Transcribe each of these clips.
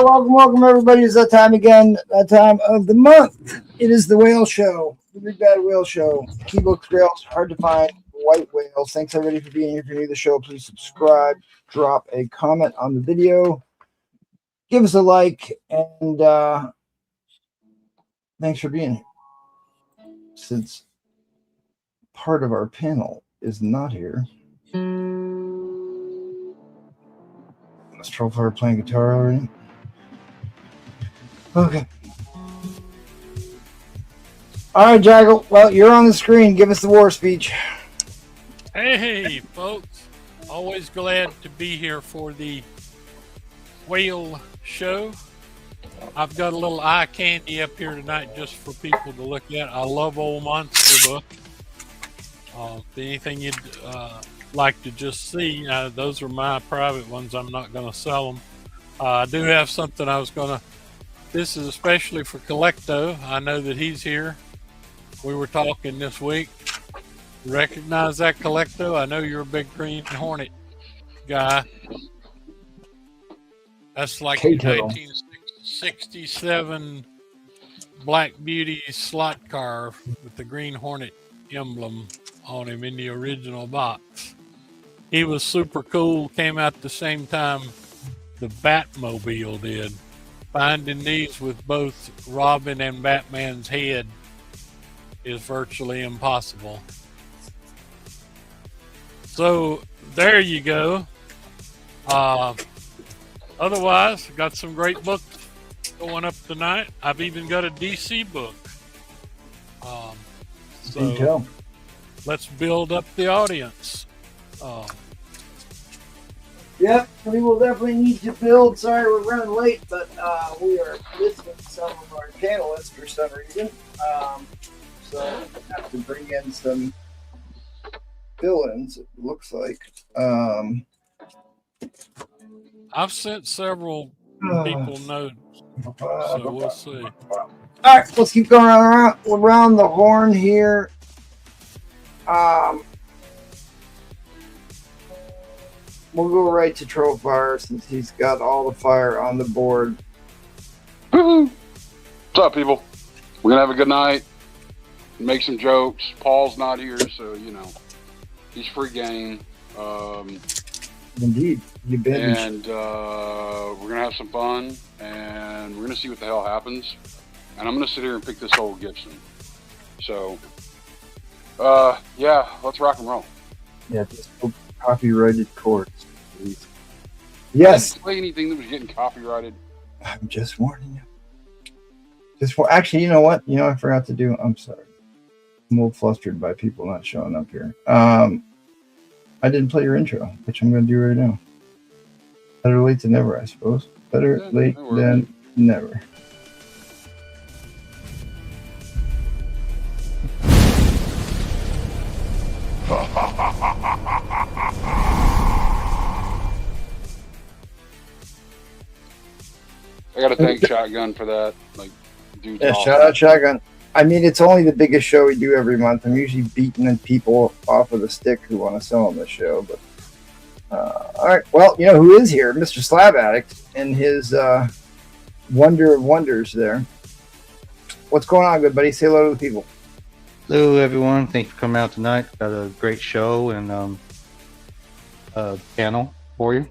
welcome, everybody. It's that time again, that time of the month. It is the whale show, the Big Bad Whale Show. Key books, grails, hard to find, white whales. Thanks, everybody, for being here. If you're new to the show, please subscribe, drop a comment on the video, give us a like, and thanks for being here. Since part of our panel is not here, is Trollfire playing guitar already? Okay. All right, Jaggle. Well, you're on the screen. Give us the war speech. Hey, folks. Always glad to be here for the whale show. I've got a little eye candy up here tonight just for people to look at. I love old monster book. Anything you'd like to just see, those are my private ones. I'm not going to sell them. I do have something I was going to. This is especially for Collecto. I know that he's here. We were talking this week. Recognize that, Collecto? I know you're a big Green Hornet guy. That's like the 1967 Black Beauty slot car with the Green Hornet emblem on him in the original box. He was super cool. Came out the same time the Batmobile did. Finding these with both Robin and Batman's head is virtually impossible. So there you go. Otherwise, got some great books going up tonight. I've even got a DC book. So let's build up the audience. Yep, we will definitely need to build. Sorry we're running late, but we are missing some of our panelists for some reason. So I have to bring in some fill-ins, it looks like. I've sent several people notes, so we'll see. All right, let's keep going around the horn here. We'll go right to Trollfire since he's got all the fire on the board. What's up, people? We're gonna have a good night. Make some jokes. Paul's not here, so you know he's free game. Indeed, you bet. And we're gonna have some fun, and we're gonna see what the hell happens. And I'm gonna sit here and pick this whole Gibson. So, yeah, let's rock and roll. Yeah, just copyrighted chords, please. Yes. I didn't play anything that was getting copyrighted. I'm just warning you. Actually, you know what? I forgot to do. I'm sorry. I'm a little flustered by people not showing up here. I didn't play your intro, which I'm going to do right now. Better late than never, I suppose. Better late than never. I got to thank Shotgun for that. Like, dude's awesome. Shout out Shotgun. I mean, it's only the biggest show we do every month. I'm usually beating people off with a stick who want to sell on this show. But all right, well, you know who is here? Mr. Slab Addict and his wonder of wonders there. What's going on, good buddy? Say hello to the people. Hello, everyone. Thanks for coming out tonight. Got a great show and panel for you.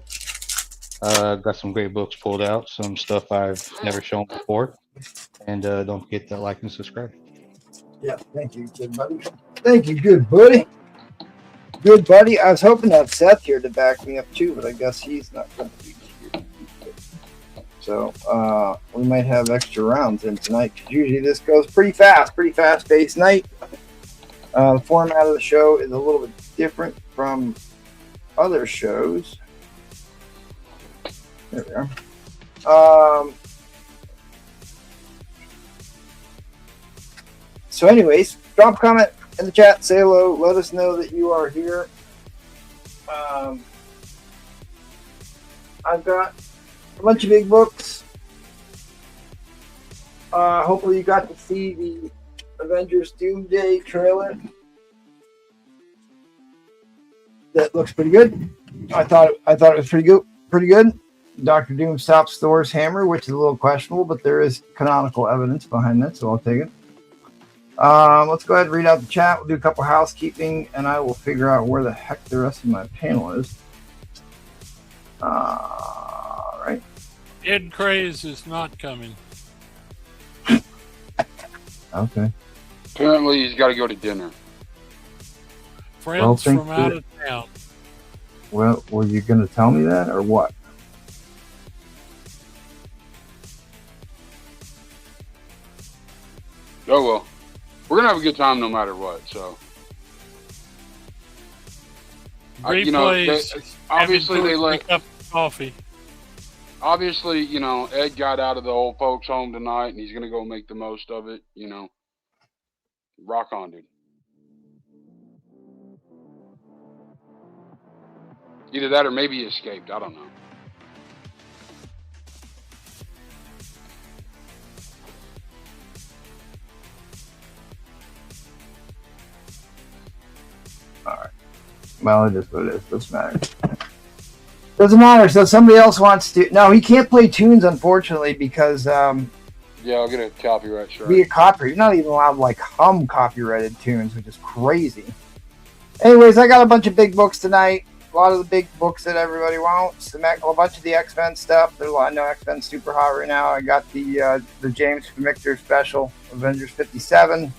Got some great books pulled out, some stuff I've never shown before. And don't forget to like and subscribe. Yeah, thank you, good buddy. Thank you, good buddy. Good buddy. I was hoping to have Seth here to back me up too, but I guess he's not going to be here. So we might have extra rounds in tonight because usually this goes pretty fast-paced night. The format of the show is a little bit different from other shows. There we are. So anyways, drop a comment in the chat, say hello, let us know that you are here. I've got a bunch of big books. Hopefully you got to see the Avengers Doomsday trailer. That looks pretty good. I thought it was pretty good. Dr. Doomstop's Thor's hammer, which is a little questionable, but there is canonical evidence behind that, so I'll take it. Let's go ahead and read out the chat. We'll do a couple housekeeping, and I will figure out where the heck the rest of my panel is. All right. Ed Craze is not coming. Okay. Apparently, he's got to go to dinner. Friends from out of town. Well, were you going to tell me that, or what? Oh, well. We're going to have a good time no matter what, so. Obviously, they let. Cup of coffee. Obviously, Ed got out of the old folks' home tonight, and he's going to go make the most of it, Rock on, dude. Either that or maybe he escaped. I don't know. All right. Well, it is what it is. Doesn't matter. Doesn't matter. So somebody else wants to. No, he can't play tunes, unfortunately, because yeah, I'll get a copyright strike. Be a copyright. You're not even allowed to hum copyrighted tunes, which is crazy. Anyways, I got a bunch of big books tonight. A lot of the big books that everybody wants. A bunch of the X-Men stuff. There's a lot. I know X-Men super hot right now. I got the James Victor special, Avengers 57.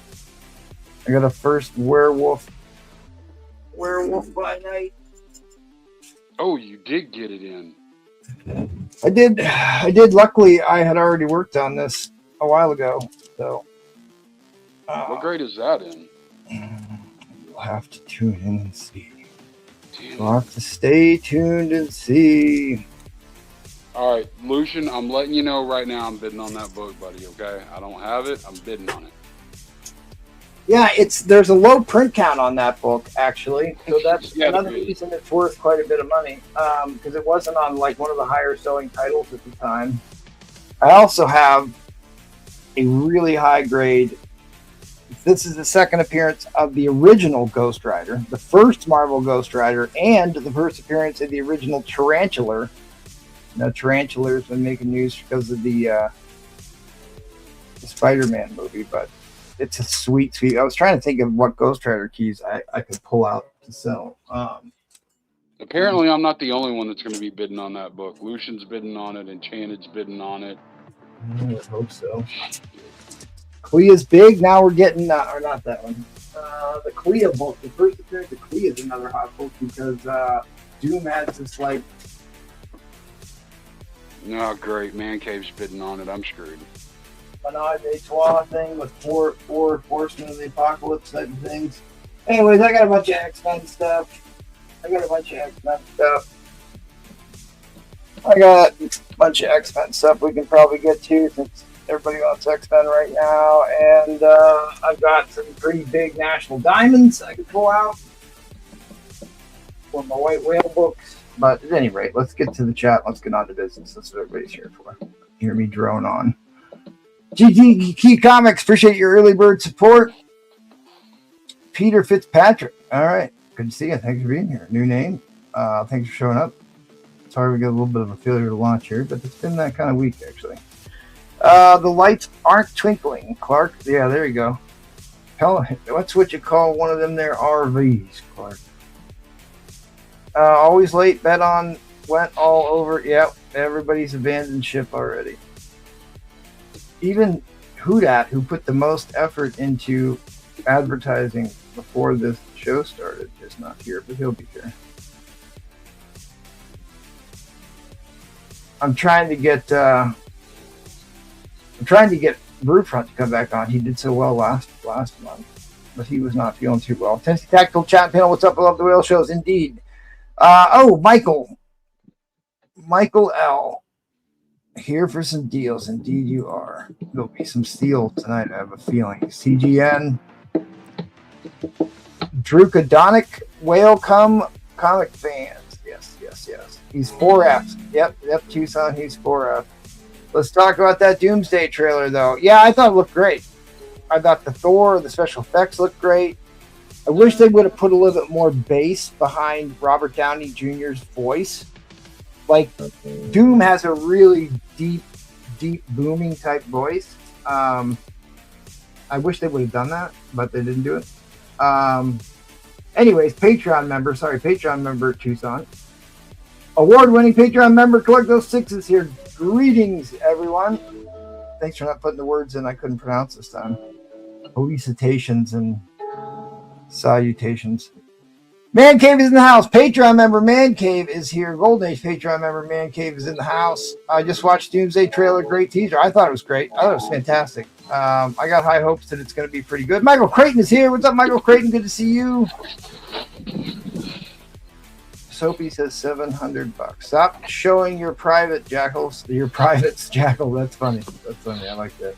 I got a first Werewolf by Night. Oh, you did get it in. I did. Luckily, I had already worked on this a while ago. So, what grade is that in? You'll have to tune in and see. You'll have to stay tuned and see. All right, Lucian, I'm letting you know right now I'm bidding on that book, buddy, okay? I don't have it. I'm bidding on it. Yeah, there's a low print count on that book, actually. So that's another reason it's worth quite a bit of money, because it wasn't on one of the higher selling titles at the time. I also have a really high grade. This is the second appearance of the original Ghost Rider, the first Marvel Ghost Rider, and the first appearance of the original Tarantular. Now, Tarantular's been making news because of the Spider-Man movie, but it's a sweet. I was trying to think of what Ghost Rider keys I could pull out to sell. Apparently, I'm not the only one that's going to be bidding on that book. Lucian's bidding on it, Enchanted's bidding on it. I would hope so. Clea's big. Now we're getting, or not that one. The Clea book. The first appearance of Clea is another hot book because Doom has this No, great. Man Cave's bidding on it. I'm screwed. Menage a trois thing with four Horsemen of the Apocalypse type of things. Anyways, I got a bunch of X-Men stuff. I got a bunch of X-Men stuff we can probably get to since everybody wants X-Men right now. And I've got some pretty big National Diamonds I could pull out for my White Whale books. But at any rate, let's get to the chat. Let's get on to business. That's what everybody's here for. Hear me drone on. GT Key Comics, appreciate your early bird support. Peter Fitzpatrick. All right. Good to see you. Thanks for being here. New name. Thanks for showing up. Sorry we got a little bit of a failure to launch here, but it's been that kind of week, actually. The lights aren't twinkling. Clark. Yeah, there you go. Hell, what's what you call one of them there? RVs, Clark. Always late. Bet on went all over. Yep. Everybody's abandoned ship already. Even Houdat, who put the most effort into advertising before this show started, is not here, but he'll be here. I'm trying to get Brewfront to come back on. He did so well last month, but he was not feeling too well. Tennessee Tactical Chat Panel, what's up? I love the whale shows, indeed. Michael L. Here for some deals. Indeed you are. There'll be some steel tonight, I have a feeling. CGN. Drukadonic Whale comic fans. Yes. He's 4F. Yep, Tucson, he's 4F. Let's talk about that Doomsday trailer, though. Yeah, I thought it looked great. I thought the Thor, the special effects looked great. I wish they would have put a little bit more bass behind Robert Downey Jr.'s voice. like Doom has a really deep booming type voice. I wish they would have done that, but they didn't do it. Anyways, Patreon member Tucson. Award-winning Patreon member Collect Those Sixes here. Greetings, everyone. Thanks for not putting the words in I couldn't pronounce this time. Felicitations and salutations. Man Cave is in the house. Patreon member Man Cave is here. Golden Age Patreon member Man Cave is in the house. I just watched Doomsday trailer. Great teaser. I thought it was great. I thought it was fantastic. I got high hopes that it's going to be pretty good. Michael Creighton is here. What's up, Michael Creighton? Good to see you. Soapy says $700. Stop showing your private jackals. Your privates, Jackal. That's funny. That's funny. I like that.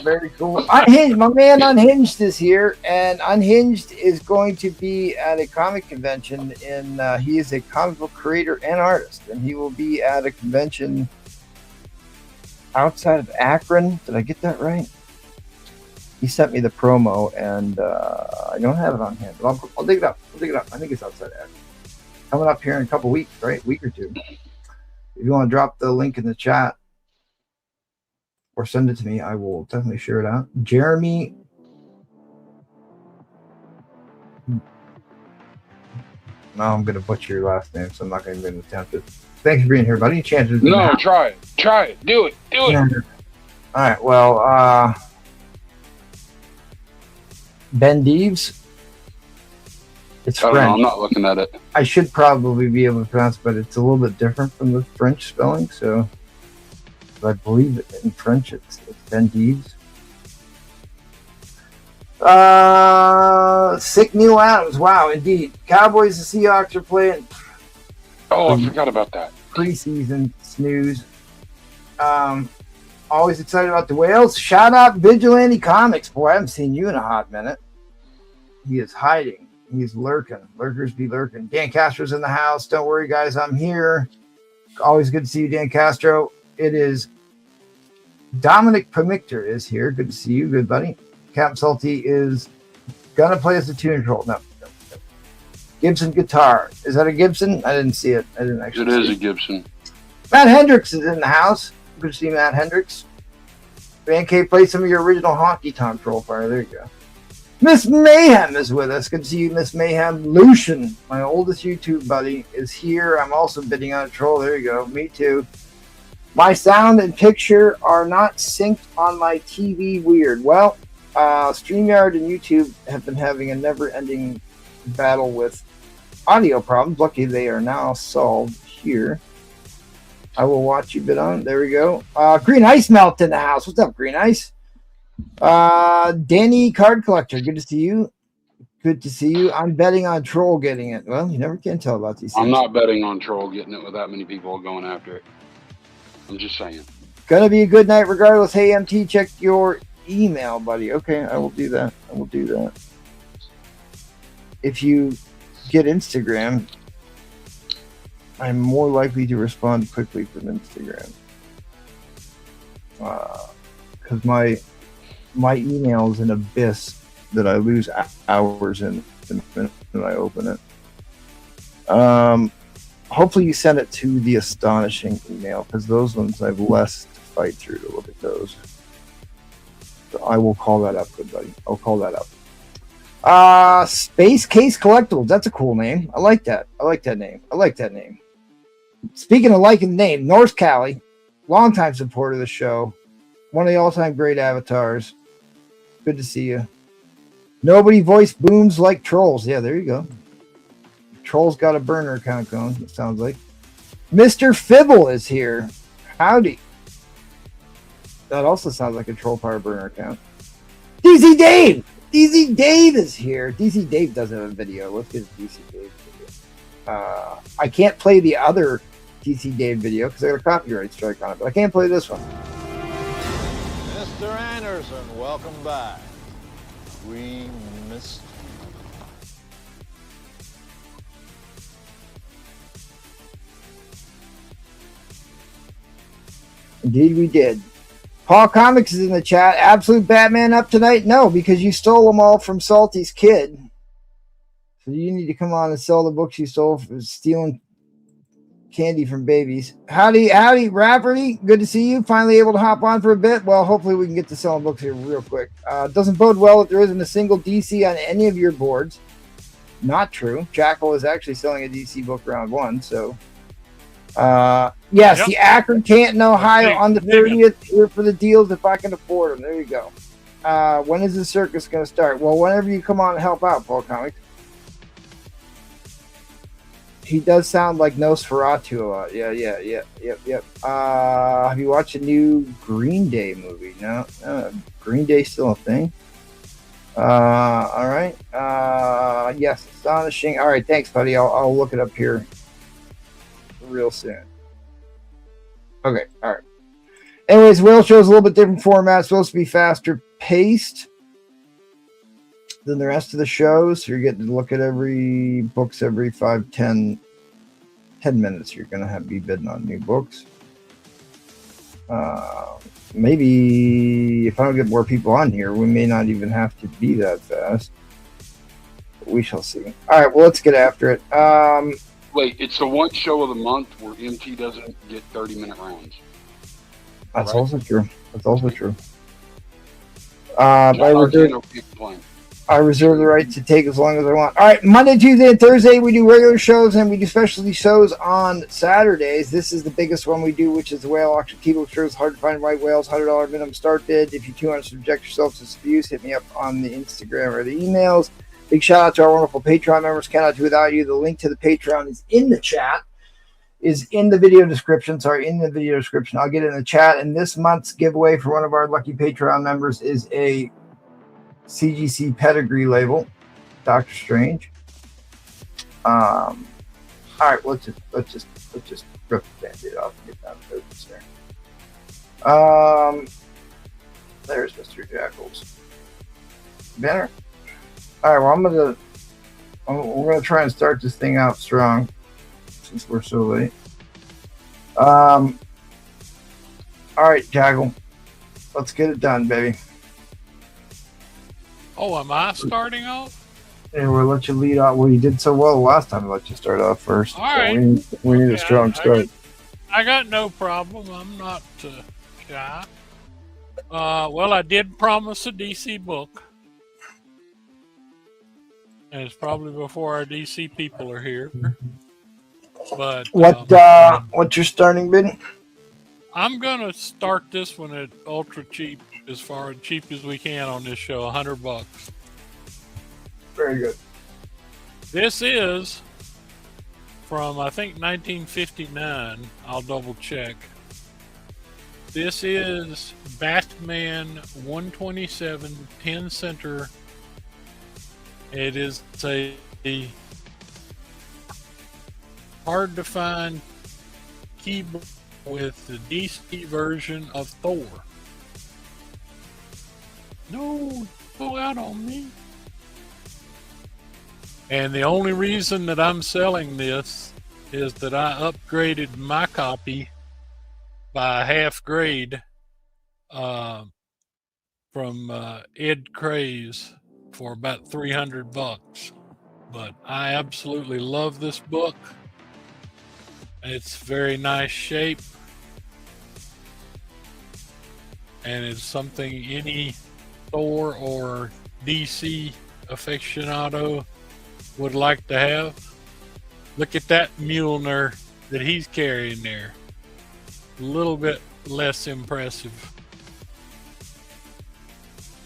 Very cool. Unhinged, my man Unhinged is here, and Unhinged is going to be at a comic convention. He is a comic book creator and artist, and he will be at a convention outside of Akron. Did I get that right? He sent me the promo, and I don't have it on hand, but I'll dig it up. I think it's outside Akron. Coming up here in a couple weeks, right? Week or two. If you want to drop the link in the chat or send it to me, I will definitely share it out. Jeremy. No, I'm going to butcher your last name, so I'm not going to even attempt it. Thanks for being here, buddy. Chances. No, try it. Try it. Do it. Do it. All right. Well, Ben Deves. It's I don't French. know. I'm not looking at it. I should probably be able to pronounce it, but it's a little bit different from the French spelling. So I believe it in French it's Ben Deves. Sick Neil Adams. Wow, indeed. Cowboys and Seahawks are playing. Oh, I forgot about that. Preseason snooze. Always excited about the Whales. Shout out Vigilante Comics. Boy, I haven't seen you in a hot minute. He is hiding. He's lurking. Lurkers be lurking. Dan Castro's in the house. Don't worry, guys. I'm here. Always good to see you, Dan Castro. It is Dominic Pamictor is here. Good to see you. Good buddy. Captain Salty is going to play as a tune troll. No. Gibson guitar. Is that a Gibson? I didn't see it. I didn't actually It is see a Gibson. Matt Hendricks is in the house. Good to see Matt Hendricks. Van K, play some of your original honky tonk troll fire. There you go. Miss Mayhem is with us. Good to see you, Miss Mayhem. Lucian, my oldest YouTube buddy, is here. I'm also bidding on a troll. There you go. Me too. My sound and picture are not synced on my TV. Weird. Well, StreamYard and YouTube have been having a never-ending battle with audio problems. Lucky they are now solved here. I will watch you bid on. There we go. Green Ice Melt in the house. What's up, Green Ice? Danny Card Collector. Good to see you. Good to see you. I'm betting on Troll getting it. Well, you never can tell about these things. I'm not betting on Troll getting it with that many people going after it. I'm just saying. Gonna be a good night regardless. Hey, MT, check your email, buddy. Okay, I will do that. I will do that. If you get Instagram, I'm more likely to respond quickly from Instagram. Because my email is an abyss that I lose hours in the minute I open it. Hopefully you send it to the Astonishing email, because those ones I have less to fight through to look at those. So I will call that up, good buddy. I'll call that up. Space Case Collectibles. That's a cool name. I like that. I like that name. I like that name. Speaking of liking the name, North Cali, longtime supporter of the show, one of the all-time great avatars. Good to see you. Nobody voice booms like Trolls. Yeah, there you go. Trolls got a burner account going, it sounds like. Mr. Fibble is here. Howdy. That also sounds like a Troll Power burner account. DZ Dave! DZ Dave is here. DZ Dave doesn't have a video. Let's get a DZ Dave video. I can't play the other DZ Dave video because I got a copyright strike on it, but I can't play this one. Mr. Anderson, welcome back. We missed you. Indeed we did. Paul Comics is in the chat. Absolute Batman up tonight? No, because you stole them all from Salty's kid. So you need to come on and sell the books you stole for stealing candy from babies. Howdy, Rafferty. Good to see you. Finally able to hop on for a bit. Well, hopefully we can get to selling books here real quick. Doesn't bode well if there isn't a single DC on any of your boards. Not true. Jackal is actually selling a DC book round 1. So, yes, Yep. the Akron, Canton, Ohio on the 30th. Here for the deals if I can afford them. There you go. When is the circus going to start? Well, whenever you come on and help out, Paul Comics. He does sound like Nosferatu a lot. Yep. Have you watched a new Green Day movie? No, Green Day still a thing. All right. Yes, Astonishing. All right, thanks, buddy. I'll look it up here real soon. Okay, all right. Anyways, Whale Show's a little bit different format. It's supposed to be faster paced than the rest of the shows. So you're getting to look at books every 10 minutes. You're going to be bidding on new books. Maybe if I don't get more people on here, we may not even have to be that fast. But we shall see. All right, well, let's get after it. Wait, it's the one show of the month where MT doesn't get 30-minute rounds. That's right. also true. I reserve the right to take as long as I want. All right, Monday, Tuesday, and Thursday, we do regular shows, and we do specialty shows on Saturdays. This is the biggest one we do, which is the whale auction. T-book shows, hard to find white whales, $100 minimum start bid. If you too want to subject yourself to abuse, hit me up on the Instagram or the emails. Big shout out to our wonderful Patreon members. Cannot do without you. The link to the Patreon is in the chat. Is in the video description. I'll get it in the chat. And this month's giveaway for one of our lucky Patreon members is a CGC pedigree label, Doctor Strange. All right, let's just rip the band-aid off and get down to business there. There's Mr. Jackal's banner. All right, well, we're gonna try and start this thing out strong since we're so late. All right, Jackal, let's get it done, baby. Oh, am I starting off? Yeah, we'll let you lead off. Well, you did so well the last time. I'll let you start off first. All right. We need a strong start. I got no problem. I'm not shy. Well, I did promise a DC book. And it's probably before our DC people are here. But what's your starting bid? I'm gonna start this one at ultra cheap, as far cheap as we can on this show, $100. Very good. This is from, I think, 1959. I'll double check. This is Batman 127 Pen Center. It is a hard to find keyboard with the DC version of Thor. No, go out on me. And the only reason that I'm selling this is that I upgraded my copy by a half grade from Ed Craze for about $300. But I absolutely love this book. It's very nice shape. And it's something any Thor or DC aficionado would like to have. Look at that Mjolnir that he's carrying there. A little bit less impressive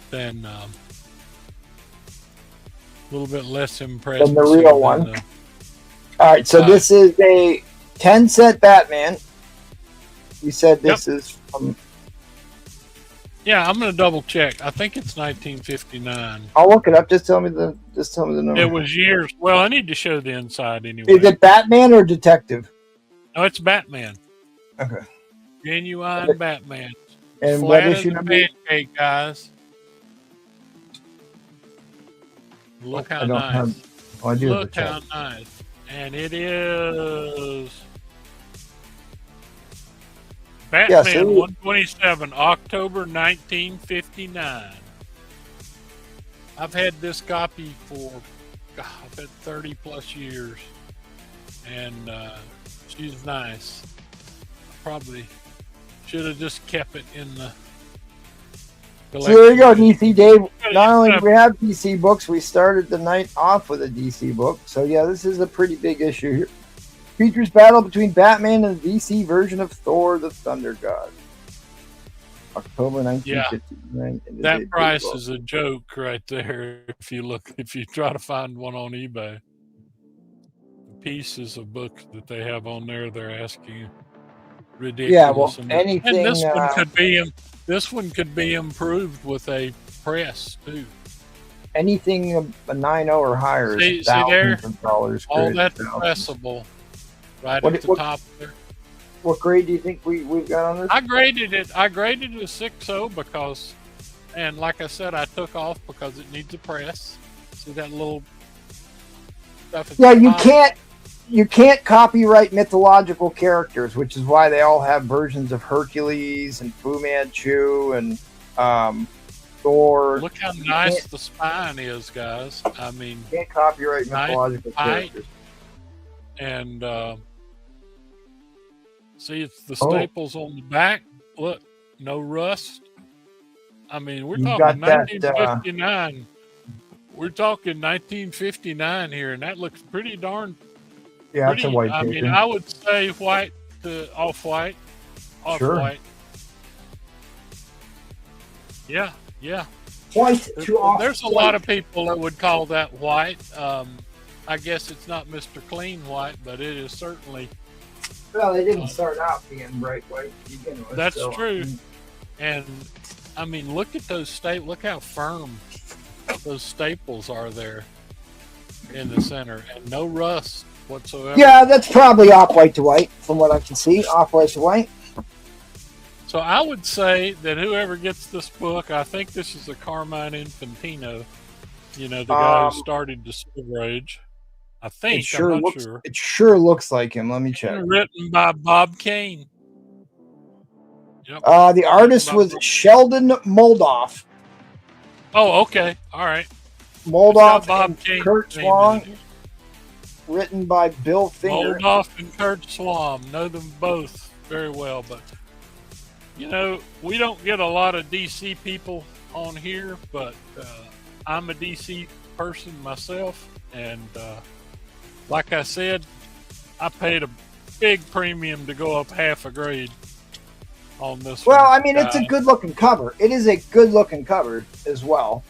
than than the real one. All right, so this is a 10-set Batman. You said this is from... Yeah, I'm gonna double check. I think it's 1959. I'll look it up. Just tell me the number. It was years. Well, I need to show the inside anyway. Is it Batman or Detective? No, it's Batman. Okay. Genuine Batman. And Flat what as issue a number? pancake, guys. Look how nice. Look how nice. And it is Batman 127, October 1959. I've had this copy for, I've had 30 plus years. And She's nice. Probably should have just kept it in the So there you go, collection. DC Dave. Not only do we have DC books, we started the night off with a DC book. So yeah, this is a pretty big issue here. Features battle between Batman and the DC version of Thor the Thunder God. October 1959. That price is a joke right there. If you try to find one on eBay, the pieces of books that they have on there, they're asking ridiculous. Yeah, well, and anything. this one could be improved with a press too. Anything a 9.0 or higher See is there? thousands of dollars. All Grade, that's thousands. pressable right What- at the what- top there. What grade do you think we've got on this? I graded it a 6.0 because, and like I said, I took off because it needs a press. See that little stuff at Yeah, the top? you can't copyright mythological characters, which is why they all have versions of Hercules and Fu Manchu and Thor. Look how nice the spine is, guys. I mean, You can't copyright Nice, mythological tight. characters. and see, it's the Oh. staples on the back. Look, no rust. I mean, we're You talking got that, 1959. We're talking 1959 here, and that looks pretty darn Yeah, it's a pretty. white I paper. mean, I would say white to off-white. Sure. Off-white. Yeah, yeah. White to off. There's a lot of people that would call that white. I guess it's not Mr. Clean white, but it is certainly. Well, they didn't start out being bright white to begin with. That's so, true. And I mean, look at those staples. Look how firm those staples are there in the center, and no rust whatsoever. Yeah, that's probably off-white to white, from what I can see. Off-white to white. So I would say that whoever gets this book, I think this is a Carmine Infantino. You know, the guy who started the Silver Age. I think. I'm not sure. It sure looks like him. Let me check. Written by Bob Kane. Yep. The artist was Sheldon Moldoff. Oh, okay. All right. Moldoff Bob and Kane's Kurt name Swan. in it. Written by Bill Finger. Moldoff and Kurt Swam. Know them both very well, but you know, we don't get a lot of DC people on here, but I'm a DC person myself, and like I said, I paid a big premium to go up half a grade on this one. Well, I mean, it's a good-looking cover. It is a good-looking cover as well.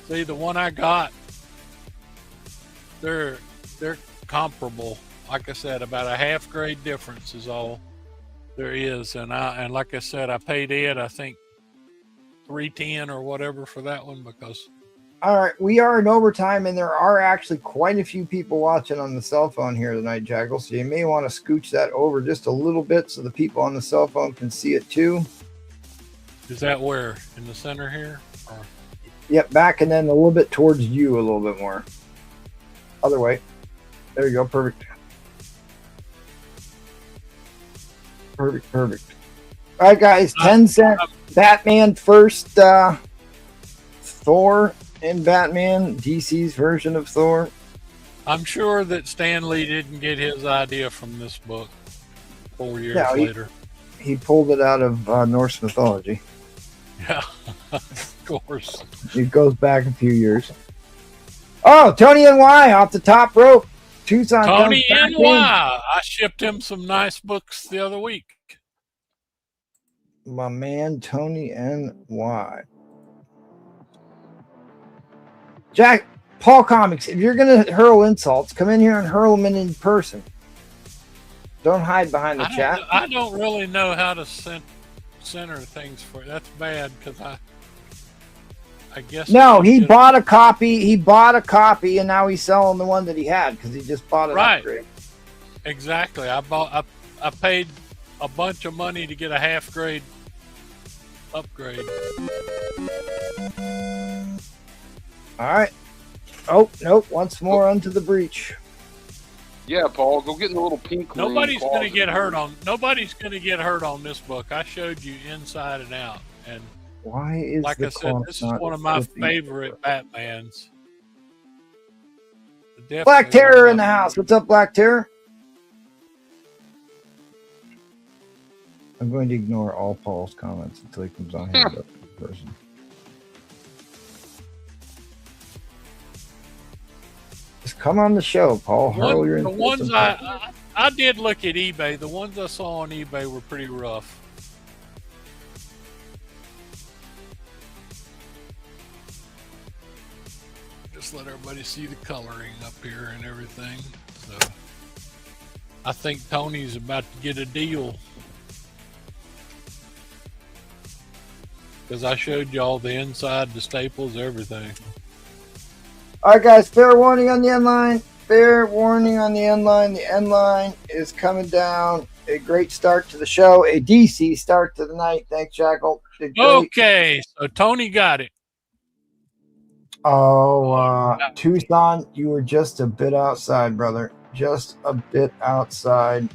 See, the one I got, they're comparable. Like I said, about a half grade difference is all there is. And like I said, I paid Ed, I think $310 or whatever for that one because. All right, we are in overtime, and there are actually quite a few people watching on the cell phone here tonight, Jackal. So you may want to scooch that over just a little bit so the people on the cell phone can see it too. Is that where? In the center here? Or? Yep, back and then a little bit towards you a little bit more. Other way. There you go. Perfect. Perfect. All right, guys. 10 cent Batman first. Thor and Batman. DC's version of Thor. I'm sure that Stan Lee didn't get his idea from this book 4 years No, later. He pulled it out of Norse mythology. Yeah, of course. It goes back a few years. Oh, Tony NY off the top rope. Tucson. Tony comes back NY. I shipped him some nice books the other week. My man, Tony NY. Jack, Paul Comics, if you're going to hurl insults, come in here and hurl them in person. Don't hide behind the chat. I don't really know how to center things for it. That's bad because I guess. No, he bought a copy. He bought a copy, and now he's selling the one that he had because he just bought an upgrade. Exactly. I paid a bunch of money to get a half grade upgrade. All right. Oh, nope. Once more onto the breach. Yeah, Paul, go get in the little pink room. Nobody's going to get hurt on this book. I showed you inside and out. And why is like I said, this is one of my favorite Batmans. Black Terror in the house. What's up, Black Terror? I'm going to ignore all Paul's comments until he comes on here in person. Just come on the show, Paul. Hurl your The ones enthusiasm. I did look at eBay. The ones I saw on eBay were pretty rough. Just let everybody see the coloring up here and everything. So I think Tony's about to get a deal. Because I showed y'all the inside, the staples, everything. All right, guys. Fair warning on the end line. Fair warning on the end line. The end line is coming down. A great start to the show. A DC start to the night. Thanks, Jackal. Did great. Okay, so Tony got it. Oh, Tucson, you were just a bit outside, brother. Just a bit outside.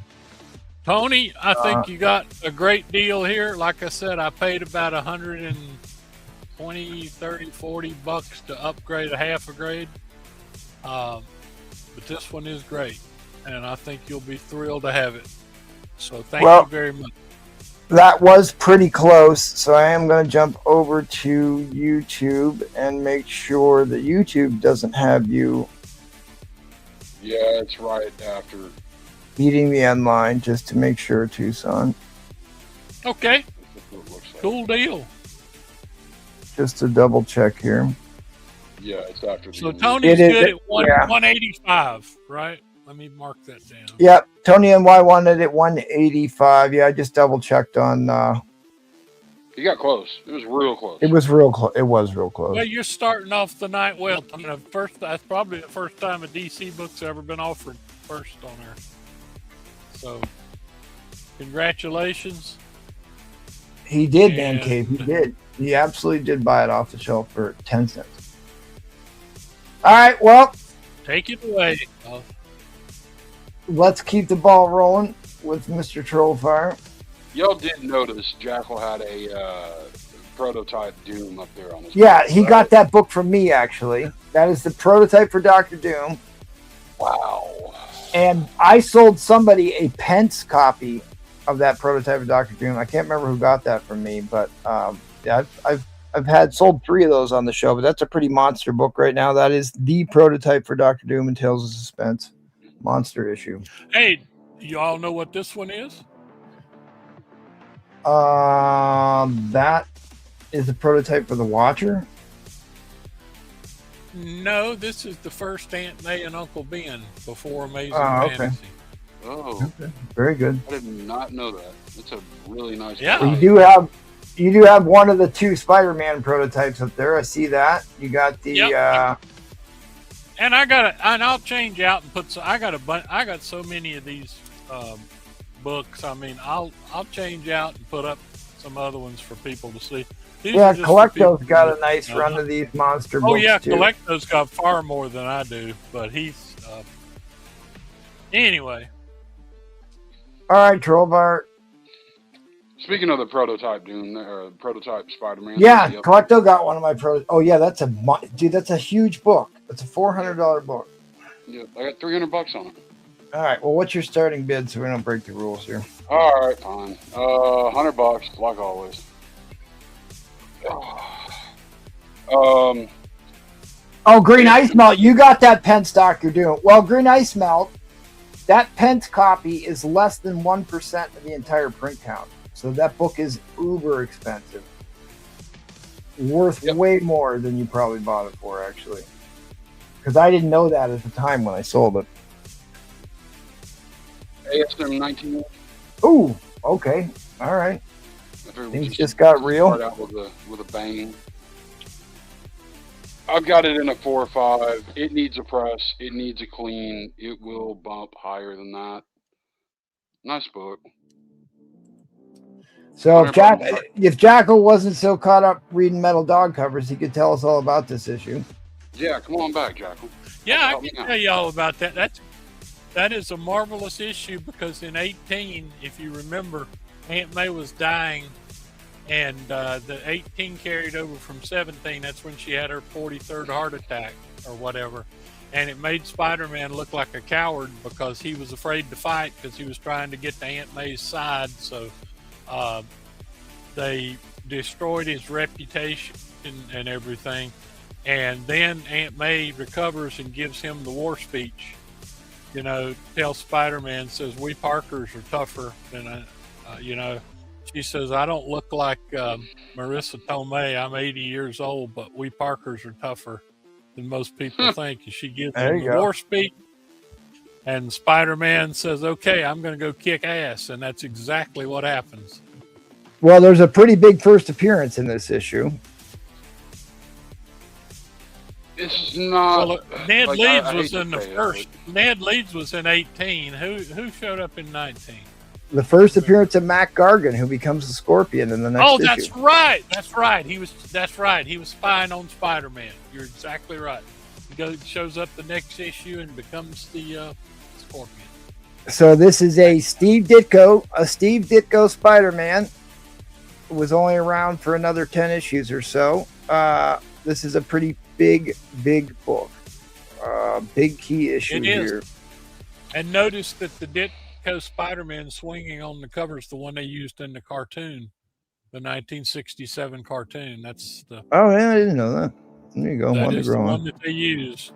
Tony, I think you got a great deal here. Like I said, I paid about 120, 30, 40 bucks to upgrade a half a grade. But this one is great, and I think you'll be thrilled to have it. So thank you very much. That was pretty close, so I am going to jump over to YouTube and make sure that YouTube doesn't have you Yeah, it's right after. beating the end line, just to make sure, Tucson. Okay, That's what it looks like. cool deal. Just to double check here. Yeah, it's after. The So end. Tony's It is- good at yeah. 185, right? Let me mark that down. Yep, Tony and Y wanted it 185. Yeah, I just double checked on. He got close. It was real close. It was real close. It was real close. Well, you're starting off the night well. I mean, that's probably the first time a DC book's ever been offered first on there. So, congratulations. He did, And- man, Cave. He did. He absolutely did buy it off the shelf for 10 cents. All right, well, Take it away. let's keep the ball rolling with Mr. Trollfire. Y'all did notice Jackal had a prototype Doom up there on his. Yeah, he got that book from me, actually. That is the prototype for Dr. Doom. Wow. And I sold somebody a Pence copy of that prototype of Dr. Doom. I can't remember who got that from me, but yeah, I've had sold 3 of those on the show, but that's a pretty monster book right now. That is the prototype for Dr. Doom and Tales of Suspense. Monster issue. Hey, you all know what this one is? That is the prototype for the Watcher. No, this is the first Aunt May and Uncle Ben before Amazing Okay. Fantasy. Oh, Very good. I did not know that. It's a really nice. Yeah. Well, prototype. you do have one of the 2 Spider-Man prototypes up there. I see that. You got the Yep. And I'll change out and put. I got so many of these books. I mean, I'll change out and put up some other ones for people to see. These yeah, are just for people Collecto's got that- a nice run of these monster books Oh yeah, too. Collecto's got far more than I do, but he's anyway. All right, Trollbar. Speaking of the prototype Doom, or prototype Spider-Man. Yeah, yep. Collecto got one of my pros. Oh yeah, that's a huge book. That's a $400 book. Yeah, I got $300 on it. All right. Well, what's your starting bid so we don't break the rules here? All right, fine. $100, like always. Oh, Green Ice Melt. You got that Pence stock you're doing. Well, Green Ice Melt, that Pence copy is less than 1% of the entire print count. So that book is uber expensive. Worth Yep. way more than you probably bought it for, actually. Because I didn't know that at the time when I sold it. ASM 19. Ooh, okay. All right. I figured we Things just got real. Start out with a bang. I've got it in a 4 or 5. It needs a press. It needs a clean. It will bump higher than that. Nice book. So if Jackal wasn't so caught up reading Metal Dog covers, he could tell us all about this issue. Yeah, come on back, Jackal. Yeah, I Help me can out. tell you all about that. That is a marvelous issue because in 18, if you remember, Aunt May was dying, and the 18 carried over from 17. That's when she had her 43rd heart attack or whatever, and it made Spider-Man look like a coward because he was afraid to fight because he was trying to get to Aunt May's side. So They destroyed his reputation and everything. And then Aunt May recovers and gives him the war speech. You know, tells Spider-Man, says, we Parkers are tougher than, you know, she says, I don't look like Marissa Tomei. I'm 80 years old, but we Parkers are tougher than most people think. And she gives There him you the go. war speech. And Spider-Man says, okay, I'm going to go kick ass. And that's exactly what happens. Well, there's a pretty big first appearance in this issue. It's not. Well, Ned like, Leeds I was hate in to the say it, first. Ned Leeds was in 18. Who showed up in 19? The first appearance of Mac Gargan, who becomes the Scorpion in the next Oh, issue. that's right. That's right. He was spying on Spider-Man. You're exactly right. He shows up the next issue and becomes the Scorpion. So this is a Steve Ditko Spider-Man. Was only around for another 10 issues or so. This is a pretty big book. Big key issue It is. here. And notice that the Ditko Spider-Man swinging on the cover is the one they used in the cartoon, the 1967 cartoon. That's the. Oh yeah, I didn't know that. There you go. That One to is the grow one on. that they used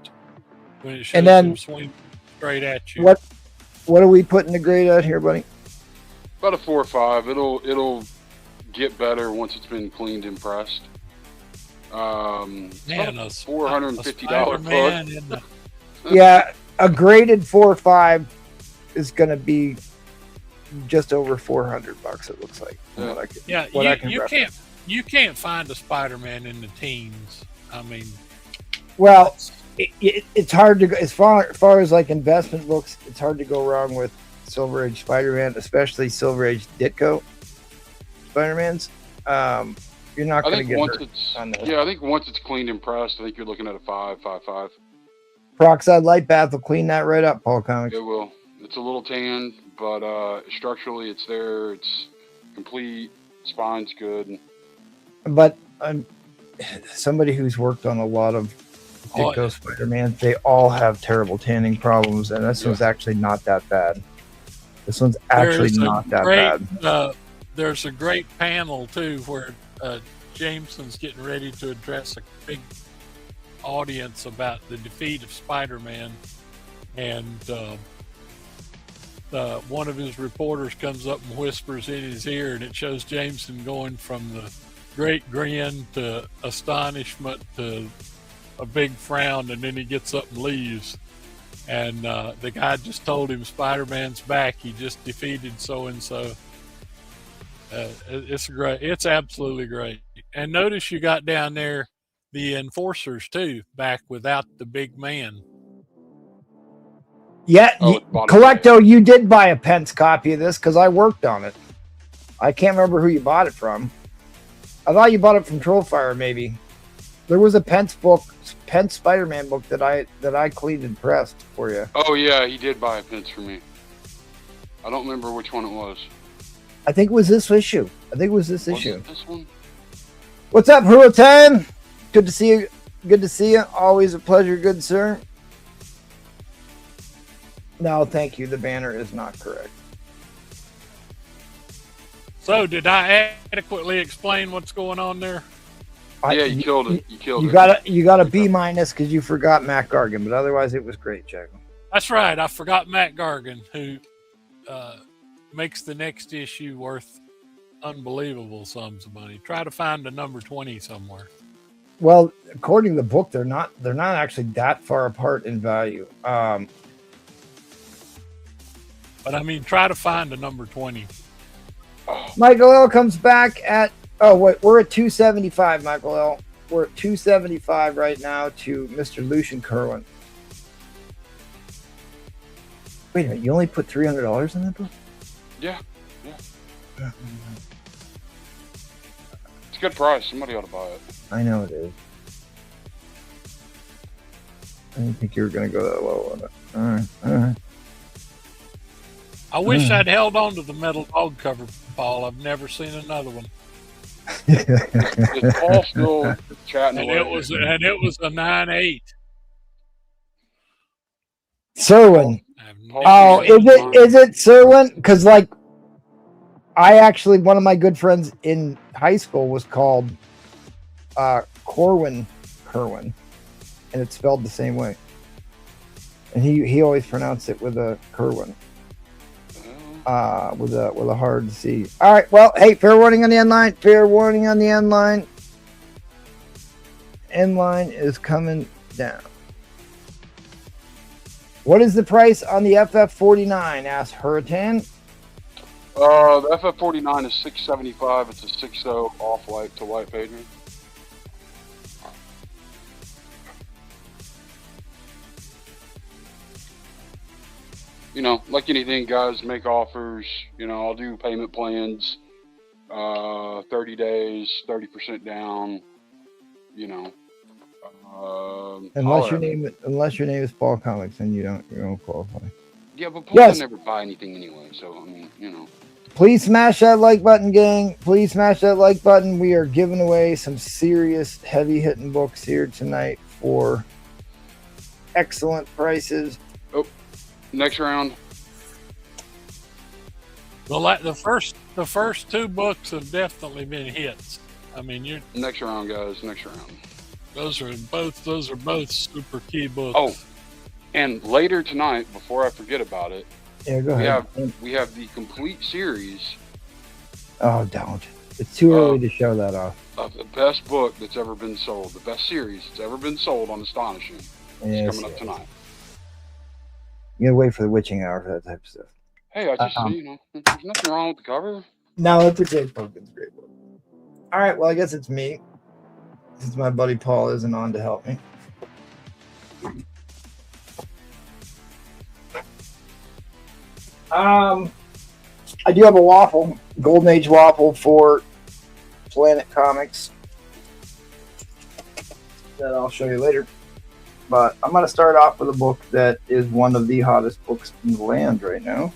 when it shows And then him swing straight at you. What are we putting the grade at here, buddy? About a 4 or 5. It'll get better once it's been cleaned and pressed. Man, it's about a $450 Spider-Man book. in the, Yeah, a graded 4 or 5 is going to be just over $400. It looks like. Yeah. What I can, yeah, what I can you reference. can't find a Spider-Man in the teens. I mean, Well, it's hard to go as far as like investment books. It's hard to go wrong with Silver Age Spider-Man, especially Silver Age Ditko Spider-Mans. You're not I going to think get once hurt it's on those. I think once it's cleaned and pressed, I think you're looking at a 5.55. Peroxide Light Bath will clean that right up, Paul Comics. It will. It's a little tan, but structurally it's there. It's complete. Spine's good. But somebody who's worked on a lot of Ditko Spider-Man, they all have terrible tanning problems, and this one's actually not that bad. This one's actually not that bad. There's a great panel too where Jameson's getting ready to address a big audience about the defeat of Spider-Man, and one of his reporters comes up and whispers in his ear, and it shows Jameson going from the great grin to astonishment to a big frown, and then he gets up and leaves. And the guy just told him Spider-Man's back. He just defeated so-and-so. It's great. It's absolutely great. And notice you got down there the Enforcers too, back without the big man. Yeah, Oh, it's bottom Collecto, you did buy a Pence copy of this because I worked on it. I can't remember who you bought it from. I thought you bought it from Trollfire, maybe. There was a Pence Spider-Man book that I cleaned and pressed for you. Oh yeah, he did buy a Pence for me. I don't remember which one it was. I think it was this issue. Was it this one? What's up, Hero Time? Good to see you. Good to see you. Always a pleasure, good sir. No, thank you. The banner is not correct. So did I adequately explain what's going on there? Yeah, you killed it. You killed it. You got a B- because you forgot Mac Gargan, but otherwise it was great, Jack. That's right. I forgot Matt Gargan, who makes the next issue worth unbelievable sums of money. Try to find a number 20 somewhere. Well, according to the book, they're not actually that far apart in value. But I mean, try to find a number 20. Michael L comes back at we're at 275. Michael L. We're at 275 right now to Mr. Lucian Kerwin. Wait a minute, you only put $300 in that book? Yeah. It's a good price. Somebody ought to buy it. I know it is. I didn't think you were going to go that low on it. All right. I wish I'd held on to the metal dog cover, Paul. I've never seen another one. Is Paul still chatting And away? it was a 9.8. Serwin. I've Paul- never Oh, seen one. is it Serwin? Because like I actually, one of my good friends in high school was called Kerwin, and it's spelled the same way. And he always pronounced it with a Kerwin, with a hard C. All right, well, hey, fair warning on the end line. Fair warning on the end line. End line is coming down. What is the price on the FF49? Asked Hurricane. The FF49 is $675. It's a 6.0 off-white to white pager. You know, like anything, guys, make offers. You know, I'll do payment plans. 30 days, 30% down. You know. Unless your name is Paul Comics, then you don't qualify. Yeah, but Paul doesn't never buy anything anyway. So I mean, you know. Please smash that like button, gang. Please smash that like button. We are giving away some serious heavy hitting books here tonight for excellent prices. Oh, next round. Well, the first two books have definitely been hits. I mean, you're next round, guys. Next round. Those are both super key books. Oh, and later tonight, before I forget about it, yeah, go ahead. We have the complete series. Oh, don't! It's too early to show that off. Of the best book that's ever been sold, the best series that's ever been sold on Astonishing. It's coming up tonight. You gotta wait for the witching hour for that type of stuff. Hey, I just you know, there's nothing wrong with the cover. No, it's a great book. It's a great book. All right, well, I guess it's me, since my buddy Paul isn't on to help me. I do have a waffle, Golden Age waffle for Planet Comics that I'll show you later. But I'm going to start off with a book that is one of the hottest books in the land right now.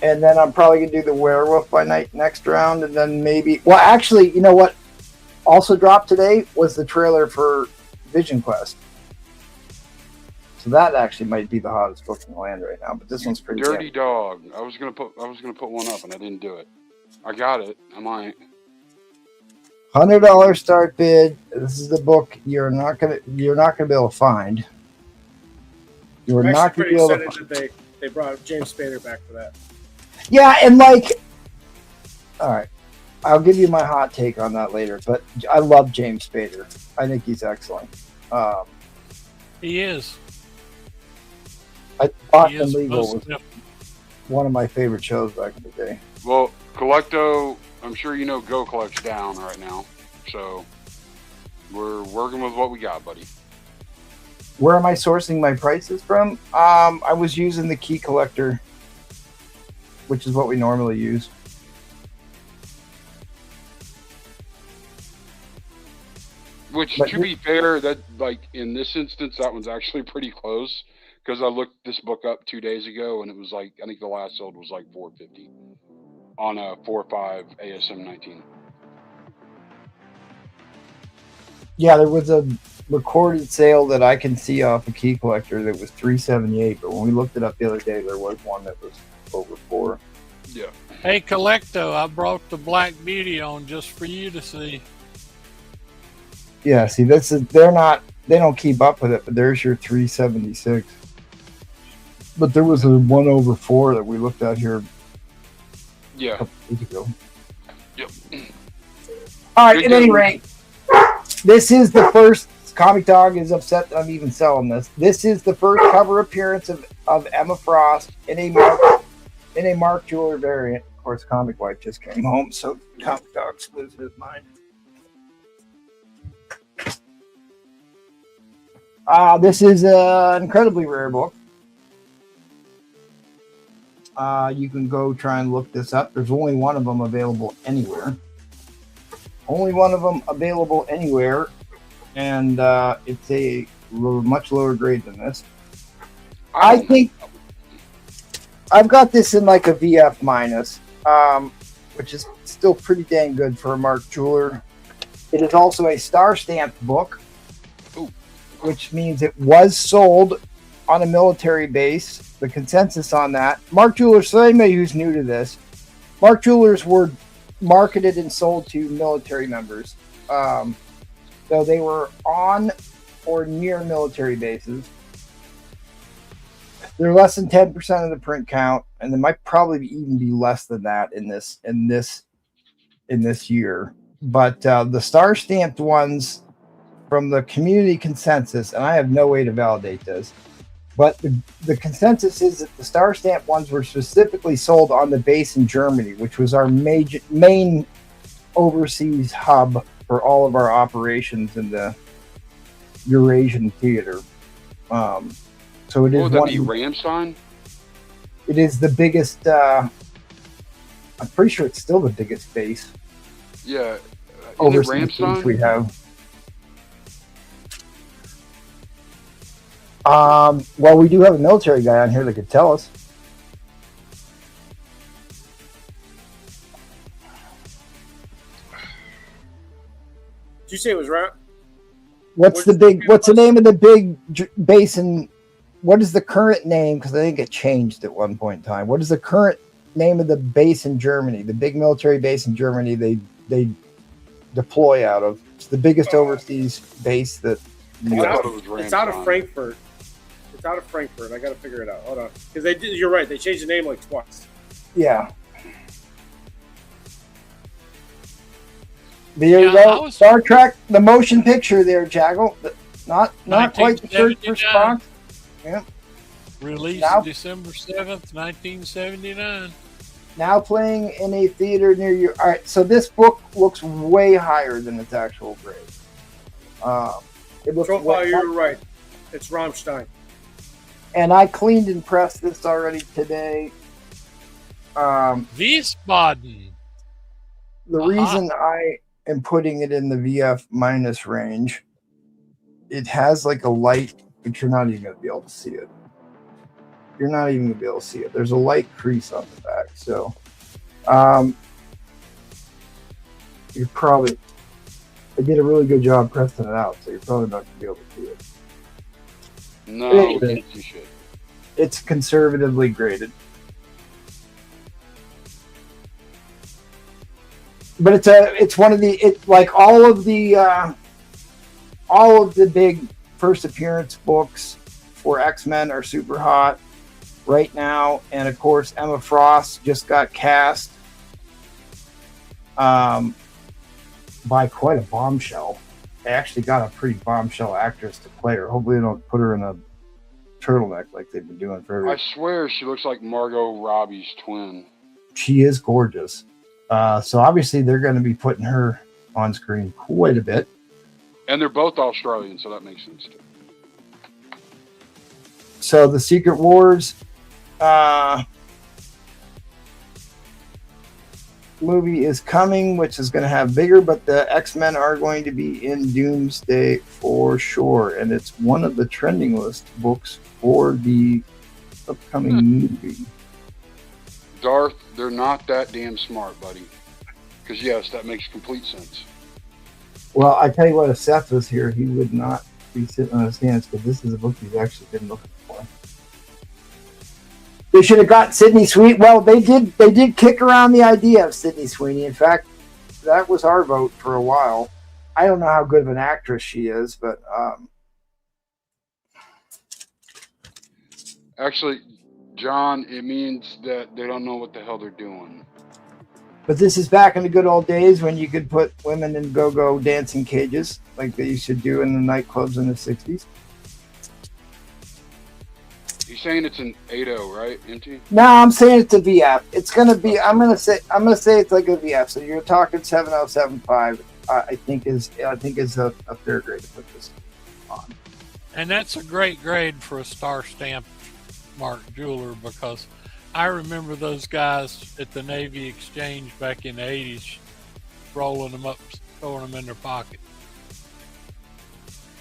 And then I'm probably going to do the Werewolf by Night next round. And then maybe... Well, actually, you know what also dropped today was the trailer for Vision Quest. So that actually might be the hottest book in the land right now. But this one's pretty Dirty Dog. I was gonna put one up and I didn't do it. I got it. I might. $100 start bid. This is the book you're not gonna be able to find. You're not gonna be able to find. That they brought James Spader back for that. Yeah, and like, all right, I'll give you my hot take on that later. But I love James Spader. I think he's excellent. He is. Boston Legal was one of my favorite shows back in the day. Well, Collecto, I'm sure you know Go Collect's down right now. So we're working with what we got, buddy. Where am I sourcing my prices from? I was using the Key Collector, which is what we normally use. Which, to be fair, that like in this instance, that one's actually pretty close because I looked this book up 2 days ago and it was like, I think the last sold was like $450 on a 4.5 ASM 19. Yeah, there was a recorded sale that I can see off a Key Collector that was $378, but when we looked it up the other day, there was one that was over $4. Yeah. Hey, Collecto, I brought the Black Beauty on just for you to see. Yeah, see, they don't keep up with it, but there's your $376. But there was a 1 over 4 that we looked at here a couple weeks ago. Yep. All right, at any rate, this is the first. Comic Dog is upset that I'm even selling this. This is the first cover appearance of Emma Frost in a Mark Jeweler variant. Of course, Comic Wife just came home, so Comic Dog's losing his mind. This is an incredibly rare book. You can go try and look this up. There's only one of them available anywhere. Only one of them available anywhere. And it's a much lower grade than this. I think I've got this in like a VF minus, which is still pretty dang good for a Mark Jeweler. It is also a star stamped book. Ooh, which means it was sold on a military base. The consensus on that. Mark Jewelers, so anybody who's new to this, Mark Jewelers were marketed and sold to military members. So they were on or near military bases. They're less than 10% of the print count, and they might probably even be less than that in this year. But the star stamped ones from the community consensus, and I have no way to validate this, but the consensus is that the star stamp ones were specifically sold on the base in Germany, which was our main overseas hub for all of our operations in the Eurasian theater. So it is. Would that be Ramstein? It is the biggest. I'm pretty sure it's still the biggest base. Yeah. Overseas base we have. Well, we do have a military guy on here that could tell us. Did you say it was right? What's the name of the big basin? What is the current name? Because I think it changed at one point in time. What is the current name of the base in Germany? The big military base in Germany they deploy out of. It's the biggest overseas base that. It's out of Frankfurt. It's out of Frankfurt. I got to figure it out. Hold on, because you're right. They changed the name like twice. Yeah. There you go. Star Trek, the motion picture there, Jaggle. Not quite the search for Spock. Yeah. Released December 7th, 1979. Now playing in a theater near you. All right, so this book looks way higher than its actual grade. It looks you're right. It's Rammstein. And I cleaned and pressed this already today. Wiesbaden. The reason I am putting it in the VF minus range, it has like a light, but you're not even going to be able to see it. You're not even going to be able to see it. There's a light crease on the back. So you're probably, I did a really good job pressing it out, so you're probably not going to be able to see it. No, anyway, you should. It's conservatively graded. But it's one of the like all of the big first appearance books for X-Men are super hot right now, and of course Emma Frost just got cast by quite a bombshell. They actually got a pretty bombshell actress to play her. Hopefully they don't put her in a turtleneck like they've been doing for I swear she looks like Margot Robbie's twin. She is gorgeous. So obviously they're going to be putting her on screen quite a bit. And they're both Australian, so that makes sense too. So the Secret Wars movie is coming, which is going to have bigger, but the X-Men are going to be in Doomsday for sure. And it's one of the trending list books for the upcoming movie. Darth, they're not that damn smart, buddy. Because yes, that makes complete sense. Well, I tell you what, if Seth was here, he would not be sitting on his hands because this is a book he's actually been looking for. They should have got Sydney Sweeney. Well, they did kick around the idea of Sydney Sweeney. In fact, that was our vote for a while. I don't know how good of an actress she is, but actually, John, it means that they don't know what the hell they're doing. But this is back in the good old days when you could put women in go-go dancing cages like they used to do in the nightclubs in the 60s. You're saying it's an 8.0, right, NT? No, I'm saying it's a VF. It's gonna be. I'm gonna say it's like a VF. So you're talking 7075. I think is a fair grade to put this on. And that's a great grade for a star stamp Mark Jeweler, because I remember those guys at the Navy Exchange back in the 80s rolling them up, throwing them in their pocket.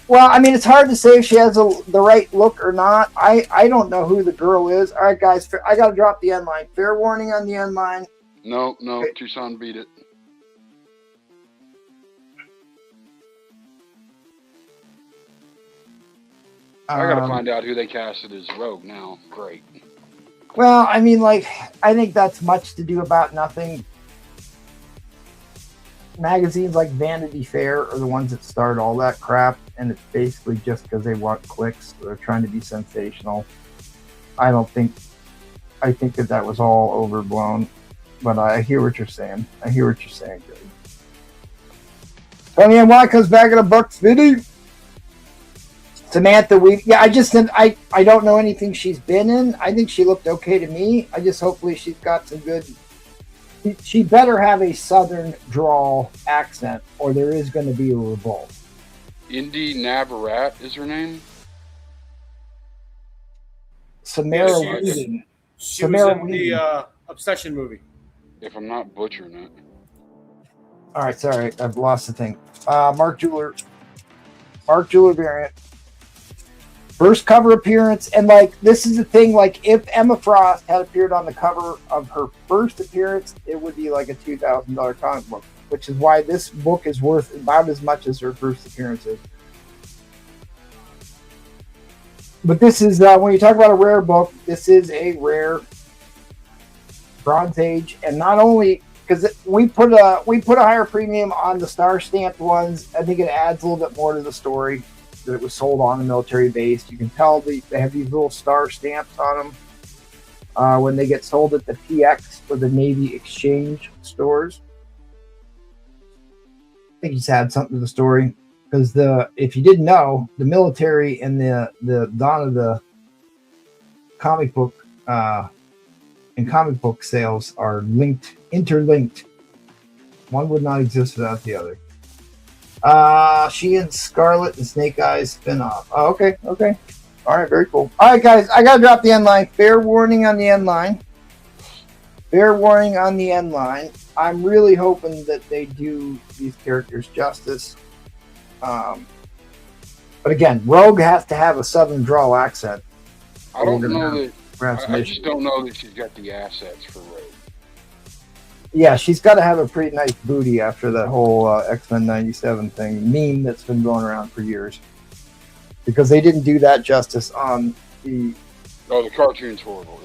Well, I mean, it's hard to say if she has the right look or not. I don't know who the girl is. All right, guys, I got to drop the end line. Fair warning on the end line. No, Okay. Tucson beat it. I gotta find out who they casted as Rogue now. Great. Well, I mean, like, I think that's much to do about nothing. Magazines like Vanity Fair are the ones that start all that crap, and it's basically just because they want clicks. They're trying to be sensational. I think that was all overblown, but I hear what you're saying. Greg. Tony and Y comes back in a Bucks video. Samantha Weave. Yeah, I don't know anything she's been in. I think she looked okay to me. I just hopefully she's got some good. She better have a southern drawl accent, or there is going to be a revolt. Indy Navarat is her name. Samara Yeah, Weaving. She Samara was in the Obsession movie. If I'm not butchering it. All right, sorry, I've lost the thing. Mark Jeweler variant. First cover appearance, and like this is the thing, like if Emma Frost had appeared on the cover of her first appearance, it would be like a $2,000 comic book, which is why this book is worth about as much as her first appearance is. But this is when you talk about a rare book, this is a rare Bronze Age, and not only because we put a higher premium on the star stamped ones. I think it adds a little bit more to the story that it was sold on a military base. You can tell they have these little star stamps on them when they get sold at the PX or the Navy Exchange stores. I think he's had something to the story because if you didn't know, the military and the dawn of the comic book and comic book sales are interlinked. One would not exist without the other. She and Scarlet and Snake Eyes spin off. Oh, okay. All right, very cool. All right, guys, I gotta drop the end line. Fair warning on the end line. I'm really hoping that they do these characters justice. But again, Rogue has to have a southern drawl accent. I just don't know that she's got the assets for Rogue. Yeah, she's got to have a pretty nice booty after that whole X-Men 97 thing meme that's been going around for years. Because they didn't do that justice on the... Oh, the cartoon's horrible.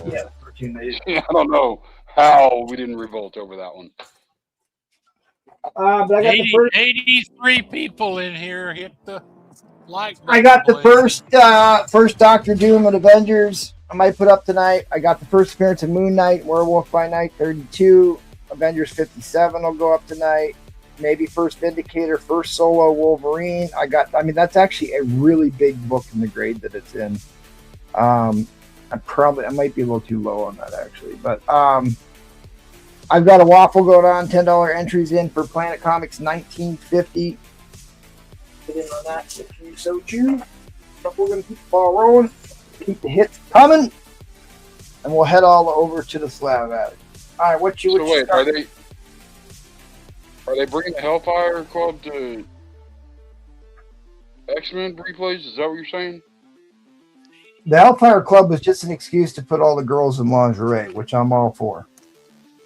Yeah, the cartoon. I don't know how we didn't revolt over that one. But I got the first... 83 people in here hit the like button. I got the first Doctor Doom and Avengers. I might put up tonight. I got the first appearance of Moon Knight, Werewolf by Night 32, Avengers 57 will go up tonight. Maybe first Vindicator, first solo Wolverine. That's actually a really big book in the grade that it's in. I might be a little too low on that actually, but I've got a waffle going on, $10 entries in for Planet Comics 1950. Get in on that if you so choose. But we're going to keep the ball rolling. Keep the hits coming, and we'll head all over to the slab attic. All right, wait, are they bringing the Hellfire Club to X-Men replays? Is that what you're saying? The Hellfire Club was just an excuse to put all the girls in lingerie, which I'm all for.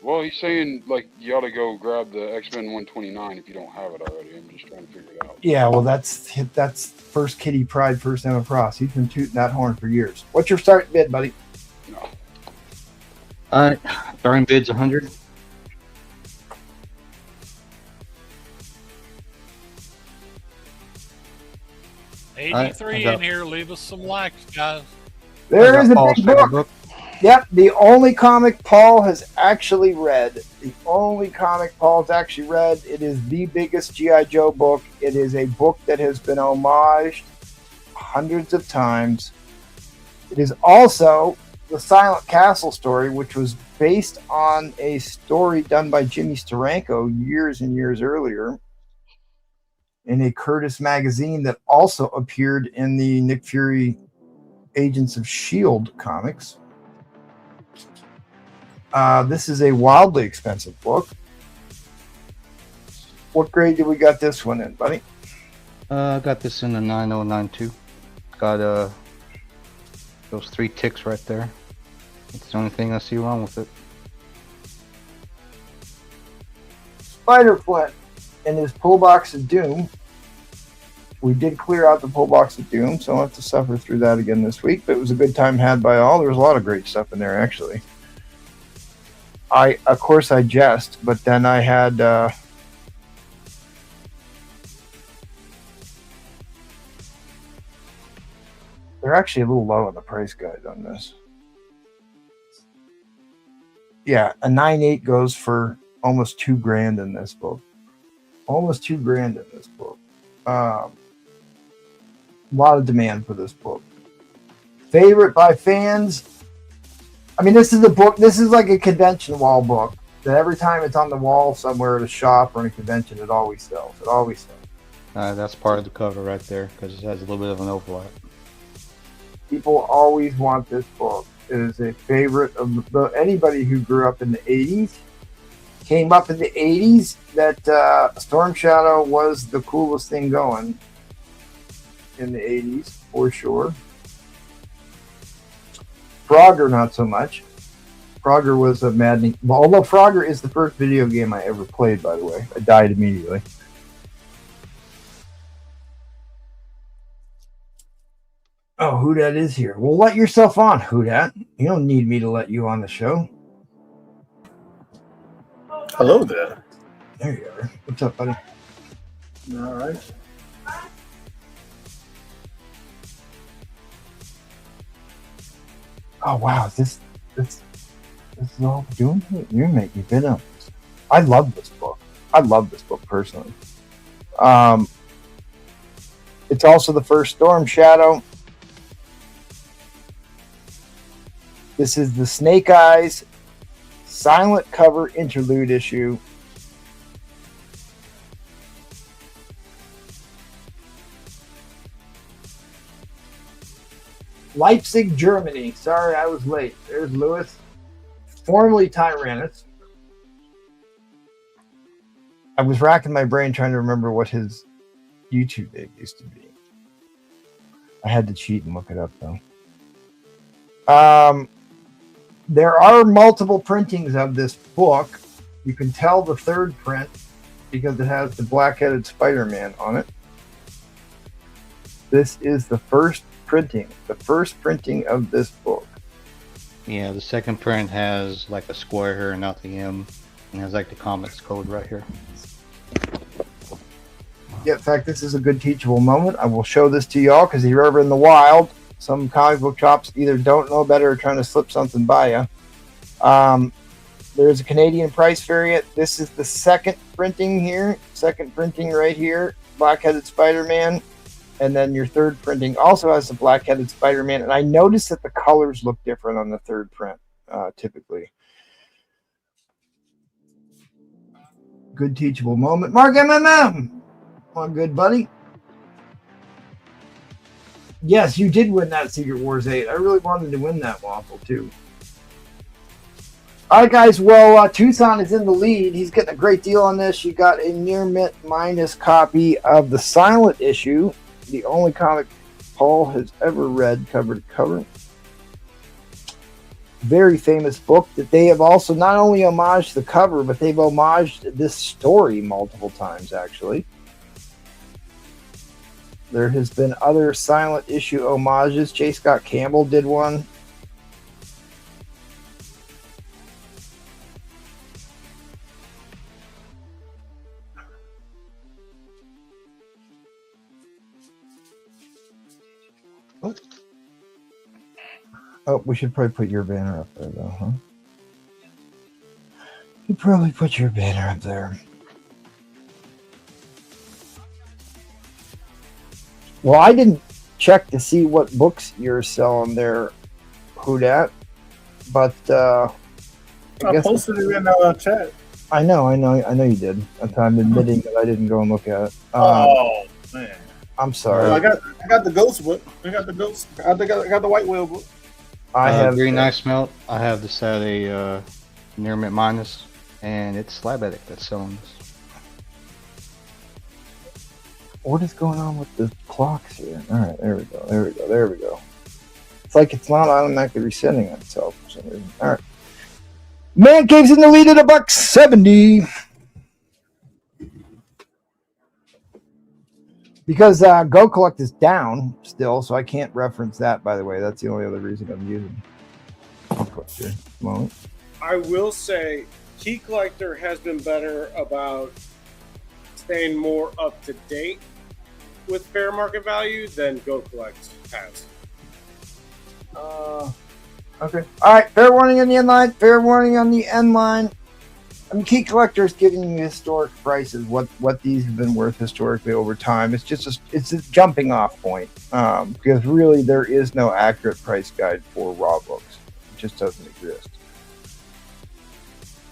Well, he's saying like you ought to go grab the X-Men 129 if you don't have it already. I'm just trying to figure it out. Yeah, well, that's first Kitty Pryde, first Emma Frost. He's been tooting that horn for years. What's your start bid, buddy? No. Starting bid's 100. $83 in here. Leave us some likes, guys. There is a big book. Yep, the only comic Paul has actually read. It is the biggest G.I. Joe book. It is a book that has been homaged hundreds of times. It is also the Silent Castle story, which was based on a story done by Jimmy Steranko years and years earlier in a Curtis magazine that also appeared in the Nick Fury Agents of S.H.I.E.L.D. comics. This is a wildly expensive book. What grade did we got this one in, buddy? I got this in a 9092. Got those 3 ticks right there. That's the only thing I see wrong with it. Spider Flint in his pull box of doom. We did clear out the full box of Doom, so I'll have to suffer through that again this week. But it was a good time had by all. There was a lot of great stuff in there, actually. Of course, I jest, but then I had. They're actually a little low on the price guide on this. Yeah, a 9.8 goes for almost $2,000 in this book. Almost $2,000 in this book. A lot of demand for this book. Favorite by fans. I mean, this is a book. This is like a convention wall book that every time it's on the wall somewhere at a shop or in a convention, it always sells. It always sells. That's part of the cover right there because it has a little bit of an overlap. People always want this book. It is a favorite of anybody who grew up in the 80s. Came up in the 80s that Storm Shadow was the coolest thing going in the 80s, for sure. Frogger, not so much. Frogger was a maddening... Although Frogger is the first video game I ever played, by the way. I died immediately. Oh, who that is here? Well, let yourself on, who dat. You don't need me to let you on the show. Hello there. There you are. What's up, buddy? All right. Oh wow, this is all we're doing? You're making Venom. I love this book. I love this book personally. It's also the first Storm Shadow. This is the Snake Eyes silent cover interlude issue. Leipzig, Germany. Sorry, I was late. There's Lewis, formerly Tyrannus. I was racking my brain trying to remember what his YouTube name used to be. I had to cheat and look it up, though. There are multiple printings of this book. You can tell the third print because it has the black-headed Spider-Man on it. This is the first printing of this book. Yeah, the second print has like a square here, not the M, and has like the comics code right here. Yeah, in fact, this is a good teachable moment. I will show this to y'all because if you're ever in the wild, some comic book shops either don't know better or trying to slip something by you. There's a Canadian price variant. This is the second printing here. Second printing right here. Black-headed Spider-Man. And then your third printing also has the black-headed Spider-Man. And I noticed that the colors look different on the third print, typically. Good teachable moment. Mark MMM! Come on, good buddy. Yes, you did win that Secret Wars 8. I really wanted to win that waffle, too. All right, guys. Well, Tucson is in the lead. He's getting a great deal on this. You got a near mint minus copy of the silent issue. The only comic Paul has ever read cover to cover. Very famous book that they have also not only homaged the cover, but they've homaged this story multiple times, actually. There has been other silent issue homages. J. Scott Campbell did one. Oh, we should probably put your banner up there, though, huh? You probably put your banner up there. Well, I didn't check to see what books you're selling there, Houdat, but I guess posted it in the chat. I know you did. I'm admitting that I didn't go and look at it. Oh man, I'm sorry. I got the ghost book. I got the ghost. I got the white whale book. I have Green Ice Melt. I have this at a near mint minus, and it's Slab Addict that's selling this. What is going on with the clocks here? All right, there we go. It's like it's not automatically resetting itself for some reason. All right. Man Cave's in the lead at $1.70. Because Go Collect is down still, so I can't reference that. By the way, that's the only other reason I'm using Go Collector at the moment. I will say, Key Collector has been better about staying more up to date with fair market value than Go Collect has. Okay. All right. Fair warning on the end line. Fair warning on the end line. I mean, Key Collector is giving you historic prices. What these have been worth historically over time. It's just it's a jumping off point because really there is no accurate price guide for raw books. It just doesn't exist.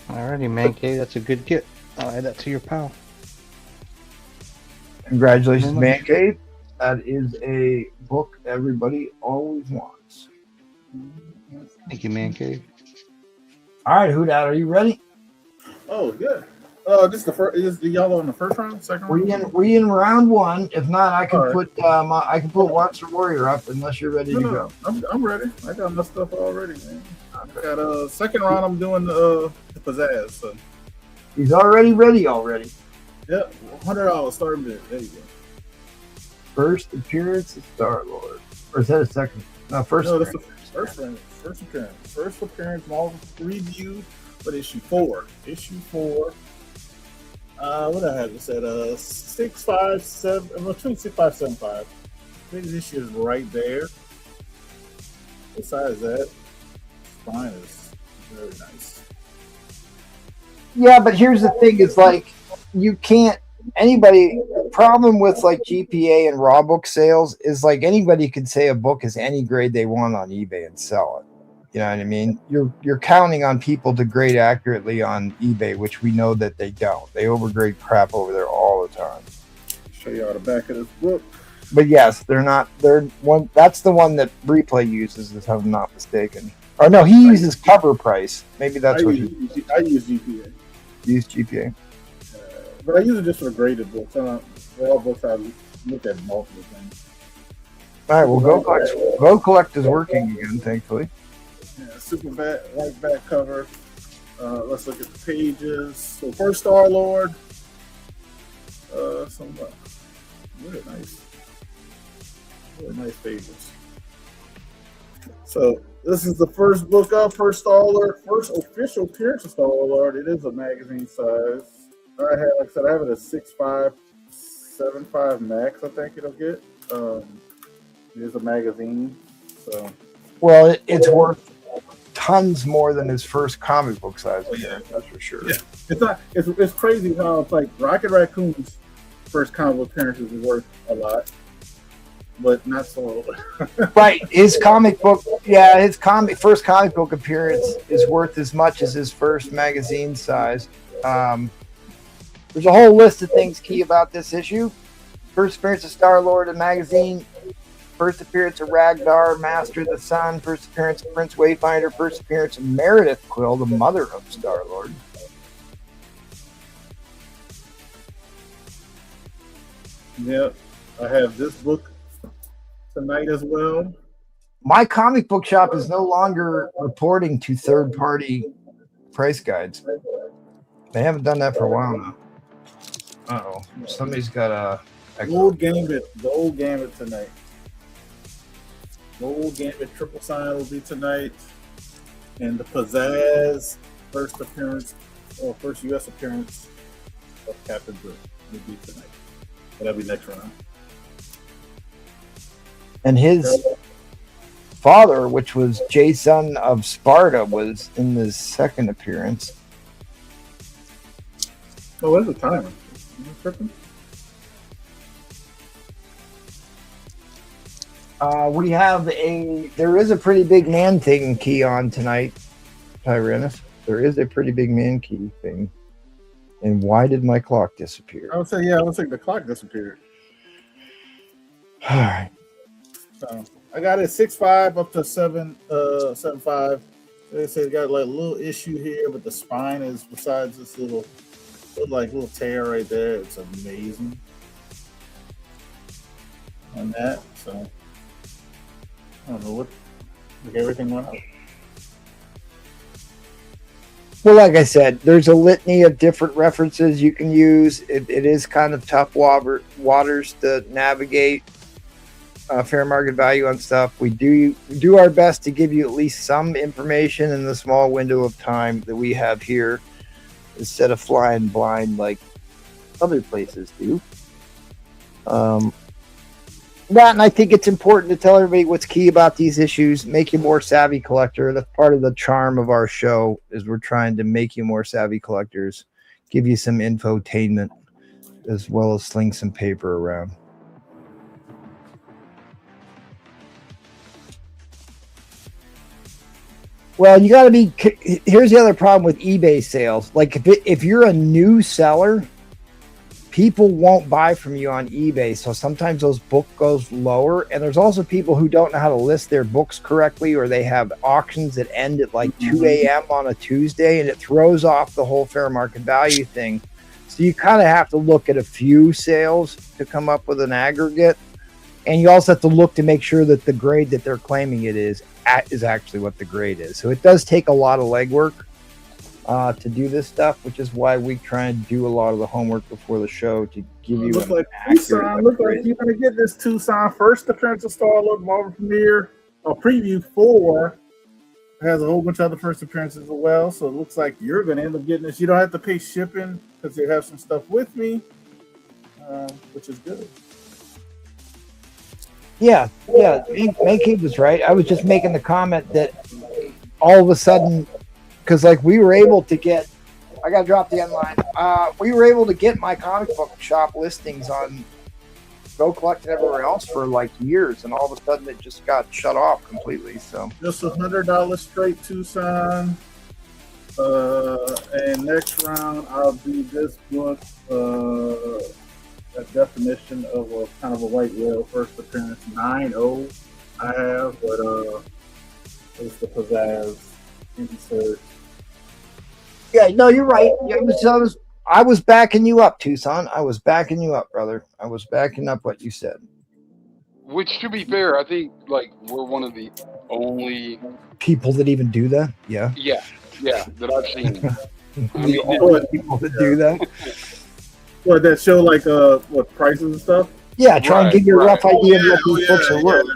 Alrighty, man cave. That's a good get. I'll add that to your pile. Congratulations, Man Cave. That is a book everybody always wants. Thank you, man cave. All right, Hoodat, are you ready? Oh yeah. This is the first. Is the yellow in the first round? Second round? We in round one. If not, I can All right. put Monster Warrior up unless you're ready to go. I'm ready. I got my stuff already, man. I got second round. I'm doing the pizzazz. So. He's already ready already. Yep, $100 starting bid. There you go. First appearance of Star-Lord. Or is that a second? No, first No, that's appearance. the first appearance. First appearance, Marvel review, but issue 4. Issue 4. What I have this at 657, between 6575. Biggest issue is right there. Besides that, spine is very nice. Yeah, but here's the thing: is like you can't. Anybody problem with like GPA and raw book sales is like anybody could say a book is any grade they want on eBay and sell it. You know what I mean? You're counting on people to grade accurately on eBay, which we know that they don't. They overgrade crap over there all the time. Show y'all the back of this book. But yes, they're not. They're one. That's the one that Replay uses, if I'm not mistaken. Or no, he uses cover price. Maybe that's what he I use GPA. used GPA. But I use it just for graded books. All books I look at multiple things. All right, well, Go Collect is working again, thankfully. Yeah, super white back cover. Let's look at the pages. So first Star-Lord. Some really nice pages. So this is the first book up, first Star-Lord, first official appearance of Star-Lord. It is a magazine size. I have it at 6575 max. I think it'll get. It is a magazine, so. Well, it's worth tons more than his first comic book size. Yeah, that's for sure. Yeah. It's crazy how it's like Rocket Raccoon's first comic book appearances is worth a lot, but not so. Right, his first comic book appearance is worth as much as his first magazine size. There's a whole list of things key about this issue. First appearance of Star-Lord in magazine. First appearance of Ragnar, Master of the Sun. First appearance of Prince Wayfinder. First appearance of Meredith Quill, the mother of Star-Lord. Yep, I have this book tonight as well. My comic book shop is no longer reporting to third-party price guides. They haven't done that for a while now. Uh-oh. Somebody's got a... Gold Gambit tonight. Gold Gambit triple sign will be tonight. And the Pizzazz first U.S. appearance of Captain Britain will be tonight. That'll be next round. And his father, which was Jason of Sparta, was in the second appearance. Oh, what is the timer? Am I tripping? There is a pretty big man thing key on tonight, Tyrannus. There is a pretty big man key thing. And why did my clock disappear? I would say the clock disappeared. All right. So I got it 6.5 up to 7.5. They say it got like a little issue here, but the spine is besides this little tear right there. It's amazing on that. So I don't know what everything went out. Well, like I said, there's a litany of different references you can use. It is kind of tough waters to navigate fair market value on stuff. We do our best to give you at least some information in the small window of time that we have here, instead of flying blind like other places do. That, and I think it's important to tell everybody what's key about these issues, make you a more savvy collector. That's part of the charm of our show, is we're trying to make you more savvy collectors, give you some infotainment, as well as sling some paper around. Well, you got to be, here's the other problem with eBay sales. Like if you're a new seller, people won't buy from you on eBay. So sometimes those book goes lower. And there's also people who don't know how to list their books correctly, or they have auctions that end at like 2 a.m. on a Tuesday, and it throws off the whole fair market value thing. So you kind of have to look at a few sales to come up with an aggregate. And you also have to look to make sure that the grade that they're claiming it is actually what the grade is. So it does take a lot of legwork to do this stuff, which is why we try and do a lot of the homework before the show to give you Look like Tucson. Look like you're gonna get this Tucson first appearance of Star Look Marvel Premiere preview 4. Has a whole bunch of other first appearances as well. So it looks like you're gonna end up getting this. You don't have to pay shipping because they have some stuff with me, which is good. Yeah. Mankey was right. I was just making the comment that all of a sudden, because like we were able to get, I got to drop the end line. We were able to get my comic book shop listings on Go Collect and everywhere else for like years, and all of a sudden it just got shut off completely. So just $100 straight Tucson. And next round I'll do this book. A definition of a kind of a white whale first appearance 9-0 I have, but it's the pizzazz insert. yeah, no, you're right. I was backing you up, Tucson. I was backing you up, brother. I was backing up what you said. Which, to be fair, I think like we're one of the only People that even do that. Yeah, that I've seen. I the mean, only people that do that. What, that show like what prices and stuff? Yeah, try and give you a rough idea of what these books are worth.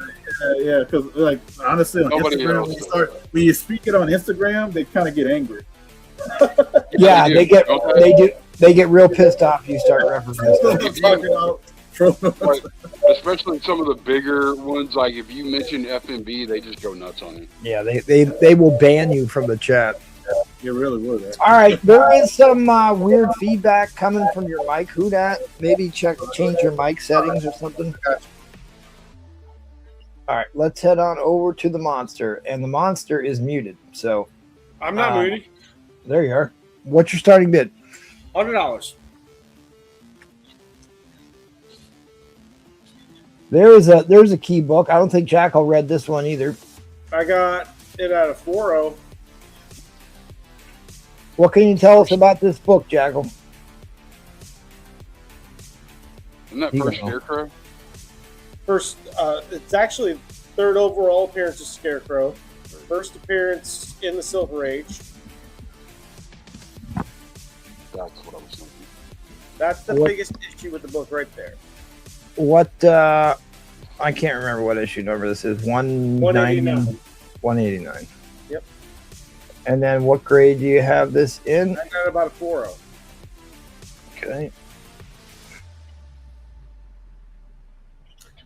Yeah, because like honestly on Nobody Instagram, when you speak it on Instagram, they kind of get angry. Yeah, they get real pissed off if you start referencing stuff. Like, especially some of the bigger ones, like if you mention FMB, they just go nuts on it. Yeah, they will ban you from the chat. You really would. All right, there is some weird feedback coming from your mic. Who that? Maybe change your mic settings or something. All right, let's head on over to the monster, and the monster is muted. So I'm not muted. There you are. What's your starting bid? $100. There's a key book. I don't think Jackal read this one either. I got it at a 4.0. What can you tell us about this book, Jackal? Isn't that first Scarecrow? First, it's actually third overall appearance of Scarecrow. First appearance in the Silver Age. That's what I was thinking. That's the biggest issue with the book right there. What I can't remember what issue number this is. 189. 189. Yep. And then what grade do you have this in? I got about a 4.0. Okay.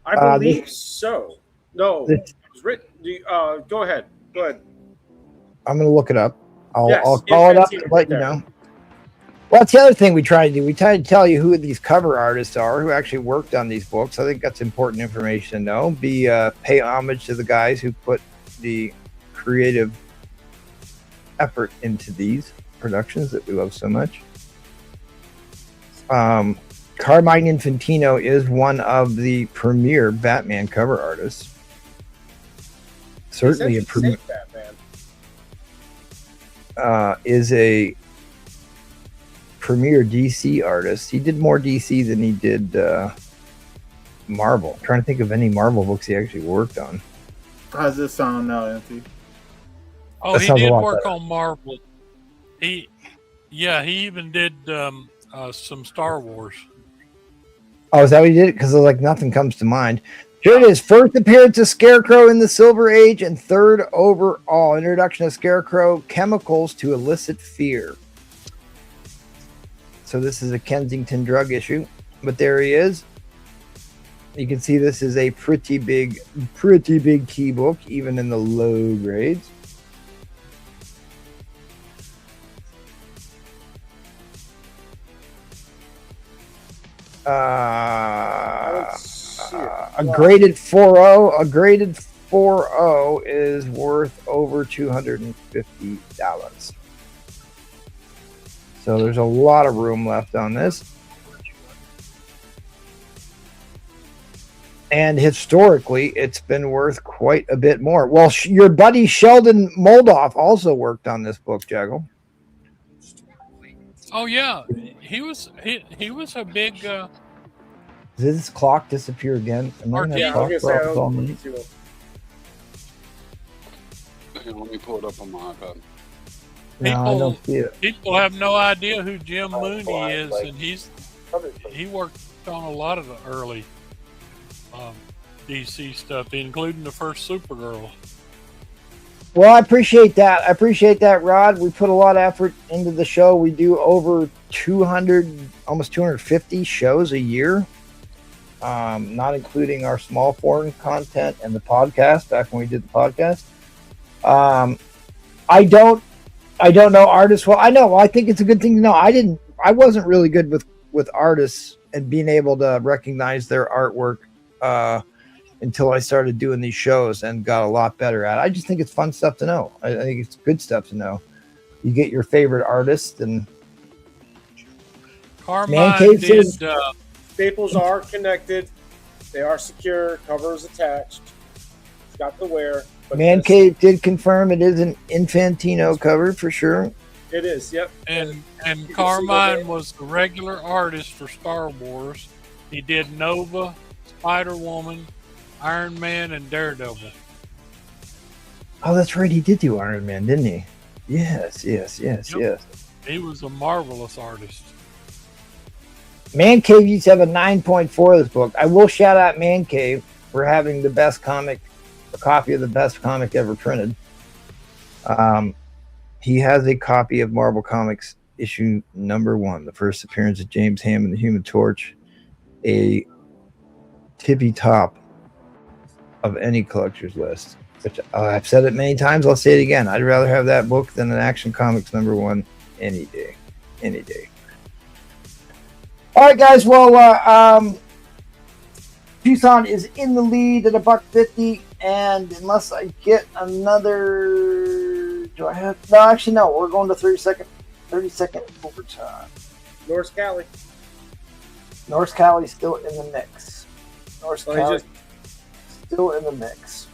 I believe so. No, it was written. Go ahead. I'm going to look it up. I'll Yes, call it up it's to let you there. know. Well, that's the other thing we try to do. We try to tell you who these cover artists are who actually worked on these books. I think that's important information to know. Pay homage to the guys who put the creative effort into these productions that we love so much. Carmine Infantino is one of the premier Batman cover artists. Certainly a premier. Is a premier DC artist. He did more DC than he did Marvel. I'm trying to think of any Marvel books he actually worked on. How's this sound now, Empty? Oh, That he sounds a did lot work better. on Marvel. He even did some Star Wars. Oh, is that what he did? Because like nothing comes to mind. Here it is. First appearance of Scarecrow in the Silver Age and third overall. Introduction of Scarecrow, chemicals to elicit fear. So this is a Kensington drug issue, but there he is. You can see this is a pretty big key book, even in the low grades. A graded 4.0. A graded 4.0 is worth over $250. So there's a lot of room left on this. And historically, it's been worth quite a bit more. Well, your buddy Sheldon Moldoff also worked on this book, Jaggle. Oh yeah, he was a big. Did this clock disappear again? Am I gonna Yeah, talk I was gonna say, about all night? Let me pull it up on my iPad. No, I don't see it. People have no idea who Jim Mooney is, and he worked on a lot of the early DC stuff, including the first Supergirl. Well, I appreciate that. I appreciate that, Rod. We put a lot of effort into the show. We do over 200, almost 250 shows a year, not including our small foreign content and the podcast. Back when we did the podcast, I don't know artists well. I know. I think it's a good thing to know. I wasn't really good with artists and being able to recognize their artwork until I started doing these shows and got a lot better at it. I just think it's fun stuff to know. I think it's good stuff to know. You get your favorite artist and Carmine did. Staples are connected. They are secure. Cover is attached. It's got the wear. Man Cave did confirm it is an Infantino cover for sure. It is, yep. And Carmine was the regular artist for Star Wars. He did Nova, Spider-Woman, Iron Man, and Daredevil. Oh, that's right. He did do Iron Man, didn't he? Yes. He was a marvelous artist. Man Cave used to have a 9.4 of this book. I will shout out Man Cave for having the best comic, a copy of the best comic ever printed. He has a copy of Marvel Comics issue #1, the first appearance of James Hammond, the Human Torch, a tippy top of any collector's list. Which I've said it many times. I'll say it again. I'd rather have that book than an Action Comics #1 any day. All right, guys. Well, Tucson is in the lead at $1.50, and unless I get another, do I have? No, actually, no. We're going to 30-second overtime. North Cali. North Cali still in the mix. North Cali still in the mix.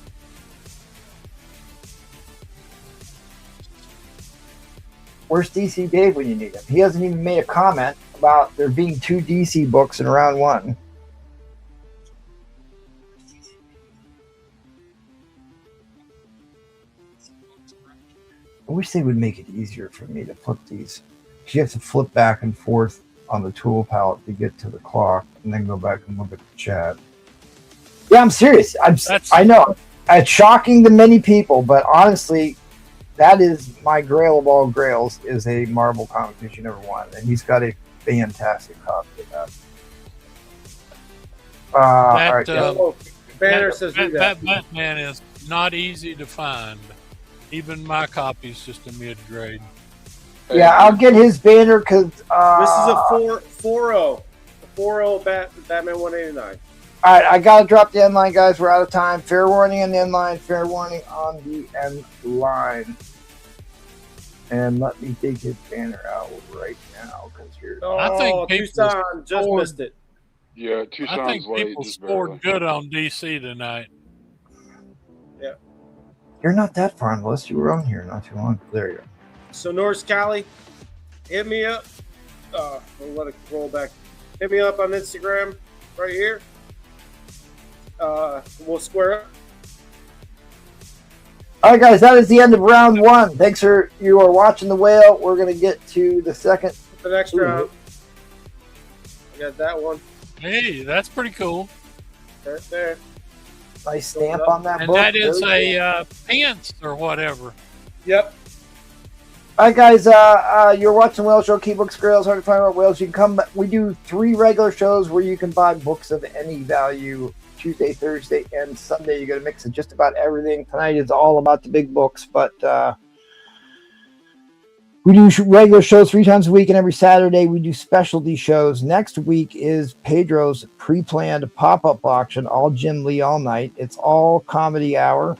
Where's DC Dave when you need him? He hasn't even made a comment about there being 2 DC books in round 1. I wish they would make it easier for me to put these. You have to flip back and forth on the tool palette to get to the clock and then go back and look at the chat. Yeah, I'm serious. I know. It's shocking to many people, but honestly, that is my grail of all grails, is a Marvel Comics issue #1, and he's got a fantastic copy of that. All right, Banner says that Batman is not easy to find. Even my copy is just a mid-grade. Yeah, I'll get his banner because this is a 4.0. A 4.0 Batman 189. All right, I gotta drop the end line, guys. We're out of time. Fair warning on the end line. Fair warning on the end line. And let me dig his banner out right now because you're. Oh, I think Tucson just missed it. Yeah, Tucson's I think late. people Just scored barely. good on DC tonight. Yeah. You're not that far on the list. You were on here not too long. There you go. So North Cali, hit me up. We'll let it roll back. Hit me up on Instagram right here. We'll square up. All right, guys, that is the end of round one. Thanks for you are watching the whale. We're going to get to the second. The next round. I got that one Hey, that's pretty cool. right there. Nice stamp on that And book. that is Very a pants or whatever. Yep. All right, guys, you're watching Whale Show, Key Books, Grails, hard to find about whales. You can come. We do 3 regular shows where you can buy books of any value. Tuesday, Thursday, and Sunday. You got a mix of just about everything. Tonight is all about the big books, but we do regular shows 3 times a week, and every Saturday we do specialty shows. Next week is Pedro's pre-planned pop-up auction, all Jim Lee all night. It's all comedy hour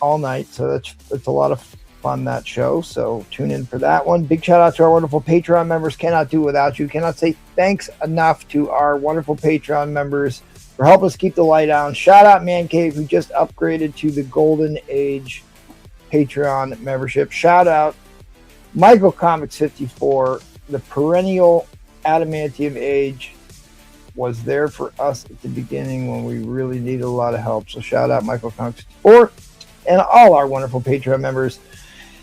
all night, so it's a lot of fun, that show, so tune in for that one. Big shout out to our wonderful Patreon members. Cannot do without you. Cannot say thanks enough to our wonderful Patreon members for helping us keep the light on. Shout out Man Cave, who just upgraded to the Golden Age Patreon membership. Shout out Michael Comics 54, the perennial adamantium age, was there for us at the beginning when we really needed a lot of help. So shout out Michael Comics 54 and all our wonderful Patreon members.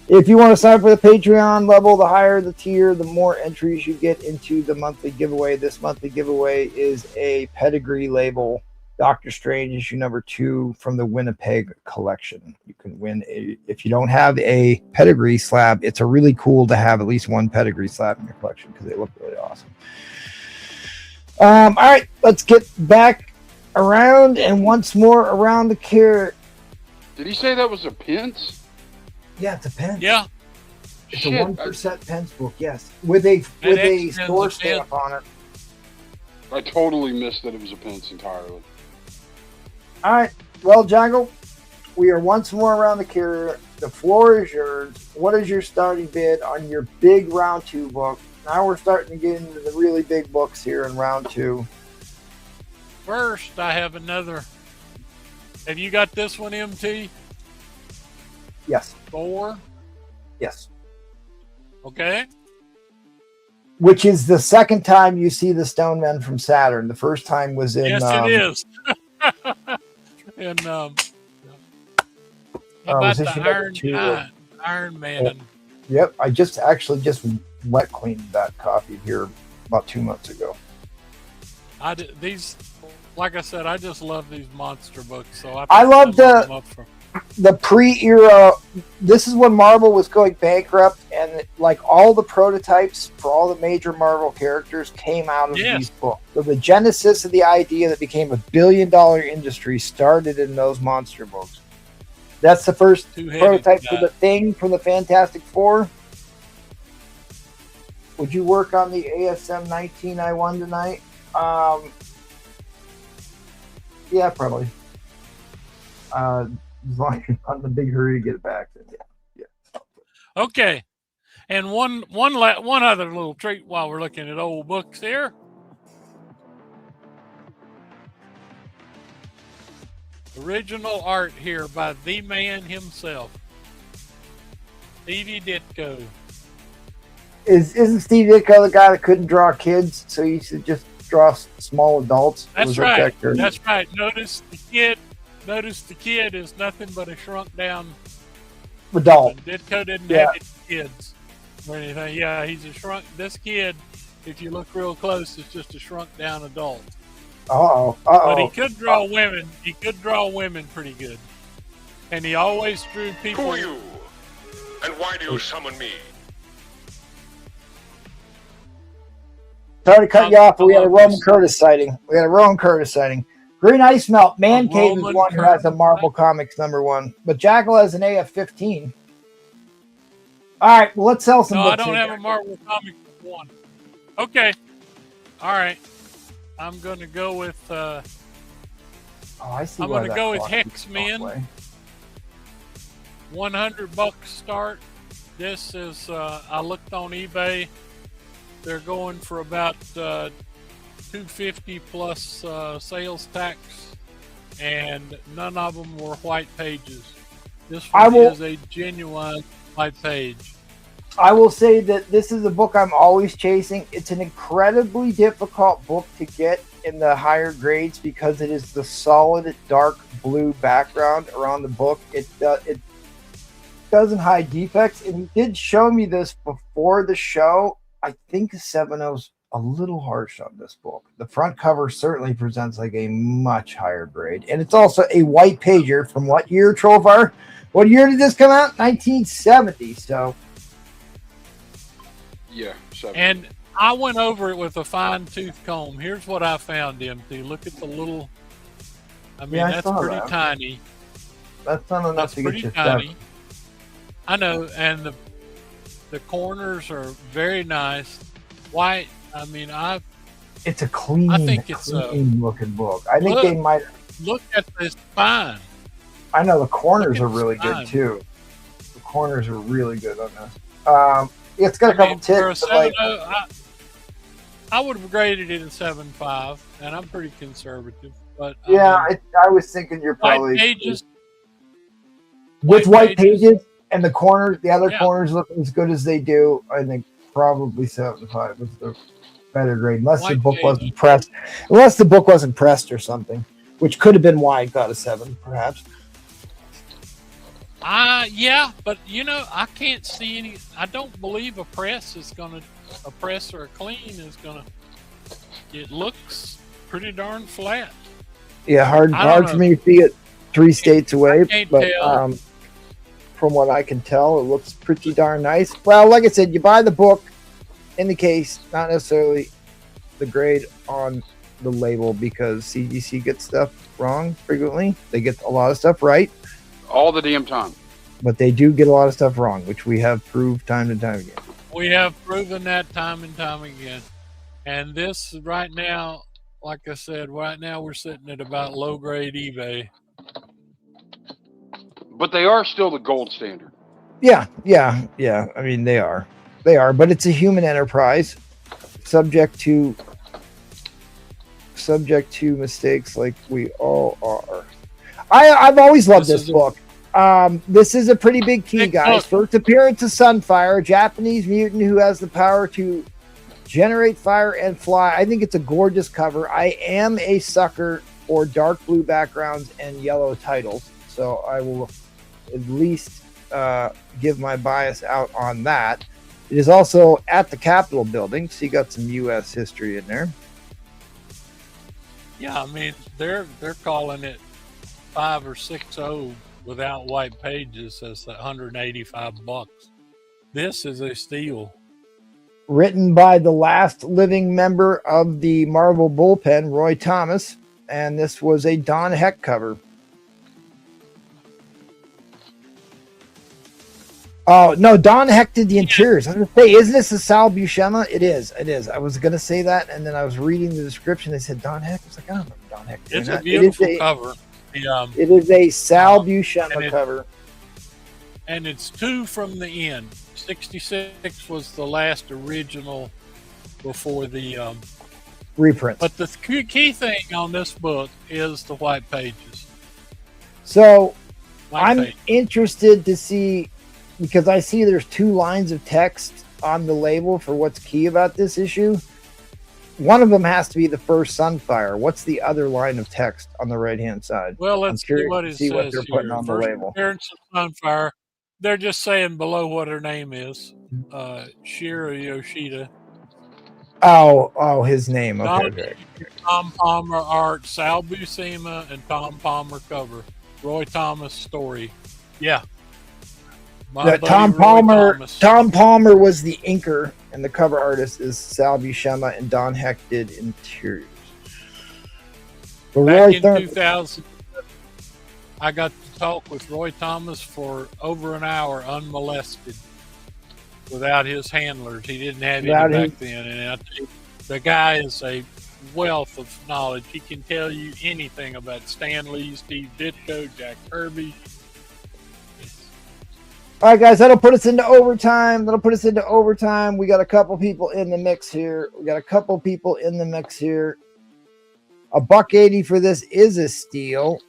If you want to sign up for the Patreon level, the higher the tier, the more entries you get into the monthly giveaway. This monthly giveaway is a pedigree label, Doctor Strange issue number 2 from the Winnipeg collection. You can win if you don't have a pedigree slab, it's a really cool to have at least one pedigree slab in your collection because they look really awesome. All right, let's get back around and once more around the carrot. Did he say that was a Pence? Yeah, it's a pen. Yeah. It's Shit, a 1% pens book, yes, with a X store pens, stamp on it. I totally missed that it was a Pence entirely. All right, well, Jago, we are once more around the carrier. The floor is yours. What is your starting bid on your big round 2 book? Now we're starting to get into the really big books here in round 2. First, I have another. Have you got this one, MT? Yes, 4? yes. Okay. Which is the second time you see the Stone Men from Saturn. The first time was in. Yes, it is. And how about was the issue number Iron 2? Giant, Iron Man? And Yep, I just wet cleaned that copy here about 2 months ago. I did, these, like I said, I just love these monster books. So I love the the pre-era. This is when Marvel was going bankrupt, and like all the prototypes for all the major Marvel characters came out of these books. So the genesis of the idea that became $1 billion industry started in those monster books. That's the first prototype for the Thing from the Fantastic Four. Would you work on the ASM 19 I won tonight? Yeah, probably. As long as you're not in the big hurry to get it back, then yeah. Okay. And one other little treat while we're looking at old books here. Original art here by the man himself, Stevie Ditko. Isn't Steve Ditko the guy that couldn't draw kids, so he used to just draw small adults? That's right. That's right. Notice the kid is nothing but a shrunk down adult. Ditko didn't have any kids or anything. Yeah, he's a shrunk. This kid, if you look real close, is just a shrunk down adult. But he could draw women. He could draw women pretty good, and he always drew people. Who are you? And why do you summon me? Sorry to cut you off, but we had a Roman Curtis sighting. Green Ice Melt. Man Cave is one who has a Marvel Comics #1, but Jackal has an AF-15. All right, well, let's sell some books. No, I don't have a Marvel Comics #1. Okay. All right. I'm going to go with. I see. I'm going to go with Hexmen. $100 start. This is. I looked on eBay. They're going for about $250 plus sales tax, and none of them were white pages. This one is a genuine white page. I will say that this is a book I'm always chasing. It's an incredibly difficult book to get, in the higher grades because it is the solid dark blue background around the book. It doesn't hide defects, and he did show me this before the show. I think 7.0's a little harsh on this book. The front cover certainly presents like a much higher grade, and it's also a white pager. From what year, Trollfire? What year did this come out? 1970. So Yeah. 7. And I went over it with a fine tooth comb. Here's what I found, MT. Look at the little. I mean, Yeah, I that's saw pretty that. tiny. that's not enough That's to get pretty you tiny. 7. I know, and the corners are very nice, white. I mean, It's a clean, I think it's a- clean looking book. I think Look. they might. look at this spine. I know the corners Look at are really the good spine. too. The corners are really good on this. It's got a I couple mean, for a ticks, but like 7.0, I would have graded it a 7.5, and I'm pretty conservative. But yeah, I mean, I was thinking you're white probably pages. with white white pages. pages and the corners, the other Yeah. corners look as good as they do. I think probably 7.5 was the better grade, unless the White book pages. wasn't pressed. Unless the book wasn't pressed or something, which could have been why it got a 7, perhaps. Yeah, but I can't see any. I don't believe a press or a clean is gonna. It looks pretty darn flat. Yeah, hard I don't hard know. for me to see it 3 states away, can't but tell. from what I can tell, it looks pretty darn nice. Well, like I said, you buy the book in the case, not necessarily the grade on the label, because CGC gets stuff wrong frequently. They get a lot of stuff right, All the damn time. but they do get a lot of stuff wrong, which we have proved time and time again. We have proven that time and time again. And this right now, like I said, right now we're sitting at about low grade eBay. But they are still the gold standard. Yeah. I mean, they are, but it's a human enterprise, subject to mistakes, like we all are. I've always loved this book. This is a pretty big key, Big guys. book. First appearance of Sunfire, a Japanese mutant who has the power to generate fire and fly. I think it's a gorgeous cover. I am a sucker for dark blue backgrounds and yellow titles, so I will at least give my bias out on that. It is also at the Capitol building, so you got some U.S. history in there. Yeah, I mean they're calling it 5 or 6.0 without white pages as $185. This is a steal. Written by the last living member of the Marvel bullpen, Roy Thomas, and this was a Don Heck cover. Oh no, Don Heck did the interiors. I was gonna say, isn't this a Sal Buscema? It is. I was gonna say that, and then I was reading the description. They said Don Heck. I was like, I don't remember Don Heck doing It's a that. beautiful cover. It is a Sal and Buscema cover. And it's 2 from the end. 66 was the last original before the Reprints. but the key thing on this book is the white pages. So White I'm page. interested to see, because I see there's 2 lines of text on the label for what's key about this issue. One of them has to be the first Sunfire. What's the other line of text on the right-hand side? Well, I'm let's see curious what to it see what says they're here. putting on the First label. appearance of Sunfire. They're just saying below what her name is. Shira Yoshida. Oh, his name. Okay. Tom Palmer art, Sal Buscema, and Tom Palmer cover. Roy Thomas story. Yeah. My That buddy Tom Roy Palmer. Thomas. Tom Palmer was the inker, and the cover artist is Sal Buscema, and Don Heck did interiors. But Back Roy in Thorne- 2000, I got to talk with Roy Thomas for over an hour unmolested without his handlers. He didn't have any Without back then. And I tell you, the guy is a wealth of knowledge. He can tell you anything about Stan Lee, Steve Ditko, Jack Kirby. All right, guys, that'll put us into overtime. We got a couple people in the mix here. $1.80 for this is a steal.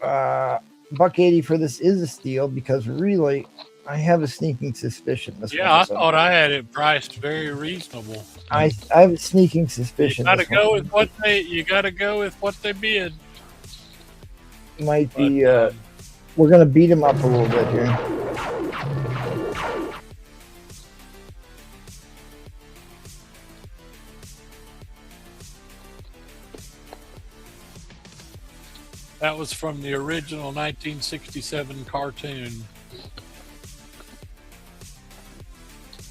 $1.80 for this is a steal, because really, I have a sneaking suspicion this Yeah, one I is thought I had it priced very reasonable. I have a sneaking suspicion. You gotta this go one with what they. You gotta go with what they bid. might But, be. We're gonna beat him up a little bit here. that was from the original 1967 cartoon.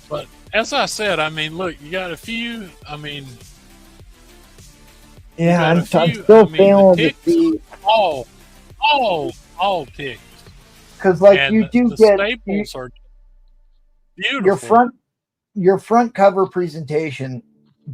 But as I said, I mean, look, you got a few. I mean, Yeah, got I'm a few, still I mean, failing the to ticks see all ticks. because, like, And you do the get staples are beautiful. your front cover presentation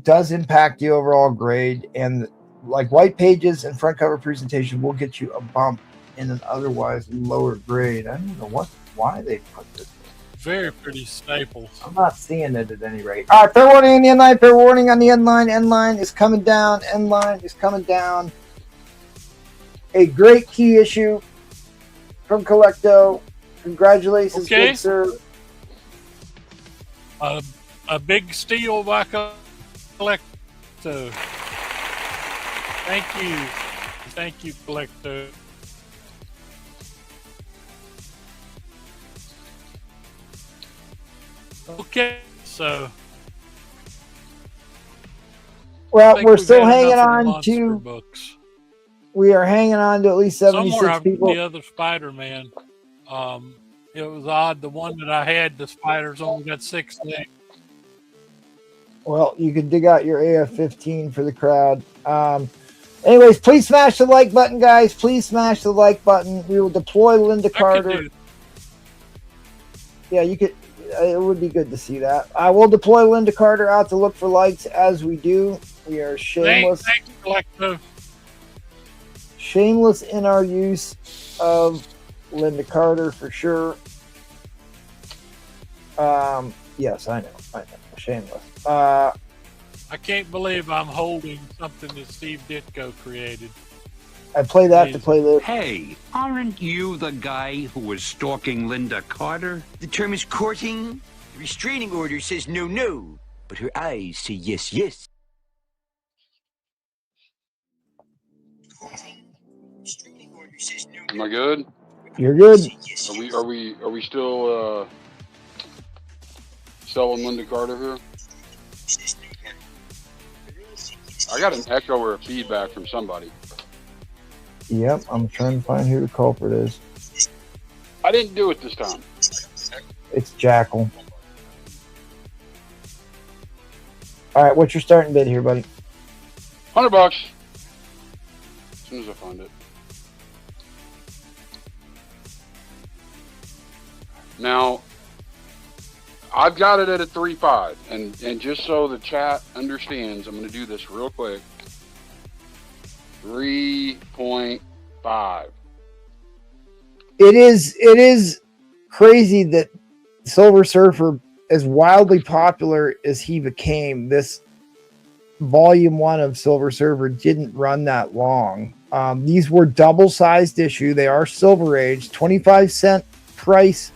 does impact the overall grade, and like white pages and front cover presentation will get you a bump in an otherwise lower grade. I don't know why they put this. Very pretty staples. I'm not seeing it at any rate. All right, fair warning on the end line. Fair warning on the end line. End line is coming down. End line is coming down. A great key issue from Collecto. Congratulations, Okay. good sir. A big steal by Collecto. Thank you, Collecto. Okay, so Well, think we're we've still had hanging enough of the on monster to. books. We are hanging on to at least Somewhere 76 I've people. the other Spider-Man. It was odd. The one that I had, the spiders only got 6 legs. Well, you can dig out your AF-15 for the crowd. Anyways, please smash the like button, guys. Please smash the like button. We will deploy Linda I could Carter. do Yeah, you could. It would be good to see that. I will deploy Linda Carter out to look for likes as we do. We are shameless. Thanks, Collecto. Shameless in our use of Linda Carter for sure. Yes, I know. Shameless. I can't believe I'm holding something that Steve Ditko created. I play that to play this. Hey, aren't you the guy who was stalking Linda Carter? The term is courting. The restraining order says no, no, but her eyes say yes, yes. Am I good? You're good. Are we still selling Linda Carter here? I got an echo or a feedback from somebody. Yep, I'm trying to find who the culprit is. I didn't do it this time. It's Jackal. All right, what's your starting bid here, buddy? $100. As soon as I find it. Now, I've got it at a 3.5, and just so the chat understands, I'm going to do this real quick. 3.5. It is crazy that Silver Surfer, as wildly popular as he became, this volume 1 of Silver Surfer didn't run that long. These were double-sized issue. They are Silver Age, 25-cent price,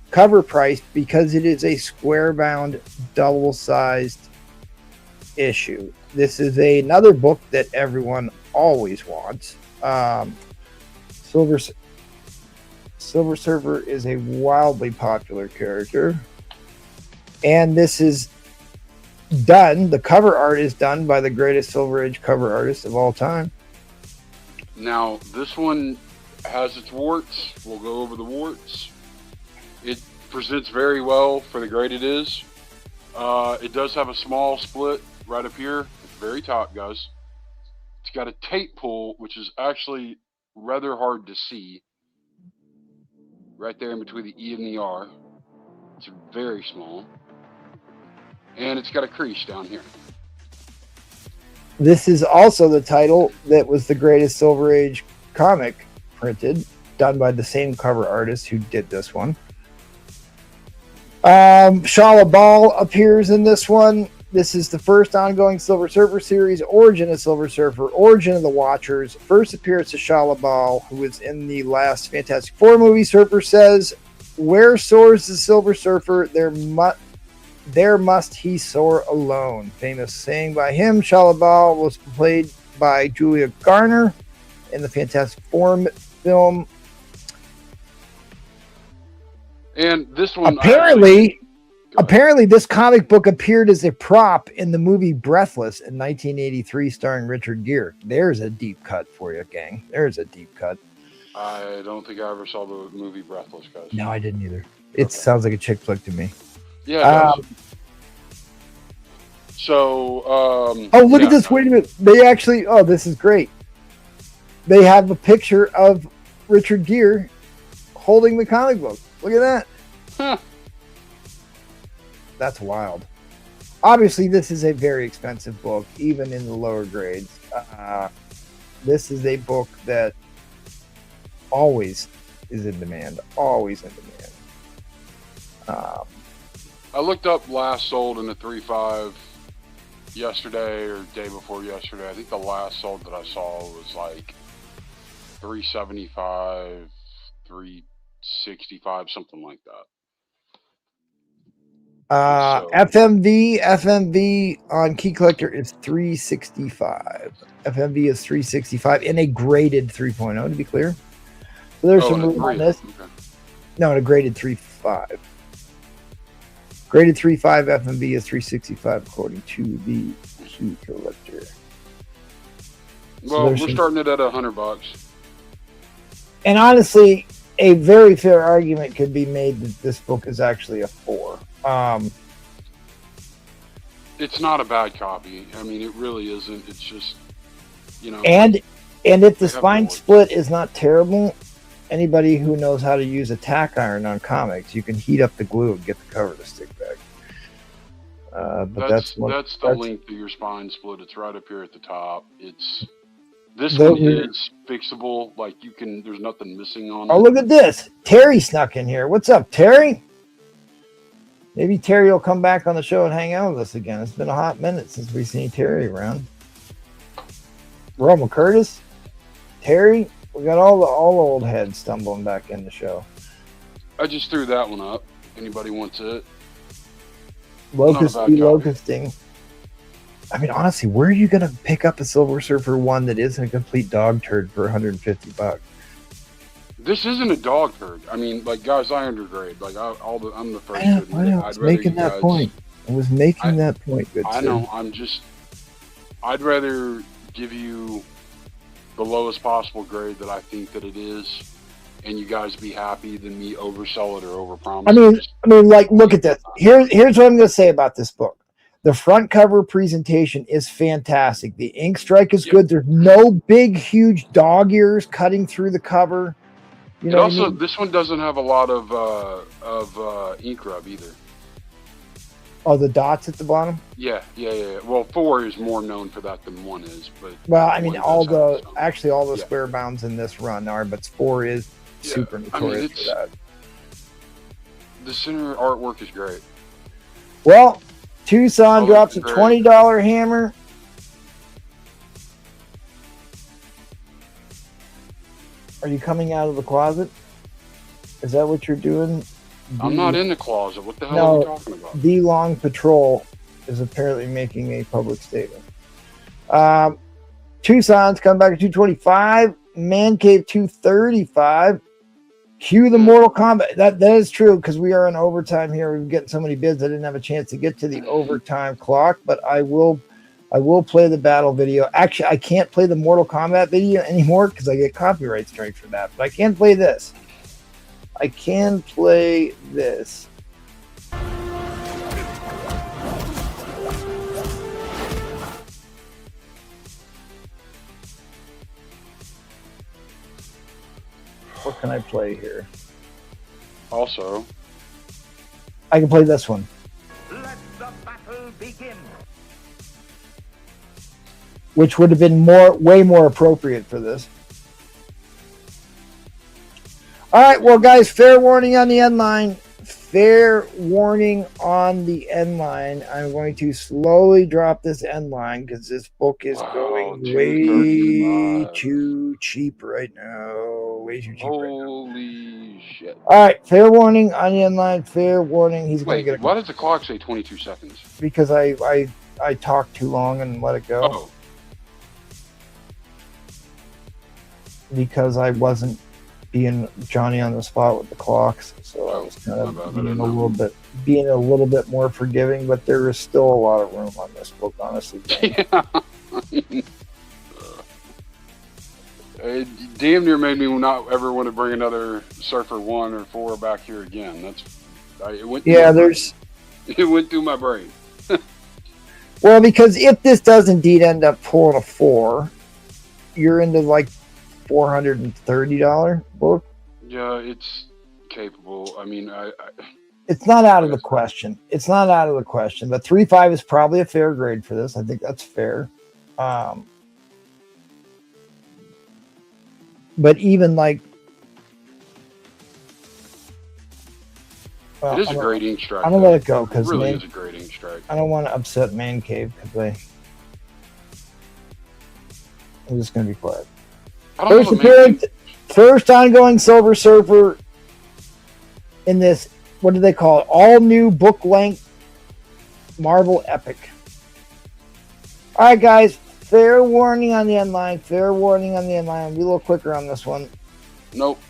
cover price, because it is a square-bound, double-sized issue. This is another book that everyone always wants. Silver Surfer is a wildly popular character, and this is done. The cover art is done by the greatest Silver Age cover artist of all time. Now, this one has its warts. We'll go over the warts. It presents very well for the grade it is. It does have a small split right up here at the very top, guys. It's got a tape pull, which is actually rather hard to see. Right there in between the E and the R. It's very small. And it's got a crease down here. This is also the title that was the greatest Silver Age comic printed, done by the same cover artist who did this one. Shala Ball appears in this one. This is the first ongoing Silver Surfer series, Origin of Silver Surfer, Origin of the Watchers. First appearance of Shala Ball, who was in the last Fantastic Four movie, Surfer Says. Where soars the Silver Surfer, there must he soar alone. Famous saying by him. Shalabal was played by Julia Garner in the Fantastic Four film. And this one Apparently, this comic book appeared as a prop in the movie Breathless in 1983, starring Richard Gere. There's a deep cut for you, gang. There's a deep cut. I don't think I ever saw the movie Breathless, guys. No, I didn't either. It sounds like a chick flick to me. Yeah. It does. So. Oh, look at this! Wait a minute. They actually. Oh, this is great. They have a picture of Richard Gere holding the comic book. Look at that. Huh. That's wild. Obviously, this is a very expensive book, even in the lower grades. This is a book that always is in demand. Always in demand. I looked up last sold in the 3.5 yesterday or day before yesterday. I think the last sold that I saw was like 375, 365, something like that. FMV on Key Collector is 365. FMV is 365 in a graded 3.0, to be clear. So there's some room on this. Okay. No, in a graded 3.5. Graded 3.5 FMV is 365 according to the Key Collector. Well, we're starting it at $100. And honestly, a very fair argument could be made that this book is actually a 4. It's not a bad copy. I mean, it really isn't. It's just, you know. And if the spine split is not terrible, anybody who knows how to use a tack iron on comics, you can heat up the glue and get the cover to stick back. But that's the link to your spine split. It's right up here at the top. This one is fixable. Like there's nothing missing on it. Oh, look at this. Terry snuck in here. What's up, Terry? Maybe Terry will come back on the show and hang out with us again. It's been a hot minute since we've seen Terry around. Roma Curtis, Terry, we got all the old heads stumbling back in the show. I just threw that one up. If anybody wants it. Locusting. I mean, honestly, where are you going to pick up a Silver Surfer one that isn't a complete dog turd for $150? This isn't a dog turd. I mean, like, guys, I undergrade. Like, I'm the first. I know. I was making that point. Good I know. I'd rather give you the lowest possible grade that I think that it is, and you guys be happy than me oversell it or overpromise. I mean, like, look at this. Here's what I'm going to say about this book. The front cover presentation is fantastic. The ink strike is good. There's no big, huge dog ears cutting through the cover. You know also, this one doesn't have a lot of ink rub either. Oh, the dots at the bottom? Yeah. Well, 4 is more known for that than 1 is, but I mean, all the square bounds in this run are, but 4 is super notorious for that. The center artwork is great. Well, Tucson drops a $20 hammer. Are you coming out of the closet? Is that what you're doing? I'm not in the closet. What the hell are we talking about? The Long Patrol is apparently making a public statement. Tucson's come back at 225. Man Cave 235. Cue the Mortal Kombat. That is true because we are in overtime here. We've getting so many bids. I didn't have a chance to get to the overtime clock, but I will play the battle video. Actually, I can't play the Mortal Kombat video anymore because I get copyright strike for that. But I can play this. I can play this. What can I play here? Also, I can play this one. Let the battle begin. Which would have been way more appropriate for this. All right, well, guys, fair warning on the end line. fair warning on the end line. I'm going to slowly drop this end line because this book is going way too cheap right now. Way too cheap Holy shit. All right, fair warning on the end line. Fair warning. He's going to get why does the clock say 22 seconds? Because I talked too long and let it go. Oh. Because I wasn't being Johnny on the spot with the clocks, so I was kind of being a little bit more forgiving, but there is still a lot of room on this book, honestly. It damn near made me not ever want to bring another Surfer 1 or 4 back here again. It went through my brain. Well, because if this does indeed end up pulling a 4, you're into like $430 book. Yeah, it's capable. I mean, it's not out of the question. It's not out of the question. But 3.5 is probably a fair grade for this. I think that's fair. But even like, it is a great ink strike. I'm gonna let it go because it really is a great ink strike. I don't want to upset Man Cave because I'm just gonna be quiet. First ongoing Silver Surfer in this, what do they call it? All new book length Marvel epic. All right, guys. Fair warning on the end line. Fair warning on the end line. I'll be a little quicker on this one. Nope.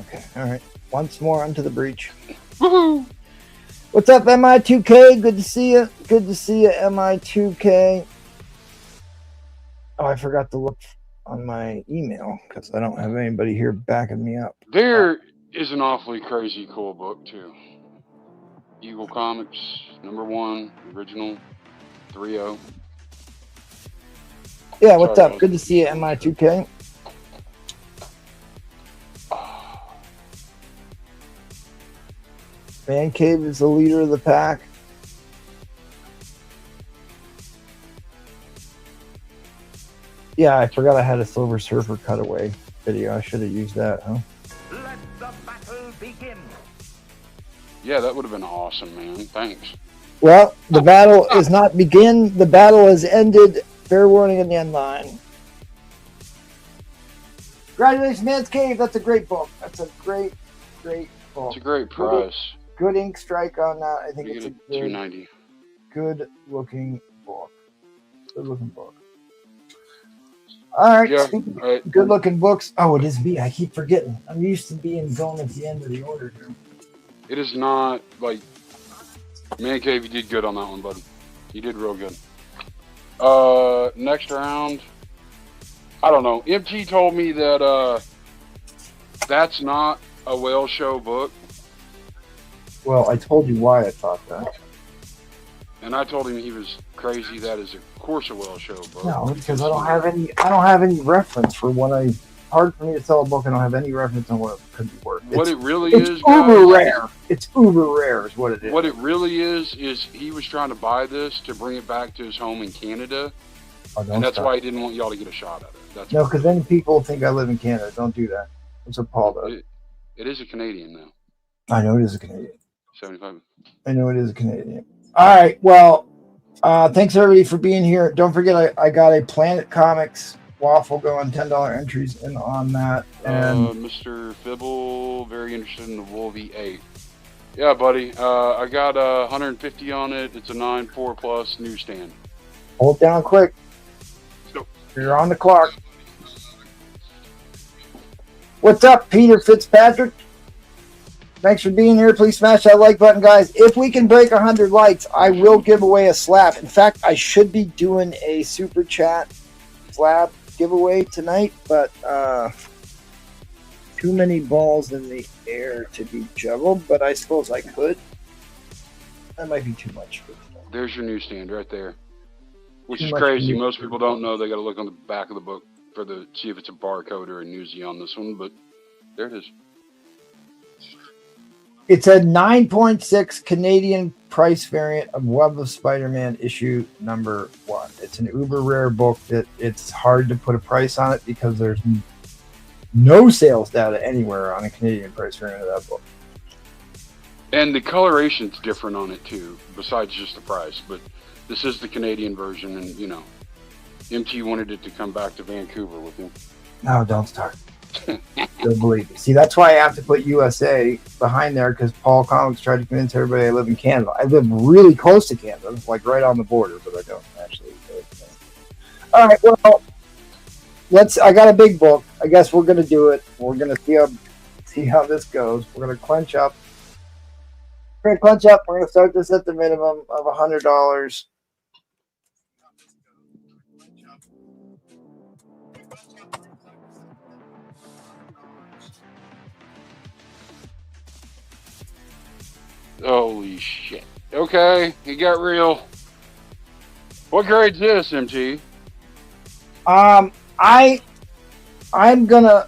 Okay. All right. Once more onto the breach. Woohoo! What's up, MI2K? Good to see you. Good to see you, MI2K. Oh, I forgot to look on my email because I don't have anybody here backing me up. There is an awfully crazy cool book too. Eagle Comics, #1, original, 3.0. Yeah, what's up? Good to see you, MI2K. Man Cave is the leader of the pack. Yeah, I forgot I had a Silver Surfer cutaway video. I should have used that, huh? Let the battle begin. Yeah, that would have been awesome, man. Thanks. Well, the battle is not begin. The battle has ended. Fair warning in the end line. Congratulations, Man's Cave. That's a great book. That's a great book. It's a great price. Good ink strike on that. I think it's a $2.90. Good looking book. Good looking book. All right. Yeah, good looking books. Oh, it is me. I keep forgetting. I'm used to being going at the end of the order here. It is not like Man Cave. You did good on that one, bud. You did real good. Next round, I don't know. MT told me that that's not a whale show book. Well, I told you why I thought that. And I told him he was crazy. That is, of course, a whale show book. No, because I don't have any reference for what hard for me to sell a book. I don't have any reference on what it could be worth. What it really is, uber rare. It's uber rare, is what it is. What it really is he was trying to buy this to bring it back to his home in Canada, and that's why he didn't want y'all to get a shot at it. No, because then people think I live in Canada. Don't do that. That's what Paul does. It is a Canadian, though. I know it is a Canadian. 75. I know it is a Canadian. All right. Well, thanks everybody for being here. Don't forget, I got a Planet Comics waffle going, $10 entries in on that. And Mr. Fibble, very interested in the Wolvie 8. Yeah, buddy. I got 150 on it. It's a 9.4 plus newsstand. Hold down quick. Go. You're on the clock. What's up, Peter Fitzpatrick? Thanks for being here. Please smash that like button, guys. If we can break 100 likes, I will give away a slab. In fact, I should be doing a super chat slab giveaway tonight, but too many balls in the air to be juggled, but I suppose I could. That might be too much. There's your newsstand right there, which is crazy. Most people don't know. They got to look on the back of the book see if it's a barcode or a newsie on this one, but there it is. It's a 9.6 Canadian price variant of Web of Spider-Man issue #1. It's an uber rare book that it's hard to put a price on it because there's no sales data anywhere on a Canadian price variant of that book. And the coloration's different on it too, besides just the price. But this is the Canadian version, and you know, MT wanted it to come back to Vancouver with him. No, don't start. Don't believe it. See, that's why I have to put USA behind there, because Paul Comics tried to convince everybody I live in Canada. I live really close to Canada, like right on the border, but I don't actually. All right, well, I got a big book. I guess we're gonna do it. We're gonna see how this goes. We're gonna clench up. We're gonna start this at the minimum of $100. Holy shit. Okay, it got real. What grade's this, MT? I am gonna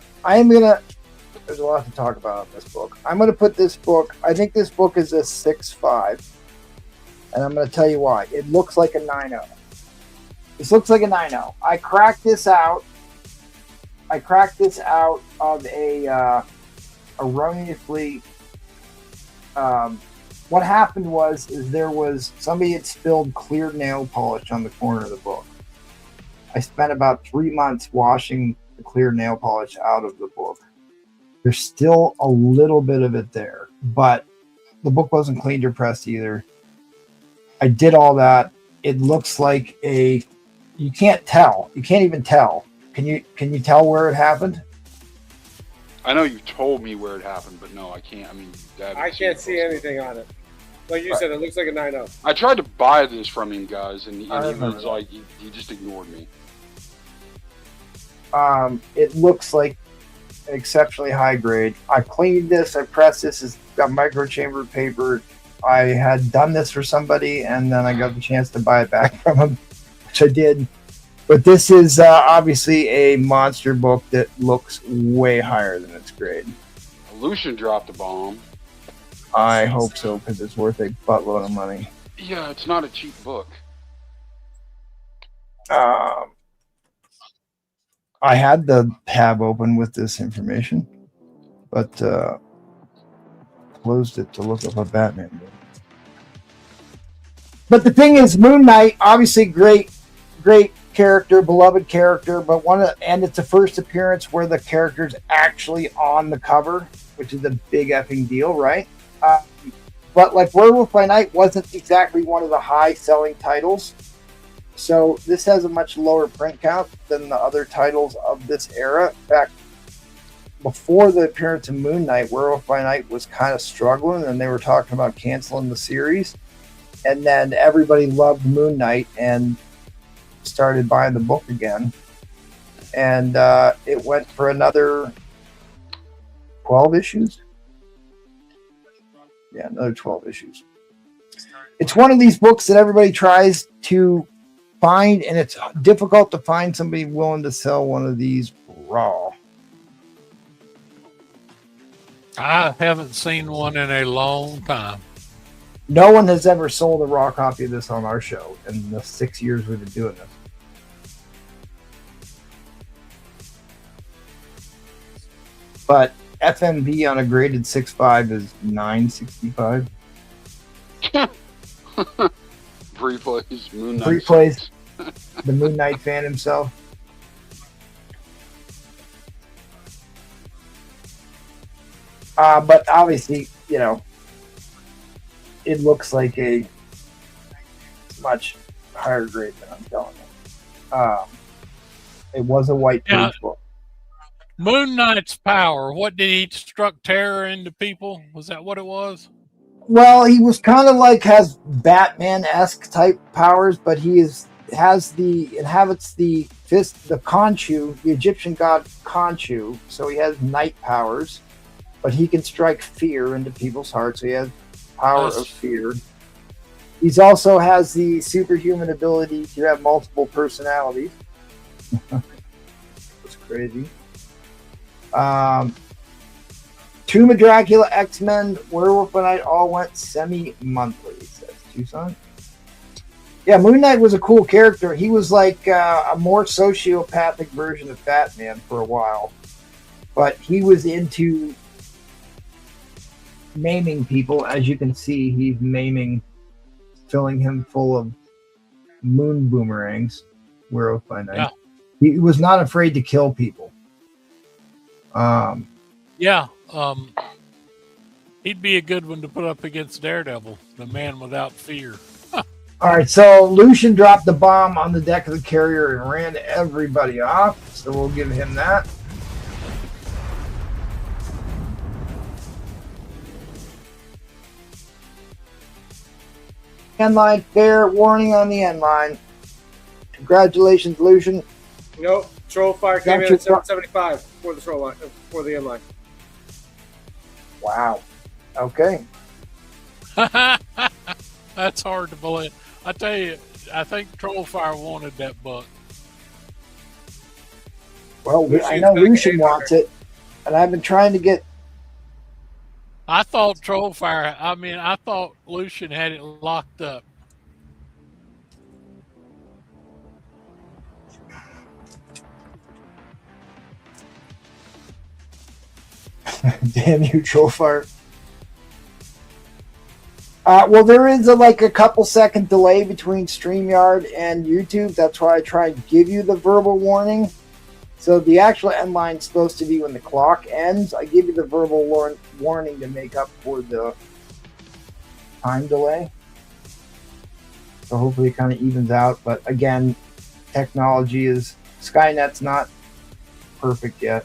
there's a lot to talk about in this book. I'm gonna put this book, I think this book is a 6.5, and I'm gonna tell you why. It looks like a 9.0. This looks like a 9.0. I cracked this out of a erroneously what happened was there was somebody had spilled clear nail polish on the corner of the book. I spent about 3 months washing the clear nail polish out of the book. There's still a little bit of it there, but the book wasn't cleaned or pressed either. I did all that. It looks like you can't tell. You can't even tell. Can you tell where it happened? I know you told me where it happened, but no, I can't. I mean, I can't see anything on it. Like you said, it looks like a 9.0. I tried to buy this from him, guys, and he was like, he just ignored me. It looks like an exceptionally high grade. I cleaned this, I pressed this, it's got microchamber paper. I had done this for somebody, and then I got the chance to buy it back from him, which I did. But this is obviously a monster book that looks way higher than its grade. Lucian dropped a bomb. I hope so, because it's worth a buttload of money. Yeah, it's not a cheap book. I had the tab open with this information, but closed it to look up a Batman book. But the thing is, Moon Knight, obviously great character, beloved character, but and it's the first appearance where the character's actually on the cover, which is a big effing deal, right? But like Werewolf by Night wasn't exactly one of the high-selling titles, so this has a much lower print count than the other titles of this era. In fact, before the appearance of Moon Knight, Werewolf by Night was kind of struggling, and they were talking about canceling the series. And then everybody loved Moon Knight and started buying the book again. And it went for another 12 issues. Yeah, another 12 issues. It's one of these books that everybody tries to find, and it's difficult to find somebody willing to sell one of these raw. I haven't seen one in a long time. No one has ever sold a raw copy of this on our show in the 6 years we've been doing this. But FMV on a graded 6.5 is $9.65. Free plays Moon Knight. Free plays the Moon Knight fan himself. But obviously, you know, it looks like a much higher grade than I'm telling you. It was a white page book. Moon Knight's power, what did he struck terror into people? Was that what it was? Well, he was kind of like has Batman-esque type powers, but he inhabits the fist, the Khonshu, the Egyptian god Khonshu. So he has night powers, but he can strike fear into people's hearts. So he has power of fear. He's also has the superhuman ability to have multiple personalities. That's crazy. Tomb of Dracula, X-Men, Werewolf by Night all went semi-monthly, says Tucson. Yeah, Moon Knight was a cool character. He was like a more sociopathic version of Batman for a while. But he was into maiming people. As you can see, he's maiming, filling him full of moon boomerangs. Werewolf by night. Yeah. He was not afraid to kill people. He'd be a good one to put up against Daredevil, the man without fear. All right, so Lucian dropped the bomb on the deck of the carrier and ran everybody off. So we'll give him that. End line, fair warning on the end line. Congratulations, Lucian. Nope. Troll fire came in at 775 for the troll line, for the end line. Wow. Okay. That's hard to believe. I tell you, I think Trollfire wanted that buck. Well, I know Lucian wants it, and I've been trying to get. I thought I thought Lucian had it locked up. Damn you, Trollfire. Well, there is a couple second delay between StreamYard and YouTube. That's why I try and give you the verbal warning. So the actual end line is supposed to be when the clock ends. I give you the verbal warning to make up for the time delay. So hopefully it kind of evens out. But again, Skynet's not perfect yet.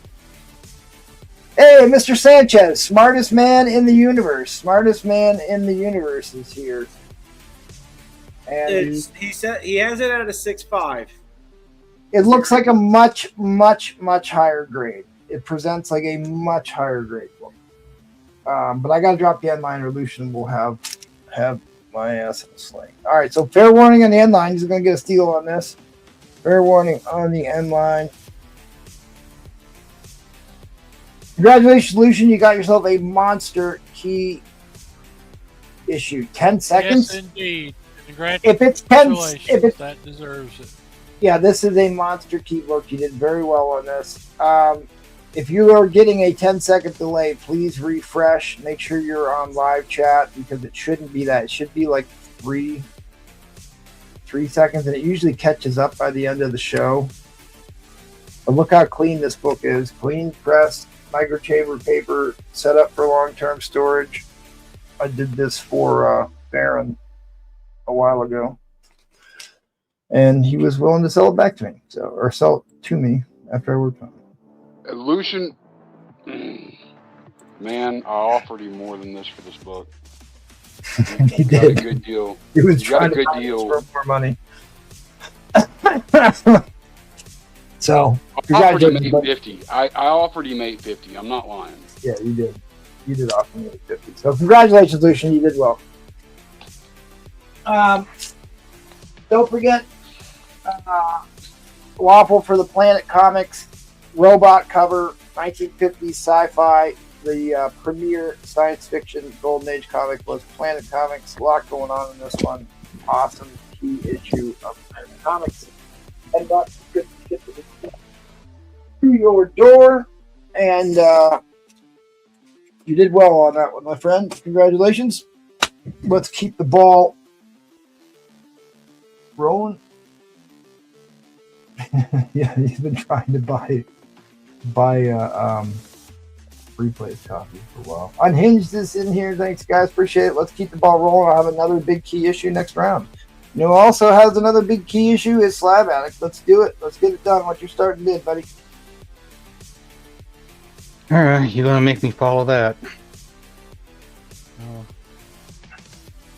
Hey, Mr. Sanchez, smartest man in the universe. Smartest man in the universe is here. And He said he has it at a 6.5. it looks like a much, much, much higher grade. It presents like a much higher grade book. But I got to drop the end line, or Lucian will have my ass in a sling. All right, so fair warning on the end line. He's going to get a steal on this. Fair warning on the end line. Congratulations, Lucian. You got yourself a monster key issue. 10 seconds? Yes, indeed. If it's 10, that deserves it. Yeah, this is a monster key book. You did very well on this. If you are getting a 10-second delay, please refresh. Make sure you're on live chat, because it shouldn't be that. It should be like 3 seconds, and it usually catches up by the end of the show. But look how clean this book is. Clean pressed, microchamber paper, set up for long-term storage. I did this for Baron a while ago, and he was willing to sell it back to me, or sell it to me after I worked on it. Lucian, man, I offered you more than this for this book. He got did. A good deal. He was you got trying a good to deal for more money. So, I offered him 850. I offered him 850. I'm not lying. Yeah, you did. You did offer me 850. So, congratulations, Lucian. You did well. Don't forget, Waffle for the Planet Comics robot cover, 1950s sci-fi. The premier science fiction golden age comic was Planet Comics. A lot going on in this one. Awesome key issue of Planet Comics. And got good to get to your door. And you did well on that one, my friend. Congratulations. Let's keep the ball rolling. Yeah, he's been trying to buy replays copy for a while. Unhinged is in here. Thanks, guys. Appreciate it. Let's keep the ball rolling. I'll have another big key issue next round. You know, also has another big key issue is Slab Addict. Let's do it. Let's get it done. What you're starting bid, buddy. All right, you're gonna make me follow that. All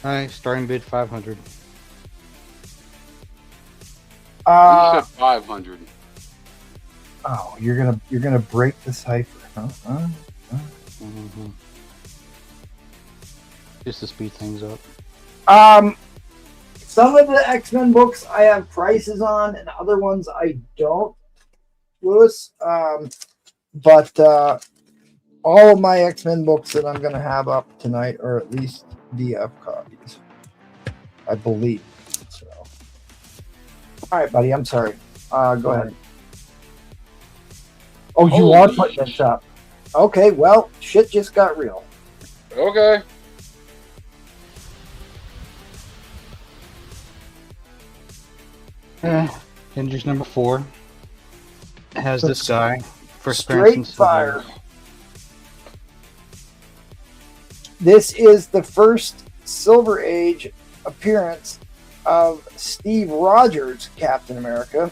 right, starting bid 500. You said 500. Oh, you're gonna break the cipher, huh? Mm-hmm. Just to speed things up. Some of the X-Men books I have prices on, and other ones I don't, Lewis. But all of my X-Men books that I'm gonna have up tonight are at least DF copies, I believe. So, all right, buddy. I'm sorry. Go ahead. Oh, you are putting this up. Okay, well, shit just got real. Okay. Avengers number 4 has So this guy. First appearance in Straight Silver fire. Age. This is the first Silver Age appearance of Steve Rogers, Captain America.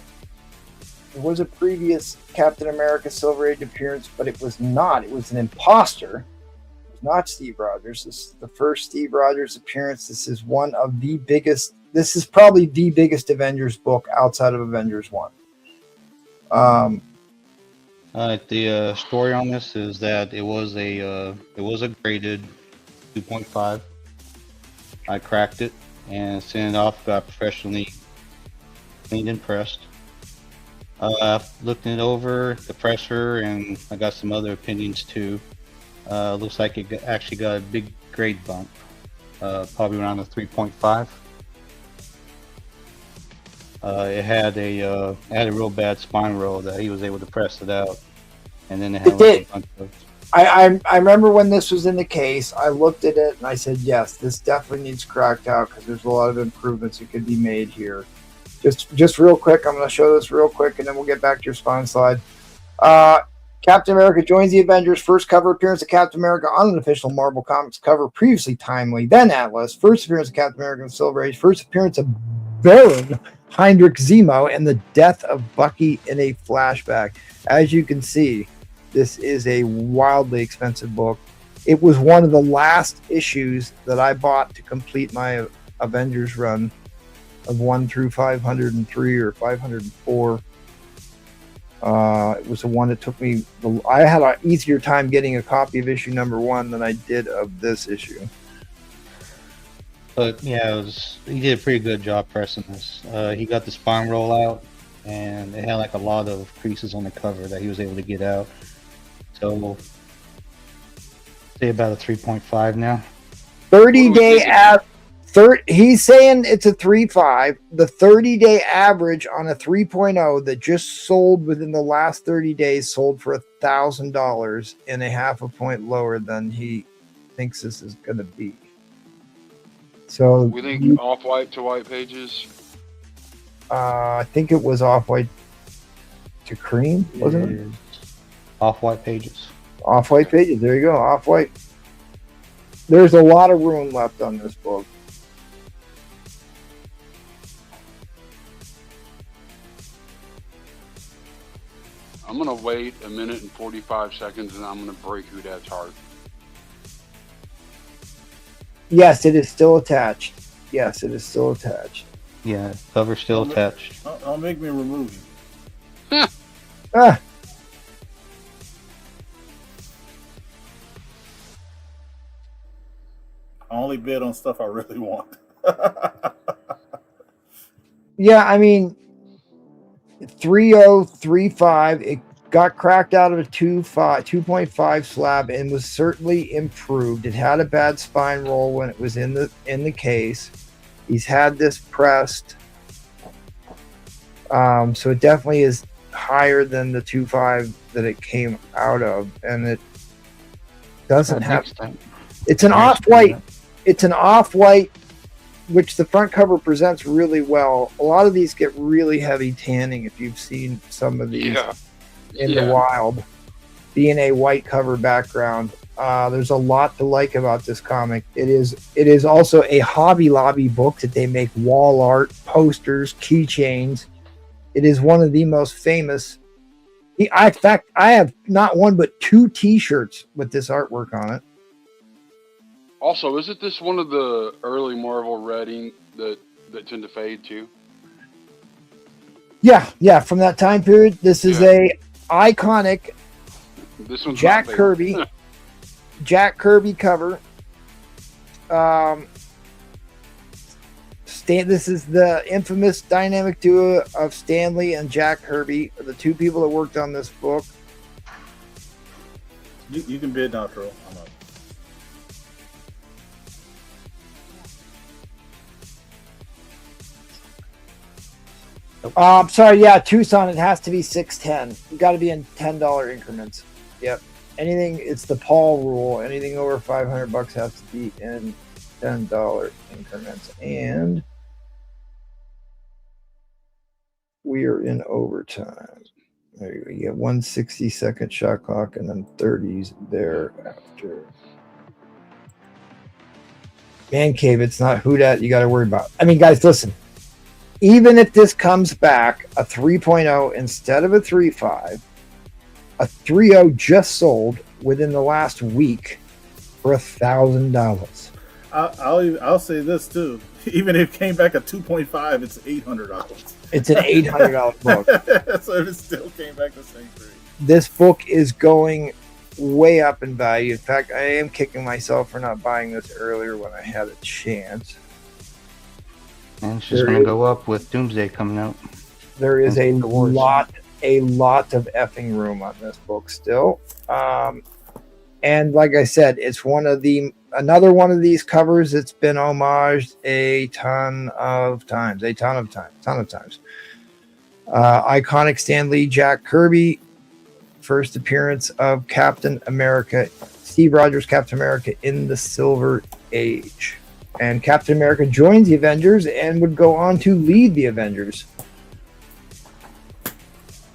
There was a previous Captain America Silver Age appearance, but it was not. It was an imposter. It was not Steve Rogers. This is the first Steve Rogers appearance. This is one of the biggest. This is probably the biggest Avengers book outside of Avengers 1. The story on this is that it was a graded 2.5. I cracked it and sent it off. Got professionally cleaned and pressed. Looked it over the presser, and I got some other opinions too. Looks like it actually got a big grade bump, probably around a 3.5. It had a real bad spine roll that he was able to press it out, and then it had did. a bunch of. I remember when this was in the case, I looked at it and I said, yes, this definitely needs cracked out because there's a lot of improvements that could be made here. Just real quick, I'm going to show this real quick and then we'll get back to your spine slide. Captain America joins the Avengers. First cover appearance of Captain America on an official Marvel Comics cover, previously Timely, then Atlas. First appearance of Captain America in Silver Age. First appearance of Baron Heinrich Zemo and the death of Bucky in a flashback. As you can see, this is a wildly expensive book. It was one of the last issues that I bought to complete my Avengers run of 1 through 503 or 504. It was the one that took me. I had an easier time getting a copy of issue number 1 than I did of this issue. But yeah, he did a pretty good job pressing this. He got the spine roll out, and it had like a lot of creases on the cover that he was able to get out. So, say about a 3.5 now. 30-day he's saying it's a 3.5. The 30-day average on a 3.0 that just sold within the last 30 days sold for $1,000 and a half a point lower than he thinks this is going to be. So We think off-white to white pages. I think it was off-white to cream, wasn't it? Off-white pages. Off-white pages. There you go. Off-white. There's a lot of room left on this book. I'm going to wait a minute and 45 seconds and I'm going to break Hoodad's heart. Yes, it is still attached. Yes, it is still attached. Yeah, cover's still attached. Don't make me remove you. Ah. I only bid on stuff I really want. Yeah, I mean, 3035. It got cracked out of a 2.5 slab and was certainly improved. It had a bad spine roll when it was in the case. He's had this pressed, so it definitely is higher than the 2.5 that it came out of, and it doesn't have. It's an off-white. It's an off-white, which the front cover presents really well. A lot of these get really heavy tanning if you've seen some of these in the wild. Being a white cover background, there's a lot to like about this comic. It is also a Hobby Lobby book that they make wall art, posters, keychains. It is one of the most famous. In fact, I have not one but 2 T-shirts with this artwork on it. Also, isn't this one of the early Marvel writing that tend to fade too? Yeah, from that time period. This is a iconic This one's Jack not Kirby. Jack Kirby cover. This is the infamous dynamic duo of Stan Lee and Jack Kirby, the 2 people that worked on this book. You can bid now, Troll. I'm up. Sorry, Tucson, it has to be 610. You got to be in $10 increments. Yep. anything. It's the Paul rule. Anything over $500 has to be in $10 increments, and we are in overtime. There you go. You get 1 60-second shot clock and then 30s thereafter. Man cave, it's not who that you got to worry about. I mean, guys, listen. Even if this comes back a 3.0 instead of a 3.5, a 3.0 just sold within the last week for $1,000. I'll say this too. Even if it came back at 2.5, it's $800. It's an $800 book. So if it still came back the same three. This book is going way up in value. In fact, I am kicking myself for not buying this earlier when I had a chance. And it's just going to go up with Doomsday coming out. There is a lot of effing room on this book still. And like I said, it's another one of these covers that's been homaged a ton of times. Iconic Stan Lee, Jack Kirby, first appearance of Captain America, Steve Rogers, Captain America in the Silver Age. And Captain America joins the Avengers and would go on to lead the Avengers.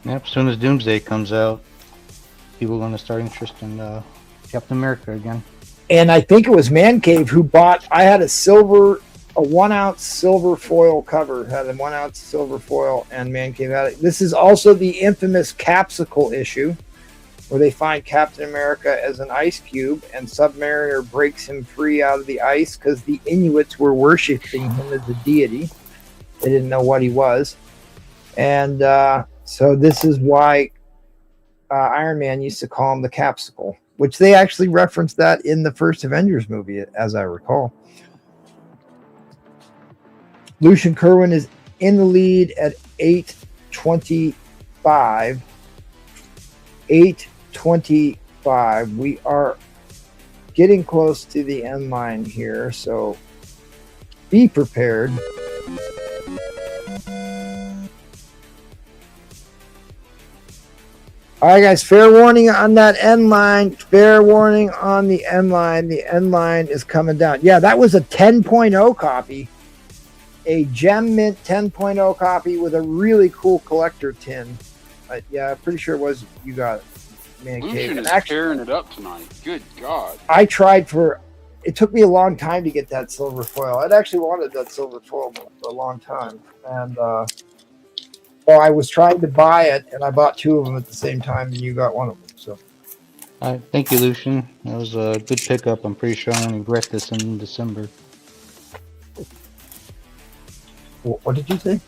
Yep, as soon as Doomsday comes out, people are going to start interest in Captain America again. And I think it was Man Cave who bought, I had a 1-ounce silver foil cover, had a 1-ounce silver foil, and Man Cave had it. This is also the infamous Capsicle issue, where they find Captain America as an ice cube, and Submariner breaks him free out of the ice because the Inuits were worshiping him as a deity. They didn't know what he was. And so this is why Iron Man used to call him the Capsicle, which they actually referenced that in the first Avengers movie, as I recall. Lucian Kerwin is in the lead at 825. 825. We are getting close to the end line here, so be prepared. All right, guys, fair warning on that end line. Fair warning on the end line. The end line is coming down. Yeah, that was a 10.0 copy. A Gem Mint 10.0 copy with a really cool collector tin. Yeah, I'm pretty sure it was you got it. Man Cave. Lucian is tearing it up tonight. Good God. I tried it took me a long time to get that silver foil. I'd actually wanted that silver foil for a long time. And well, I was trying to buy it, and I bought two of them at the same time, and you got one of them. So, All right, thank you, Lucian. That was a good pickup. I'm pretty sure I won't regret this in December. what did you say?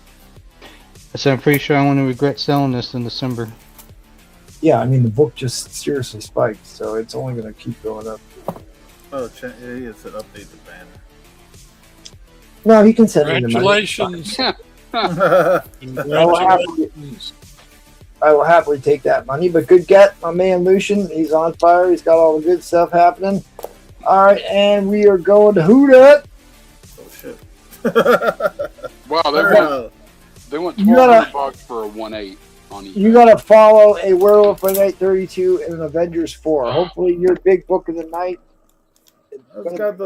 I said I'm pretty sure I won't regret selling this in December. Yeah, I mean, the book just seriously spiked, so it's only going to keep going up. Oh, yeah, he has to update the banner. No, he can send me the money. Congratulations. Congratulations. I will happily take that money, but good get, my man Lucian. He's on fire. He's got all the good stuff happening. All right, and we are going to Who Dat. Oh, shit. Wow, they want $1,200 for a 1.8 on each. You got to follow a Werewolf by Night 32 and an Avengers 4. Hopefully, your big book of the night. I just got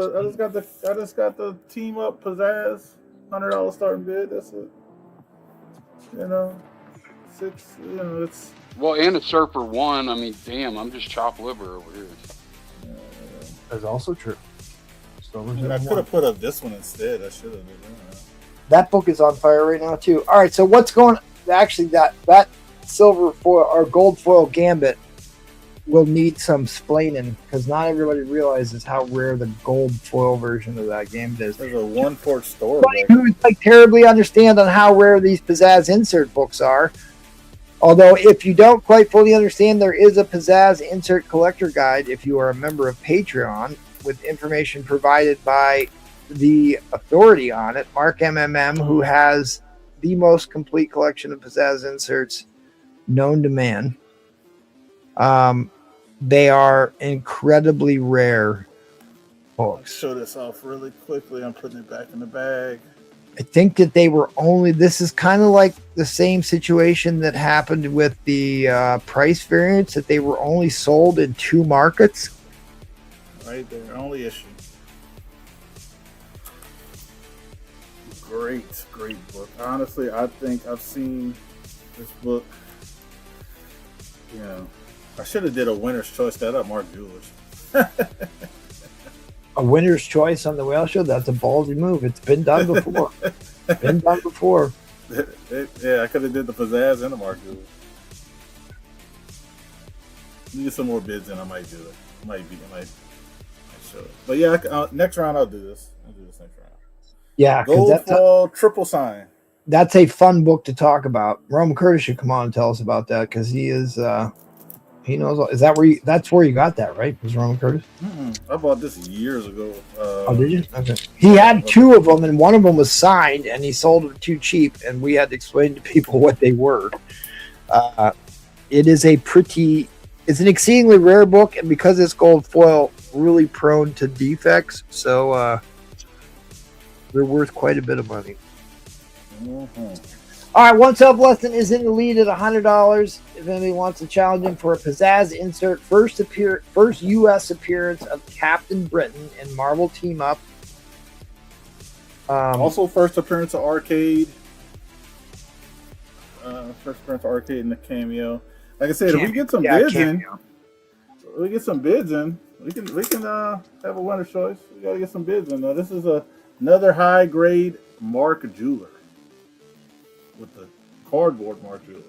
the team up pizzazz, $100 starting bid. That's it. You know, six. You know, it's. Well, and a Surfer 1. I mean, damn, I'm just chopped liver over here. That's also true. I could have put up this one instead. I should have. That book is on fire right now too. All right, so what's going? Actually, that silver foil or gold foil Gambit will need some splaining because not everybody realizes how rare the gold foil version of that Gambit is. There's a 1-4 store. Who's like terribly understand on how rare these Pizzazz insert books are. Although, if you don't quite fully understand, there is a Pizzazz insert collector guide if you are a member of Patreon with information provided by the authority on it, Mark MMM, who has the most complete collection of Pizzazz inserts known to man. They are incredibly rare books. I'll show this off really quickly. I'm putting it back in the bag. I think that they were only, this is kind of like the same situation that happened with the price variance, that they were only sold in 2 markets. Right there, only issue. Great book. Honestly, I think I've seen this book. You know, I should have did a winner's choice that up Mark Jewelers. A winner's choice on the whale show? That's a ballsy move. It's been done before. Been done before. Yeah, I could have did the pizzazz and the Mark Jewelers. Need some more bids and I might do it. I might show it. But yeah, next round I'll do this. I'll do this next round. Yeah, Goldfall Triple Sign. That's a fun book to talk about. Roman Curtis should come on and tell us about that because he is he knows. Is that where that's where you got that, right? Was Roman Curtis? I bought this years ago. Oh, did you? Okay. He had 2 of them, and one of them was signed, and he sold it too cheap, and we had to explain to people what they were. It is it's an exceedingly rare book, and because it's gold foil, really prone to defects, so they're worth quite a bit of money. All right, One Self Lesson is in the lead at $100. If anybody wants to challenge him for a pizzazz insert, first U.S. appearance of Captain Britain in Marvel Team Up. Also, first appearance of Arcade. First appearance of Arcade in the cameo. Like I said, if we get some bids in, we can have a winner's choice. We gotta get some bids in. Now, this is another high grade Mark Jeweler with the cardboard Mark Jeweler.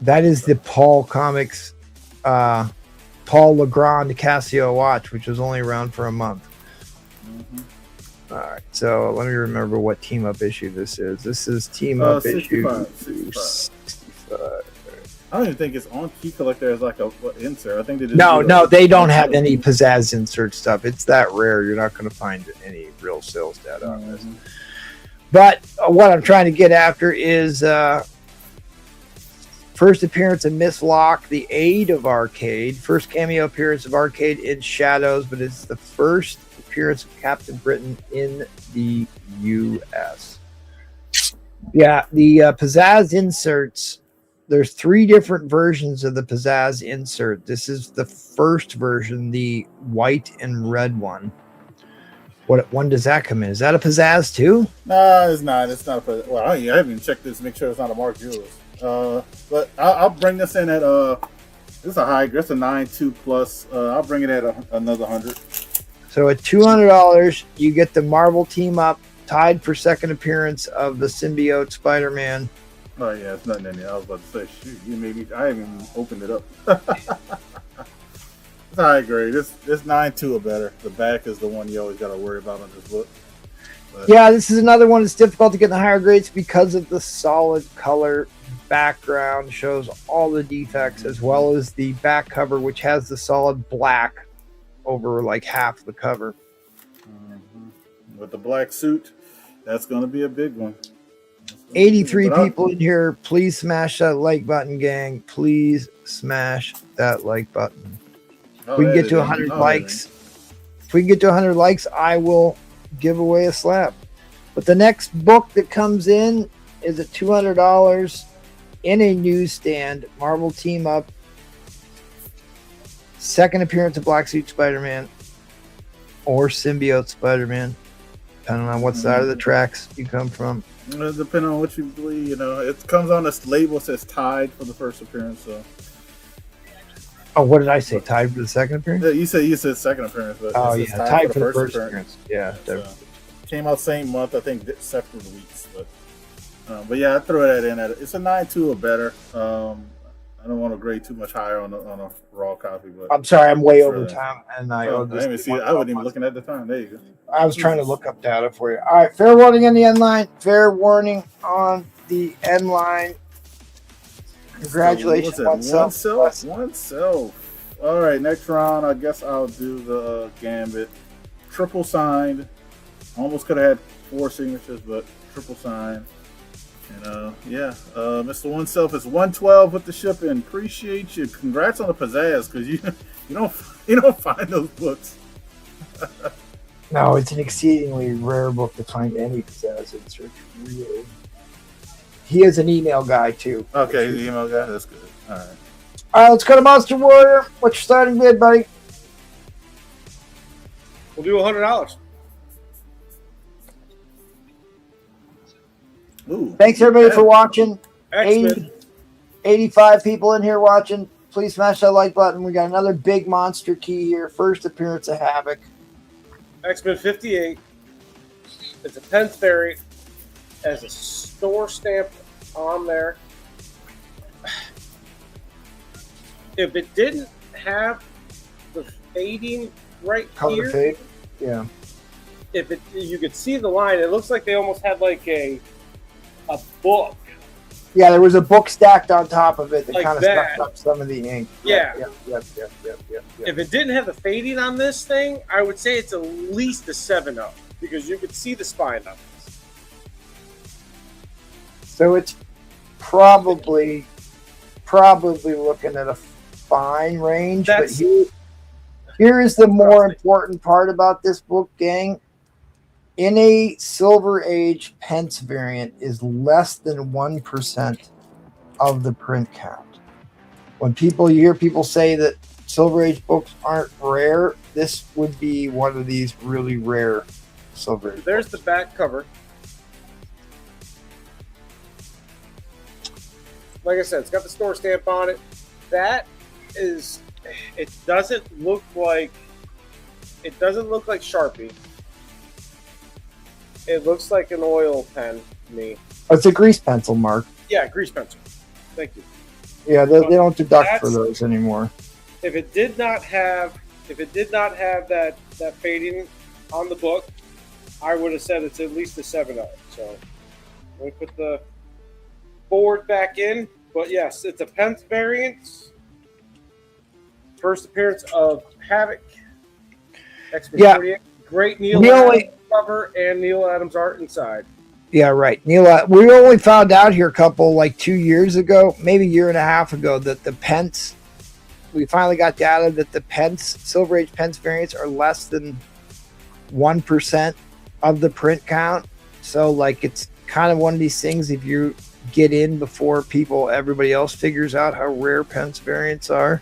That is the Paul Comics, Paul Legrand Casio watch, which was only around for a month. All right, so let me remember what team up issue this is. This is team up 65, issue 65. I don't even think it's on Key Collector as like a insert. I think they just no, they don't have any pizzazz insert stuff. It's that rare. You're not going to find any real sales data on this. But what I'm trying to get after is first appearance of Miss Locke, the Aid of Arcade. First cameo appearance of Arcade in Shadows, but it's the first appearance of Captain Britain in the U.S. Yeah, the pizzazz inserts. There's 3 different versions of the pizzazz insert. This is the first version, the white and red one. What one does that come in? Is that a pizzazz too? No, it's not. It's not a pizzazz. Well, I haven't even checked this to make sure it's not a Mark Jewelers. But I'll bring this in at this is a high. That's a 9.2 plus. I'll bring it at another 100. So at $200, you get the Marvel Team Up, tied for second appearance of the symbiote Spider-Man. Oh yeah, it's nothing in there. I was about to say, shoot, you made me. I haven't even opened it up. It's high grade. This 9.2 or better. The back is the one you always got to worry about on this book. But yeah, this is another one that's difficult to get in the higher grades because of the solid color background. Shows all the defects as well as the back cover, which has the solid black over like half the cover. With the black suit, that's going to be a big one. 83 people in here. Please smash that like button, gang. Please smash that like button. If we can get to 100 likes, if we can get to 100 likes, I will give away a slab. But the next book that comes in is at $200 in a newsstand. Marvel Team Up. Second appearance of Black Suit Spider-Man or Symbiote Spider-Man, depending on what side of the tracks you come from. Depending on what you believe, it comes on this label that says tied for the first appearance. So, what did I say? Tied for the second appearance? Yeah, you said second appearance, but tied for the first appearance. Yeah, so, came out same month, I think, separate weeks, but yeah, I throw that in. It's a 9.2 or better. I don't want to grade too much higher on a raw copy, but I'm sorry, I'm way over time, and I owe this. I wasn't even looking at the time. There you go. I was trying to look up data for you. All right, fair warning on the end line. Fair warning on the end line. Congratulations, One self. All right, next round. I guess I'll do the gambit. Triple signed. Almost could have had 4 signatures, but triple signed. And Mr. One Self is 112 with the shipping. Appreciate you. Congrats on the pizzazz, because you don't find those books. No, it's an exceedingly rare book to find any Pizzazz insert. Really. He is an email guy too. Okay, the email guy. That's good. All right. All right, let's go to Monster Warrior. What's your starting bid, buddy? We'll do $100. Ooh. Thanks everybody for watching. X-Men. 85 people in here watching. Please smash that like button. We got another big monster key here. First appearance of Havoc. X-Men 58. It's a 10th variant. Has a store stamp on there. If it didn't have the fading right Color here, fade. Yeah. if it you could see the line, it looks like they almost had like a book. Yeah, there was a book stacked on top of it that Like kind of that. sucked up some of the ink. Yeah. Yep. If it didn't have the fading on this thing, I would say it's at least a 7-0 because you could see the spine of it. So it's probably looking at a fine range. That's- But here is the more important part about this book, gang. In a Silver Age Pence variant is less than 1% of the print count. When you hear people say that Silver Age books aren't rare, this would be one of these really rare Silver Age. There's the back cover. Like I said, it's got the store stamp on it. That is, it doesn't look like Sharpie. It looks like an oil pen to me. It's a grease pencil, Mark. Yeah, grease pencil. Thank you. Yeah, they don't deduct for those anymore. If it did not have that fading on the book, I would have said it's at least a 7-0. So let me put the board back in. But yes, it's a Pence variant. First appearance of Havoc. X-Men Yeah. 48. Great Neil Neil- Adams cover and Neil Adams art inside. Yeah, right. Neil, we only found out here like 2 years ago, maybe a year and a half ago, that the Pence, we finally got data that the Pence, Silver Age Pence variants are less than 1% of the print count. So, like, it's kind of one of these things, if you get in before everybody else figures out how rare Pence variants are,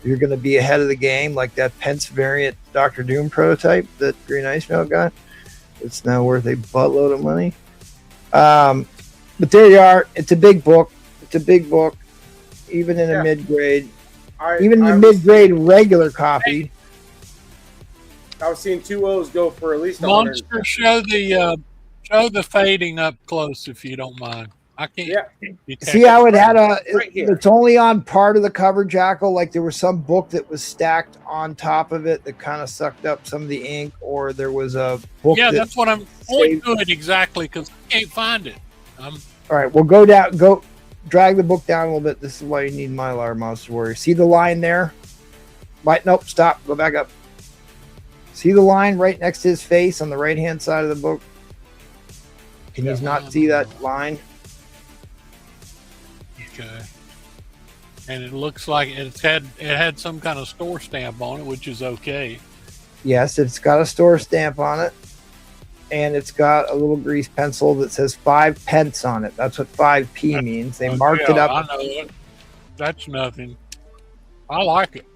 you're going to be ahead of the game. Like that Pence variant Dr. Doom prototype that Green Ice Mail got. It's now worth a buttload of money. But there you are. It's a big book. Even in a mid-grade. Even in a mid-grade regular copy. I was seeing 2 O's go for at least Monster, show the fading up close if you don't mind. I can't. See how it had Right here. it's only on part of the cover, Jackal. Like there was some book that was stacked on top of it that kind of sucked up some of the ink, or there was a book. Yeah, that that's what I'm going to it exactly because I can't find it. All right, well, drag the book down a little bit. This is why you need Mylar, Monster Warrior. See the line there? Nope, stop. Go back up. See the line right next to his face on the right-hand side of the book? Can you not see that line? Okay. And it looks like it had some kind of store stamp on it, which is okay. Yes, it's got a store stamp on it. And it's got a little grease pencil that says 5 pence on it. That's what 5p means. They marked it up. I know it. That's nothing. I like it.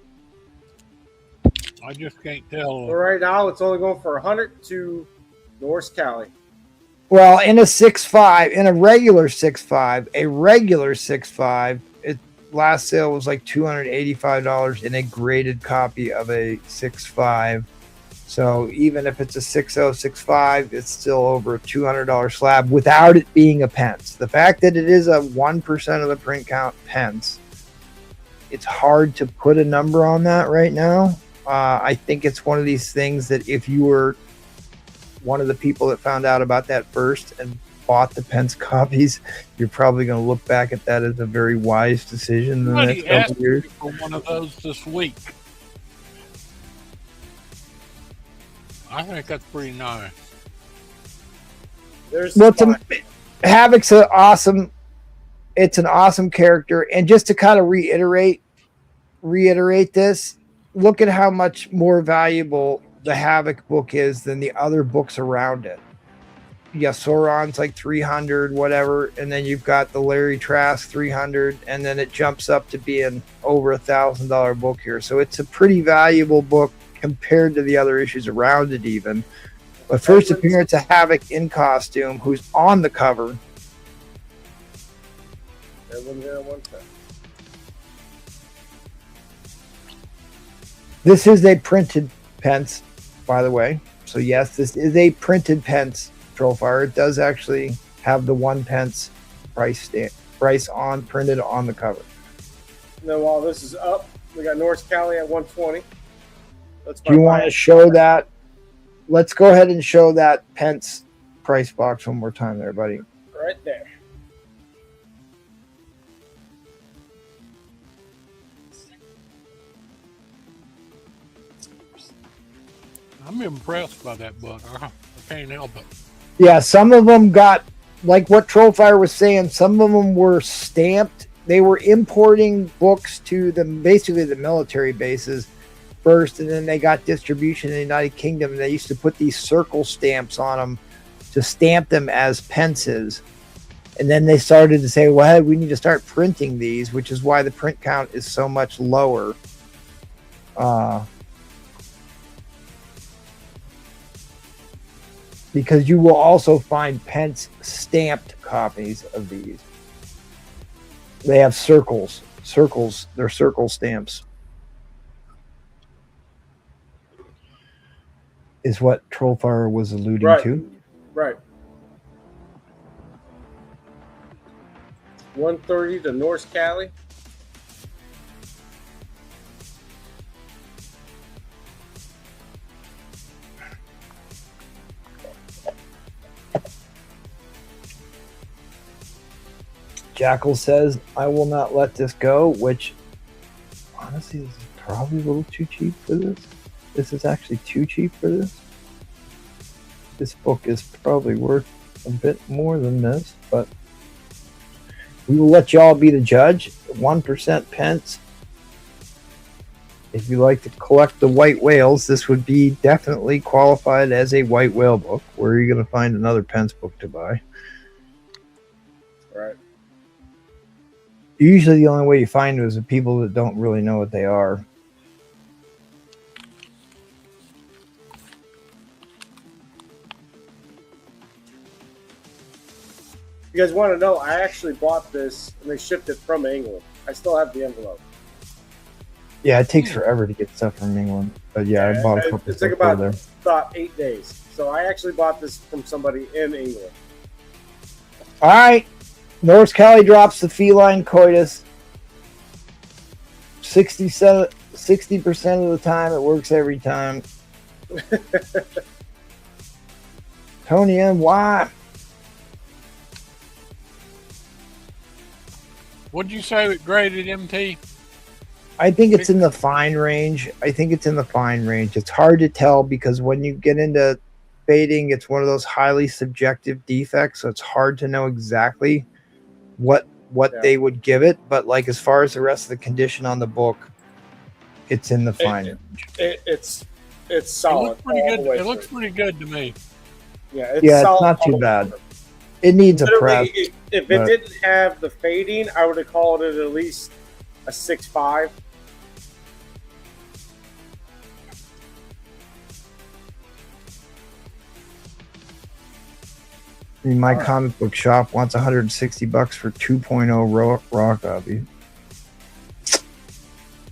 I just can't tell. So right now, it's only going for 100 to North Cali. Well, in a 6.5, in a regular 6.5, its last sale was like $285 in a graded copy of a 6.5. So even if it's a 6.0, 6.5, it's still over a $200 slab without it being a pence. The fact that it is a 1% of the print count pence, it's hard to put a number on that right now. I think it's one of these things that if you were one of the people that found out about that first and bought the Pence copies, you're probably going to look back at that as a very wise decision in the next couple of years. For one of those this week. I think that's pretty nice. Havoc's an awesome character, and just to kind of reiterate this, look at how much more valuable the Havoc book is than the other books around it. Yeah, Sauron's like 300, whatever, and then you've got the Larry Trask 300, and then it jumps up to being over $1,000 book here. So it's a pretty valuable book compared to the other issues around it, even. But first appearance of Havoc in costume, who's on the cover. This is a printed pence, by the way. So yes, this is a printed pence. Trollfire. It does actually have the 1 pence price on printed on the cover. And then while this is up, we got Norse Cali at 120. Do you want to show that? Let's go ahead and show that pence price box one more time there, buddy. Right there. I'm impressed by that book. I can't help it. Yeah, some of them got, like what Trollfire was saying, some of them were stamped. They were importing books to basically the military bases first, and then they got distribution in the United Kingdom, and they used to put these circle stamps on them to stamp them as pences. And then they started to say, well, hey, we need to start printing these, which is why the print count is so much lower. Because you will also find pence stamped copies of these. They have circles. They're circle stamps. Is what Trollfire was alluding to. Right. 130 to Norse Cali. Jackal says, I will not let this go, which honestly is probably a little too cheap for this. This is actually too cheap for this. This book is probably worth a bit more than this, but we will let y'all be the judge. 1% pence. If you like to collect the white whales, this would be definitely qualified as a white whale book. Where are you going to find another pence book to buy? Right. Usually the only way you find those are people that don't really know what they are. You guys want to know, I actually bought this and they shipped it from England. I still have the envelope. Yeah, it takes forever to get stuff from England. But yeah, I bought a couple It took stuff over there. about 8 days. So I actually bought this from somebody in England. All right. Norse Cali drops the feline coitus. 60% of the time, it works every time. Tony M, why? What'd you say it graded, MT? I think it's in the fine range. It's hard to tell because when you get into fading, it's one of those highly subjective defects, so it's hard to know exactly what they would give it. But like as far as the rest of the condition on the book, it's in the fine range. It's solid. It looks pretty good to me. Yeah, it's not too bad. It needs a press. If it didn't have the fading, I would have called it at least a 6.5. I mean, my comic book shop wants $160 for 2.0 raw copy.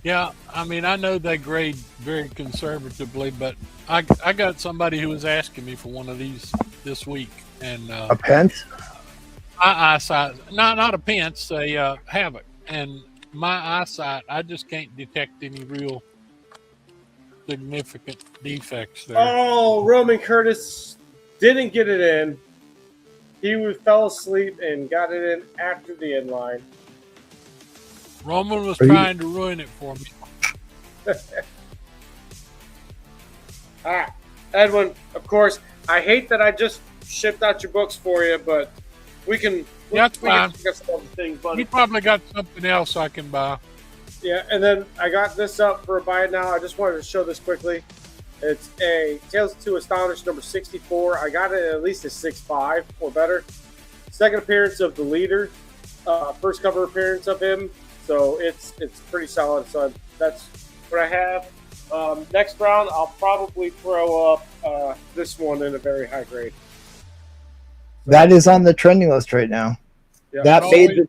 Yeah, I mean, I know they grade very conservatively, but I got somebody who was asking me for one of these this week, and a pence. My eyesight, not a pence, a Havoc, and my eyesight, I just can't detect any real significant defects there. Oh, Roman Curtis didn't get it in. He fell asleep and got it in after the end line. Roman was trying to ruin it for me. All right, Edwin, of course, I hate that I just shipped out your books for you, but we can That's fine. Pick up some other things, buddy. You probably got something else I can buy. Yeah, and then I got this up for a buy now. I just wanted to show this quickly. It's a Tales of Two Astonished number 64. I got it at least a 6.5 or better. Second appearance of the leader. First cover appearance of him. So it's pretty solid. So that's what I have. Next round, I'll probably throw up this one in a very high grade. That is on the trending list right now. Yeah. That made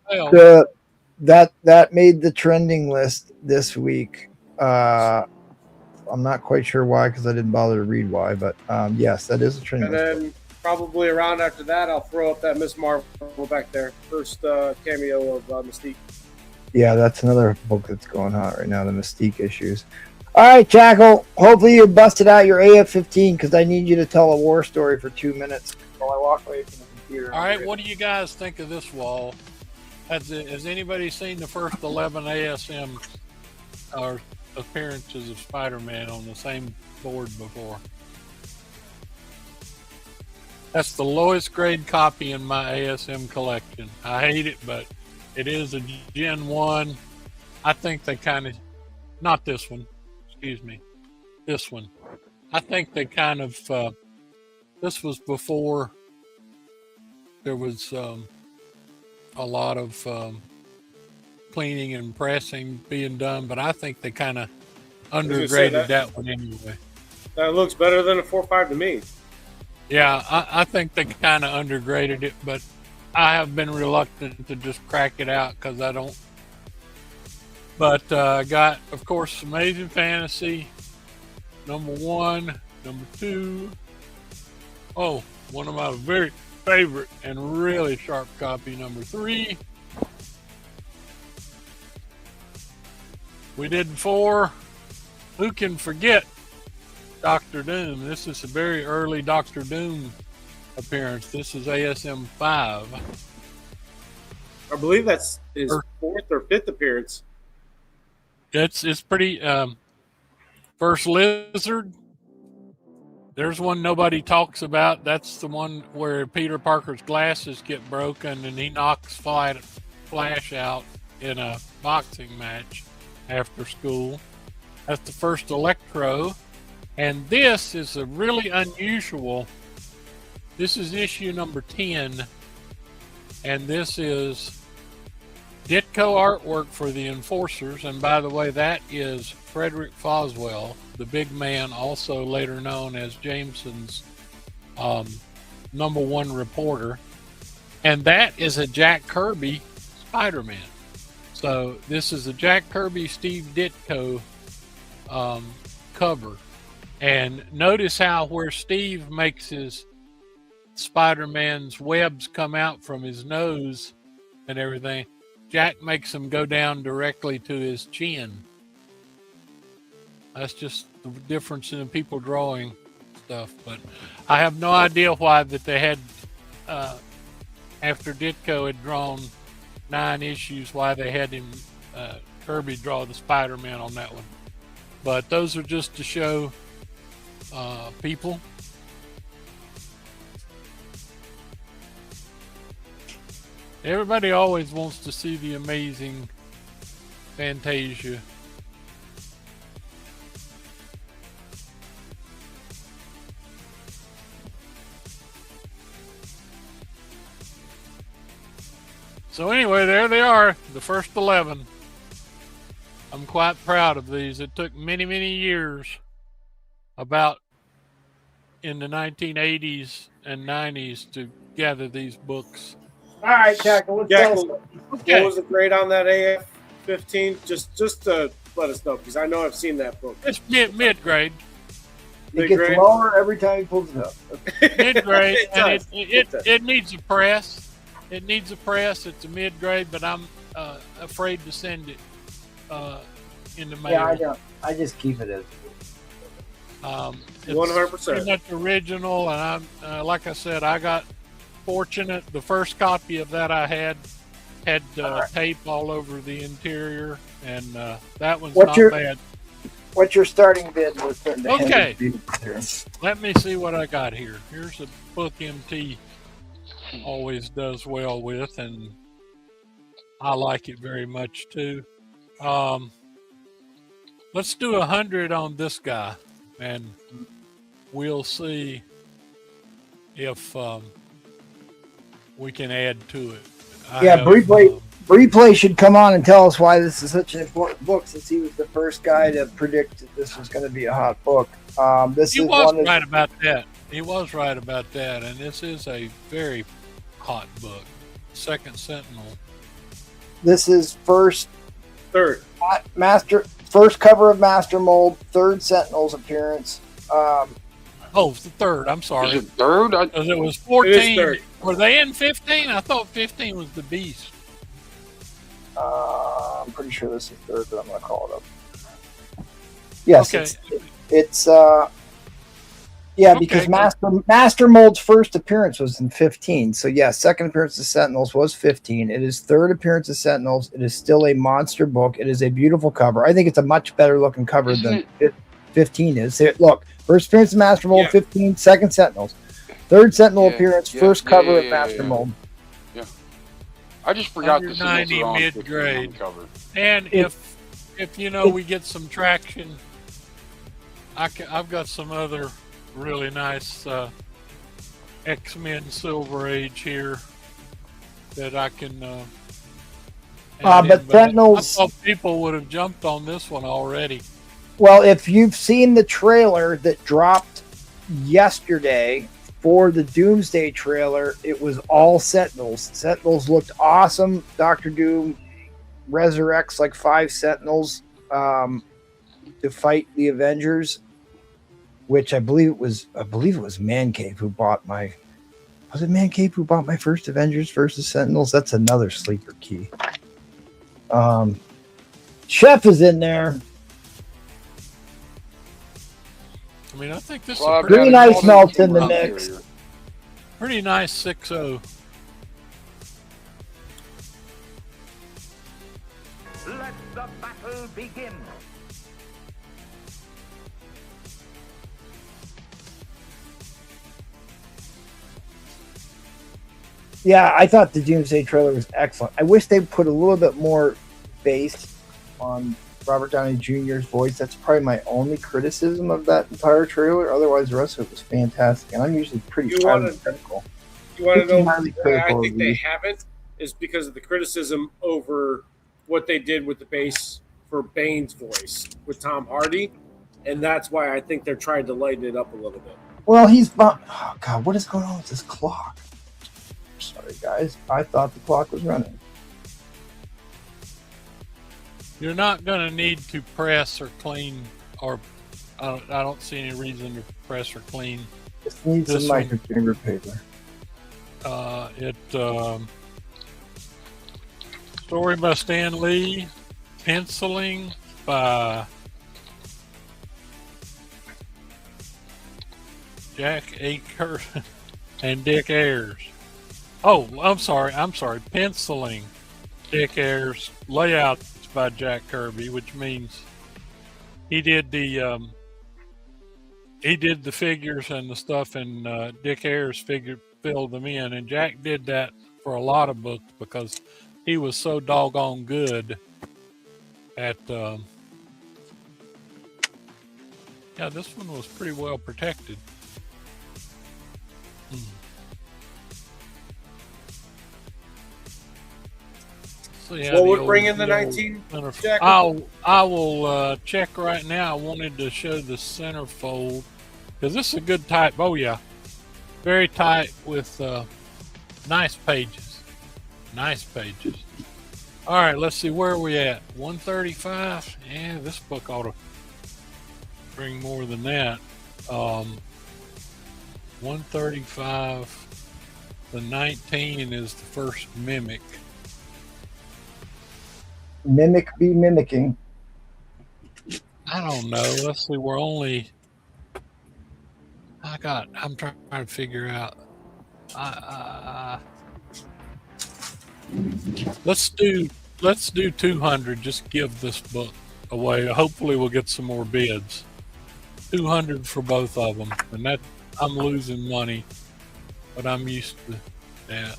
that made the trending list this week. I'm not quite sure why because I didn't bother to read why, but yes, that is a trending list. And then probably around after that, I'll throw up that Miss Marvel back there. First cameo of Mystique. Yeah, that's another book that's going on right now, the Mystique issues. All right, Jackal. Hopefully you busted out your AF-15 because I need you to tell a war story for 2 minutes while I walk away from the computer. All right, what do you guys think of this wall? Has anybody seen the first 11 ASM or appearances of Spider-Man on the same board before? That's the lowest grade copy in my ASM collection. I hate it, but it is a Gen 1. I think they kind of, not this one, excuse me, this one. I think they kind of, this was before there was a lot of cleaning and pressing being done, but I think they kind of undergraded that one anyway. That looks better than a 4.5 to me. Yeah, I think they kind of undergraded it, but I have been reluctant to just crack it out because I don't. But I got, of course, Amazing Fantasy, number 1, number 2. Oh, one of my very favorite and really sharp copy, number 3. We did 4. Who can forget Dr. Doom? This is a very early Dr. Doom appearance. This is ASM 5. I believe that's his 4th or 5th appearance. It's pretty. First Lizard. There's one nobody talks about. That's the one where Peter Parker's glasses get broken and he knocks Flash out in a boxing match after school. That's the first Electro. And this is a really unusual. This is issue number 10. And this is Ditko artwork for the Enforcers. And by the way, that is Frederick Foswell, the big man, also later known as Jameson's number 1 reporter. And that is a Jack Kirby Spider-Man. So this is a Jack Kirby, Steve Ditko cover. And notice how where Steve makes his Spider-Man's webs come out from his nose and everything, Jack makes them go down directly to his chin. That's just the difference in the people drawing stuff. But I have no idea why that they had, after Ditko had drawn 9 issues, why they had him, Kirby, draw the Spider-Man on that one. But those are just to show people. Everybody always wants to see the Amazing Fantasia. So anyway, there they are, the first 11. I'm quite proud of these. It took many, many years, about in the 1980s and 90s, to gather these books. All right, Jackal, what was the grade on that AF-15? Just to let us know, because I know I've seen that book. It's mid-grade. It gets lower every time he pulls it up. Mid-grade, and it needs a press. It needs a press. It's a mid-grade, but I'm afraid to send it in the mail. Yeah, I don't. I just keep it as. It's 100%. Pretty much original, and I'm like I said, I got fortunate. The first copy of that I had tape all over the interior, and that one's not bad. What's your starting bid? Okay, let me see what I got here. Here's a book MT always does well with, and I like it very much too. Let's do 100 on this guy. and we'll see if we can add to it. Replay should come on and tell us why this is such an important book, since he was the first guy to predict that this was going to be a hot book. He was right about that. He was right about that, and this is a very hot book. Second Sentinel. This is third cover of Master Mold, third Sentinel's appearance. The third. I'm sorry. Is it third? Because it was 14. It is third. Were they in 15? I thought 15 was the Beast. I'm pretty sure this is third, but I'm going to call it up. Yes, okay. It's because Master Mold's first appearance was in 15. So second appearance of Sentinels was 15. It is third appearance of Sentinels. It is still a monster book. It is a beautiful cover. I think it's a much better looking cover than 15 is. Look, first appearance of Master Mold, 15. Second Sentinels, third Sentinel appearance, first cover of Master Mold. Yeah, I just forgot the 90 mid-grade. And if we get some traction, I've got some other really nice X-Men Silver Age here that I can. But Sentinels. I thought people would have jumped on this one already. Well, if you've seen the trailer that dropped yesterday for the Doomsday trailer, it was all Sentinels. Sentinels looked awesome. Dr. Doom resurrects like 5 Sentinels to fight the Avengers, which I believe it was Man Cave who bought my. Was it Man Cave who bought my first Avengers versus Sentinels? That's another sleeper key. Chef is in there. I mean, I think this Well, is a pretty nice melt in the mix. Pretty nice 6-0. Let the battle begin. Yeah, I thought the Doomsday trailer was excellent. I wish they put a little bit more bass on Robert Downey Jr.'s voice. That's probably my only criticism of that entire trailer. Otherwise, the rest of it was fantastic. And I'm usually pretty critical. You want to know why I think they haven't? Is because of the criticism over what they did with the bass for Bane's voice with Tom Hardy. And that's why I think they're trying to lighten it up a little bit. Well, oh God, what is going on with this clock? Sorry, guys. I thought the clock was running. You're not going to need to press or clean, or I don't see any reason to press or clean. Just need some microfiber paper. Story by Stan Lee, penciling by Jack Aker and Dick Ayers. Oh, I'm sorry. Penciling, Dick Ayers. Layout by Jack Kirby, which means he did the figures and the stuff, and Dick Ayers filled them in, and Jack did that for a lot of books because he was so doggone good at this one was pretty well protected. What would bring in the 19? Jack? I will check right now. I wanted to show the centerfold because this is a good type. Oh yeah, very tight with nice pages. Nice pages. All right, let's see, where are we at? 135. Yeah, this book ought to bring more than that. 135. The 19 is the first Mimic. Mimic be mimicking. I don't know. Let's see. We're only. I'm trying to figure out. Let's do 200. Just give this book away. Hopefully, we'll get some more bids. 200 for both of them, and that I'm losing money, but I'm used to that.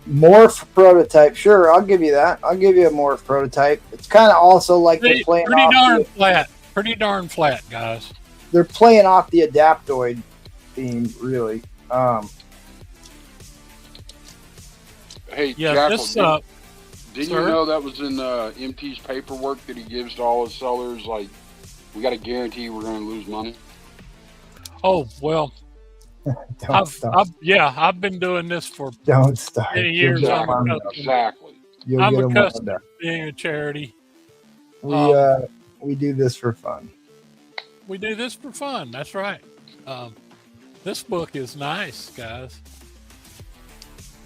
Morph prototype, sure, I'll give you that. I'll give you a morph prototype. It's kind of also like they're playing pretty darn flat. pretty darn flat, guys. They're playing off the Adaptoid theme, really. Hey, Yeah, Jackal, this, didn't sir? you know that was in MT's paperwork that he gives to all his sellers? Like, we got to guarantee we're going to lose money. Oh well, I've been doing this for Don't start. many years. Exactly. I'm accustomed to being a charity. We do this for fun. We do this for fun. That's right. This book is nice, guys.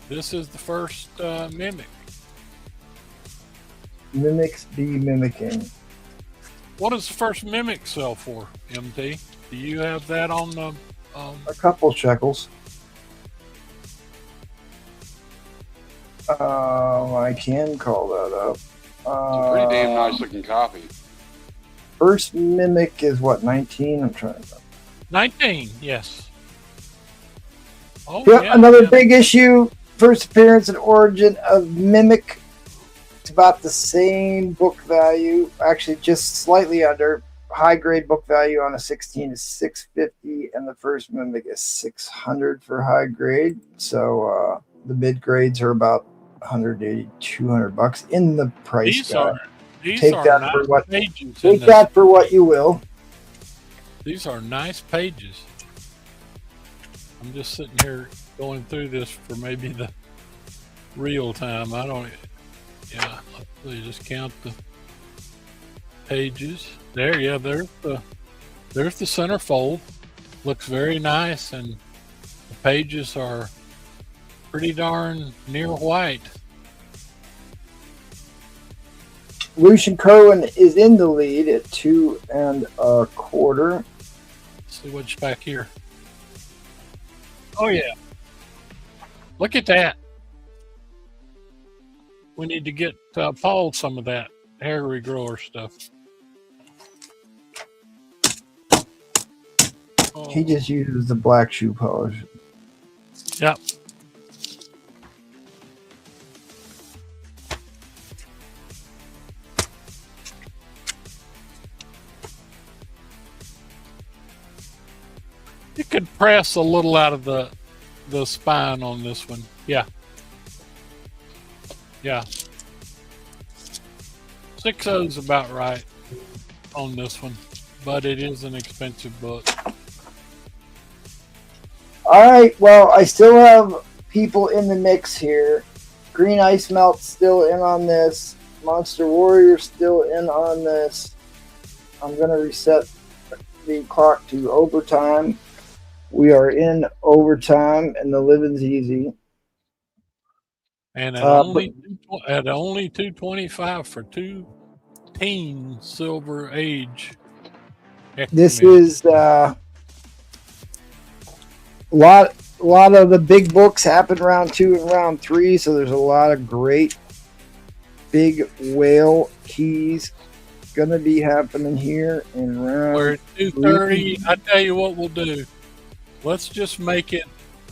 This is the first Mimic. Mimics be mimicking. What does the first Mimic sell for, MT? Do you have that on the... A couple shekels. I can call that up. It's a pretty damn nice looking copy. First Mimic is what, 19? I'm trying to... 19, yes. Oh, yeah, another big issue. First appearance and origin of Mimic. It's about the same book value, actually just slightly under. High grade book value on a 16 is $650, and the first Mimic is $600 for high grade. So the mid grades are about $180, $200 in the price guide. Take that for what you will. These are nice pages. I'm just sitting here going through this for maybe the real time. I don't. Yeah, let's just count the pages. There, yeah, there's the centerfold. Looks very nice, and the pages are pretty darn near white. Lucian Kerwin is in the lead at 2 1/4. Let's see what's back here. Oh yeah, look at that. We need to get Paul some of that hair regrower stuff. Oh. He just uses the black shoe polish. Yep. You could press a little out of the spine on this one. Yeah. Yeah. 6.0 is about right on this one, but it is an expensive book. All right. Well, I still have people in the mix here. Green Ice Melt still in on this. Monster Warrior still in on this. I'm going to reset the clock to overtime. We are in overtime, and the living's easy. And at only $225 for 2 teen Silver Age. This is a lot of the big books happen round 2 and round 3, so there's a lot of great big whale keys gonna be happening here in round. We're at 230. I tell you what we'll do. Let's just make it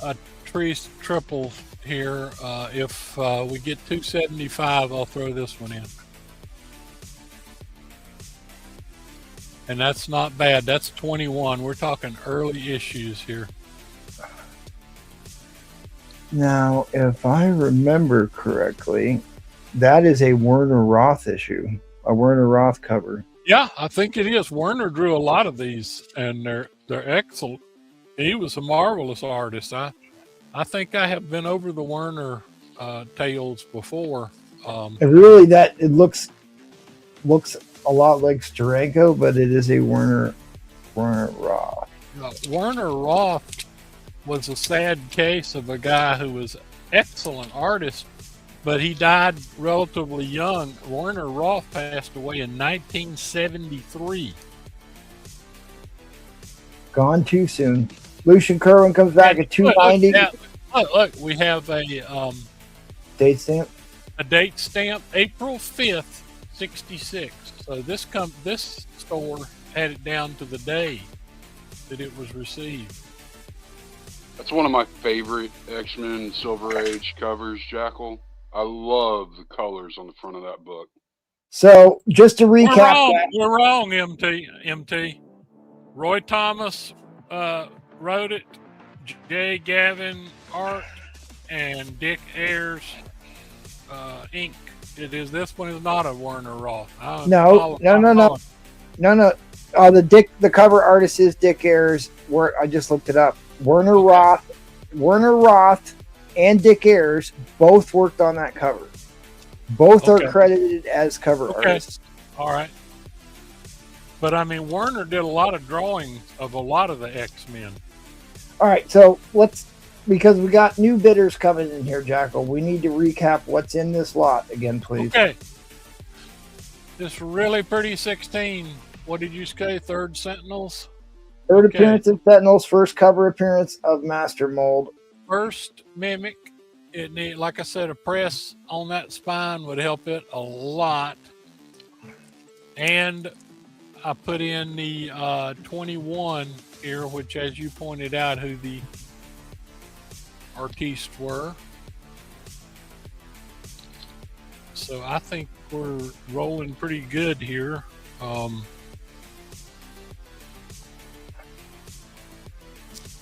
a triple here. If we get 275, I'll throw this one in. And that's not bad. That's 21. We're talking early issues here. Now, if I remember correctly, that is a Werner Roth issue, a Werner Roth cover. Yeah, I think it is. Werner drew a lot of these, and they're excellent. He was a marvelous artist. I think I have been over the Werner tales before. And really, it looks a lot like Steranko, but it is a Werner Roth. Werner Roth was a sad case of a guy who was excellent artist, but he died relatively young. Werner Roth passed away in 1973. Gone too soon. Lucian Kerwin comes back at 290. Look, we have a date stamp. A date stamp, April 5th, 66. So this store had it down to the day that it was received. That's one of my favorite X-Men Silver Age covers, Jackal. I love the colors on the front of that book. So just to recap that. We're wrong, MT. Roy Thomas wrote it. J. Gavin Art and Dick Ayers Inc. This one is not a Werner Roth. No. The cover artist is Dick Ayers. I just looked it up. Werner Roth, and Dick Ayers both worked on that cover. Both are credited as cover artists. All right. But I mean, Werner did a lot of drawings of a lot of the X-Men. All right, so because we got new bidders coming in here, Jackal, we need to recap what's in this lot again, please. Okay. This really pretty 16. What did you say? Third Sentinels? Third appearance of Sentinels, first cover appearance of Master Mold. First Mimic. It need, like I said, a press on that spine would help it a lot. And I put in the 21 here, which, as you pointed out, who the artistes were. So I think we're rolling pretty good here.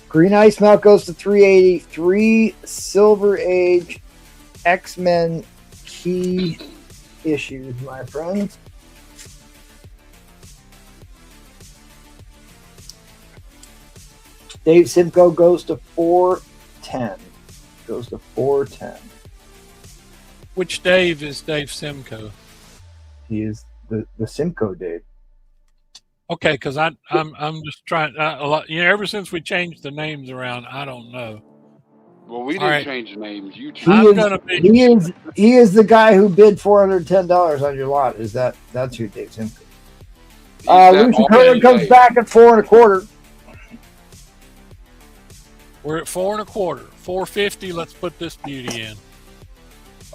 Green Ice Melt goes to 383. Silver Age X-Men key issues, my friends. Dave Simcoe goes to 410. Which Dave is Dave Simcoe? He is the Simcoe Dave. Okay, because I'm just trying. Ever since we changed the names around, I don't know. Well, we didn't change the names. You He is the guy who bid $410 on your lot. That's who Dave Simcoe? Lucian Curlin comes back at 4.25. We're at 4.25. 450. Let's put this beauty in.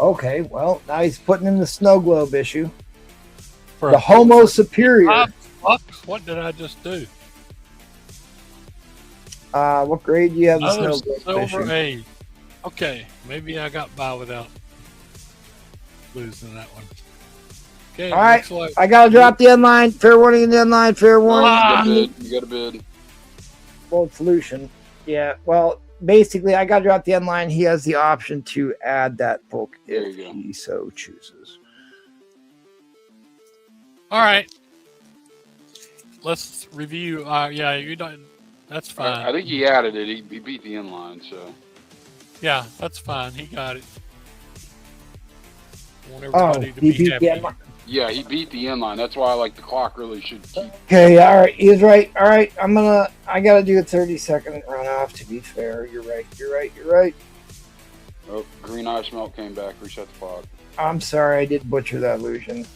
Okay, well, now he's putting in the snow globe issue. The Homo Superior. What did I just do? What grade do you have the snow globe Silver issue? Age. Okay, maybe I got by without losing that one. Okay, all right, like I got to drop the end line. Fair warning in the end line. Fair warning. You got a bid. Well, it's Lucian. Yeah, well, basically, I got to drop the end line. He has the option to add that book if he so chooses. All right. Let's review. Yeah, you don't. That's fine. I think he added it. He beat the inline, so. Yeah, that's fine. He got it. I want everybody to he be beat happy. the inline. Yeah, he beat the inline. That's why the clock really should keep. Okay, all right, he's right. All right, I gotta do a 30-second runoff to be fair. You're right. Oh, Green Ice Melt came back, reset the clock. I'm sorry, I did butcher that illusion.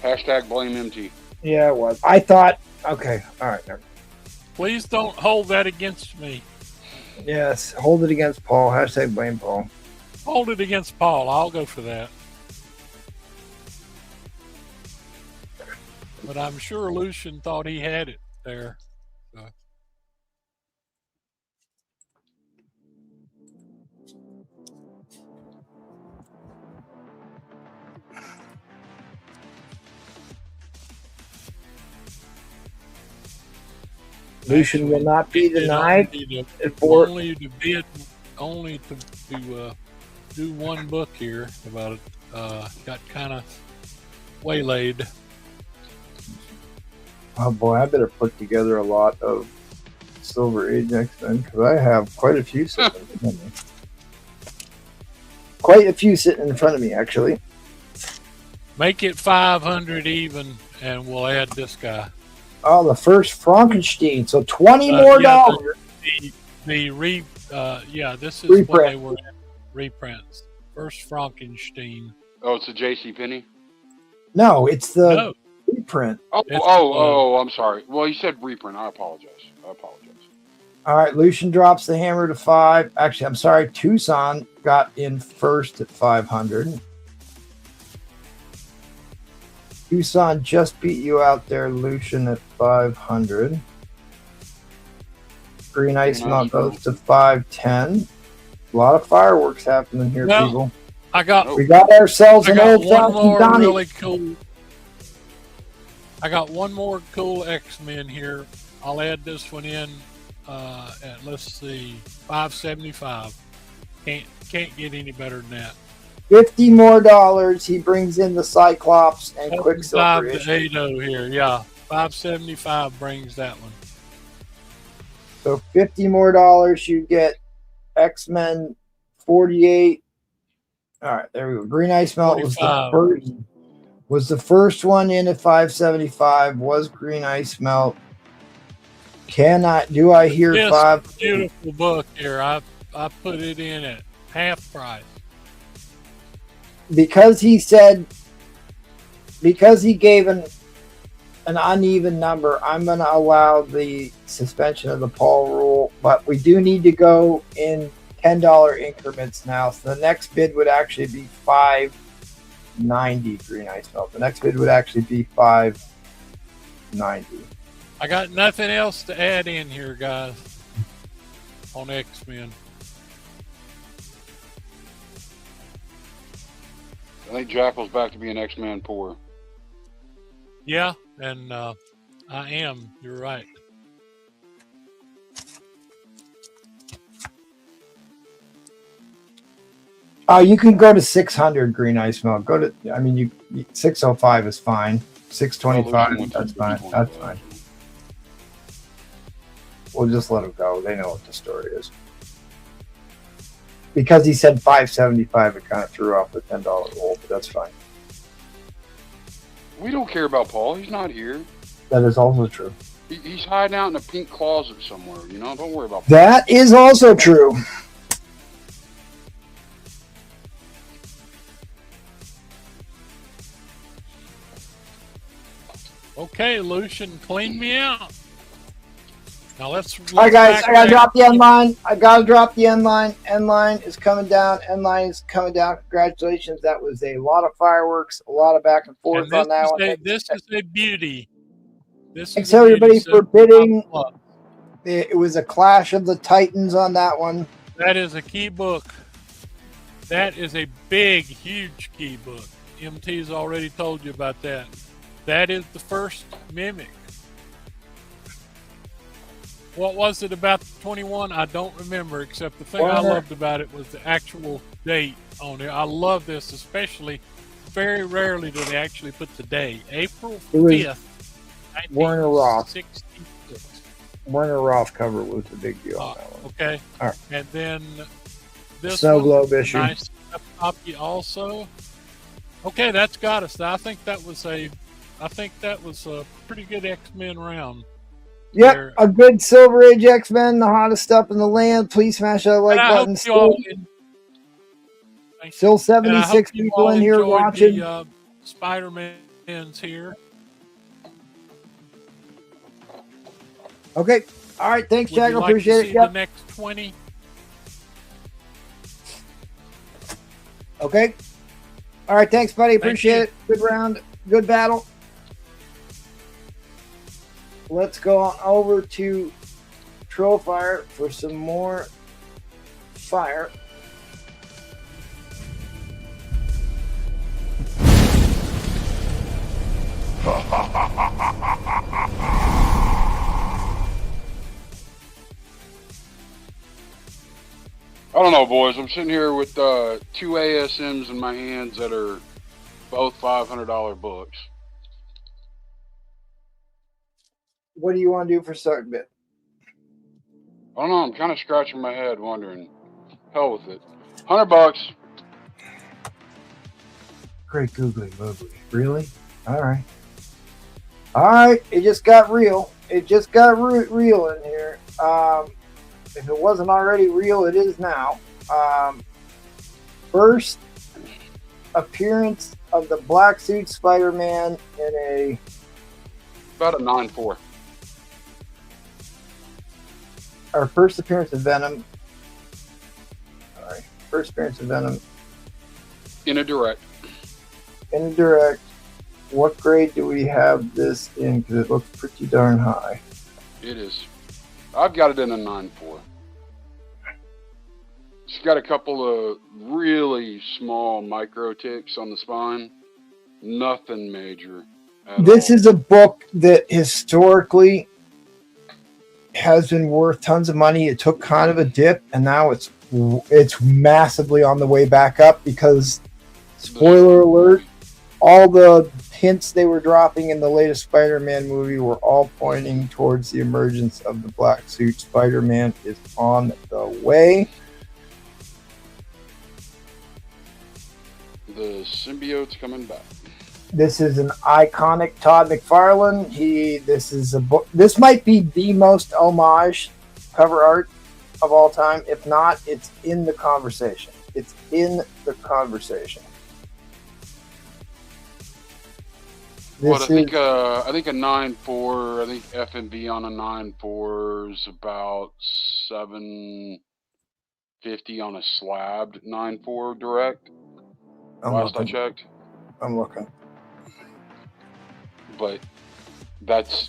Hashtag blame MT. Yeah, it was. I thought, okay, all right. Never. Please don't hold that against me. Yes, hold it against Paul. Hashtag blame Paul. Hold it against Paul. I'll go for that. But I'm sure Lucian thought he had it there. So. Lucian will not be denied. Only to bid, only to do one book here about it. Got kind of waylaid. Oh boy, I better put together a lot of Silver Age X-Men because I have quite a few sitting in front of me. Quite a few sitting in front of me, actually. Make it 500 even, and we'll add this guy. Oh, the first Frankenstein. So $20 more dollars. This is Reprint. what they were in. Reprints. First Frankenstein. Oh, it's a J.C. Penney? No, it's the reprint. I'm sorry. Well, you said reprint. I apologize. All right, Lucian drops the hammer to 5. Actually, I'm sorry. Tucson got in first at 500. Tucson just beat you out there, Lucian, at 500. Green Ice Melt goes to 510. A lot of fireworks happening here, people. We got ourselves an old one more Donnie. really cool. I got one more cool X-Men here. I'll add this one in at, let's see, 575. Can't get any better than that. $50 more. He brings in the Cyclops and Quicksilver. 5 to 80 here, yeah. 575 brings that one. So $50 more. You get X-Men 48. All right, there we go. Green Ice Melt was the first one in at 575. Was Green Ice Melt? Do I hear This 5? Beautiful book here. I put it in at half price. Because he gave an uneven number, I'm going to allow the suspension of the Paul rule, but we do need to go in $10 increments now. So the next bid would actually be $5.90 Green Ice Melt. The next bid would actually be $5.90. I got nothing else to add in here, guys, on X-Men. I think Jackal's back to being X-Men poor. Yeah, and I am. You're right. You can go to 600 Green Ice Melt. 605 is fine. 625, that's fine. That's fine. We'll just let them go. They know what the story is. Because he said 575, it kind of threw off the $10 roll, but that's fine. We don't care about Paul. He's not here. That is also true. He's hiding out in a pink closet somewhere. Don't worry about Paul. That is also true. Okay, Lucian, clean me out. Now let's All right, guys, I gotta drop the end line. End line is coming down. Congratulations. That was a lot of fireworks, a lot of back and forth on that one. This is a beauty. Thanks everybody for bidding. It was a clash of the Titans on that one. That is a key book. That is a big, huge key book. MT's already told you about that. That is the first Mimic. What was it about the 21? I don't remember, except the thing I loved about it was the actual date on it. I love this, especially very rarely do they actually put the day. April 5th, Warner Roth. 1966. Warner Roth cover was the big deal on that one. Okay. All right. And then this Snow one, Globe issue. nice copy also. Okay, that's got us. I think that was a pretty good X-Men round. Yep, a good Silver Age X-Men, the hottest stuff in the land. Please smash that like button. Still 76 people in here watching. The, Spider-Man's here. Okay. All right. Thanks, Jack. Would you Appreciate like to it. see the next 20? Okay. All right. Thanks, buddy. Appreciate it. Good round. Good battle. Let's go on over to Troll Fire for some more fire. I don't know, boys. I'm sitting here with 2 ASMs in my hands that are both $500 books. What do you want to do for start bit? I don't know. I'm kind of scratching my head, wondering. Hell with it. $100. Great googly moogly. Really? All right. All right. It just got real. It just got real in here. If it wasn't already real, it is now. First appearance of the black suit Spider-Man in a... About a 9.4. Our first appearance of Venom. All right. First appearance of Venom. In a direct. In a direct. What grade do we have this in? Because it looks pretty darn high. It is. I've got it in a 9.4. It's got a couple of really small micro ticks on the spine. Nothing major. This is a book that historically has been worth tons of money. It took kind of a dip, and now it's massively on the way back up because, spoiler alert, all the hints they were dropping in the latest Spider-Man movie were all pointing towards the emergence of the black suit. Spider-Man is on the way. The symbiote's coming back. This is an iconic Todd McFarlane. This is a book. This might be the most homage cover art of all time. If not, it's in the conversation. It's in the conversation. What I think a 9.4. I think FMV on a 9.4 is about $750 on a slabbed 9.4 direct. Last I checked. I'm looking. But that's,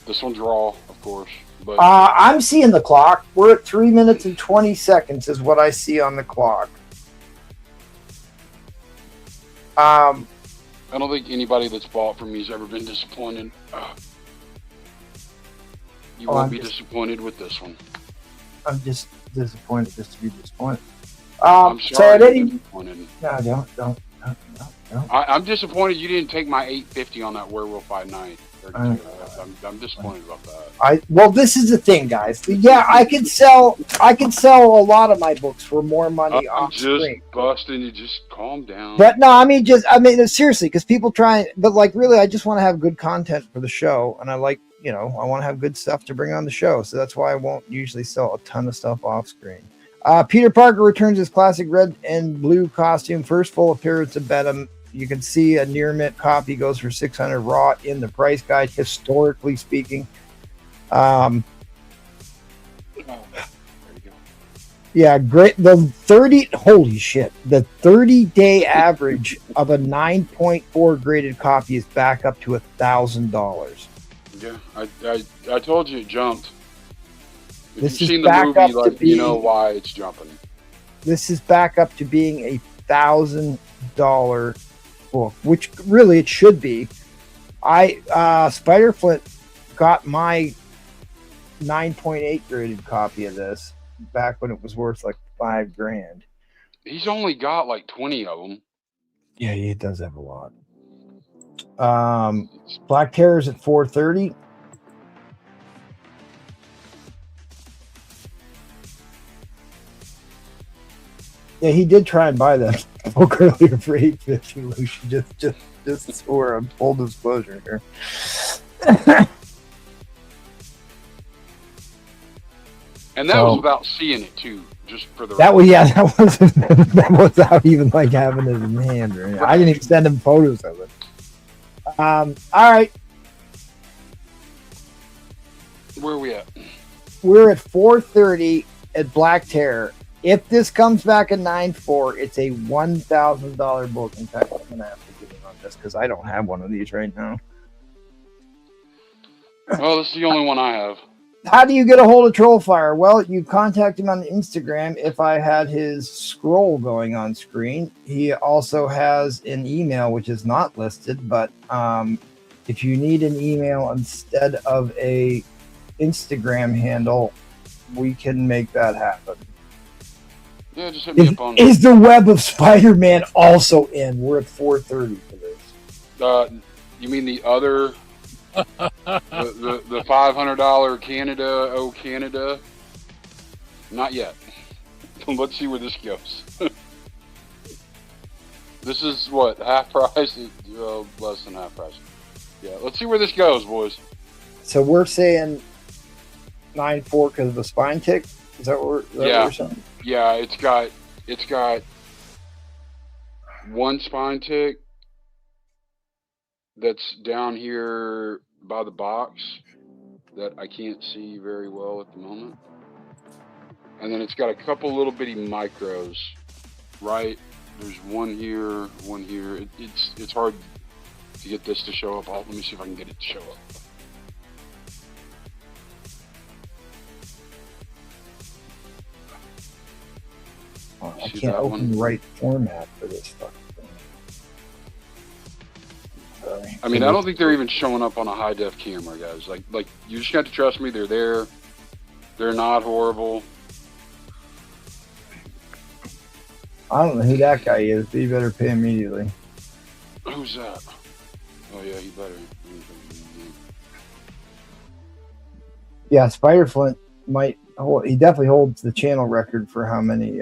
this one's raw, of course. But I'm seeing the clock. We're at 3 minutes and 20 seconds is what I see on the clock. I don't think anybody that's bought from me has ever been disappointed. You won't be disappointed with this one. I'm just disappointed just to be disappointed. I'm sorry you're disappointed. No, don't. I'm disappointed you didn't take my $850 on that Werewolf by Night. I'm disappointed about that. Well, this is the thing, guys. Yeah, I could sell a lot of my books for more money I'm off just screen. busting you. Just calm down. But no, I mean seriously, because people try. But like, really, I just want to have good content for the show, and I like, I want to have good stuff to bring on the show. So that's why I won't usually sell a ton of stuff off screen. Peter Parker returns his classic red and blue costume. First full appearance of Venom. You can see a near mint copy goes for $600 raw in the price guide, historically speaking. Yeah, great. The 30-day average of a 9.4 graded copy is back up to $1,000. Yeah, I told you it jumped. If This you've is seen the back movie, up to like, you being- know why it's jumping. This is back up to being a $1,000 book, which really it should be. Spider Flint got my 9.8 graded copy of this back when it was worth like $5,000. He's only got like 20 of them. Yeah, he does have a lot. Black Terror's at $430. Yeah, he did try and buy that book earlier for $850. Lucian, just for a full disclosure here. And that was without seeing it too, just for the that was that was without even like having it in hand or anything. I didn't even send him photos of it. All right. Where are we at? We're at 430 at Black Terror. If this comes back at 9.4, it's a $1,000 book. In fact, I'm gonna have to get in on this because I don't have one of these right now. Oh, this is the only one I have. How do you get a hold of Trollfire? Well, you contact him on Instagram if I had his scroll going on screen. He also has an email, which is not listed, but if you need an email instead of a Instagram handle, we can make that happen. Yeah, just hit me up on. Is the Web of Spider-Man also in? We're at 4:30 for this. You mean the other, the $500 Canada? Not yet. Let's see where this goes. This is what, half price? Less than half price. Yeah, let's see where this goes, boys. So we're saying 9.4 because of the spine tick. Is that what we're saying? Yeah, it's got one spine tick that's down here by the box that I can't see very well at the moment. And then it's got a couple little bitty micros, right? There's one here, one here. It's hard to get this to show up. Let me see if I can get it to show up. I See can't that open one? the right format for this fucking thing. Sorry. I mean, I don't think they're even showing up on a high def camera, guys. Like you just got to trust me. They're there. They're not horrible. I don't know who that guy is, but you better pay immediately. Who's that? Oh yeah, he better. Yeah, Spiderflint might hold. He definitely holds the channel record for how many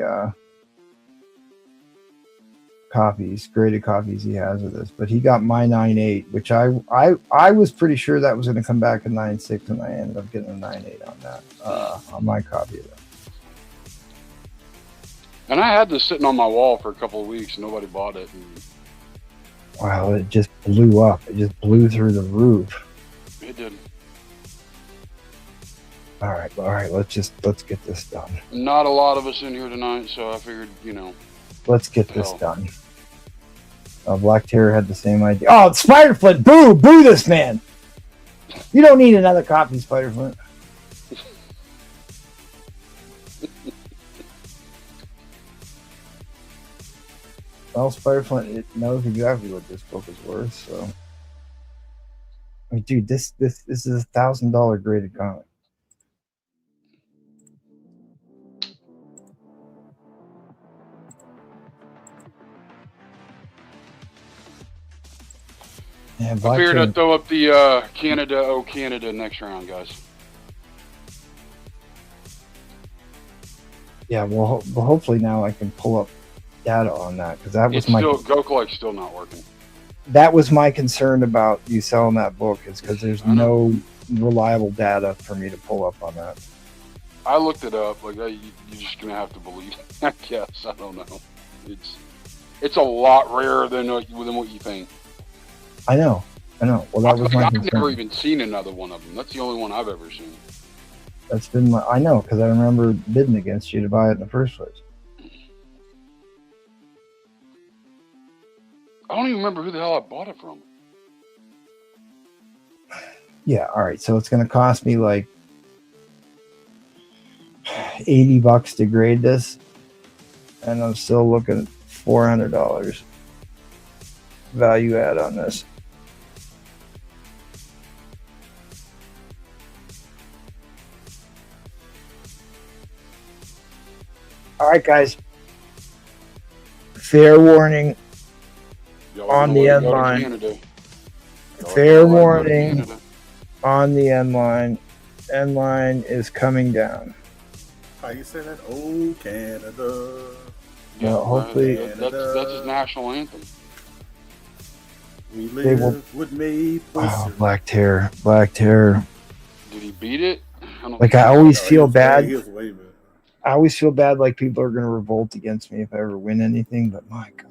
graded copies he has of this. But he got my 9.8, which I was pretty sure that was going to come back a 9.6, and I ended up getting a 9.8 on that on my copy of that. And I had this sitting on my wall for a couple of weeks. And nobody bought it. And Wow, it just blew up. It just blew through the roof. it did. All right. Let's get this done. Not a lot of us in here tonight, so I figured, Let's get this Hell. done. Black Terror had the same idea. Oh, Spiderflint! Boo this man! You don't need another copy, Spiderflint. Well, Spiderflint knows exactly what this book is worth, so. I mean, dude, this is a $1,000 graded comic. Yeah, I Black figured Terror. I'd throw up the Canada next round, guys. Yeah, well, hopefully now I can pull up data on that, because that was Go Collect's still not working. that was my concern about you selling that book, is because there's no reliable data for me to pull up on that. I looked it up. Like you're just gonna have to believe it, I guess. I don't know. It's a lot rarer than what you think. I know. Well, that was my I've concern. never even seen another one of them. That's the only one I've ever seen. That's been my. I know, because I remember bidding against you to buy it in the first place. I don't even remember who the hell I bought it from. Yeah. All right. So it's going to cost me like $80 to grade this, and I'm still looking at $400 value add on this. All right, guys. Fair warning on the end line. Fair warning on the end line. End line is coming down. How you say that? Oh, Canada. Yeah, Well, hopefully that's his national anthem. We They will- live with me. Oh, Black Terror. Did he beat it? Like, I always feel bad. He was way better. I always feel bad like people are going to revolt against me if I ever win anything, but my God.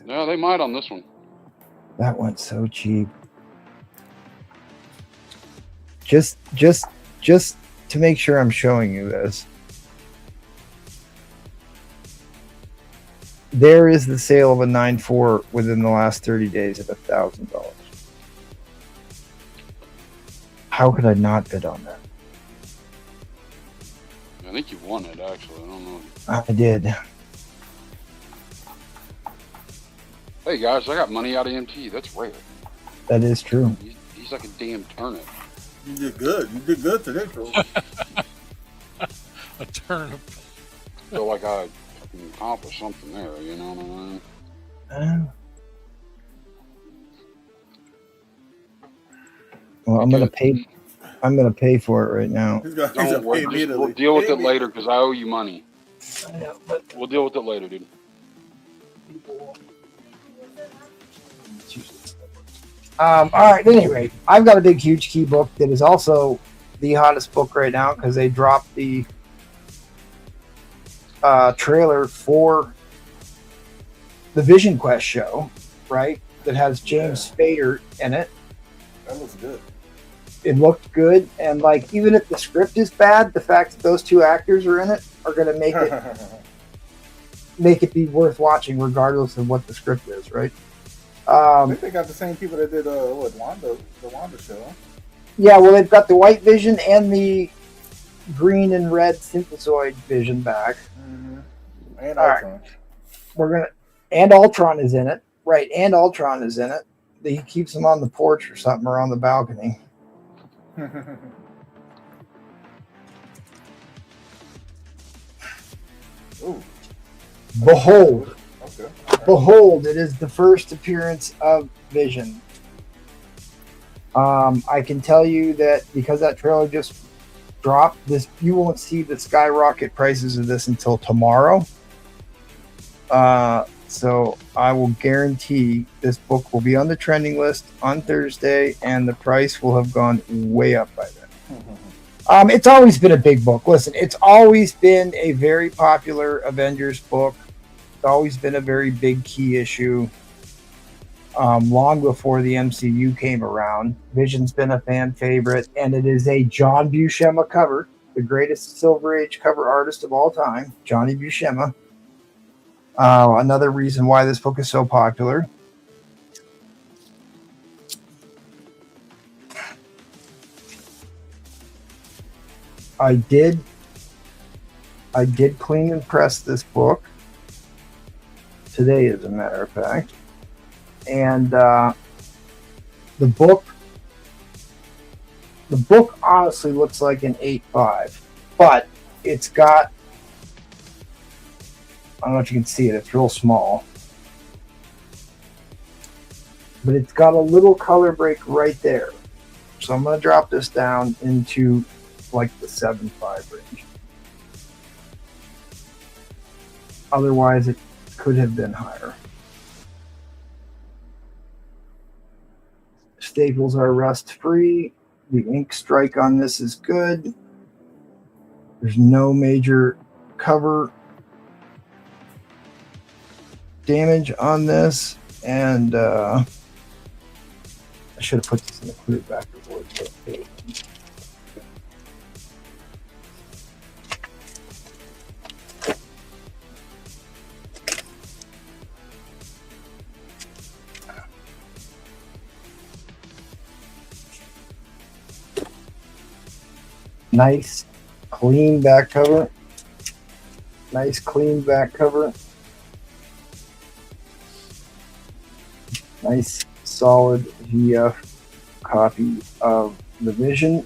Yeah, they might on this one. That went so cheap. Just to make sure I'm showing you this. There is the sale of a 9.4 within the last 30 days at $1,000. How could I not bid on that? I think you won it, actually. I don't know. I did. Hey, guys, I got money out of MT. That's rare. That is true. He's like a damn turnip. You did good. You did good today, bro. A turnip. Feel like I accomplished something there, you know what I mean? Well, I'm gonna pay. I'm gonna pay for it right now. Don't worry. We'll deal with it later because I owe you money. I know, but We'll deal with it later, dude. All right. At any rate, I've got a big, huge key book that is also the hottest book right now because they dropped the trailer for the Vision Quest show, right? That has James Spader in it. That looks good. It looked good, and like even if the script is bad, the fact that those two actors are in it are going to make it be worth watching, regardless of what the script is, right? I think they got the same people that did the Wanda show. Huh? Yeah, well, they've got the White Vision and the green and red synthesoid Vision back. Mm-hmm. And All Ultron. And Ultron is in it. Right, and Ultron is in it. He keeps them on the porch or something, or on the balcony. Ooh. Behold. Okay. Behold, it is the first appearance of Vision. I can tell you that because that trailer just dropped, you won't see the skyrocket prices of this until tomorrow. So I will guarantee this book will be on the trending list on Thursday, and the price will have gone way up by then. It's always been a big book. Listen, it's always been a very popular Avengers book. It's always been a very big key issue. Long before the MCU came around, Vision's been a fan favorite, and it is a John Buscema cover, the greatest Silver Age cover artist of all time, Johnny Buscema. Another reason why this book is so popular. I did clean and press this book today, as a matter of fact. And the book honestly looks like an 8.5, but it's got, I don't know if you can see it, it's real small, but it's got a little color break right there. So I'm going to drop this down into like the 7.5 range. Otherwise it could have been higher. Staples are rust free. The ink strike on this is good. There's no major cover damage on this, and I should have put this in the clear back report. Nice clean back cover. Nice clean back cover. Nice solid VF copy of the Vision.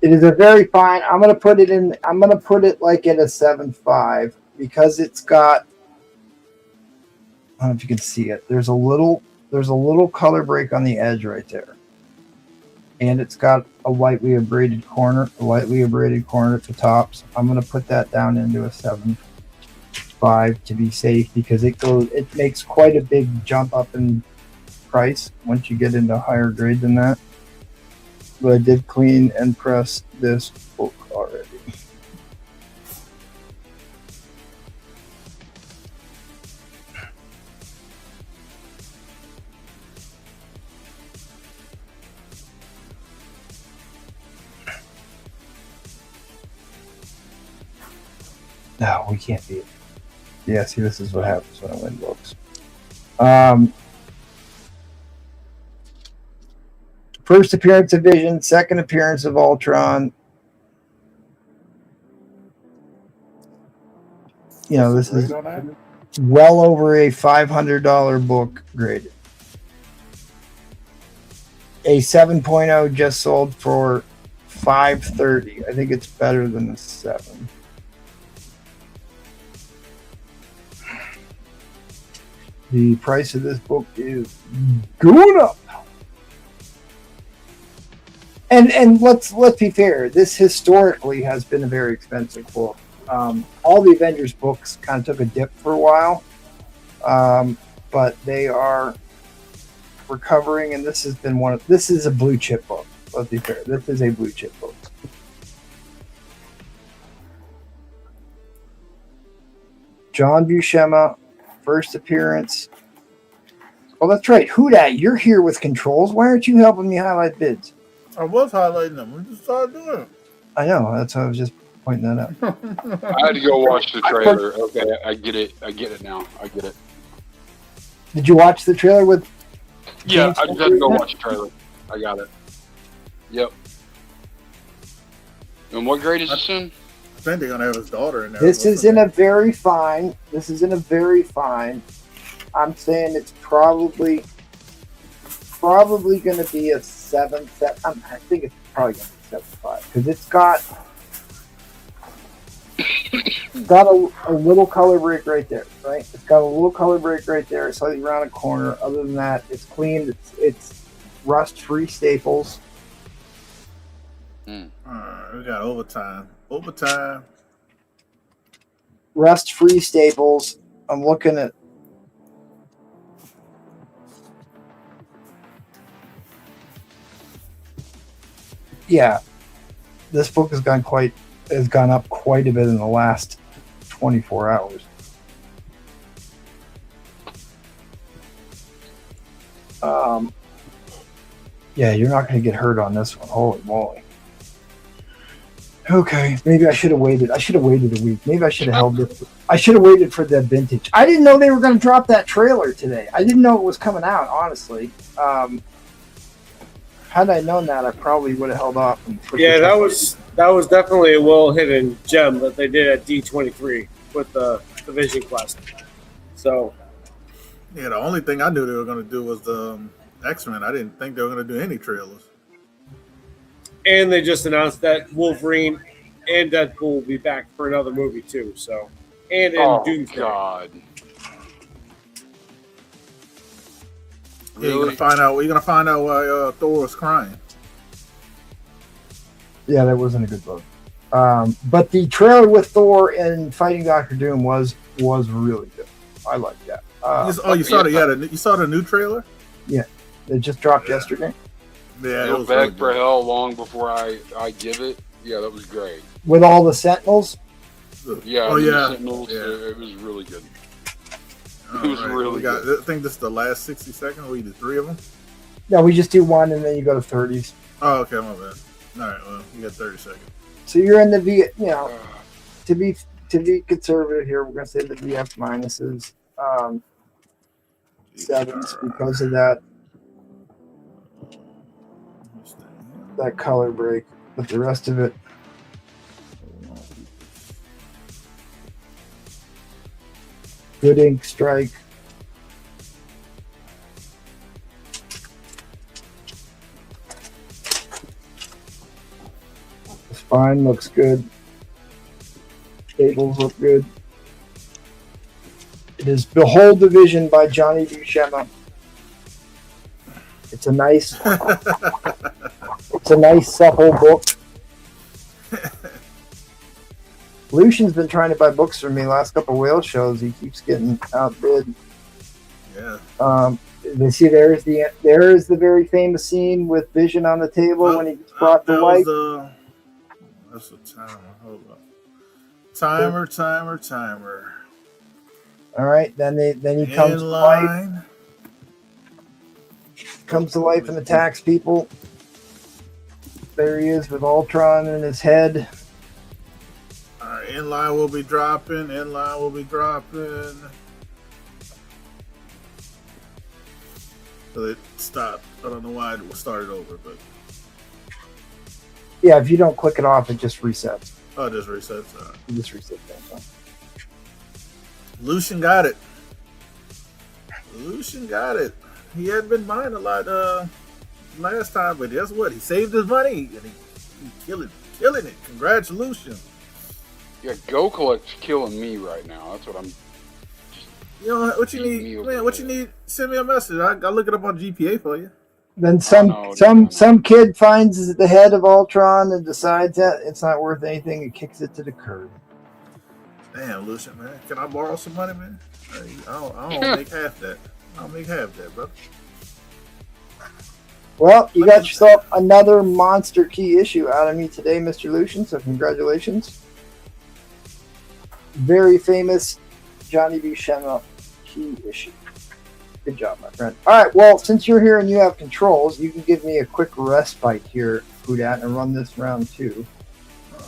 It is a very fine. I'm gonna put it like at a 7.5 because it's got, I don't know if you can see it. There's a little color break on the edge right there. And it's got a lightly abraded corner at the top. So I'm going to put that down into a 7.5 to be safe, because it makes quite a big jump up in price once you get into a higher grade than that. But I did clean and press this book already. No, we can't beat it. Yeah, see, this is what happens when I win books. First appearance of Vision, second appearance of Ultron. You know, this is well over a $500 book graded. A 7.0 just sold for $530. I think it's better than the 7. The price of this book is going up. And let's be fair, this historically has been a very expensive book. All the Avengers books kind of took a dip for a while, but they are recovering, and this has been this is a blue chip book. Let's be fair, this is a blue chip book. John Buscema, first appearance. Oh, that's right. Who dat? You're here with controls. Why aren't you helping me highlight bids? I was highlighting them. We just started doing it. I know. That's why I was just pointing that out. I had to go watch the trailer. Okay, I get it. I get it now. I get it. Did you watch the trailer with? Yeah, I just had to go watch the trailer. I got it. Yep. And what grade is this in? think they're gonna have his daughter in there. This is in a very fine. This is in a very fine. I'm saying it's probably going to be a 7. I think it's probably going to be 7.5 because it's got a little color break right there, right? It's got a little color break right there, slightly around a corner. Other than that, it's clean. It's rust-free staples. All right, we got overtime. Overtime. Rust-free staples. I'm looking at. Yeah, this book has gone up quite a bit in the last 24 hours. Yeah, you're not going to get hurt on this one. Holy moly. Okay, maybe I should have waited. I should have waited a week. Maybe I should have held this. I should have waited for the vintage. I didn't know they were going to drop that trailer today. I didn't know it was coming out, honestly. Had I known that, I probably would have held off. Yeah, that was definitely a well-hidden gem that they did at D23 with the Vision Quest. So, yeah, the only thing I knew they were going to do was the X-Men. I didn't think they were going to do any trailers. And they just announced that Wolverine and Deadpool will be back for another movie too. So, and in Doomsday. God. Yeah, you're gonna find out. We're gonna find out why Thor was crying. Yeah, that wasn't a good book. But the trailer with Thor and fighting Doctor Doom was really good. I like that. You saw the you saw the new trailer? Yeah, it just dropped yesterday. Yeah, It'll beg for hell long before I give it. Yeah, that was great. With all the Sentinels. Yeah. Yeah. Sentinels, it was really good. It was really good. I think this is the last 60 seconds. We did 3 of them. No, we just do 1 and then you go to 30s. Oh, okay, my bad. All right, well, you got 30 seconds. So you're in the V. You know, to be conservative here, we're gonna say the VF minuses, 7s because of that color break, but the rest of it. Good ink strike. The spine looks good. Staples look good. It is Behold the Vision by Johnny Buscema. It's a nice supple book. Lucian's been trying to buy books from me last couple of whale shows. He keeps getting outbid. Yeah. You see, there's the very famous scene with Vision on the table when he gets brought to life. That's a timer. Hold up. Timer. All right, then he comes to life. Comes to life and attacks people. There he is with Ultron in his head. Alright, inline will be dropping. So it stopped. I don't know why it started over, but yeah, if you don't click it off, it just resets. oh, it just resets. It just resets that. Lucian got it. He had been buying a lot last time, but guess what? He saved his money and he's killing it. Congratulations. Yeah, Go Collect's killing me right now. That's what I'm. You know what you need, man? What you need? Send me a message. I'll look it up on GPA for you. Then some kid finds the head of Ultron and decides that it's not worth anything and kicks it to the curb. Damn, Lucian, man. Can I borrow some money, man? I don't make half that. Bro. Well, you got yourself another monster key issue out of me today, Mr. Lucian, so congratulations. Very famous Johnny Buscema key issue. Good job, my friend. All right, well, since you're here and you have controls, you can give me a quick respite here, Foodat, and run this round 2.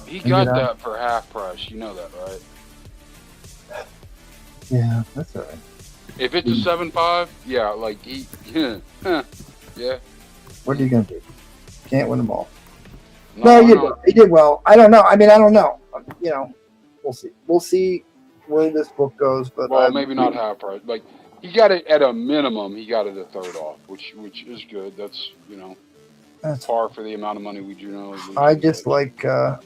He got that for half price. You know that, right? Yeah, that's all right. If it's a 7.5, yeah, like yeah. What are you gonna do? Can't win them all. No, he did well. I don't know. I mean, I don't know. You know, we'll see. We'll see where this book goes. But maybe not half price. Like he got it at a minimum. He got it a third off, which is good. That's that's par for the amount of money we generally lose. I just like to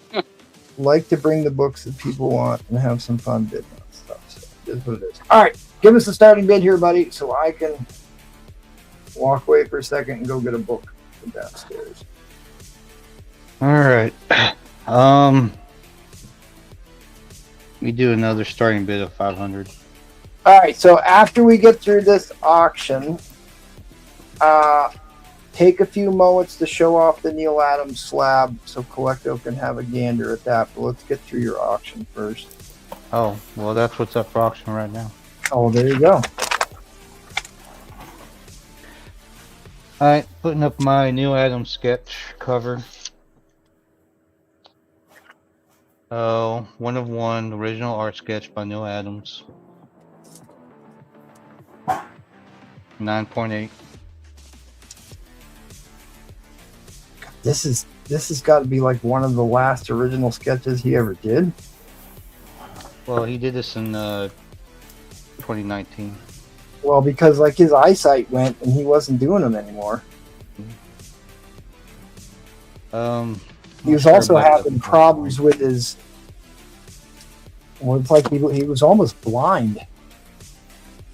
bring the books that people want and have some fun bidding on stuff. So that's what it is. All right, give us a starting bid here, buddy, so I can walk away for a second and go get a book from downstairs. All right. We do another starting bid of 500. All right, so after we get through this auction, take a few moments to show off the Neil Adams slab so Collecto can have a gander at that. But let's get through your auction first. Oh, well, that's what's up for auction right now. Oh, there you go. All right, putting up my Neil Adams sketch cover. Oh, 1 of 1, original art sketch by Neil Adams. 9.8. This has got to be like one of the last original sketches he ever did. Well, he did this in 2019. Well, because like his eyesight went and he wasn't doing them anymore. He was also having problems with his. Well, it's like he was almost blind.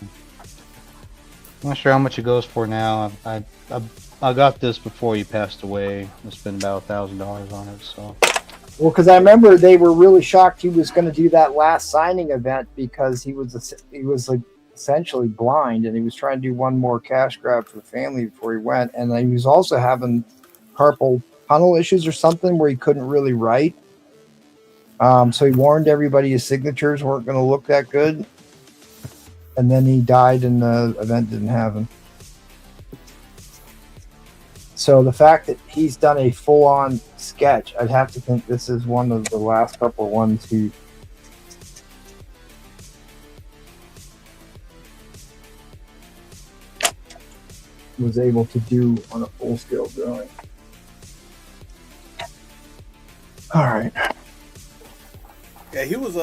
I'm not sure how much it goes for now. I got this before he passed away. I spent about $1,000 on it. So. Well, because I remember they were really shocked he was going to do that last signing event because he was like essentially blind and he was trying to do one more cash grab for the family before he went, and he was also having carpal tunnel issues or something where he couldn't really write. So he warned everybody his signatures weren't going to look that good, and then he died and the event didn't have him. So the fact that he's done a full-on sketch, I'd have to think this is one of the last couple of ones he was able to do on a full-scale drawing. All right. Yeah, he was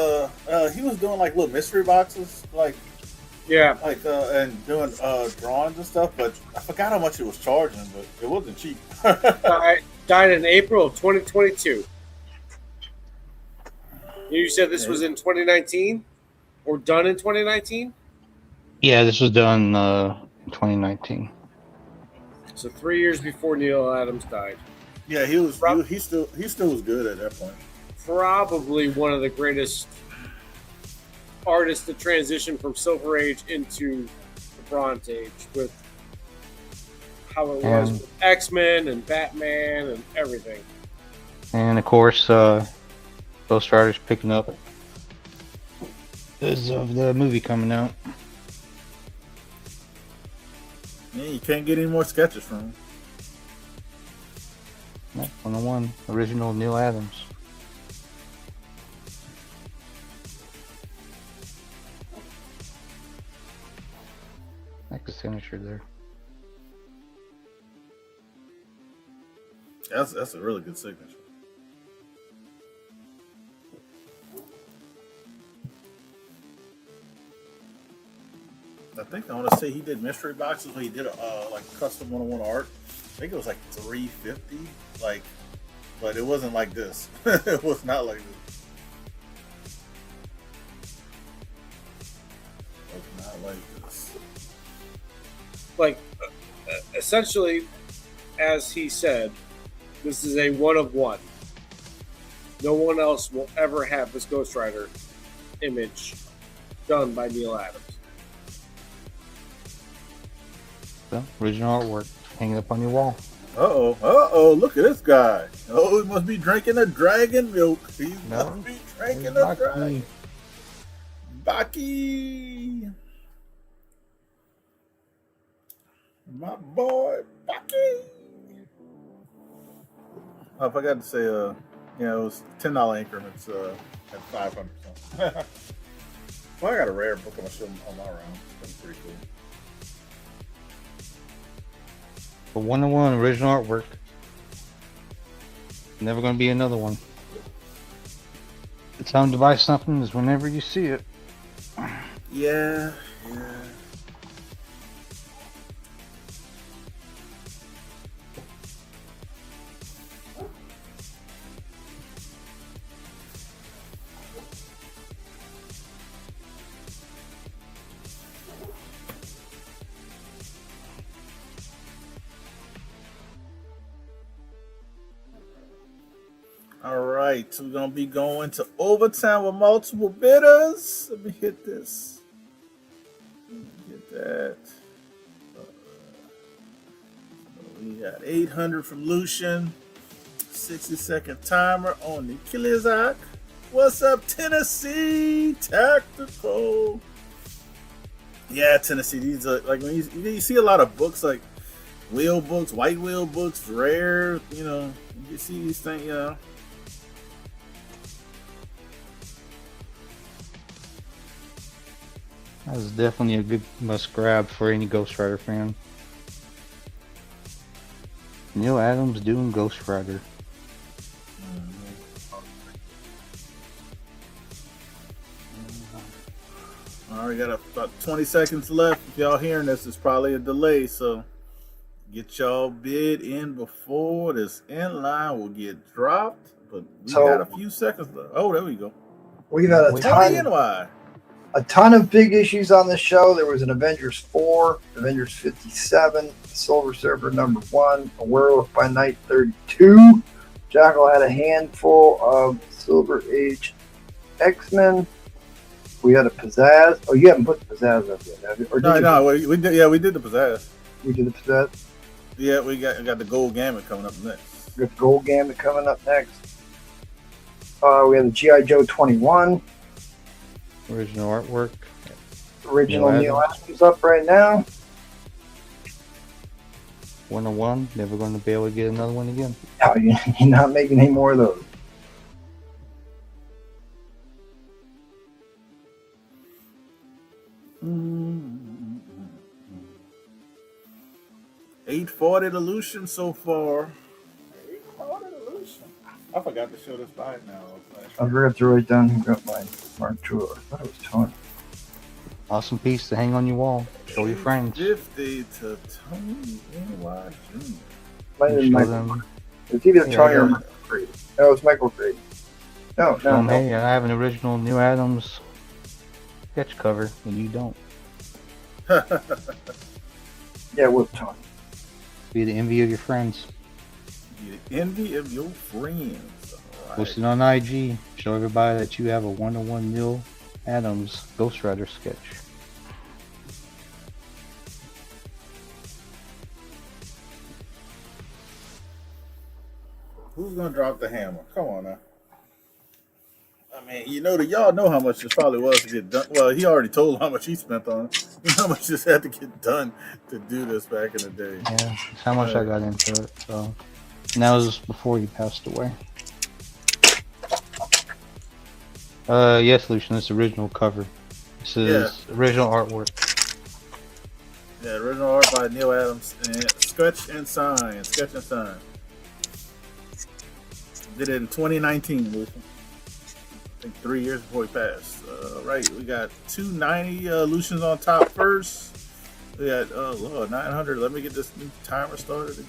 doing like little mystery boxes, and doing drawings and stuff, but I forgot how much it was charging, but it wasn't cheap. Died in April of 2022. You said this was in 2019 or done in 2019? Yeah, this was done in 2019. So 3 years before Neil Adams died. Yeah, he still was good at that point. Probably one of the greatest artists to transition from Silver Age into the Bronze Age with how it was with X-Men and Batman and everything. And of course, Ghost Rider's picking up because of the movie coming out. Yeah, you can't get any more sketches from him. 101, original Neil Adams. Like the signature there. That's a really good signature. I think I want to say he did mystery boxes when he did like custom 101 art. I think it was like $350, but it wasn't like this. It was not like this. It was not like this. Like, essentially, as he said, this is a one of one. No one else will ever have this Ghost Rider image done by Neil Adams. So, original artwork hanging up on your wall. Uh-oh, look at this guy. Oh, he must be drinking the dragon milk. He must be drinking the dragon. Baki. My boy, Baki. Oh, I forgot to say, it was $10 increments at 500 something. Well, I got a rare book I'm going to show on my round. That's pretty cool. The 101 original artwork. Never gonna be another one. The time to buy something is whenever you see it. Yeah. All right, so we're gonna be going to overtime with multiple bidders. Let me hit this. Let me get that. We got 800 from Lucian. 60-second timer on the Kilizak. What's up, Tennessee Tactical? Yeah, Tennessee. These are like when you see a lot of books like wheel books, white wheel books, rare. You know, you see these things. You know. That was definitely a good must grab for any Ghost Rider fan. Neil Adams doing Ghost Rider. All right, got about 20 seconds left. If y'all hearing this, it's probably a delay, so get y'all bid in before this inline will get dropped. But we got a few seconds left. Oh, there we go. We've had a ton of big issues on this show. There was an Avengers 4, Avengers 57, Silver Surfer number 1, a Werewolf by Night 32. Jackal had a handful of Silver Age X-Men. We had a Pizzazz. Oh, you haven't put the Pizzazz up yet, have you? Or No, we did. Yeah, we did the Pizzazz. We did the Pizzazz? Yeah, we got the Gold Gamut coming up next. We got the Gold Gamut coming up next. We have the G.I. Joe 21. Original artwork. Original Neil Adams up right now. 101. Never going to be able to get another one again. Oh, you're not making any more of those. $840 Illusion so far. $840 Illusion. I forgot to show this slide now. I forgot to write down who got my Mark II. I thought it was Tony. Awesome piece to hang on your wall. Show your friends. 50 to Tony N.Y. Jr. Might have been Michael. It's either Tony or Michael Grady. No, it's Michael Grady. No. Hey, I have an original Neil Adams sketch cover, and you don't. Yeah, it was Tony. Be the envy of your friends. Be the envy of your friends. Post it on IG. Show everybody that you have a 101 Neil Adams Ghost Rider sketch. Who's gonna drop the hammer? Come on now. I mean, y'all know how much this probably was to get done. Well, he already told how much he spent on it. You know how much this had to get done to do this back in the day. Yeah, that's how much I got into it. So, and that was before he passed away. Yes, Lucian, it's original cover. This is original artwork. Yeah, original art by Neil Adams and Sketch and Sign. Did it in 2019, Lucian. I think 3 years before he passed. Right, we got 290 Lucians on top first. We got 900. Let me get this new timer started again.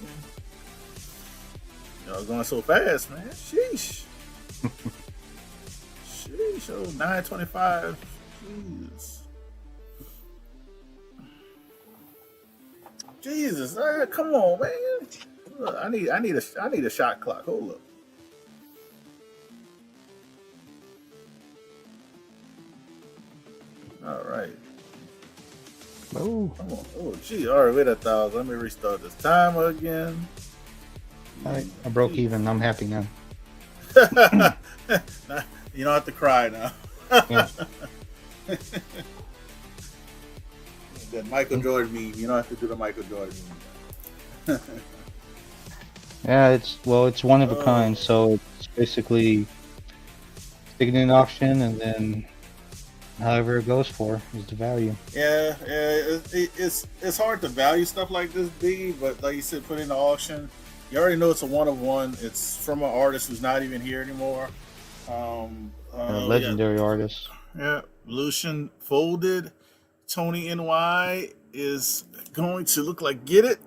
Y'all going so fast, man. Sheesh. Sheesh. Oh, 925. Jesus. Come on, man. Look, I need a shot clock. Hold up. All right. Oh. Come on. Oh, gee. All right, wait 1,000. Let me restart this timer again. All right, I broke even. I'm happy now. You don't have to cry now. Yeah. That Michael Jordan meme. You don't have to do the Michael Jordan meme. Yeah, it's one of a kind. So it's basically sticking in an auction, and then however it goes for is the value. Yeah. It's hard to value stuff like this, B. But like you said, put in the auction. You already know it's a 1 of 1. It's from an artist who's not even here anymore. A legendary artist. Yeah, Lucian folded. Tony NY is going to look like get it.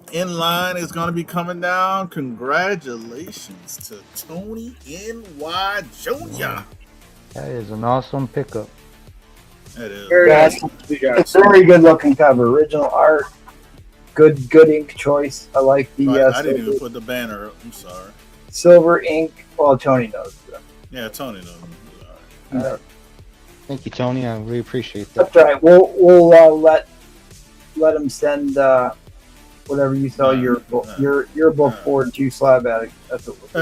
Inline is going to be coming down. Congratulations to Tony NY Jr. That is an awesome pickup. That is. It's a very good looking cover. Original art. Good ink choice. I like the. I didn't even put the banner up. I'm sorry. Silver ink. Well, Tony knows. Yeah, Tony knows. All right. Thank you, Tony. I really appreciate that. That's right. We'll let him send whatever you sell your book forward to Slab Addict. That's what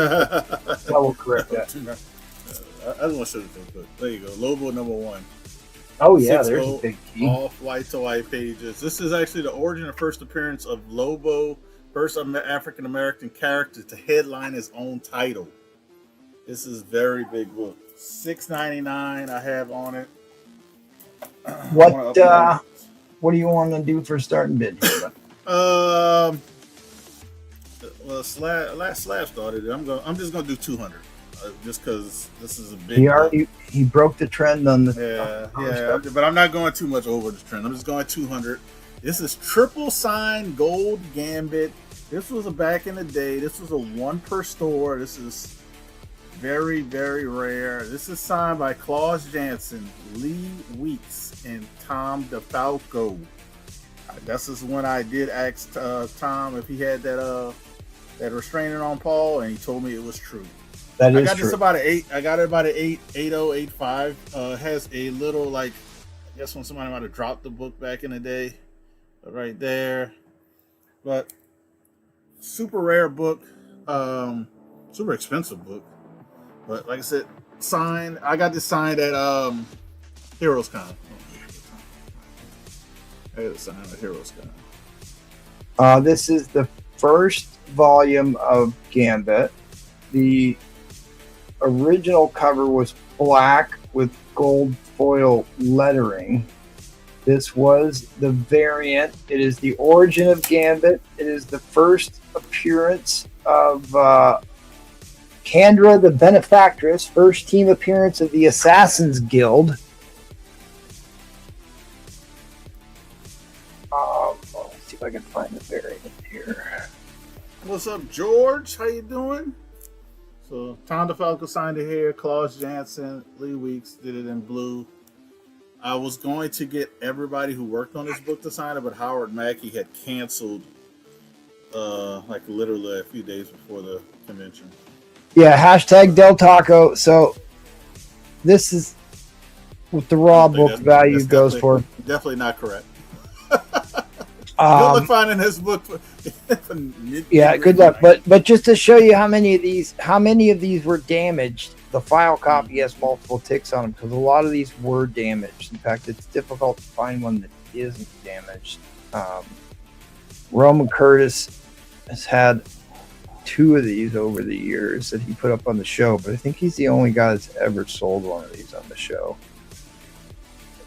we'll correct that. I don't want to show the thing, but there you go. Lobo number 1. Oh yeah, there's a big key. Off white to white pages. This is actually the origin and first appearance of Lobo, first African American character to headline his own title. This is very big book. $6.99 I have on it. What do you want to do for starting bid here? Well, Slab started it. I'm just gonna do 200, just because this is a big. He broke the trend on the. Yeah, but I'm not going too much over the trend. I'm just going 200. This is triple sign gold gambit. This was back in the day. This was a 1 per store. This is very, very rare. This is signed by Klaus Janson, Lee Weeks, and Tom DeFalco. This is when I did ask Tom if he had that restraining on Paul, and he told me it was true. That is I got true. this about an 8. I got it about an 8.80, 8.5. Has a little, like, I guess when somebody might have dropped the book back in the day, right there. But super rare book, super expensive book. But like I said, signed. I got this signed at Heroes Con. I got it signed at Heroes Con. This is the first volume of Gambit. The original cover was black with gold foil lettering. This was the variant. It is the origin of Gambit. It is the first appearance of Kandra the Benefactress, first team appearance of the Assassin's Guild. Let's see if I can find the variant here. What's up, George? How you doing? So Tom DeFalco signed it here. Klaus Janson, Lee Weeks did it in blue. I was going to get everybody who worked on this book to sign it, but Howard Mackey had canceled like literally a few days before the convention. Yeah, hashtag Del Taco. So this is what the raw book value goes for. Definitely not correct. Good luck finding this book. Yeah, good luck. But just to show you how many of these were damaged, the file copy has multiple ticks on them because a lot of these were damaged. In fact, it's difficult to find one that isn't damaged. Roman Curtis has had 2 of these over the years that he put up on the show, but I think he's the only guy that's ever sold one of these on the show.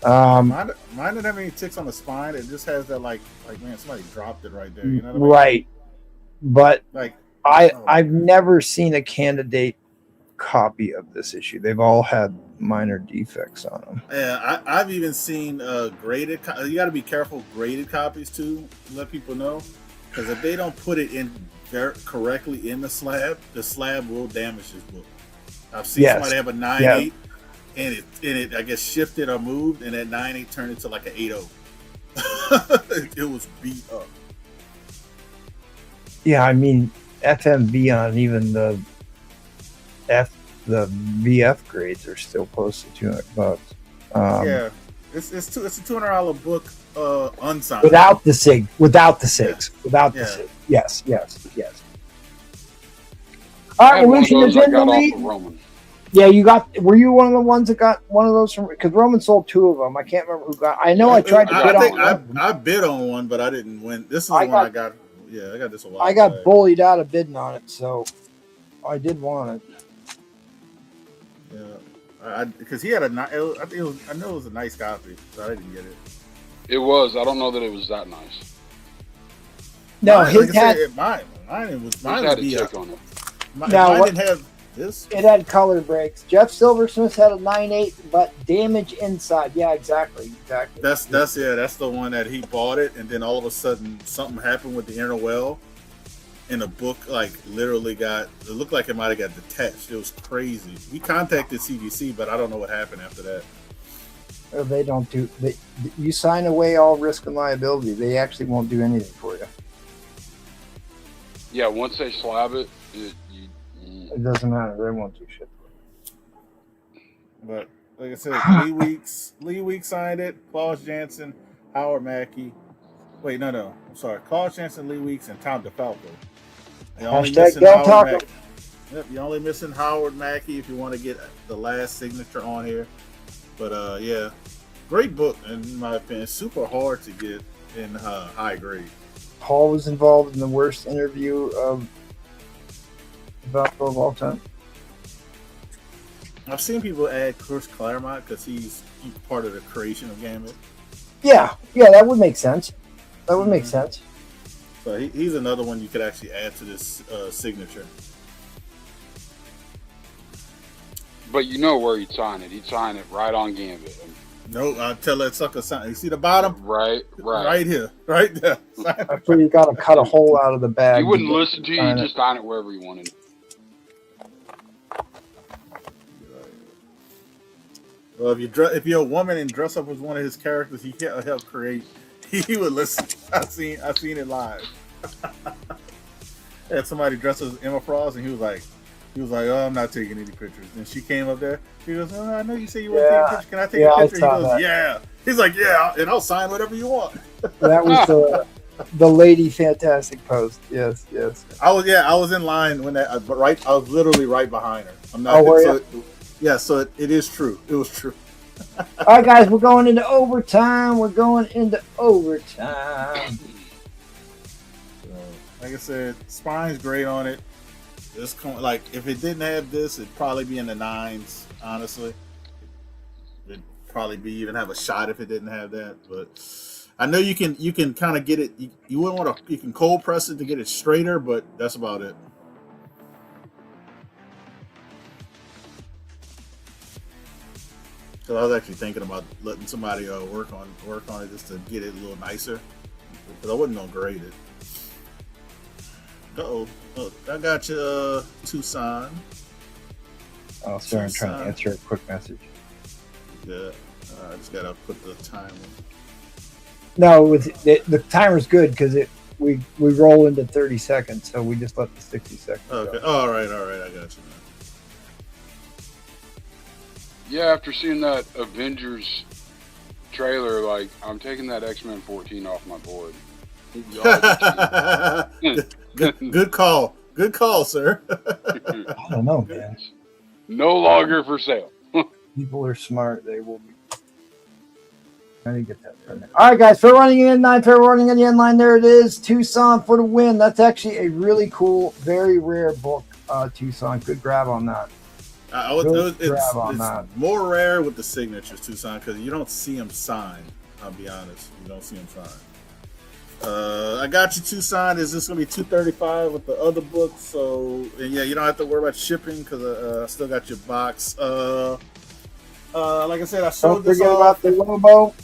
Mine doesn't have any ticks on the spine. It just has that like man, somebody dropped it right there. You know what I mean? Right. But like I've never seen a candidate copy of this issue. They've all had minor defects on them. Yeah, I've even seen graded. You got to be careful graded copies too. To let people know, because if they don't put it in correctly in the slab will damage this book. I've seen somebody have a 9.8. And it I guess shifted or moved, and that 9.8 turned into like an 8.0. It was beat up. Yeah, I mean FMV on even the VF grades are still close to $200. Yeah, it's a $200 book unsigned without the SIG. Without the SIGs. Yes. All right, Lucian is in the lead. Yeah, were you one of the ones that got one of those from? Because Roman sold 2 of them. I can't remember who got. I know I tried to bid on one. I bid on one, but I didn't win. This is the one I got. Yeah, I got this a while. I got bullied out of bidding on it, so I did want it. Yeah, because he had I know it was a nice copy, so I didn't get it. It was. I don't know that it was that nice. No, mine Mine Just would had a be check on it. mine didn't have this. It had color breaks. Jeff Silversmith had a 9.8, but damage inside. Yeah, exactly. That's the one that he bought it, and then all of a sudden something happened with the inner well, and the book like literally it looked like it might have got detached. It was crazy. We contacted CDC, but I don't know what happened after that. They don't do. You sign away all risk and liability. They actually won't do anything for you. Yeah, once they slab it, It doesn't matter. They won't do shit. But like I said, Lee Weeks signed it. Klaus Janson, Howard Mackey. Wait, no, I'm sorry. Klaus Janson, Lee Weeks, and Tom DeFalco. You're only missing Howard Mackey. Yep, you're only missing Howard Mackey if you want to get the last signature on here. But yeah, great book in my opinion. Super hard to get in high grade. Paul was involved in the worst interview of all time. I've seen people add Chris Claremont because he's part of the creation of Gambit. Yeah, that would make sense. That would make sense. So he's another one you could actually add to this signature. but you know where he'd sign it. He'd sign it right on Gambit. No, I'll tell that sucker sign. You see the bottom? Right here, right there. That's where you got to cut a hole out of the bag. He wouldn't listen to you. He'd just sign it wherever he wanted. Well, if you're a woman and dress up as one of his characters, he can't help create. He would listen. I've seen it live. Had somebody dressed as Emma Frost, and he was like, "Oh, I'm not taking any pictures." And she came up there. He goes, "Oh, I know you say you want to take a picture. Can I take a picture?" He goes, that. "Yeah." He's like, "Yeah," and I'll sign whatever you want. That was the Lady Fantastic post. Yes. I was in line when that. I was literally right behind her. I'm not. Oh, were you? Yeah, so it is true. It was true. All right, guys, we're going into overtime. So, like I said, Spine's great on it. Like if it didn't have this, it'd probably be in the 9s. Honestly, it'd probably even have a shot if it didn't have that. But I know you can kind of get it. You wouldn't want to. You can cold press it to get it straighter, but that's about it. I was actually thinking about letting somebody work on it just to get it a little nicer, because I wasn't gonna grade it. Oh, I got you, Tucson. Oh, sorry, I'm trying to answer a quick message. Yeah, I just gotta put the timer. No, the timer's good because we roll into 30 seconds, so we just let the 60 seconds. Okay, go. all right, I got you. Yeah, after seeing that Avengers trailer, like, I'm taking that X-Men 14 off my board. Good call, sir. I don't know, man. No longer for sale. People are smart. They will be. I need to get that from there. All right, guys. Fair running in 9. Fair running in the end line. There it is. Tucson for the win. That's actually a really cool, very rare book. Tucson. Good grab on that. It's more rare with the signatures, Tucson, because you don't see them sign. I'll be honest, you don't see them sign. I got you, Tucson. Is this gonna be $235 with the other book? So yeah, you don't have to worry about shipping because I still got your box. Like I said, I showed this off. Don't forget about the Lobo.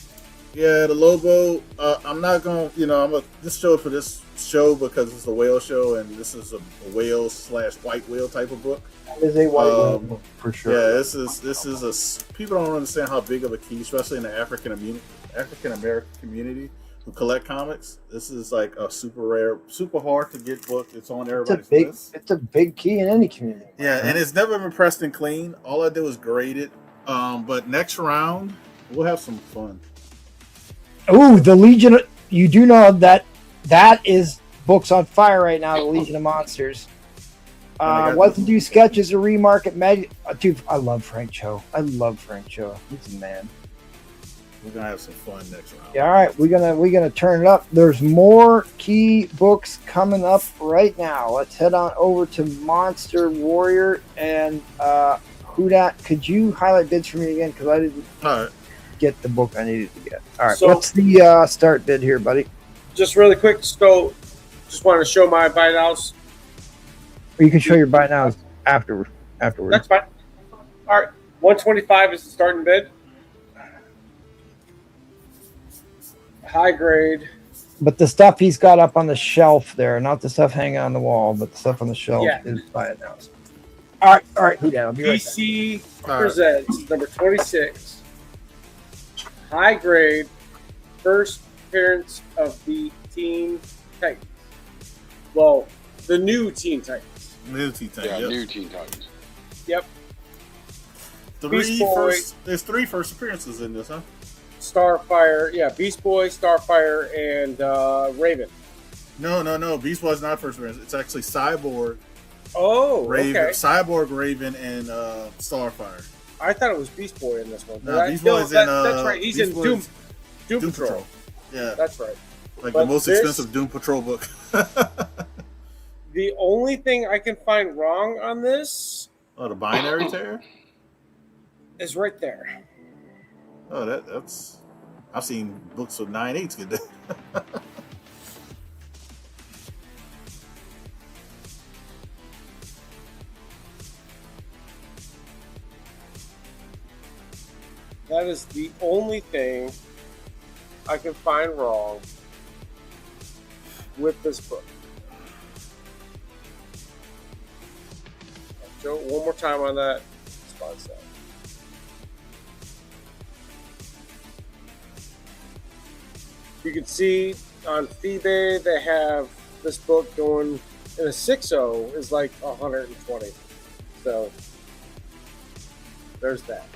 Yeah, the Lobo. I'm not gonna, I'm gonna just show it for this show because it's a whale show, and this is a whale / white whale type of book. That is a white whale book for sure. Yeah, this is people don't understand how big of a key, especially in the African American community who collect comics. This is like a super rare, super hard to get book. It's on everybody's list. It's a big key in any community. Yeah, and it's never been pressed and clean. All I did was grade it. But next round we'll have some fun. Ooh, the Legion. You do know that is books on fire right now. The Legion of Monsters. What to do sketches a remarket magic. Dude, I love Frank Cho. He's a man. We're gonna have some fun next round. Yeah, all right, we're gonna turn it up. There's more key books coming up right now. Let's head on over to Monster Warrior and Hudat. Could you highlight bids for me again? Because I didn't get the book I needed to get. All right, So, what's the start bid here, buddy? Just really quick. So Just wanted to show my buy nows. Or you can show your buy nows afterwards. That's fine. All right, 125 is the starting bid. High grade. But the stuff he's got up on the shelf there, not the stuff hanging on the wall, but the stuff on the shelf Yeah. is buy it now. All right, who down? I'll be right back. PC presents number 26. High grade, first appearance of the Teen Titans. Well, the new Teen Titans. New Teen Titans. Yeah, Yep. new Teen Titans. Yep. There's 3 first appearances in this, huh? Starfire, yeah, Beast Boy, Starfire, and Raven. No. Beast Boy's not first appearance. It's actually Cyborg, Oh, Raven, okay. Cyborg, Raven, and Starfire. I thought it was Beast Boy in this one. No, Beast Boy's in. That's right. He's Beast in Boy's Doom Patrol. Yeah, That's right. like But the most this- expensive Doom Patrol book. The only thing I can find wrong on this Oh, the binary tear. is right there. Oh, that's. I've seen books with 9/8 get that. That is the only thing I can find wrong with this book. I'll show it one more time on that spot set. You can see on eBay they have this book going in a 6.0 is like 120. So there's that.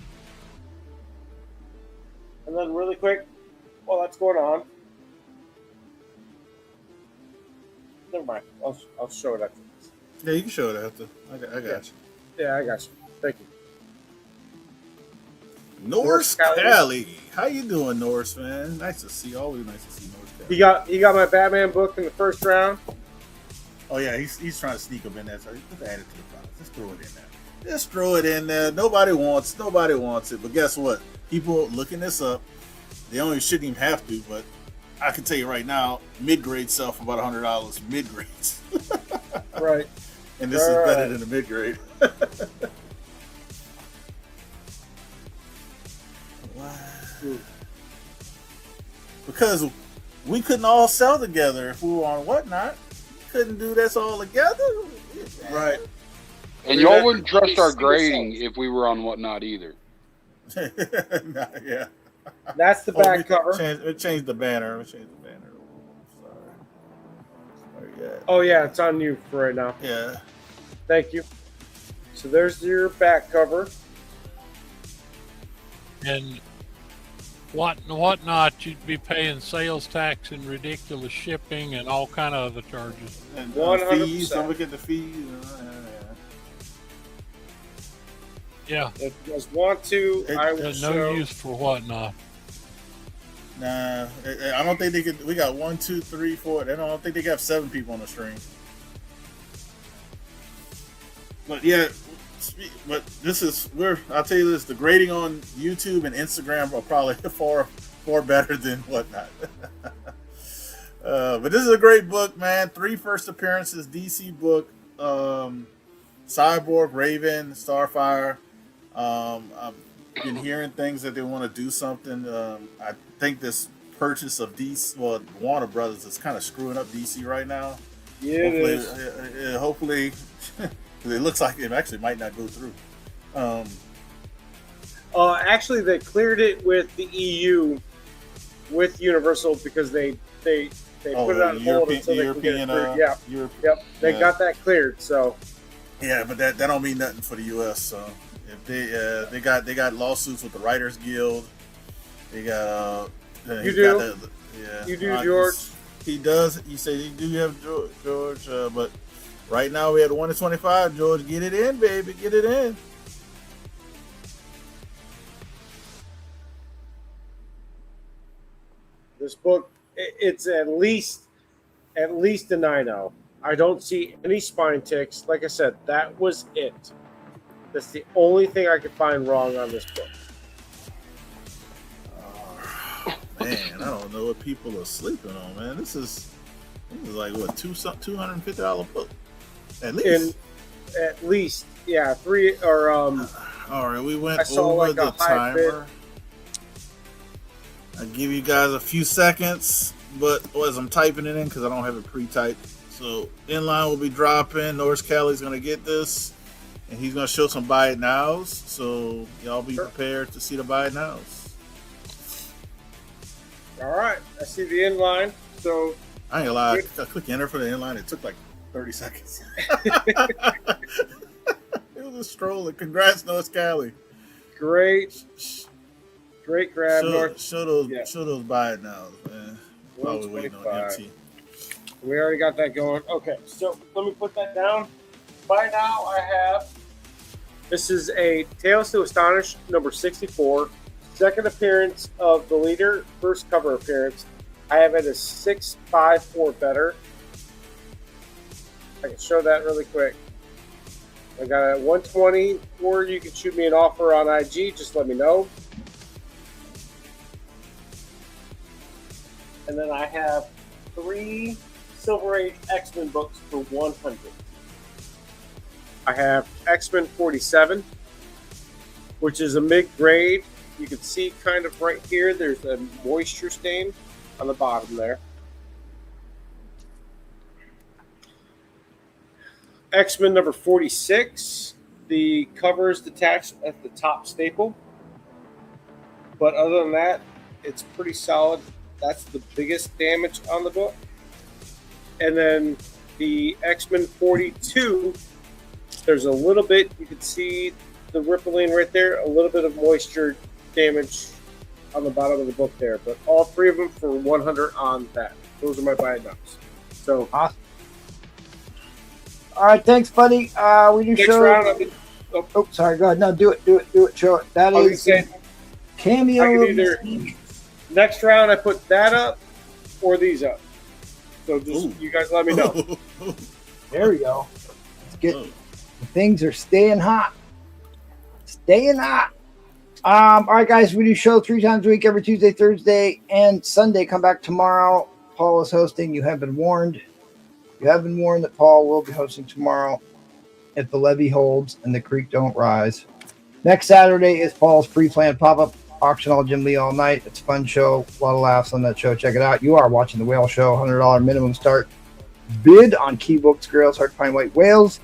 And then really quick, while that's going on, never mind. I'll show it after this. Yeah, you can show it after. I got you. Yeah, I got you. Thank you. Norse Cali. How you doing, Norse, man? Nice to see. Always nice to see Norse Cali. He got my Batman book in the first round. Oh yeah, he's trying to sneak up in there. So just add it to the product. Just throw it in there. Just throw it in there. Nobody wants it. But guess what? People looking this up, they only shouldn't even have to. But I can tell you right now, mid grade sell for about $100. Mid grades. Right. And this is better than the mid grade. Because we couldn't all sell together if we were on Whatnot. We couldn't do this all together. Right. And y'all wouldn't trust our grading if we were on Whatnot either. Nah, yeah. That's the back cover. We changed the banner. Sorry. Yeah. Oh yeah, it's on you for right now. Yeah. Thank you. So there's your back cover. And whatnot, you'd be paying sales tax and ridiculous shipping and all kind of other charges. And 100%. fees. Don't forget the fees. Yeah. If you guys want to, I will There's show. no use for whatnot. Nah, I don't think they could. We got 1, 2, 3, 4. I don't think they got 7 people on the stream. But yeah, but this is I'll tell you this: the grading on YouTube and Instagram are probably far better than Whatnot. But this is a great book, man. 3 first appearances, DC book. Cyborg, Raven, Starfire. I've been hearing things that they want to do something. I think this purchase of DC, well, Warner Brothers is kind of screwing up DC right now. Yeah, hopefully, it is. Hopefully, it looks like it actually might not go through. Actually, they cleared it with the EU, with Universal, because they put it on hold until they can get it cleared. Yep. They got that cleared. So yeah, but that don't mean nothing for the U.S. So if they got lawsuits with the Writers Guild, they got You do? You do, George? He does. You say you do have George, but right now we had 1 to 25. George, get it in, baby, get it in. this book, it's at least a 9.0. I don't see any spine ticks. Like I said, that was it. That's the only thing I could find wrong on this book. Man, I don't know what people are sleeping on, man. This is This is like what $250 book at least. At least, yeah, 3 or All right, we went I saw over like the a high bid. timer. I give you guys a few seconds, but as I'm typing it in because I don't have it pre-typed. So inline will be dropping. Norris Callie's gonna get this, and he's gonna show some buy it nows. So y'all be prepared to see the buy it nows. All right, I see the inline. So I ain't gonna lie, I clicked enter for the inline. It took like 30 seconds. It was a stroller. Congrats, Norris Callie. Great grab, Show those buy it nows, man. While we're waiting on MT. We already got that going. Okay, so let me put that down. By now, I have. This is a Tales to Astonish number 64. Second appearance of the leader. First cover appearance. I have it as 654 better. I can show that really quick. I got it at 120, or you can shoot me an offer on IG. Just let me know. And then I have 3 Silver Age X-Men books for 100. I have X-Men 47, which is a mid-grade. You can see kind of right here, there's a moisture stain on the bottom there. X-Men number 46. The cover is detached at the top staple. But other than that, it's pretty solid. That's the biggest damage on the book. And then the X-Men 42, there's a little bit, you can see the rippling right there, a little bit of moisture damage on the bottom of the book there. But all 3 of them for 100 on that. Those are my buy notes. So awesome. All right, thanks, buddy. We do next show. round, oh, sorry. Go ahead. No, do it. Show it. That is cameo. I can either next round I put that up or these up. So just you guys let me know. There we go. Let's get things are staying hot. All right, guys. We do show 3 times a week, every Tuesday, Thursday, and Sunday. Come back tomorrow. Paul is hosting. You have been warned. You have been warned that Paul will be hosting tomorrow if the levee holds and the creek don't rise. Next Saturday is Paul's pre-planned pop-up auction all Jim Lee all night. It's a fun show. A lot of laughs on that show. Check it out. You are watching The Whale Show. $100 minimum start bid on key books, Grails, Hard to Find White Whales.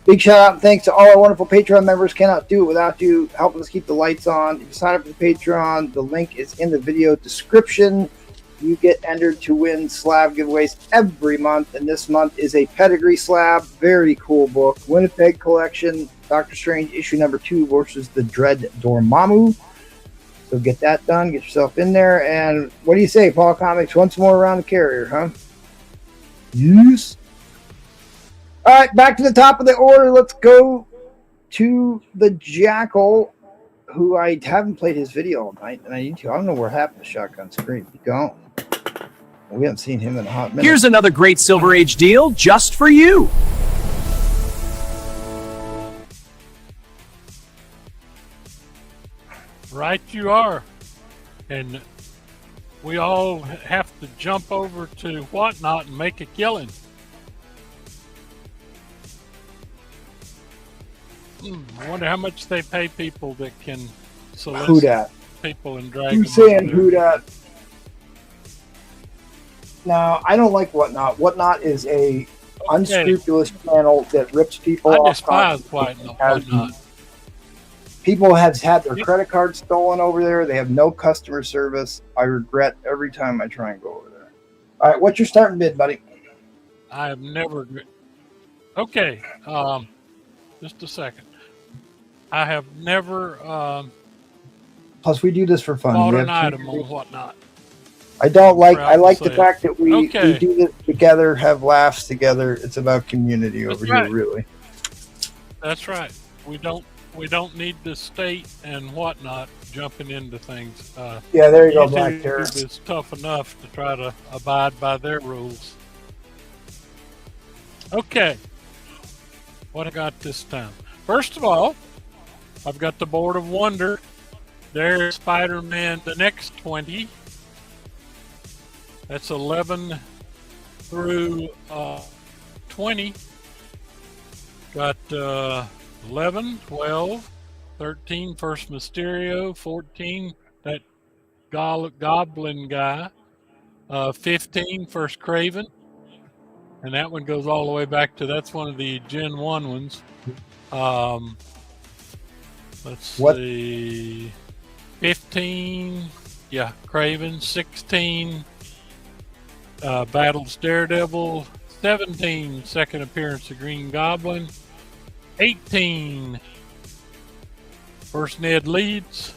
Big shout out and thanks to all our wonderful Patreon members. Cannot do it without you helping us keep the lights on. If you sign up for the Patreon, the link is in the video description. You get entered to win slab giveaways every month, and this month is a pedigree slab. Very cool book. Winnipeg Collection, Doctor Strange issue number 2 versus the Dread Dormammu. So get that done. Get yourself in there. And what do you say, Paul Comics? Once more around the carrier, huh? Yes. All right, back to the top of the order. Let's go to the Jackal, who I haven't played his video all night, and I need to. I don't know what happened to Shotgun Scream. Be gone. We haven't seen him in a hot minute. Here's another great Silver Age deal just for you. Right you are. And we all have to jump over to Whatnot and make a killing. I wonder how much they pay people that can solicit Who dat? people and drag Who's them saying who dat? Now, I don't like Whatnot. Whatnot is a unscrupulous channel that rips people I off. despise Whatnot. People have had their credit cards stolen over there. They have no customer service. I regret every time I try and go over there. All right, what's your starting bid, buddy? I have never. Okay, just a second. I have never Plus, we do this for fun. bought We an have item on Whatnot. I don't like. Proud I to like the say fact that we Okay. do this together, have laughs together. It's about community over right. here, really. That's right. We don't need the state and Whatnot jumping into things. Yeah, there you go, Black YouTube Terror. is tough enough to try to abide by their rules. Okay. What I got this time? First of all, I've got the Board of Wonder. There's Spider-Man the next 20. That's 11 through 20. Got 11, 12, 13, First Mysterio, 14, that Goblin guy, 15, First Craven, and that one goes all the way back to, that's one of the Gen 1 ones. Let's see, 15, yeah, Craven, 16, Battles Daredevil, 17, second appearance of Green Goblin, 18, First Ned Leeds,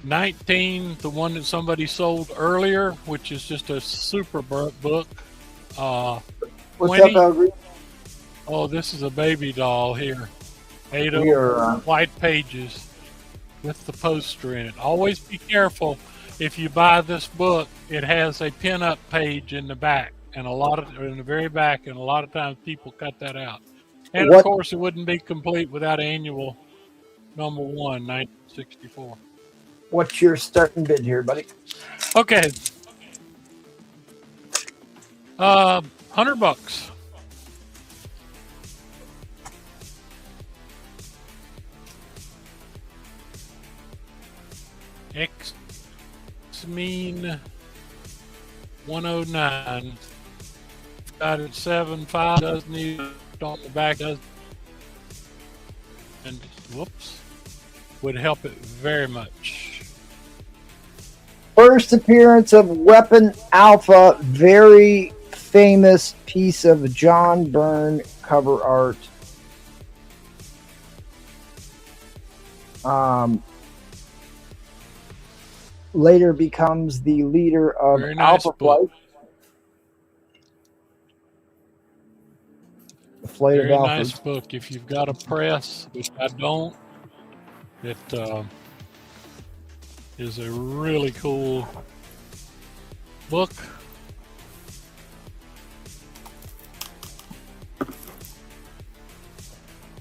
19, the one that somebody sold earlier, which is just a super book. What's 20, up, Algre? oh, this is a baby doll here. 8 We are, white pages with the poster in it. Always be careful if you buy this book. It has a pin-up page in the back, and in the very back, and a lot of times people cut that out. And of course, it wouldn't be complete without annual number 1, 1964. What's your starting bid here, buddy? Okay. $100. X-Mean 109. Got it 7.5. Doesn't even on the back. Does and whoops would help it very much. First appearance of Weapon Alpha, very famous piece of John Byrne cover art. Later becomes the leader of Very nice Alpha book. Flight. The Flight Very of Alpha. nice book. If you've got a press, which I don't, it is a really cool book.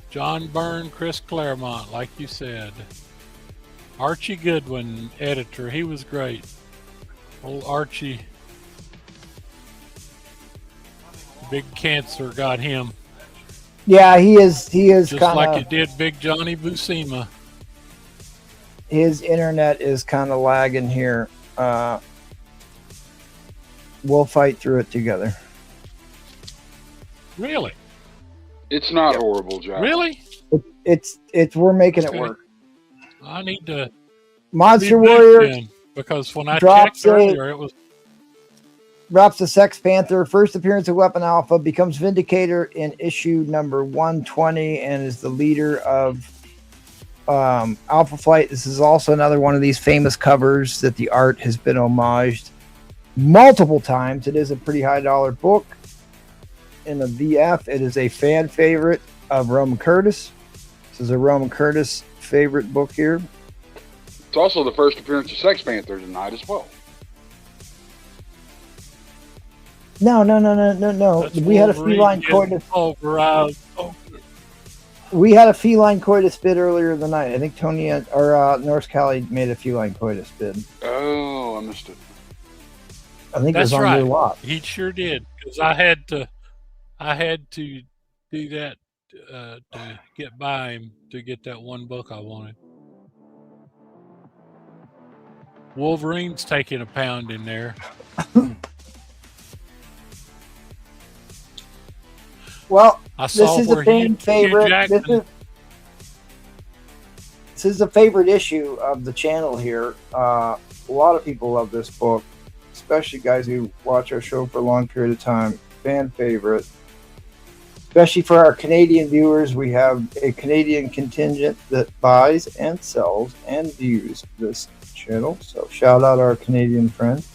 John Byrne, Chris Claremont, like you said. Archie Goodwin, editor. He was great. Old Archie. Big cancer got him. Yeah, he is Just kind like of. it did Big Johnny Buscema. His internet is kind of lagging here. We'll fight through it together. Really? It's not horrible, Jack. Really? It's we're making it Okay. work. I need to Monster reboot Warrior then, because when I drops checked earlier, it was drops the Sex Panther. First appearance of Weapon Alpha, becomes Vindicator in issue number 120 and is the leader of Alpha Flight. This is also another one of these famous covers that the art has been homaged multiple times. It is a pretty high dollar book. In the VF, it is a fan favorite of Roman Curtis. This is a Roman Curtis favorite book here. It's also the first appearance of Sex Panther tonight as well. No. that's We had a Wolverine feline getting coitus. pulverized. We had a feline coitus bid earlier in the night. I think Tony or North Cali made a feline coitus bid. Oh, I missed it. I think That's it was on right. your lot. He sure did, because I had to do that to get by him to get that one book I wanted. Wolverine's taking a pound in there. Well, I this saw is a where fan Hugh favorite. Jackman- This is a favorite issue of the channel here. A lot of people love this book, especially guys who watch our show for a long period of time. Fan favorite. Especially for our Canadian viewers, we have a Canadian contingent that buys and sells and views this channel. So shout out our Canadian friends.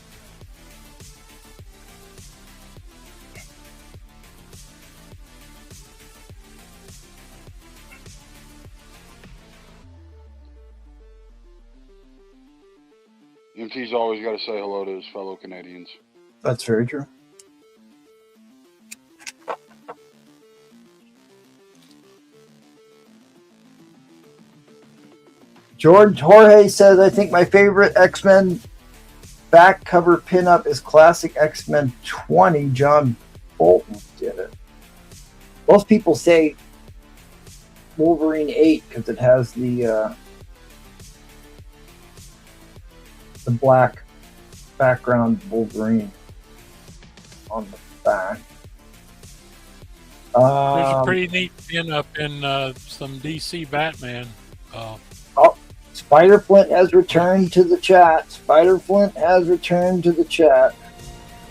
MT's always got to say hello to his fellow Canadians. That's very true. Jordan Jorge says, I think my favorite X-Men back cover pinup is Classic X-Men 20. John Bolton did it. Most people say Wolverine 8 because it has the black background Wolverine on the back. There's a pretty neat pinup in some DC Batman. Spider Flint has returned to the chat. Spider Flint has returned to the chat.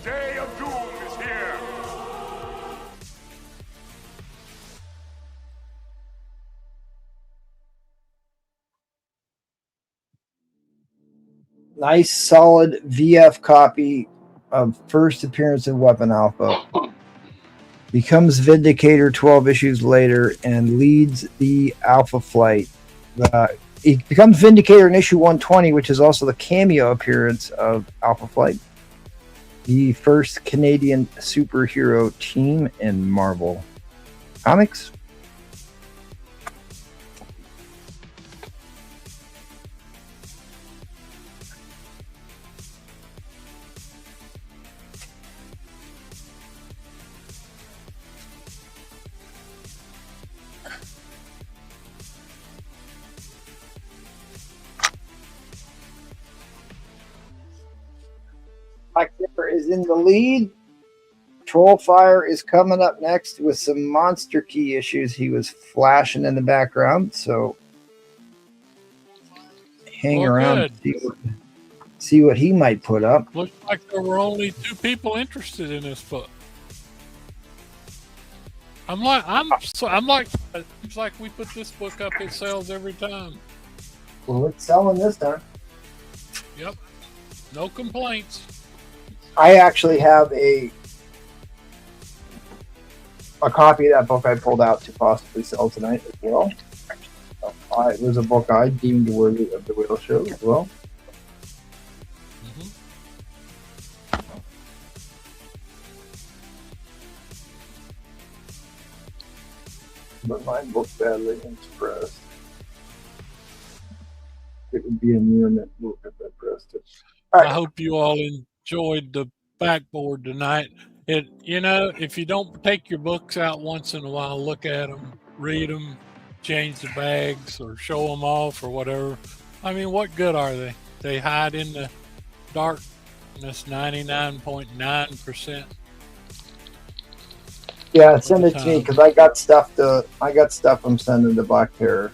Day of Doom is here. Nice, solid VF copy of first appearance of Weapon Alpha. Becomes Vindicator 12 issues later and leads the Alpha flight. He becomes Vindicator in issue 120, which is also the cameo appearance of Alpha Flight, the first Canadian superhero team in Marvel Comics. Black Dipper is in the lead. Trollfire is coming up next with some Monster Key issues. He was flashing in the background, so hang around and see what he might put up. Looks like there were only 2 people interested in this book. I'm like, it seems like we put this book up, it sells every time. Well, it's selling this time. Yep, no complaints. I actually have a copy of that book I pulled out to possibly sell tonight as well. It was a book I deemed worthy of the whale show as well. But my book badly expressed. It would be a near mint book if I pressed it. I hope you all enjoyed the backboard tonight. If you don't take your books out once in a while, look at them, read them, change the bags or show them off or whatever. I mean, what good are they? They hide in the darkness 99.9%. Yeah, send it to me because I got stuff I'm sending to Black Terror.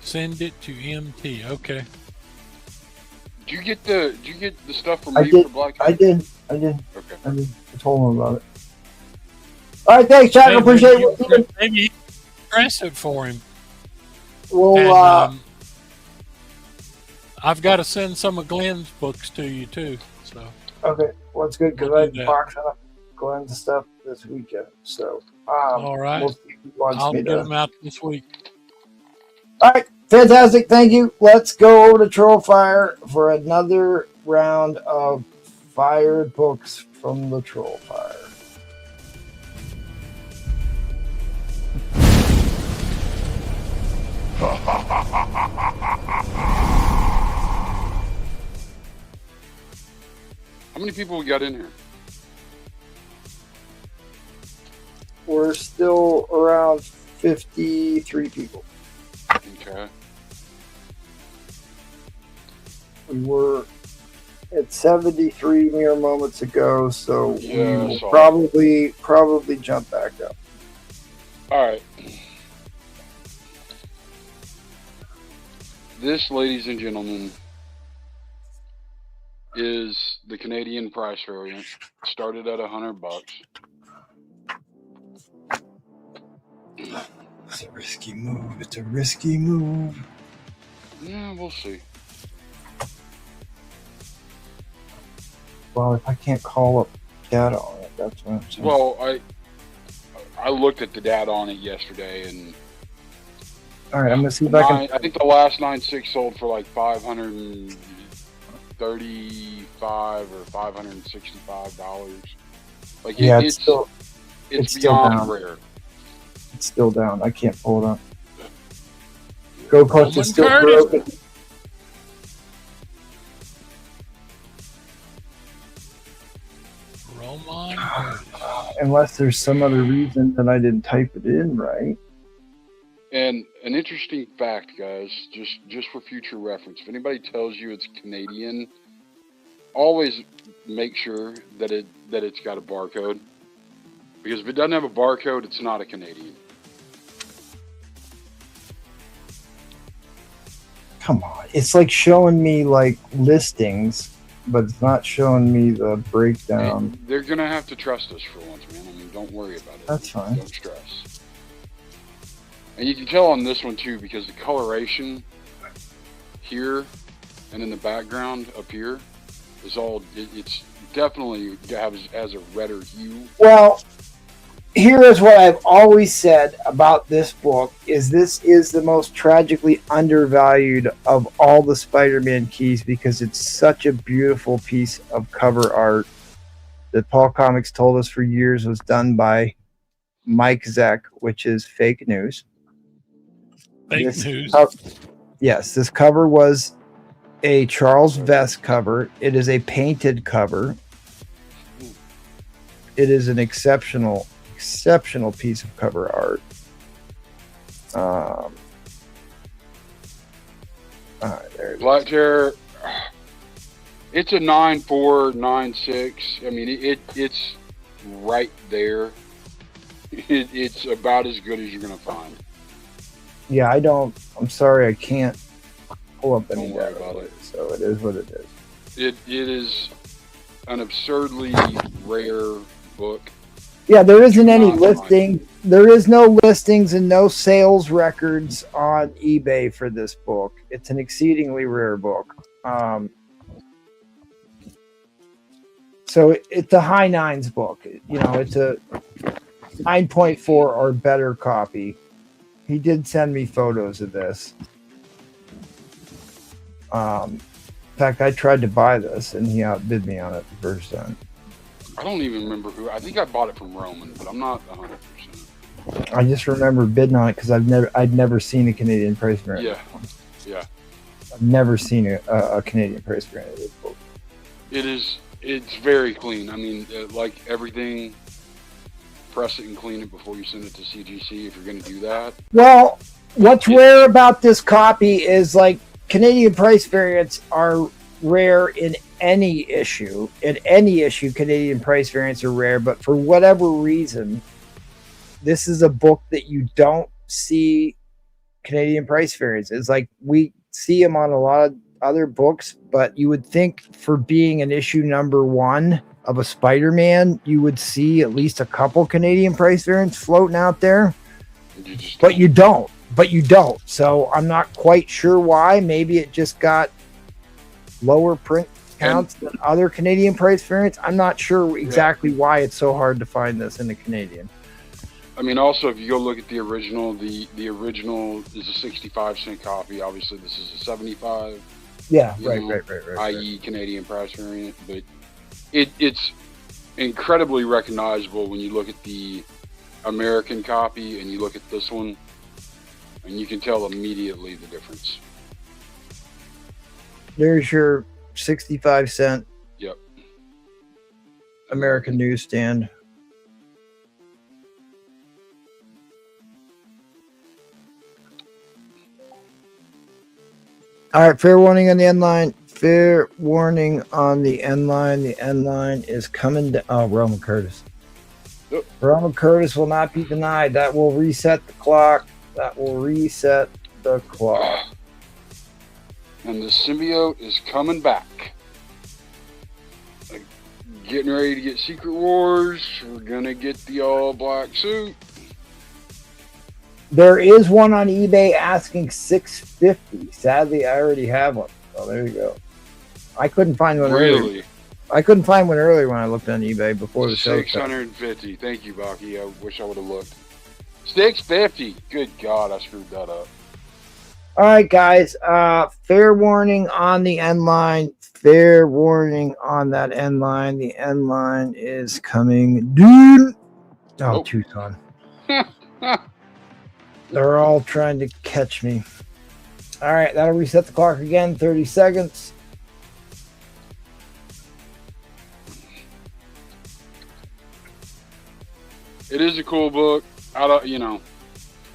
Send it to MT. Okay. Did you get the stuff from I me did. for Black? I did. Okay. I told him about it. All right, thanks, Chad. Appreciate it. Maybe press it for him. Well, and, I've got to send some of Glenn's books to you too. So. Okay, well, it's good because I'm boxing up Glenn's stuff this weekend. So, all right, I'll get them out this week. All right, fantastic. Thank you. Let's go over to Trollfire for another round of fired books from the Trollfire. How many people we got in here? We're still around 53 people. Okay. We were at 73 mere moments ago, so Yeah, we will probably jump back up. All right. This, ladies and gentlemen, is the Canadian price variant. Started at $100. It's a risky move. It's a risky move. Yeah, we'll see. Well, if I can't call up data on it, that's what I'm saying. Well, I looked at the data on it yesterday, and all right, I'm gonna see if I can. I think the last 9.6 sold for like $535 or $565. Like Yeah, it's still beyond down. rare. It's still down. I can't pull it up. Go Coast is still Curtis. broken. unless there's some other reason that I didn't type it in right. And an interesting fact, guys, just for future reference, if anybody tells you it's Canadian, always make sure that it's got a barcode. Because if it doesn't have a barcode, it's not a Canadian. Come on. It's like showing me like listings, but it's not showing me the breakdown. Hey, they're going to have to trust us for once, man. I mean, don't worry about it. That's fine. Don't stress. And you can tell on this one, too, because the coloration here and in the background up here is all, it's definitely has a redder hue. Well, here is what I've always said about this book is this is the most tragically undervalued of all the Spider-Man keys because it's such a beautiful piece of cover art that Paul Comics told us for years was done by Mike Zeck, which is fake news. Fake news. Yes, this cover was a Charles Vess cover. It is a painted cover. It is an exceptional piece of cover art. All right, there it Black Terror, it's a 9.4, 9.6. I mean, it's right there. It's about as good as you're going to find. Yeah, I'm sorry, I can't pull up any Don't worry data about it. So it is what it is. It is an absurdly rare book. Yeah, there isn't any Not listing. There is no listings and no sales records on eBay for this book. It's an exceedingly rare book. So it's a high nines book. You know, it's a 9.4 or better copy. He did send me photos of this. In fact, I tried to buy this, and he outbid me on it the first time. I don't even remember who. I think I bought it from Roman, but I'm not 100%. I just remember bidding on it because I'd never seen a Canadian price variant. Yeah. I've never seen a Canadian price variant of this book. It's very clean. I mean, like everything, press it and clean it before you send it to CGC if you're going to do that. Well, what's rare about this copy is like Canadian price variants are rare in any issue. In any issue, Canadian price variants are rare, but for whatever reason, this is a book that you don't see Canadian price variants. It's like we see them on a lot of other books, but you would think for being an issue number 1 of a Spider-Man, you would see at least a couple Canadian price variants floating out there, but you don't. So I'm not quite sure why. Maybe it just got lower print counts than other Canadian price variants. I'm not sure exactly why it's so hard to find this in the Canadian. I mean, also, if you go look at the original, the original is a 65-cent copy. Obviously, this is a 75. Yeah, you right. i.e. Canadian price variant, but it's incredibly recognizable when you look at the American copy and you look at this one, and you can tell immediately the difference. There's your 65-cent Yep. American newsstand. All right, fair warning on the end line. Fair warning on the end line. The end line is coming down. Oh, Roman Curtis. Yep. Roman Curtis will not be denied. That will reset the clock. And the symbiote is coming back. Like, getting ready to get Secret Wars. We're going to get the all black suit. There is one on eBay asking $650. Sadly, I already have one. Oh, there you go. I couldn't find one earlier. I couldn't find one earlier when I looked on eBay before the show. 650. Thank you, Baki. I wish I would have looked. 650. Good God, I screwed that up. All right, guys. Fair warning on the end line. Fair warning on that end line. The end line is coming. Dude. Oh, Tucson. They're all trying to catch me. All right, that'll reset the clock again. 30 seconds. It is a cool book. I don't, you know.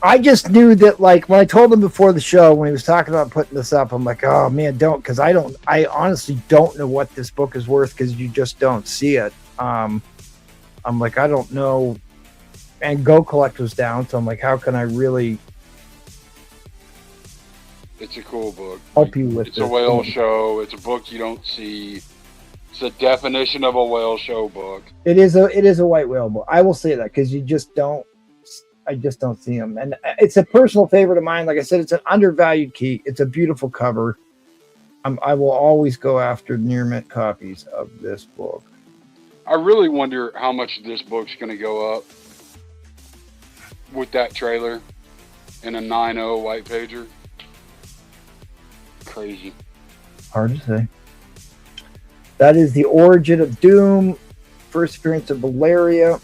I just knew that, like, when I told him before the show, when he was talking about putting this up, I'm like, oh man, don't, because I honestly don't know what this book is worth because you just don't see it. I'm like, I don't know. And Go Collect was down, so I'm like, how can I really It's a cool book. help you with It's this? a whale show. It's a book you don't see. It's a definition of a whale show book. It is a white whale book. I will say that because you just don't. I just don't see them, and it's a personal favorite of mine. Like I said, it's an undervalued key. It's a beautiful cover. I will always go after near mint copies of this book. I really wonder how much this book's going to go up with that trailer and a 9.0 white pager. Crazy. Hard to say. That is the Origin of Doom, first appearance of Valeria.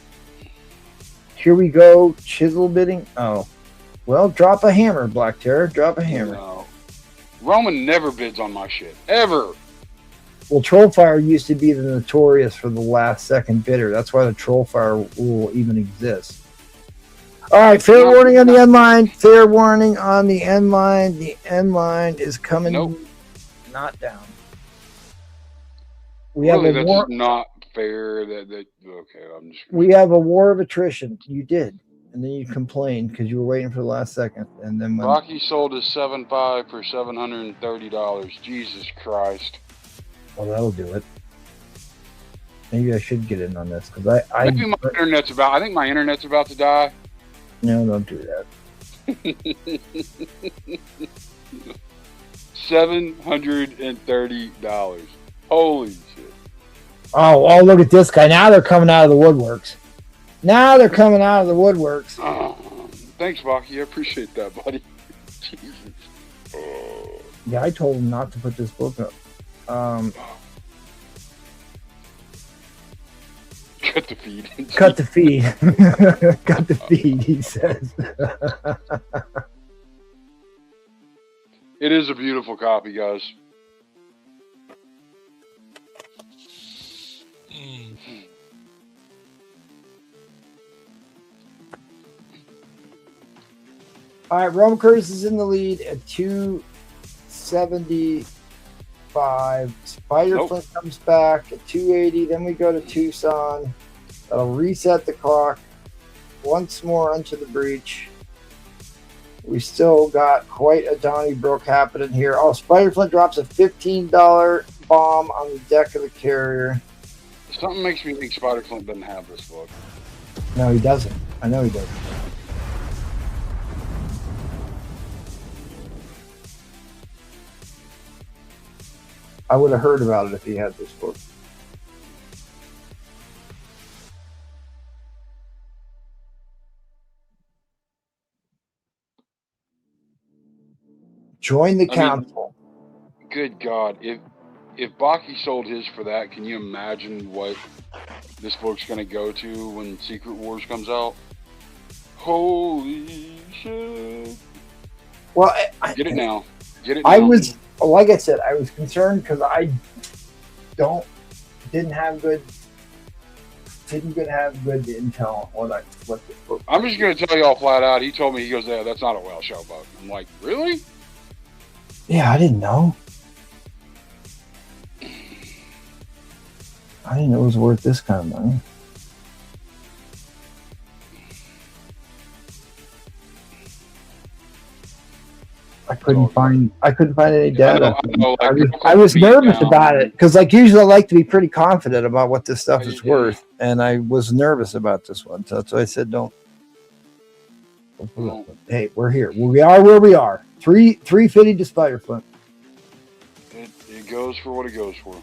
Here we go, chisel bidding. Oh, well, drop a hammer, Black Terror. Drop a hammer. No. Roman never bids on my shit. Ever. Well, Trollfire used to be the notorious for the last second bidder. That's why the Trollfire rule even exists. All right, fair warning on the end line. Fair warning on the end line. The end line is coming not down. We Really, have a that's war. not fair. Okay, I'm just. We have a war of attrition. You did, and then you complained because you were waiting for the last second, and then when Rocky sold his 7.5 for $730. Jesus Christ. well, that'll do it. Maybe I should get in on this because I Maybe my internet's about. I think my internet's about to die. No, don't do that. $730. Holy shit. Oh, look at this guy. Now they're coming out of the woodworks. Now they're coming out of the woodworks. Thanks, Rocky. I appreciate that, buddy. Jesus. Yeah, I told him not to put this book up. Cut the feed. Cut the feed. Cut the feed, he says. It is a beautiful copy, guys. All right, Rome Curtis is in the lead at 275. Spider Flint comes back at 280. Then we go to Tucson. That'll reset the clock once more into the breach. We still got quite a Donnybrook happening here. Oh, Spider Flint drops a $15 bomb on the deck of the carrier. Something makes me think Spider Flint doesn't have this book. No, he doesn't. I know he doesn't. I would have heard about it if he had this book. Join the council. Good God. If Baki sold his for that, can you imagine what this book's going to go to when Secret Wars comes out? Holy shit. Well, Get it now. Get it now. I was, like I said, I was concerned because I didn't have good intel on what this book. I'm just going to tell y'all flat out. He told me, he goes, yeah, that's not a whale show book. I'm like, really? Yeah, I didn't know. I didn't know it was worth this kind of money. I couldn't find any data. I was nervous about it because, like, usually I like to be pretty confident about what this stuff is worth, and I was nervous about this one. So I said, "Don't." Hey, we're here. We are where we are. 350 to Spider Flint. It goes for what it goes for.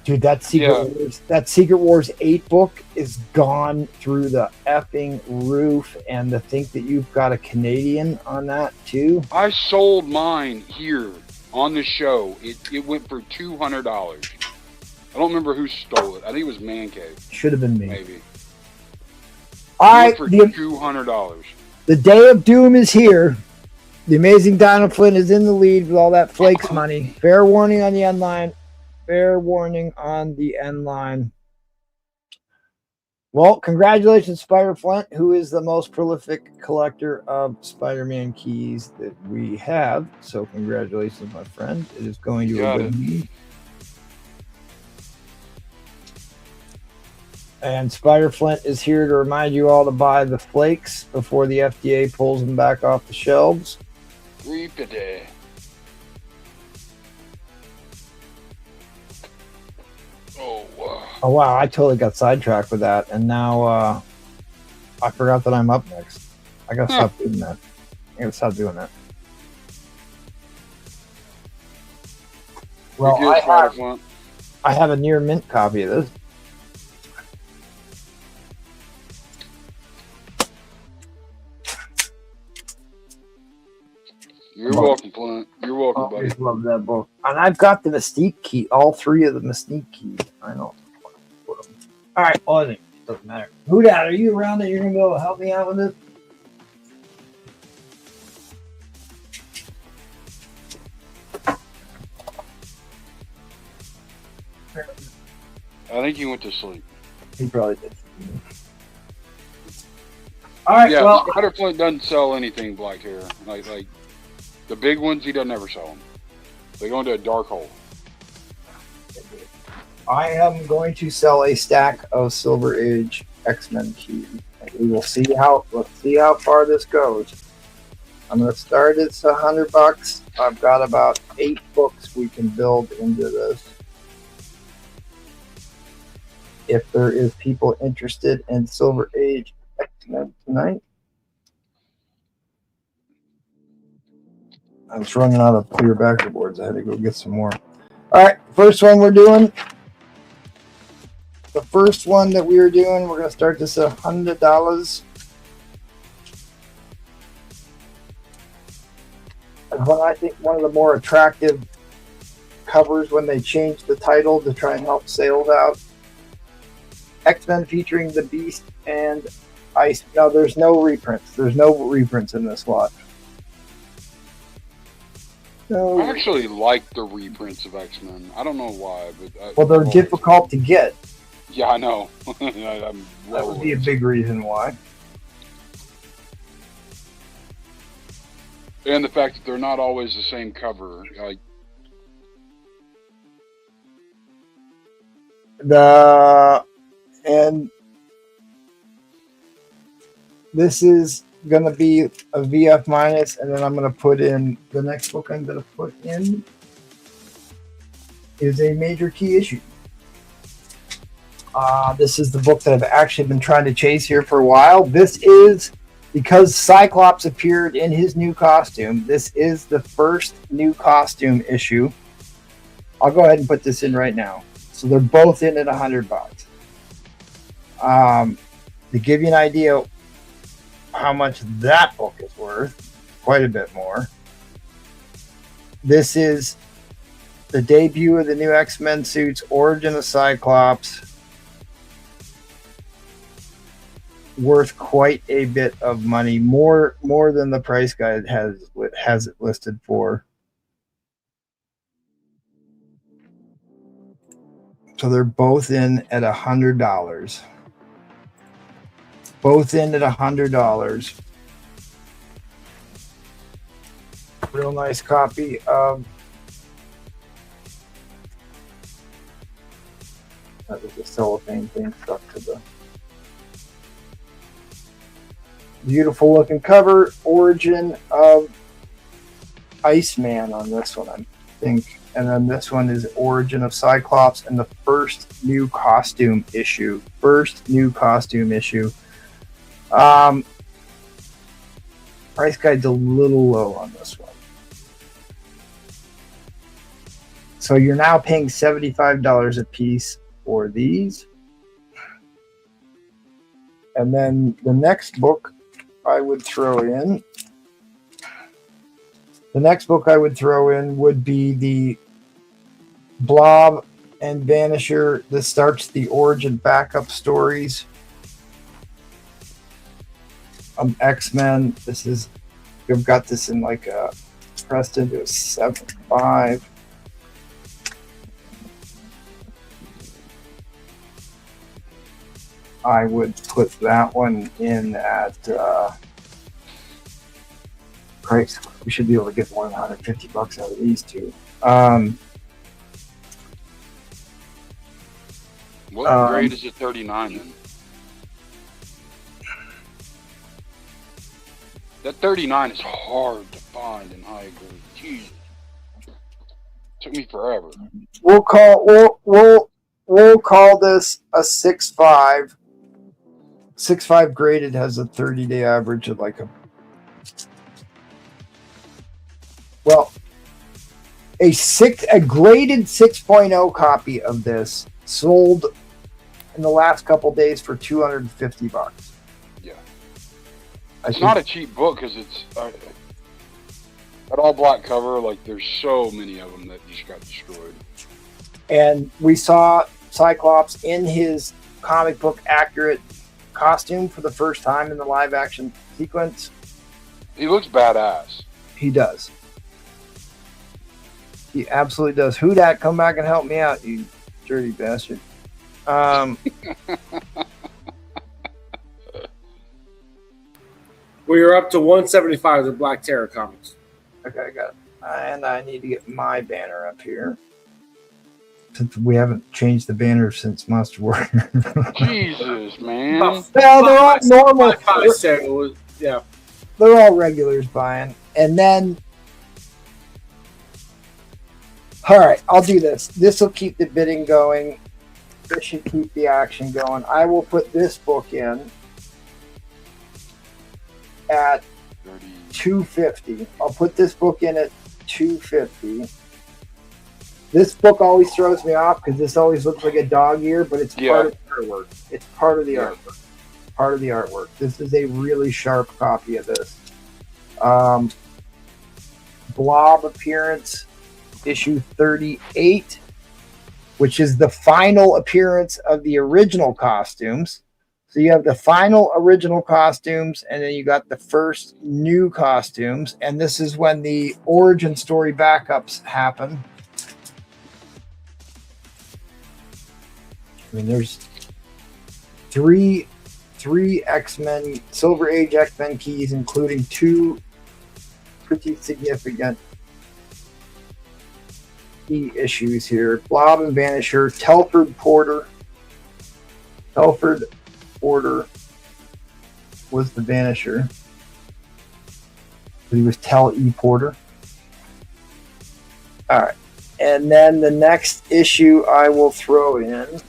Dude, that Secret Wars 8 book is gone through the effing roof, and to think that you've got a Canadian on that too. I sold mine here on the show. It went for $200. I don't remember who stole it. I think it was Man Cave. Should have been me. Maybe. All right, for $200. The day of doom is here. The amazing Donald Flynn is in the lead with all that flakes money. Fair warning on the end line. Fair warning on the end line. Well, congratulations, Spider Flint, who is the most prolific collector of Spider-Man keys that we have. So congratulations, my friend. It is going to a good meeting. And Spider Flint is here to remind you all to buy the flakes before the FDA pulls them back off the shelves. Reapity. Oh wow, I totally got sidetracked with that, and now I forgot that I'm up next. I gotta stop doing that. I gotta stop doing that. Well, I have a near mint copy of this. You're welcome, Clint. You're welcome, buddy. I always love that book. And I've got the Mystique key, all three of the Mystique keys. I know. All right, well, it doesn't matter. Who dat? Are you around that you're going to be able to help me out with this? I think he went to sleep. He probably did. All right, yeah, well, Spider Flint doesn't sell anything black hair. Like the big ones, he doesn't ever sell them. They go into a dark hole. I am going to sell a stack of Silver Age X-Men keys. We will see let's see how far this goes. I'm going to start at $100. I've got about 8 books we can build into this. If there is people interested in Silver Age X-Men tonight. I was running out of clear backer boards. I had to go get some more. All right, first one we're doing. The first one that we are doing, we're going to start this at $100. And I think one of the more attractive covers when they changed the title to try and help sales out. X-Men featuring the Beast and Ice. No, there's no reprints. There's no reprints in this lot. No. I actually like the reprints of X-Men. I don't know why, but well, they're difficult to get. Yeah, I know. That would be a big reason why. And the fact that they're not always the same cover. And this is going to be a VF minus, and then I'm going to put in the next book I'm going to put in is a major key issue. This is the book that I've actually been trying to chase here for a while. This is because Cyclops appeared in his new costume. This is the first new costume issue. I'll go ahead and put this in right now. So they're both in at $100. To give you an idea how much that book is worth, quite a bit more. This is the debut of the new X-Men suits, Origin of Cyclops. Worth quite a bit of money, more than the price guide has it listed for. So they're both in at $100. Both in at $100. Real nice copy of. That was a cellophane thing stuck to the. Beautiful looking cover. Origin of Iceman on this one, I think. And then this one is Origin of Cyclops and the first new costume issue. Price guide's a little low on this one. So you're now paying $75 a piece for these. And then the next book I would throw in. The next book I would throw in would be the Blob and Vanisher. This starts the origin backup stories of X-Men. This is We've got this in like a pressed into a 7.5. I would put that one in at price. We should be able to get $150 out of these two. What grade is it? 39 then? That 39 is hard to find in high grade. Jesus, took me forever. We'll call this a 6.5. 6.5 graded has a 30-day average of like a graded 6.0 copy of this sold in the last couple days for $250. Yeah, it's not a cheap book because it's that all black cover. Like, there's so many of them that just got destroyed. And we saw Cyclops in his comic book accurate costume for the first time in the live action sequence. He looks badass. He does. He absolutely does. Who dat? Come back and help me out, you dirty bastard. We are up to 175 of the Black Terror comics. Okay, I got it. And I need to get my banner up here. Since we haven't changed the banner since Monster Warrior. Jesus, man. Well, they're all normal. Yeah. They're all regulars buying. And then, all right, I'll do this. This will keep the bidding going. This should keep the action going. I will put this book in at $250. I'll put this book in at $250. This book always throws me off because this always looks like a dog ear, but it's part of the artwork. It's part of the artwork. Part of the artwork. This is a really sharp copy of this. Blob appearance, issue 38, which is the final appearance of the original costumes. So you have the final original costumes, and then you got the first new costumes, and this is when the origin story backups happen. I mean, there's three X-Men, Silver Age X-Men keys, including two pretty significant key issues here. Blob and Vanisher, Telford Porter was the Vanisher. He was Tel E. Porter. All right. And then the next issue I will throw in.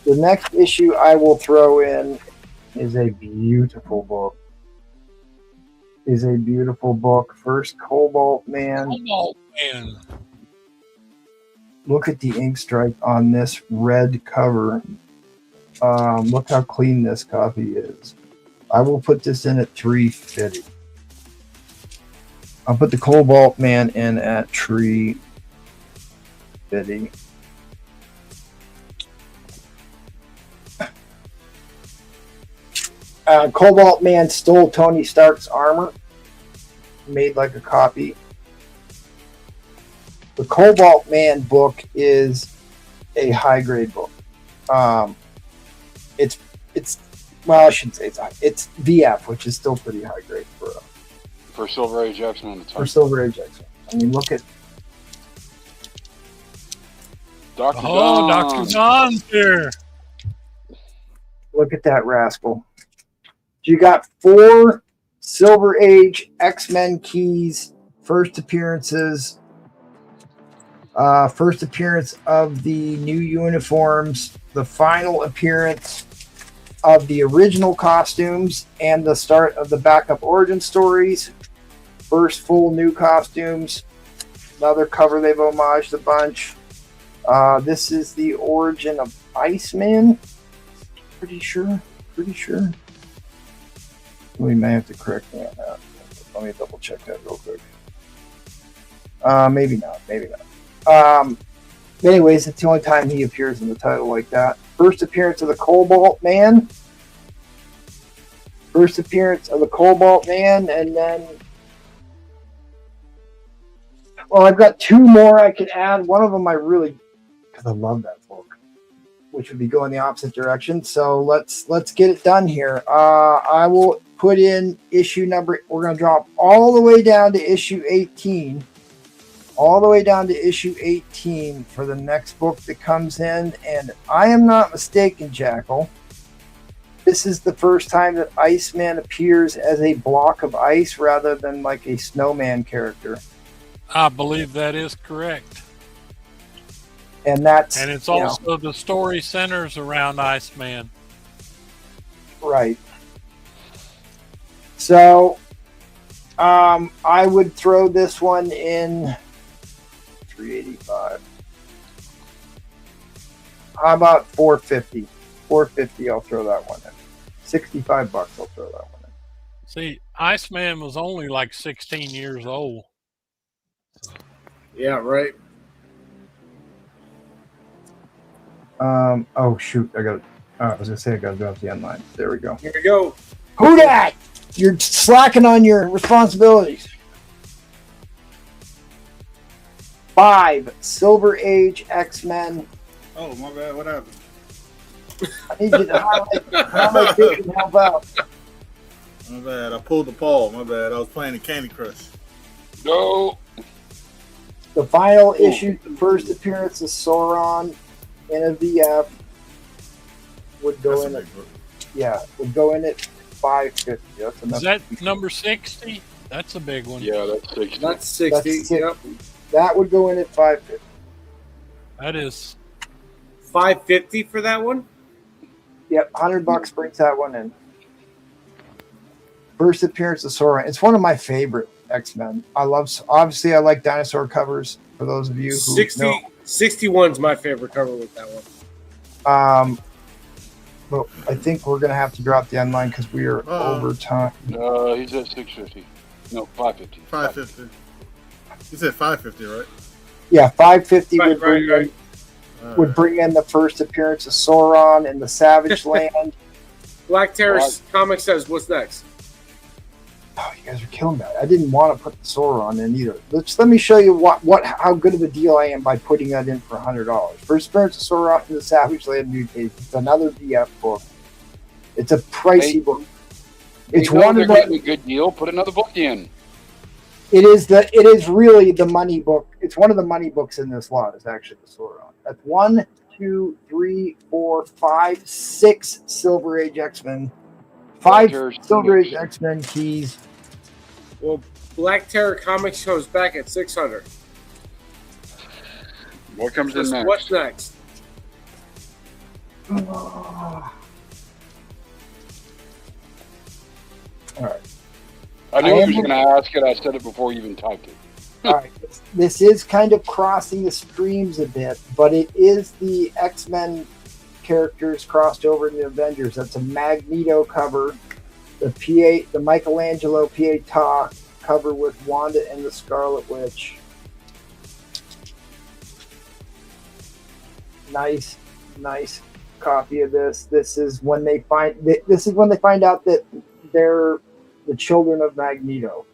The next issue I will throw in is a beautiful book. First Cobalt Man. Look at the ink stripe on this red cover. Look how clean this copy is. I will put this in at $350. I'll put the Cobalt Man in at $350. Cobalt Man stole Tony Stark's armor, made like a copy. The Cobalt Man book is a high grade book. It's well, I shouldn't say it's VF, which is still pretty high grade for Silver Age X-Men. For Silver Age X-Men. I mean, look at Dr. Oh, John. Dr. John's here. Look at that rascal. You got 4 Silver Age X-Men keys, first appearances, first appearance of the new uniforms, the final appearance of the original costumes, and the start of the backup origin stories, first full new costumes, another cover they've homaged a bunch. This is the origin of Iceman. Pretty sure. We may have to correct me on that. Let me double check that real quick. Maybe not. Anyways, it's the only time he appears in the title like that. First appearance of the Cobalt Man. First appearance of the Cobalt Man, and then, well, I've got two more I could add. One of them I really, because I love that book, which would be going the opposite direction. So let's get it done here. I will put in issue number. We're going to drop all the way down to issue 18. All the way down to issue 18 for the next book that comes in. And I am not mistaken, Jackal. This is the first time that Iceman appears as a block of ice rather than like a snowman character. I believe that is correct. And that's, and it's also the story centers around Iceman. Right. So I would throw this one in 385. How about 450? 450, I'll throw that one in. $65, I'll throw that one in. See, Iceman was only like 16 years old. Yeah, right. Oh shoot, I got. I was gonna say I got to drop the end line. There we go. Here we go. Who dat? You're slacking on your responsibilities. 5 Silver Age X-Men. Oh my bad. What happened? I need you to highlight this and help out. My bad. I pulled the paw. My bad. I was playing the Candy Crush. No. The final issue, the first appearance of Sauron in a VF would go in at, would go in at 550. That's enough. Is that number 60? That's a big one. Yeah, that's 60. That's 60. Yep. That would go in at 550. That is 550 for that one? Yep, $100 brings that one in. First appearance of Sauron. It's one of my favorite X-Men. I like dinosaur covers, for those of you who 61's my favorite cover with that one. But I think we're going to have to drop the end line because we are over time. He's at 650. No, 550. 550. You said 550, right? Yeah, 550 Right. would bring in the first appearance of Sauron in the Savage Land. Black Terrace Comics says, what's next? Oh, you guys are killing me. I didn't want to put the Sauron in either. Let me show you how good of a deal I am by putting that in for $100. First appearance of Sauron in the Savage Land Mutation. It's another VF book. It's a pricey book. It's one of the a good deal. Put another book in. It is really the money book. It's one of the money books in this lot. Is actually the Sauron. That's 1, 2, 3, 4, 5, 6 Silver Age X-Men. 5 Silver Age X-Men keys. Well, Black Terror Comics goes back at 600. What comes in next? What's next? All right. I knew he was going to ask it. I said it before you even typed it. All right. This is kind of crossing the streams a bit, but it is the X-Men characters crossed over in the Avengers. That's a Magneto cover, the Michelangelo Pietà cover with Wanda and the Scarlet Witch. Nice copy of this. This is when they find out that they're the children of Magneto,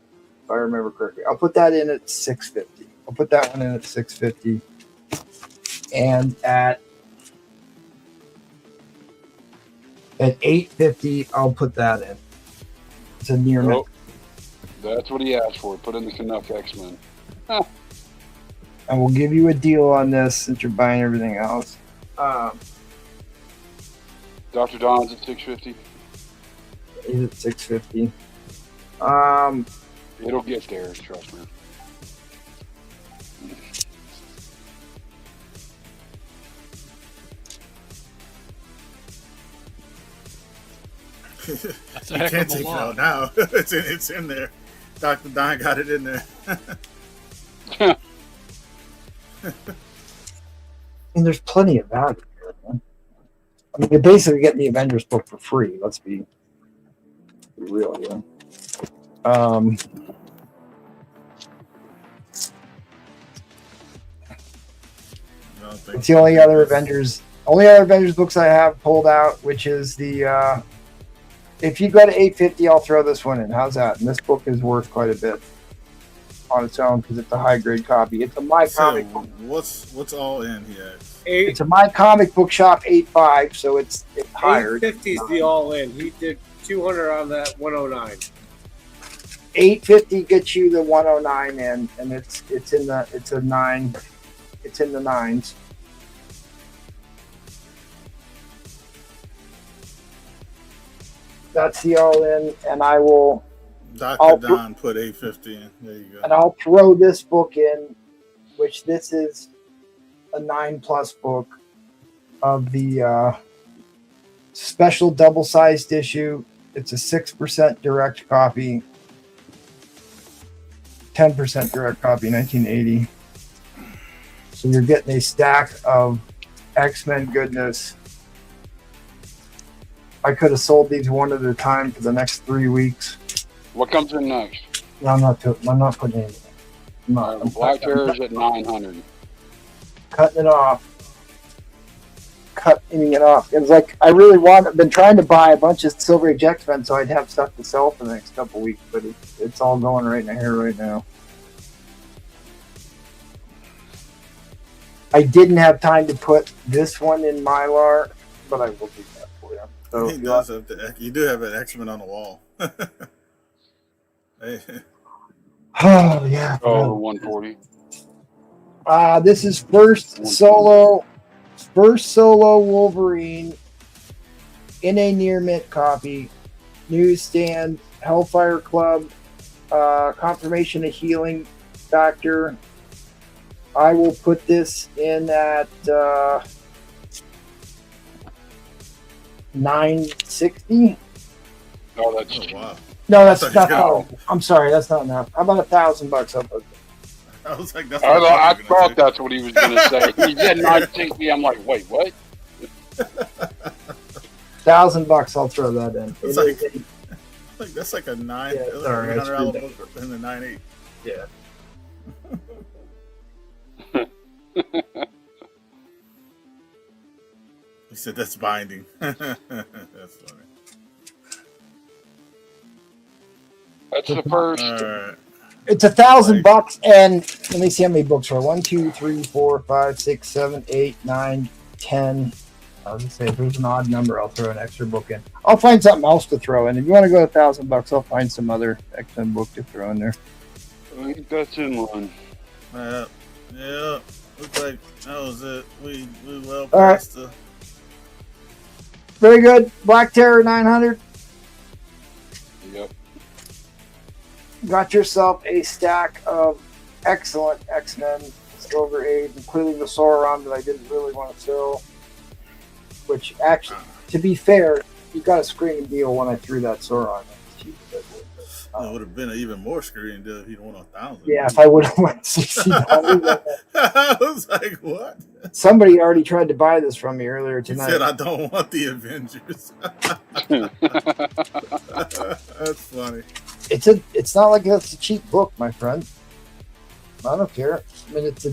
if I remember correctly. I'll put that in at 650. I'll put that one in at 650, and at 850, I'll put that in. It's a near miss. That's what he asked for. Put in the Canuck X-Men. Huh. And we'll give you a deal on this since you're buying everything else. Dr. Don's at 650. He's at 650. It'll get there, trust me. You can't take it out now. It's in there. Dr. Don got it in there. And there's plenty of value here, man. I mean, you're basically getting the Avengers book for free. Let's be real here. It's the only other Avengers books I have pulled out, which is the If you go to 850, I'll throw this one in. How's that? And this book is worth quite a bit on its own because it's a high grade copy. It's a My Comic Book. What's all in here? It's a My Comic Book Shop 8.5, so it's higher. 850 is the all in. He did 200 on that 109. 850 gets you the 109 in, and it's in the nines. That's the all in, and I will. Dr. Don put 850 in. There you go. And I'll throw this book in, which this is a 9+ book of the special double-sized issue. It's a 6% direct copy, 10% direct copy, 1980. So you're getting a stack of X-Men goodness. I could have sold these one at a time for the next 3 weeks. What comes in next? No, I'm not putting it in. Black Terror's at 900. Cutting it off. It was like I've been trying to buy a bunch of Silver Age X-Men so I'd have stuff to sell for the next couple weeks, but it's all going right in here right now. I didn't have time to put this one in Mylar, but I will do that for you. So You do have an X-Men on the wall. Hey. Oh yeah. Oh, 140. This is first solo Wolverine in a near mint copy. Newsstand, Hellfire Club, confirmation of healing factor. I will put this in at 960. Oh, that's wow. No, that's not. Oh, I'm sorry, that's not enough. How about $1,000 up? I was like, I thought that's what he was going to say. He said 960. I'm like, wait, what? $1,000. I'll throw that in. It's like that's like a 9. Yeah, sorry, $100 book in the 9.8. Yeah. He said that's binding. That's funny. That's the first. Right. It's $1,000, and let me see how many books are. 1, 2, 3, 4, 5, 6, 7, 8, 9, 10. I was gonna say if there's an odd number, I'll throw an extra book in. I'll find something else to throw in. If you want to go $1,000, I'll find some other X-Men book to throw in there. I think that's in one. Yeah. Looks like that was it. We well All right. past the. Very good. Black Terror 900. Yep. Got yourself a stack of excellent X-Men Silver Age, including the Sauron that I didn't really want to sell. Which actually, to be fair, you got a screaming deal when I threw that Sauron. It would have been an even more screwing deal if he'd won 1,000. Yeah, if I would have went 1,600. I was like, what? Somebody already tried to buy this from me earlier He tonight. said, I don't want the Avengers. That's funny. It's not like it's a cheap book, my friend. I don't care. I mean, it's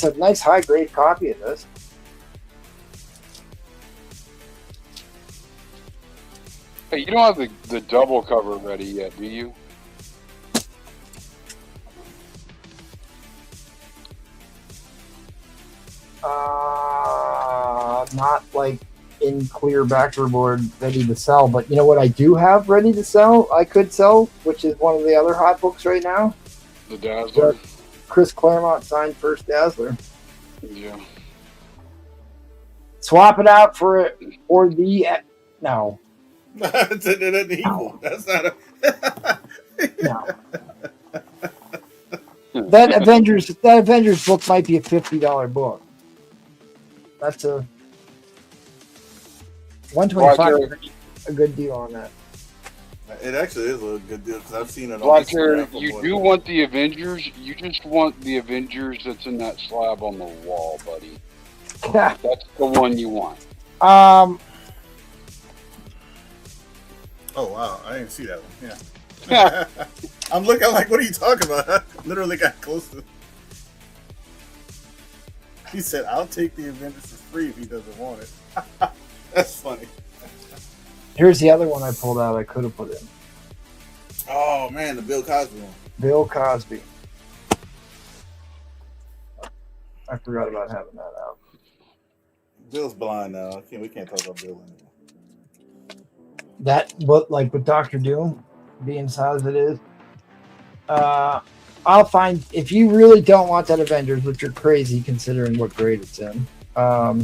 a nice high grade copy of this. Hey, you don't have the double cover ready yet, do you? Not like in clear backerboard ready to sell, but you know what I do have ready to sell? I could sell, which is one of the other hot books right now. The Dazzler. Chris Claremont signed first Dazzler. Yeah. Swap it out for the no. That's evil. That's not a. No. That Avengers book might be a $50 book. That's a $125. A good deal on that. It actually is a good deal because I've seen it. Black Terror, you do want the Avengers. You just want the Avengers that's in that slab on the wall, buddy. That's the one you want. Oh wow, I didn't see that one. Yeah. I'm looking like, what are you talking about? I literally got close to. He said, "I'll take the Avengers for free if he doesn't want it." That's funny. Here's the other one I pulled out. I could have put in. Oh man, the Bill Cosby one. Bill Cosby. I forgot about having that out. Bill's blind now. We can't talk about Bill anymore. That book, like with Doctor Doom, being size as it is. I'll find, if you really don't want that Avengers, which you're crazy considering what grade it's in. I'll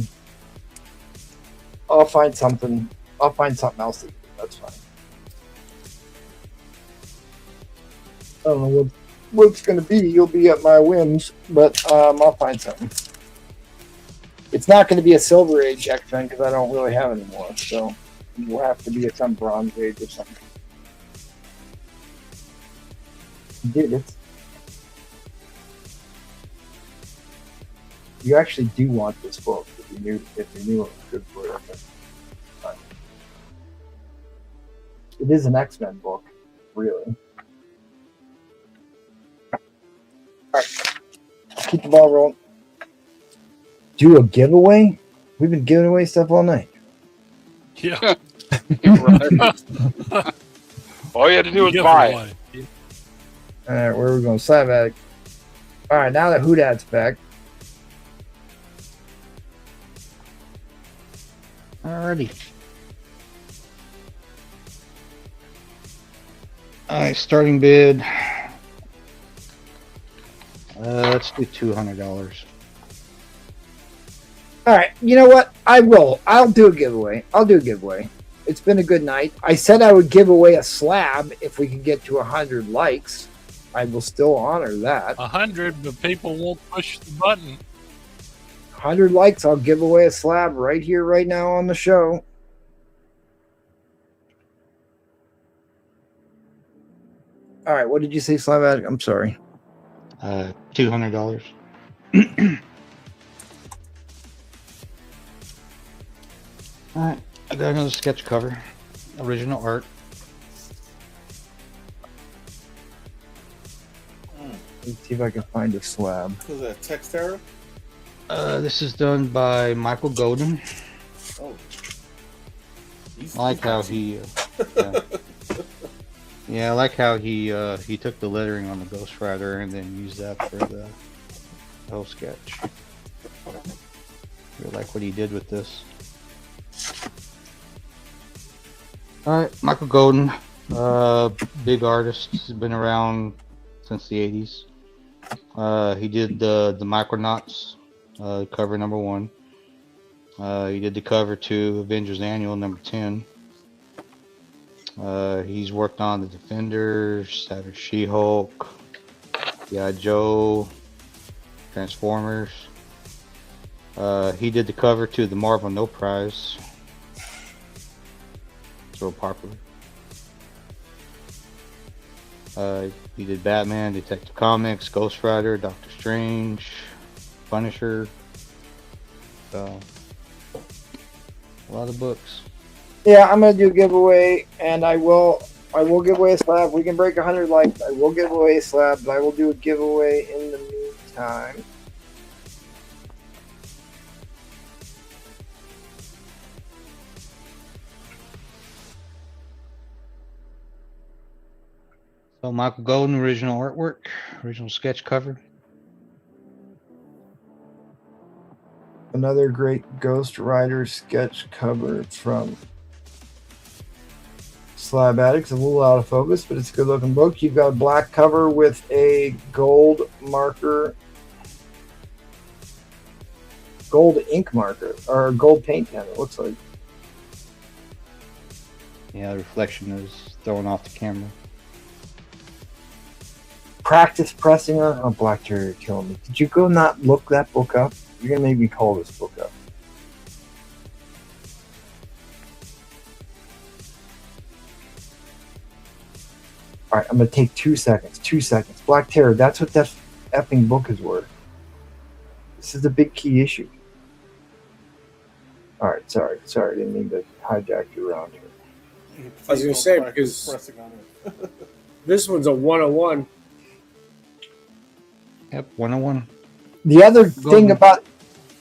find something. I'll find something else to do. That's fine. I don't know what it's going to be. You'll be at my whims, but I'll find something. It's not going to be a Silver Age X-Men because I don't really have any more. So it will have to be some Bronze Age or something. Dude, you actually do want this book if you knew it was good for it. But it is an X-Men book, really. Alright. Keep the ball rolling. Do a giveaway? We've been giving away stuff all night. Yeah. All you had to do was buy it. Alright, where are we going? Slab Attic. Alright, now that Hoodad's back. Alrighty. Alright, starting bid. Let's do $200. All right, you know what? I'll do a giveaway. It's been a good night. I said I would give away a slab if we can get to 100 likes. I will still honor that. 100, but people won't push the button. 100 likes, I'll give away a slab right here, right now on the show. All right, what did you say, Slab Attic? I'm sorry. $200. Alright, I got another sketch cover. Original art. Let's see if I can find a slab. Was that Textera? This is done by Michael Golden. Oh. I like how he I like how he took the lettering on the Ghost Rider and then used that for the whole sketch. I really like what he did with this. Alright, Michael Golden, big artist. He's been around since the 80s. He did the Micronauts, cover number 1. He did the cover to Avengers Annual number 10. He's worked on the Defenders, Savage She-Hulk, G.I. Joe, Transformers. He did the cover to the Marvel No Prize. It's real popular. He did Batman, Detective Comics, Ghost Rider, Doctor Strange, Punisher. So, a lot of books. Yeah, I'm gonna do a giveaway, and I will give away a slab. We can break 100 likes. I will give away a slab, but I will do a giveaway in the meantime. So Michael Golden, original artwork, original sketch cover. Another great Ghost Rider sketch cover from Slab Addicts. A little out of focus, but it's a good looking book. You've got a black cover with a gold marker, gold ink marker, or gold paint pen, it looks like. Yeah, the reflection is throwing off the camera. Practice pressing on. Oh, Black Terrier, you're killing me. Did you go not look that book up? You're gonna make me call this book up. All right, I'm gonna take 2 seconds. 2 seconds. Black Terror. That's what that effing book is worth. This is a big key issue. All right, sorry. Didn't mean to hijack you around here. I was gonna say because this one's a 101. Yep, 101. The other thing about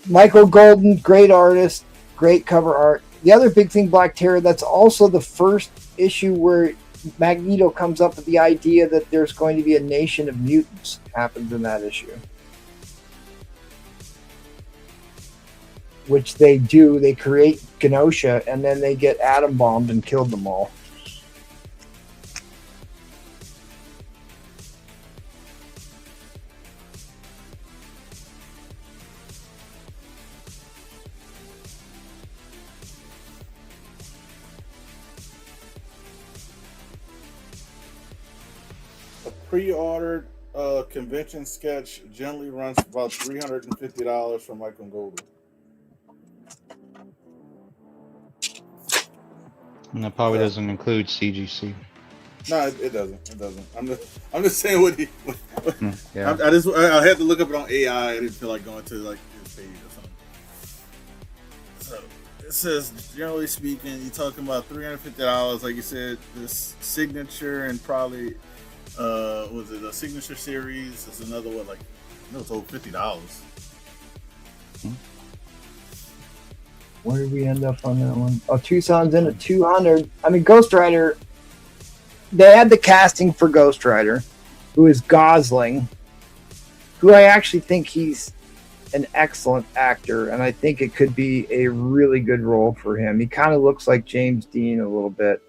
Michael Golden, great artist, great cover art. the other big thing, Black Terror, that's also the first issue where Magneto comes up with the idea that there's going to be a nation of mutants. Happens in that issue. Which they do. They create Genosha, and then they get atom bombed and killed them all. A pre-ordered convention sketch generally runs about $350 from Michael Golden. And that probably doesn't include CGC. No, it doesn't. It doesn't. I'm just saying what he. Yeah. I had to look up it on AI. I didn't feel like going to like his page or something. So it says, generally speaking, you're talking about $350. Like you said, this signature and probably was it a signature series? It's another one like no, it's over $50. Where did we end up on that one? Oh, Tucson's in at 200. I mean, Ghost Rider, they had the casting for Ghost Rider, who is Gosling, who I actually think he's an excellent actor, and I think it could be a really good role for him. He kind of looks like James Dean a little bit.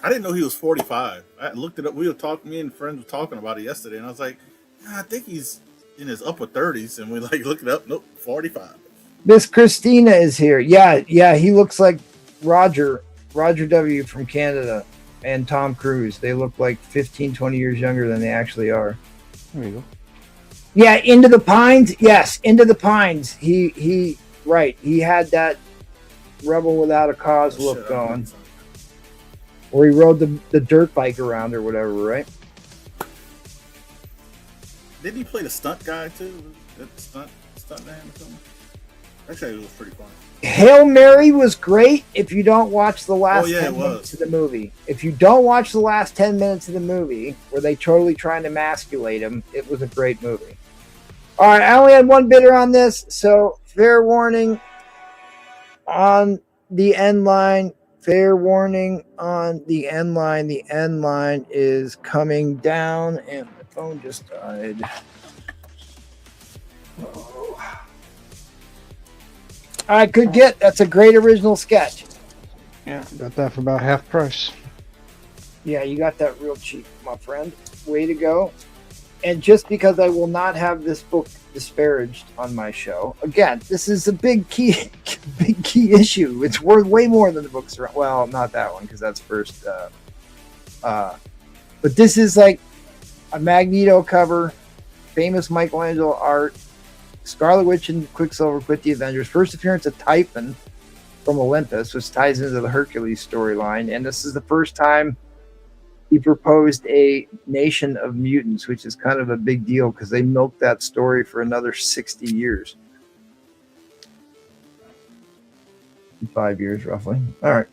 I didn't know he was 45. I looked it up. We were talking, me and friends were talking about it yesterday, and I was like, I think he's in his upper 30s, and we like looked it up. Nope, 45. Miss Christina is here. Yeah, he looks like Roger W. from Canada and Tom Cruise. They look like 15, 20 years younger than they actually are. There you go. Yeah, Into the Pines. Yes, Into the Pines. He right. He had that Rebel Without a Cause look going. Or he rode the dirt bike around or whatever, right? Didn't he play the stunt guy too? That stunt man or something? Actually, it was pretty fun. Hail Mary was great if you don't watch the last 10 minutes of the movie. If you don't watch the last 10 minutes of the movie, where they totally trying to emasculate him, it was a great movie. All right, I only had one bidder on this, so fair warning on the end line. Fair warning on the end line. The end line is coming down, and my phone just died. I could get. That's a great original sketch. Yeah, got that for about half price. Yeah, you got that real cheap, my friend. Way to go. And just because I will not have this book disparaged on my show, again, this is a big key issue. It's worth way more than the books are. Well, not that one because that's first. But this is like a Magneto cover, famous Michelangelo art. Scarlet Witch and Quicksilver quit the Avengers. First appearance of Typhon from Olympus, which ties into the Hercules storyline. And this is the first time he proposed a nation of mutants, which is kind of a big deal because they milked that story for another 60 years. 5 years, roughly. All right.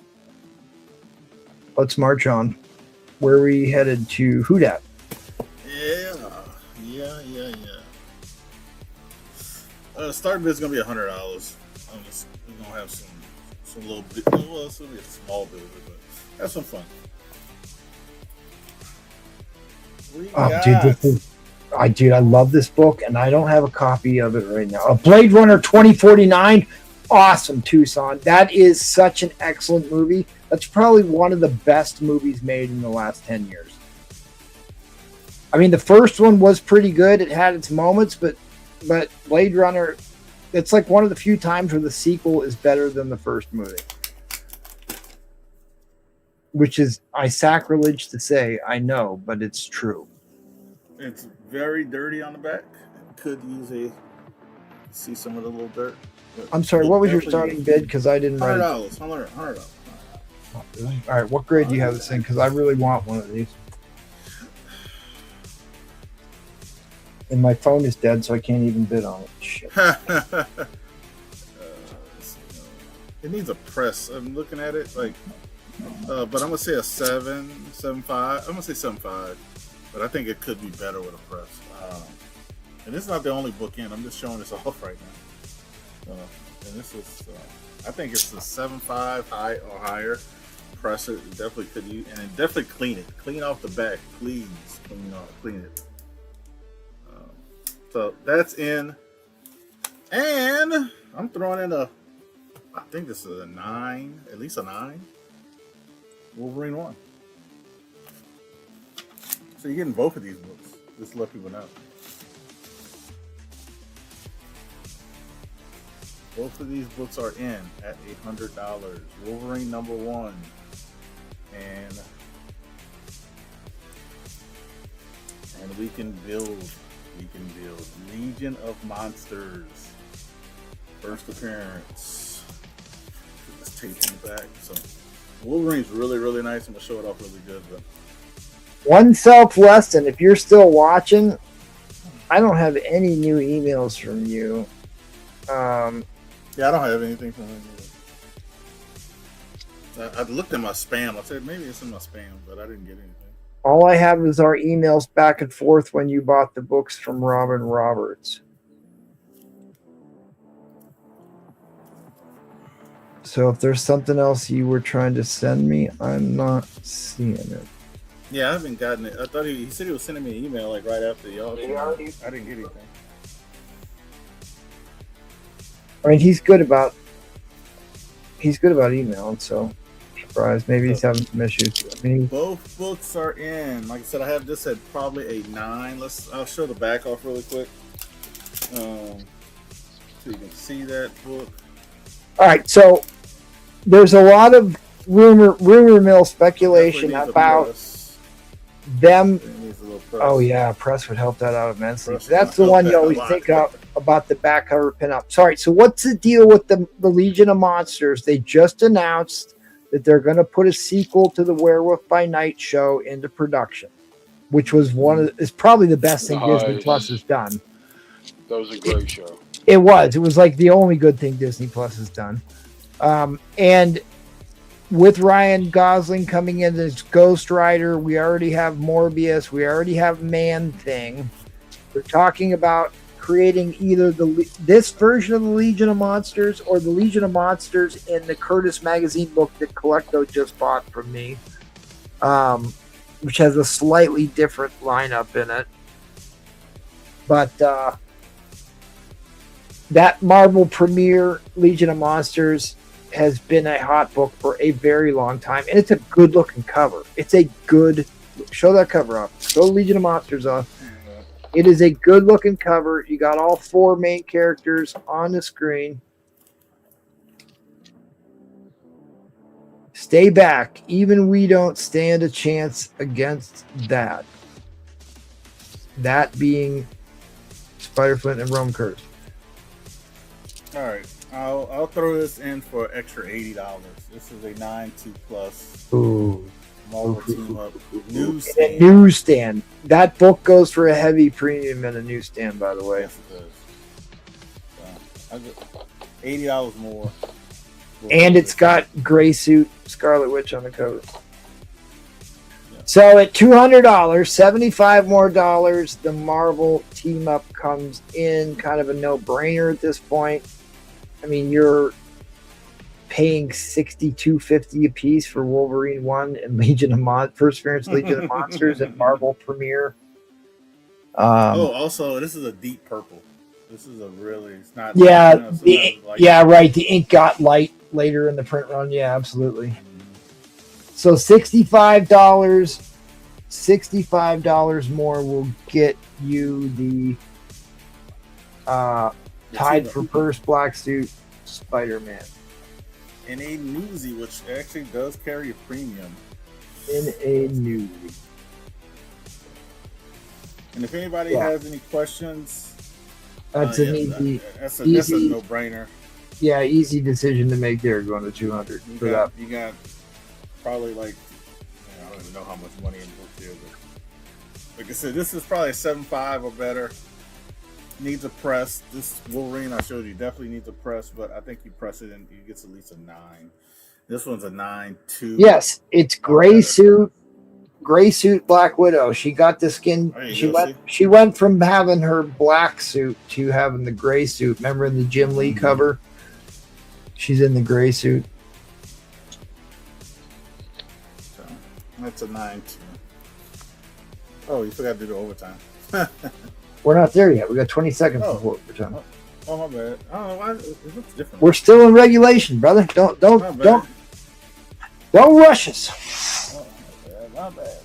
Let's march on. Where are we headed to? Who dat? Yeah. Starting bid is gonna be $100. We're gonna have some little bit. Well, it's gonna be a small bit, but have some fun. Dude, I love this book, and I don't have a copy of it right now. Blade Runner 2049, awesome, Tucson. That is such an excellent movie. That's probably one of the best movies made in the last 10 years. I mean, the first one was pretty good. It had its moments, but Blade Runner, it's like one of the few times where the sequel is better than the first movie. Which is, I sacrilege to say, I know, but it's true. It's very dirty on the back. Could use see some of the little dirt. I'm sorry, what was your starting bid? Because I didn't write it. $100. All right, what grade do you have this in? Because I really want one of these. And my phone is dead, so I can't even bid on it. Shit. It needs a press. I'm looking at it like, but I'm gonna say a 7.5. I'm gonna say 7.5, but I think it could be better with a press. And this is not the only book in. I'm just showing this off right now. And this is I think it's a 7.5 high or higher. Press it. Definitely could use, and then definitely clean it. Clean off the back, please. Clean it. So that's in, and I'm throwing in a. I think this is a 9, at least a 9. Wolverine 1. So you're getting both of these books. Just to let people know. Both of these books are in at $100. Wolverine #1 and we can build. Legion of Monsters. First appearance. Put this tape in the back. So Wolverine's really, really nice. I'm gonna show it off really good. But One Self Weston, if you're still watching, I don't have any new emails from you. Yeah, I don't have anything from him. I looked at my spam. I said maybe it's in my spam, but I didn't get anything. All I have is our emails back and forth when you bought the books from Robin Roberts. So if there's something else you were trying to send me, I'm not seeing it. Yeah, I haven't gotten it. I thought he said he was sending me an email like right after y'all. I didn't get anything. I mean, he's good about emailing, so I'm surprised. Maybe he's having some issues. I mean, both books are in. Like I said, I have this at probably a 9. I'll show the back off really quick, so you can see that book. All right, so there's a lot of rumor mill speculation about them. Oh yeah, press would help that out immensely. That's the one you always think of about the back cover pinup. Sorry, so what's the deal with the Legion of Monsters? They just announced that they're going to put a sequel to the Werewolf by Night show into production, which was is probably the best thing Disney Plus has done. That was a great show. It was like the only good thing Disney Plus has done. And with Ryan Gosling coming in as Ghost Rider, we already have Morbius, we already have Man-Thing. They're talking about creating either this version of the Legion of Monsters or the Legion of Monsters in the Curtis magazine book that Collecto just bought from me, which has a slightly different lineup in it. But that Marvel Premiere Legion of Monsters has been a hot book for a very long time, and it's a good looking cover. It's a good, show that cover up. Show Legion of Monsters on. It is a good looking cover. You got all 4 main characters on the screen. Stay back. Even we don't stand a chance against that. That being Spider-Flint and Rome Curse. All right, I'll throw this in for extra $80. This is a 9.2 plus. Ooh. Marvel Team Up newsstand. A newsstand. That book goes for a heavy premium in a newsstand, by the way. Yes, it does. I get $80 more. And it's got Gray Suit Scarlet Witch on the cover. Yeah. So at $200, $75 more, the Marvel Team Up comes in, kind of a no-brainer at this point. I mean, you're paying $62.50 a piece for Wolverine 1 and Legion of First appearance Legion of Monsters and Marvel Premiere. Also, this is a deep purple. This is a really, it's not. Yeah, right. The ink got light later in the print run. Yeah, absolutely. So $65 more will get you the Tied for Purse Black Suit Spider-Man. In a newsie, which actually does carry a premium. In a newsie. And if anybody has any questions, that's an easy. That's a no-brainer. Yeah, easy decision to make there, going to 200 for that. You got probably I don't even know how much money in books here, but like I said, this is probably a 7.5 or better. Needs a press. This Wolverine I showed you definitely needs a press, but I think you press it and he gets at least a 9. This one's a 9.2. Yes, it's Gray Suit Black Widow. She got the skin. She went from having her black suit to having the gray suit. Remember in the Jim Lee cover? She's in the gray suit. So that's a 9-2. Oh, you forgot to do the overtime. We're not there yet. We got 20 seconds before overtime. Oh, my bad. I don't know why it looks different. We're still in regulation, brother. Don't rush us. My bad.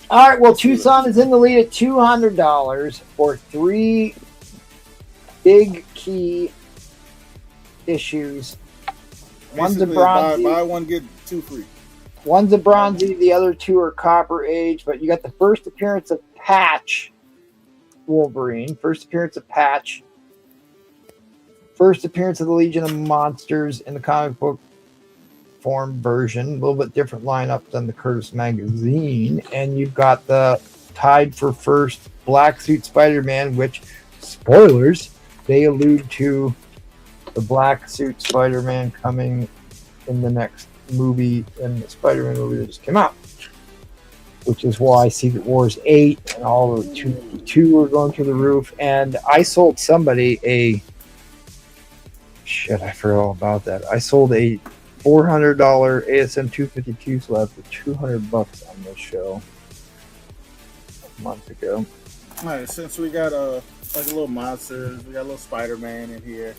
All right. Well, Tucson is in the lead at $200 for 3 big key issues. One's a bronze. Buy one, get 2 free. One's a bronzy, the other 2 are copper age, but you got the first appearance of Patch Wolverine, first appearance of Patch, first appearance of the Legion of Monsters in the comic book form version, a little bit different lineup than the Curtis magazine, and you've got the tied for first Black Suit Spider-Man, which, spoilers, they allude to the Black Suit Spider-Man coming in the next movie, in the Spider-Man movie that just came out, which is why Secret Wars 8 and all of the 2 are going through the roof. And I sold somebody I forgot all about that. I sold a $400 ASM 252 slab for $200 on this show a month ago. All right, since we got like a little monsters, we got a little Spider-Man in here.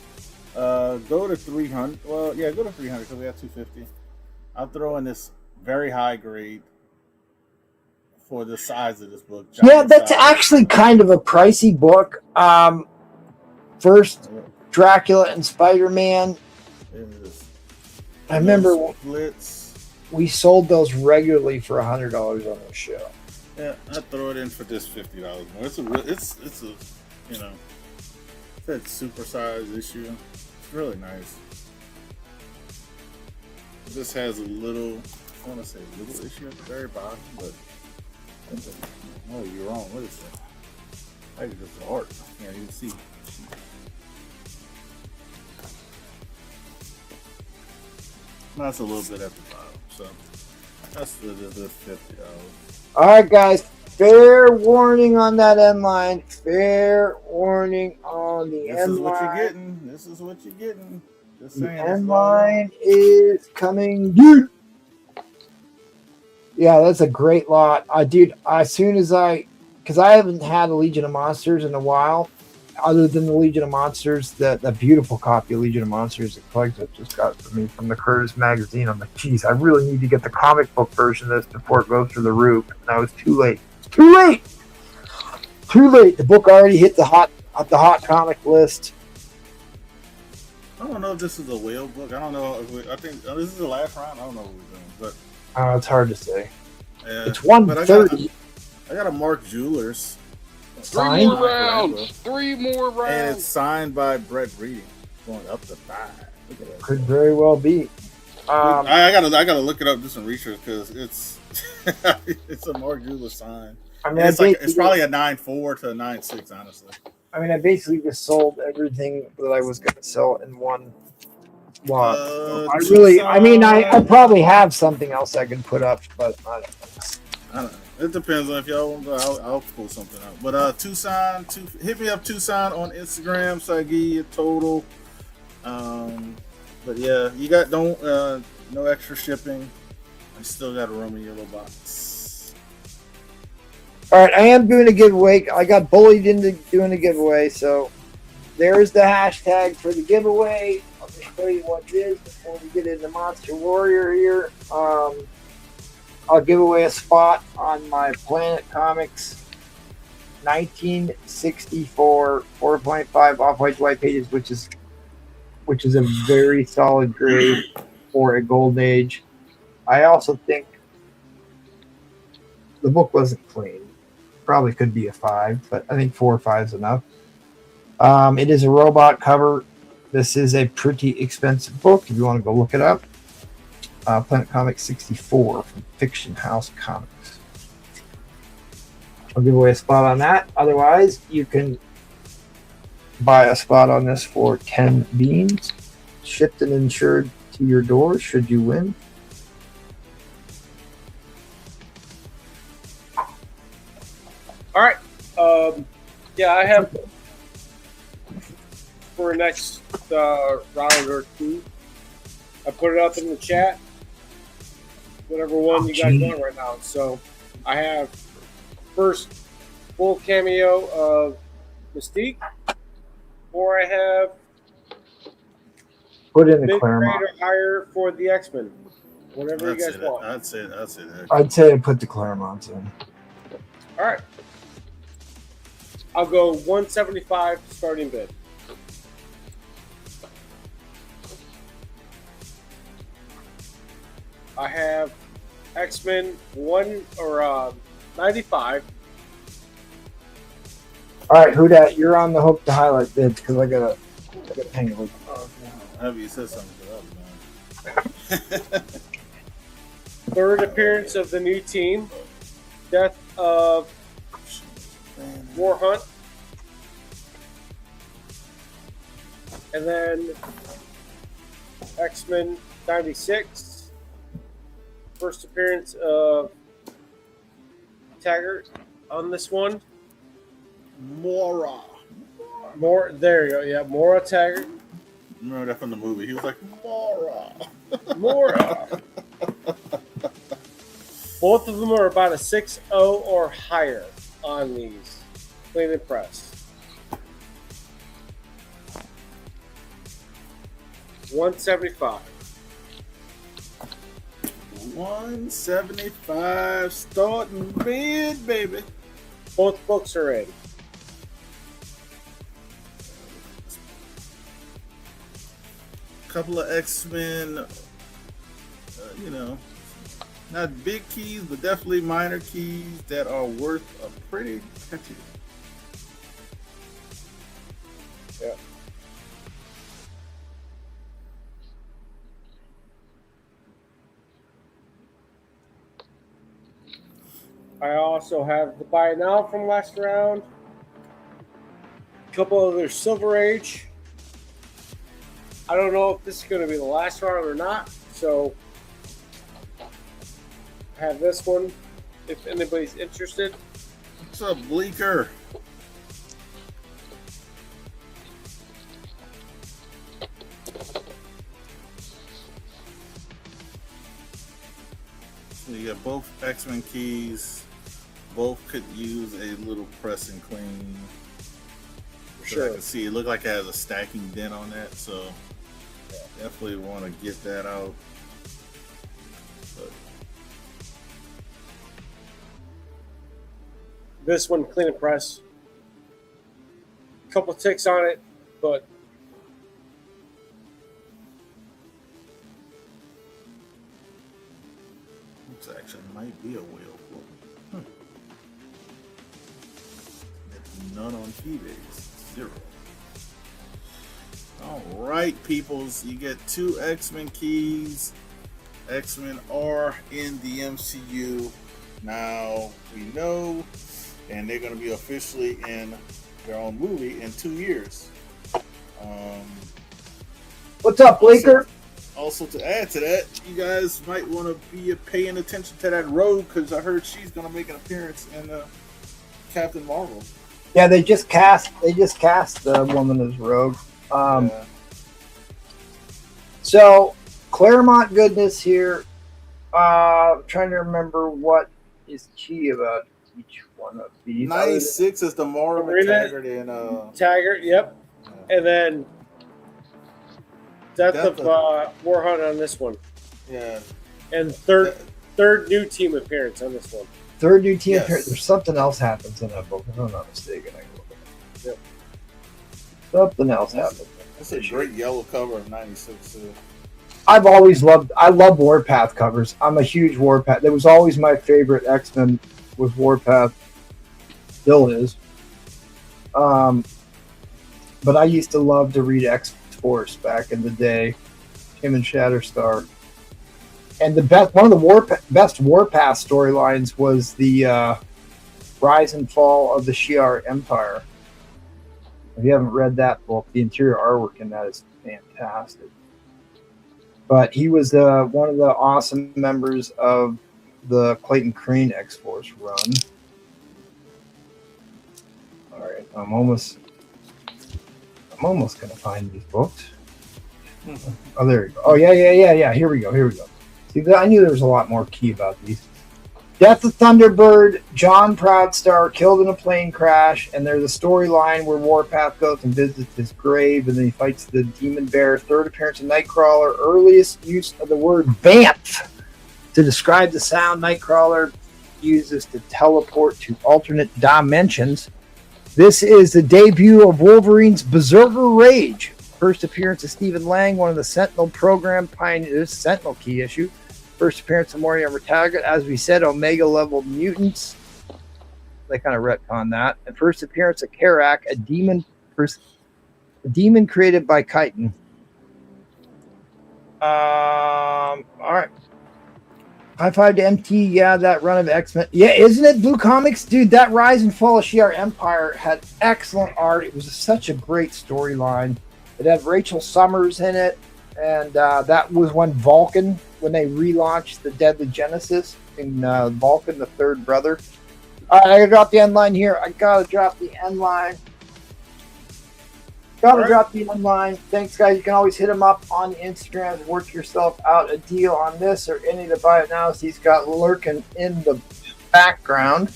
Go to 300. Well, yeah, go to 300 because we got 250. I'll throw in this very high grade for the size of this book. Yeah, that's actually kind of a pricey book. First, Dracula and Spider-Man. I remember we sold those regularly for $100 on the show. Yeah, I throw it in for just $50 more. It's a you know, that super size issue. It's really nice. This has a little, I want to say little issue at the very bottom, but oh, you're wrong. What is that? I think it's art. I can't even see. That's a little bit at the bottom, so that's the $50. All right, guys. Fair warning on that end line. Fair warning on the end line. This is what you're getting. This is what you're getting. Just the saying. End line is coming, dude. Yeah, that's a great lot, dude. As soon as because I haven't had a Legion of Monsters in a while, other than the Legion of Monsters, the beautiful copy of Legion of Monsters that Collective just got for me from the Curtis magazine. I'm like, geez, I really need to get the comic book version of this before it goes through the roof. And I was too late. Too late. The book already hit the hot comic list. I don't know if this is a whale book. I don't know. I think this is the last round. I don't know what we're doing, but it's hard to say. Yeah, it's 130. I got a Mark Jewelers. Three more rounds. And it's signed by Brett Breeding, going up to 5. Look at that. Could very well be. I gotta look it up, do some research because it's it's a Mark Jewelers sign. I mean, it's probably a 9.4 to a 9.6, honestly. I mean, I basically just sold everything that I was going to sell in one lot. I probably have something else I can put up, but I don't know. It depends on if y'all want to go. I'll pull something out. But Tucson, hit me up Tucson on Instagram so I give you a total. But yeah, you got no extra shipping. I still got room in your little box. All right, I am doing a giveaway. I got bullied into doing a giveaway, so there's the hashtag for the giveaway. I'll just show you what it is before we get into Monster Warrior here. I'll give away a spot on my Planet Comics 1964 4.5 off-white white pages, which is a very solid grade for a Golden Age. I also think the book wasn't clean. Probably could be a 5, but I think 4 or 5 is enough. It is a robot cover. This is a pretty expensive book if you want to go look it up. Planet Comics 64 from Fiction House Comics. I'll give away a spot on that. Otherwise, you can buy a spot on this for 10 beans, shipped and insured to your door should you win. All right. Yeah, I have for next round or two. I put it up in the chat. Whatever one you guys want right now. So I have first full cameo of Mystique, or I have Put in the mid-grade Claremont. or higher for the X-Men. Whatever you guys want. I'd say that. I'd say put the Claremonts in. All right. I'll go 175 starting bid. I have X-Men 95. All right, who dat? You're on the hook to highlight bids because I gotta hang it. Have you said something to that, man? Third appearance of the new team. Death of War Hunt. And then X-Men 96. First appearance of Taggart on this one. Mora. There you go. Yeah, Mora Taggart. Remember that from the movie? He was like, Mora. Mora. Both of them are about a 6.0 or higher on these. Clean and press. 175. 175 starting bid, baby. Both books are in. Couple of X-Men, not big keys, but definitely minor keys that are worth a pretty penny. Yeah. I also have the buy now from last round. A couple of their Silver Age. I don't know if this is going to be the last round or not, so I have this one if anybody's interested. What's up, Bleeker? So you got both X-Men keys. Both could use a little press and clean. Sure. I can see it looked like it has a stacking dent on that, so definitely want to get that out. But This one, clean and press. A couple ticks on it, but this actually might be a whale. None on Keybase. 0. All right, peoples. You get 2 X-Men keys. X-Men are in the MCU. Now we know, and they're going to be officially in their own movie in 2 years. What's up, Bleeker? Also, to add to that, you guys might want to be paying attention to that Rogue, because I heard she's going to make an appearance in Captain Marvel. Yeah, they just cast the woman as Rogue. So Claremont goodness here. Trying to remember what is key about each one of these. 96 is the Moira Taggart and Taggart, yep. And then Death of War Hunt on this one. Yeah. And third new team appearance on this one. Third new team appearance. There's something else happens in that book, if I'm not mistaken. I can look at it. Yep. Something else happens. That's a great yellow cover of 96 too. I love Warpath covers. I'm a huge Warpath. That was always my favorite X-Men was Warpath. Still is. But I used to love to read X-Force back in the day. Him and Shatterstar. And one of the best Warpath storylines was the rise and fall of the Shi'ar Empire. If you haven't read that book, the interior artwork in that is fantastic. But he was one of the awesome members of the Clayton Crane X-Force run. All right, I'm almost I'm almost going to find these books. Oh, there you go. Oh, yeah. Here we go. See, I knew there was a lot more key about these. Death of Thunderbird, John Proudstar killed in a plane crash, and there's a storyline where Warpath goes and visits his grave, and then he fights the Demon Bear. Third appearance of Nightcrawler, earliest use of the word BAMF to describe the sound Nightcrawler uses to teleport to alternate dimensions. This is the debut of Wolverine's Berserker Rage. First appearance of Stephen Lang, one of the Sentinel program pioneers, Sentinel key issue. First appearance of Moria Retaga, as we said, Omega level mutants. They kind of retcon that. And first appearance of Karak, a demon created by Chiton. All right. High five to MT. Yeah, that run of X-Men. Yeah, isn't it Blue Comics? Dude, that Rise and Fall of Shi'ar Empire had excellent art. It was such a great storyline. It had Rachel Summers in it. And that was when when they relaunched the Deadly Genesis in Vulcan, the third brother. All right, I gotta drop the end line here. Thanks, guys. You can always hit him up on Instagram and work yourself out a deal on this or any of the buy it nows he's got lurking in the background.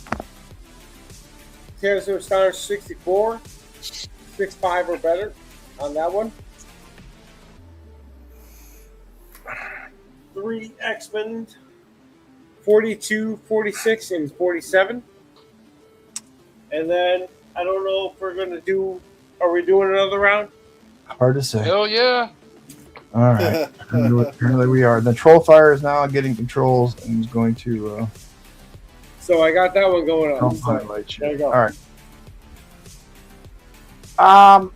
Tales of Stars 64, 6.5 or better on that one. 3 X-Men, 42, 46, and 47. And then I don't know if we're going to do. Are we doing another round? Hard to say. Hell yeah. All right. Apparently we are. The Trollfire is now getting controls and is going to. So I got that one going on. Highlight there you go. All right.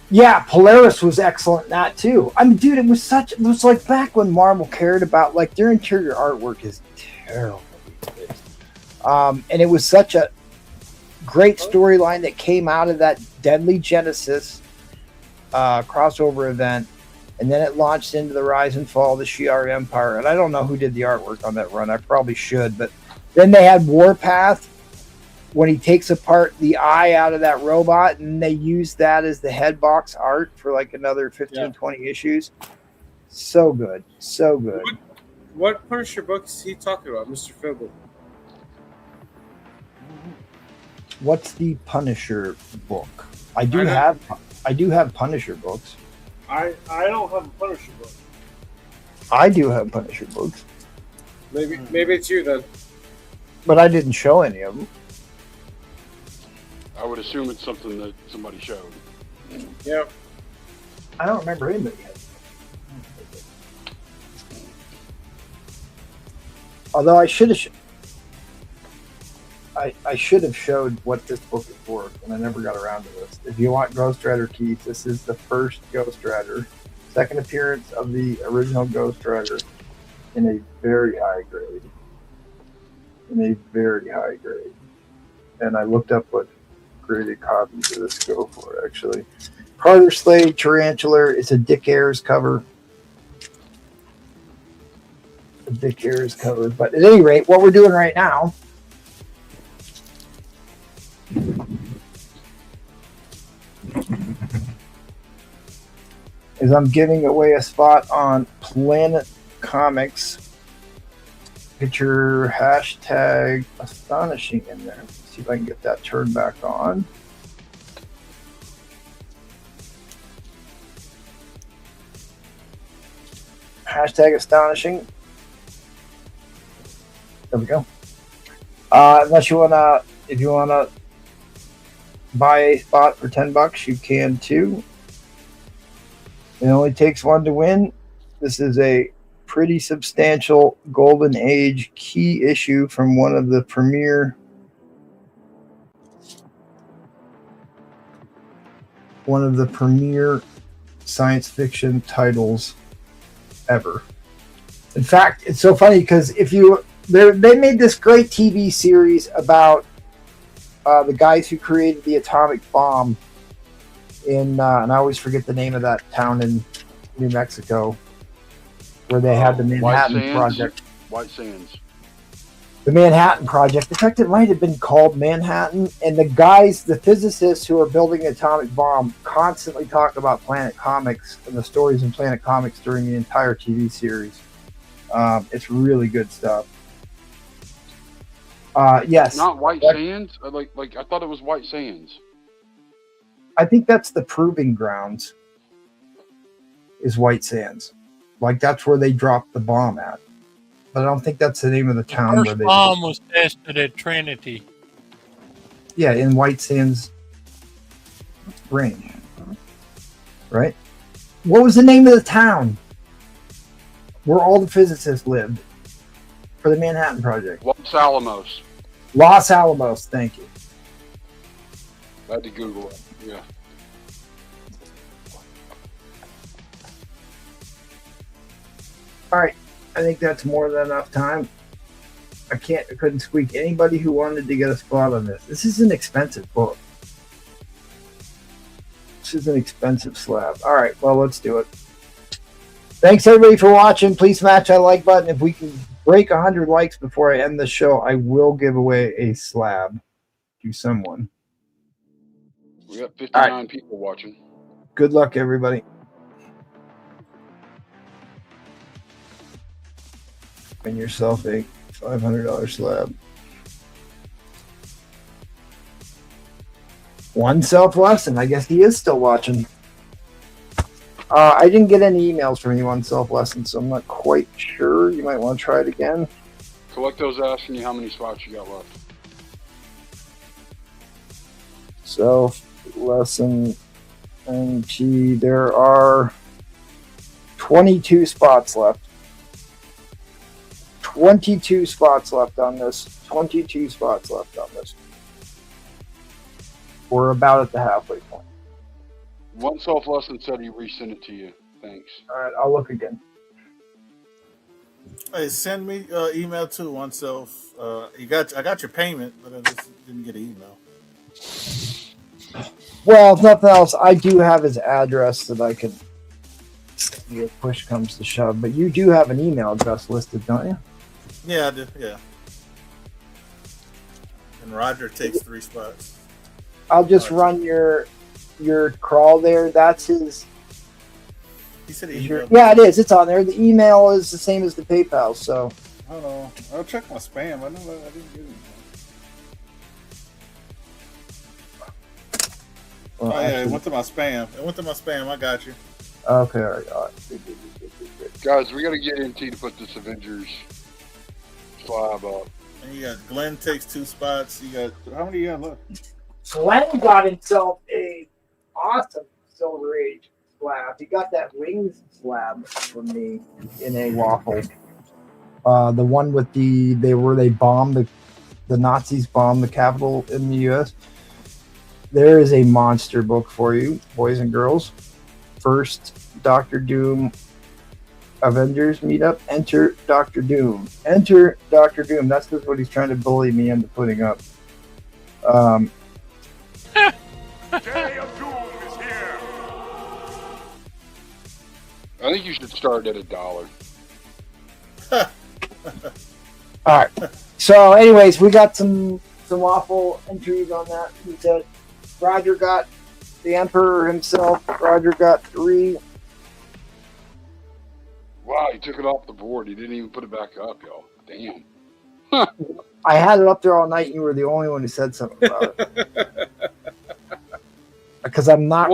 Yeah, Polaris was excellent in that too. I mean, dude, it was like back when Marvel cared about, like, their interior artwork is terrible. And it was such a great storyline that came out of that Deadly Genesis crossover event, and then it launched into the Rise and Fall of the Shi'ar Empire. And I don't know who did the artwork on that run. I probably should, but then they had Warpath when he takes apart the eye out of that robot, and they use that as the head box art for like another 20 issues. So good. What Punisher book is he talking about, Mr. Fibble? What's the Punisher book? I do have Punisher books. I don't have a Punisher book. I do have Punisher books. Maybe it's you then. But I didn't show any of them. I would assume it's something that somebody showed. Yeah. I don't remember anybody yet. Although I should have I should have showed what this book is for, and I never got around to this. If you want Ghost Rider keys, this is the first Ghost Rider. Second appearance of the original Ghost Rider in a very high grade. And I looked up what graded copies of this go for, actually. Carter Slade Tarantular. It's a Dick Ayers cover. But at any rate, what we're doing right now is I'm giving away a spot on Planet Comics. Get your hashtag Astonishing in there. See if I can get that turned back on. Hashtag Astonishing. There we go. Unless you wanna, if you wanna buy a spot for $10, you can too. It only takes one to win. This is a pretty substantial Golden Age key issue from one of the premier science fiction titles ever. In fact, it's so funny because they made this great TV series about the guys who created the atomic bomb in and I always forget the name of that town in New Mexico, where they had the Manhattan Project. White Sands. the Manhattan Project. In fact, it might have been called Manhattan. And the guys, the physicists who are building the atomic bomb, constantly talk about Planet Comics and the stories in Planet Comics during the entire TV series. It's really good stuff. Yes. Not White Sands? Like I thought it was White Sands. I think that's the proving grounds, is White Sands. Like, that's where they dropped the bomb at. But I don't think that's the name of the town where First they... bomb was tested at Trinity. Yeah, in White Sands range. Right? What was the name of the town where all the physicists lived for the Manhattan Project? Los Alamos. Los Alamos, thank you. I had to Google it. Yeah. All right. I think that's more than enough time. I couldn't squeak anybody who wanted to get a spot on this. This is an expensive book. This is an expensive slab. All right, well, let's do it. Thanks everybody for watching. Please smash that like button. If we can break 100 likes before I end the show, I will give away a slab to someone. We got 59 people watching. Good luck, everybody. Win yourself a $500 slab. One self-lesson. I guess he is still watching. I didn't get any emails from anyone self-lesson, so I'm not quite sure. You might want to try it again. Collecto's asking you how many spots you got left. Self-lesson NT. There are 22 spots left. 22 spots left on this. 22 spots left on this. We're about at the halfway point. One self-lesson said he resent it to you. Thanks. All right, I'll look again. Hey, send me email too. Oneself. I got your payment, but I just didn't get an email. Well, if nothing else, I do have his address that I could. If push comes to shove, but you do have an email address listed, don't you? Yeah, I do. Yeah. And Roger takes 3 spots. I'll just run your crawl there. That's his. He said email. Yeah, it is. It's on there. The email is the same as the PayPal. So. Hold on. I'll check my spam. I know I didn't get anything. Well, oh yeah, it went to my spam. I got you. Okay, all right. Good. Guys, we got to get NT to put this Avengers slab up. And you got Glenn takes 2 spots. You got how many you got left? Glenn got himself a awesome Silver Age slab. He got that wings slab from me in a waffle. The one with they bombed the Nazis bombed the Capitol in the U.S. There is a monster book for you, boys and girls. First Doctor Doom Avengers meetup. Enter Doctor Doom. Enter Doctor Doom. That's just what he's trying to bully me into putting up. Day of Doom is here. I think you should start at $1. All right. So, anyways, we got some awful entries on that. He said Roger got the Emperor himself. Roger got 3. Wow, he took it off the board. He didn't even put it back up, y'all. Damn. I had it up there all night. And you were the only one who said something about it. Because I'm not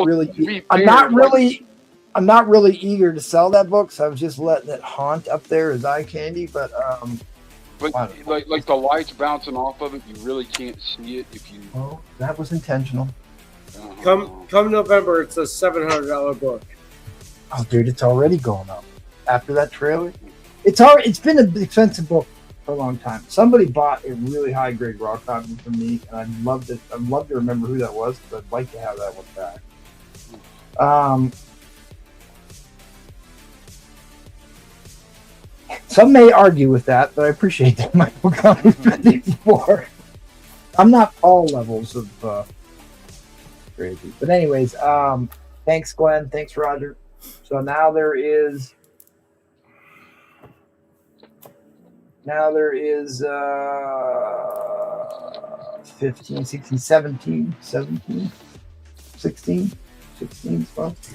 I'm not really eager to sell that book, so I was just letting it haunt up there as eye candy. But like the lights bouncing off of it, you really can't see it if you. Oh, that was intentional. Come November, it's a $700 book. Oh, dude, it's already going up after that trailer. It's been an expensive book for a long time. Somebody bought a really high grade rock copy from me, and I'd love to remember who that was, but I'd like to have that one back. Some may argue with that, but I appreciate that my book copies before. I'm not all levels of crazy, but anyways, thanks Glenn, thanks Roger. So now there is Now there is 15, 16, 17, 16 spots.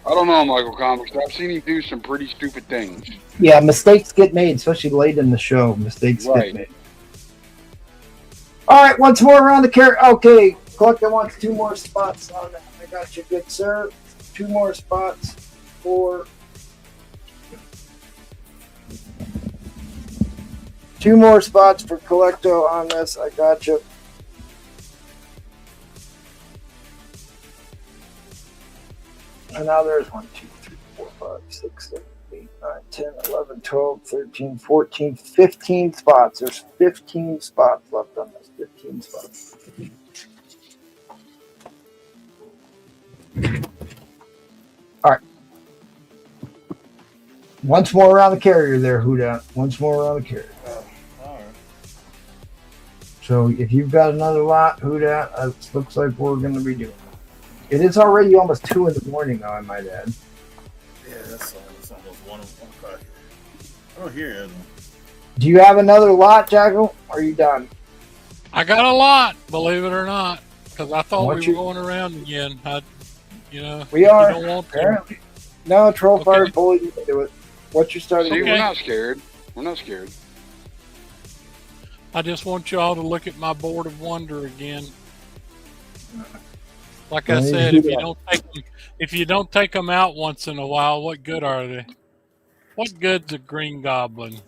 I don't know, Michael Comics. I've seen him do some pretty stupid things. Yeah, mistakes get made, especially late in the show. Mistakes Right. get made. All right, once more around the carrot. Okay, Collector wants 2 more spots on that. I got you, good sir. 2 more spots for 2 more spots for Collecto on this. I got you. And now there's 1, 2, 3, 4, 5, 6, 7, 8, 9, 10, 11, 12, 13, 14, 15 spots. There's 15 spots left on this. 15 spots. All right. Once more around the carrier there, Hoodat. Once more around the carrier. All right. So if you've got another lot, Hoodat, it looks like we're going to be doing it. It is already almost 2 in the morning now, I might add. Yeah, that's almost 1 o'clock. I don't hear it. Do you have another lot, Jackal? Or are you done? I got a lot, believe it or not, because I thought What we you- were going around again. We if are. You don't want to. Apparently. No, Troll Okay. Fire Bully, you can do it. What's your starting? See, Okay. we're not scared. We're not scared. I just want y'all to look at my board of wonder again. Like I Let me said, do if you don't take them out once in a while, what good are they? What good's a green goblin?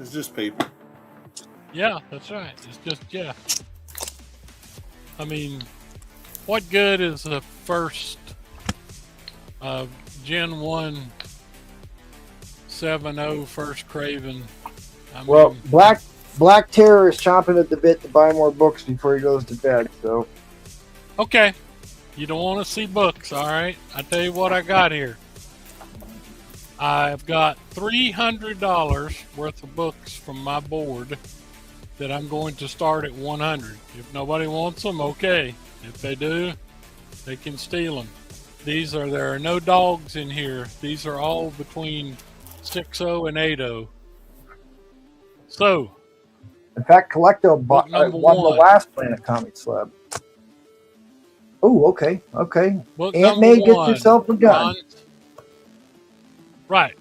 It's just paper. Yeah, that's right. It's just I mean, what good is the first Gen 1 7.0 first Craven? Well, Black Terror is chomping at the bit to buy more books before he goes to bed. So okay, you don't want to see books, all right? I tell you what I got here. I've got $300 worth of books from my board that I'm going to start at 100. If nobody wants them, okay. If they do, they can steal them. There are no dogs in here. These are all between 6.0 and 8.0. So, in fact, Collecto won number the one. last Planet Comics Lab. Oh, okay. book Aunt number May, get one, yourself a gun. Ron- Right.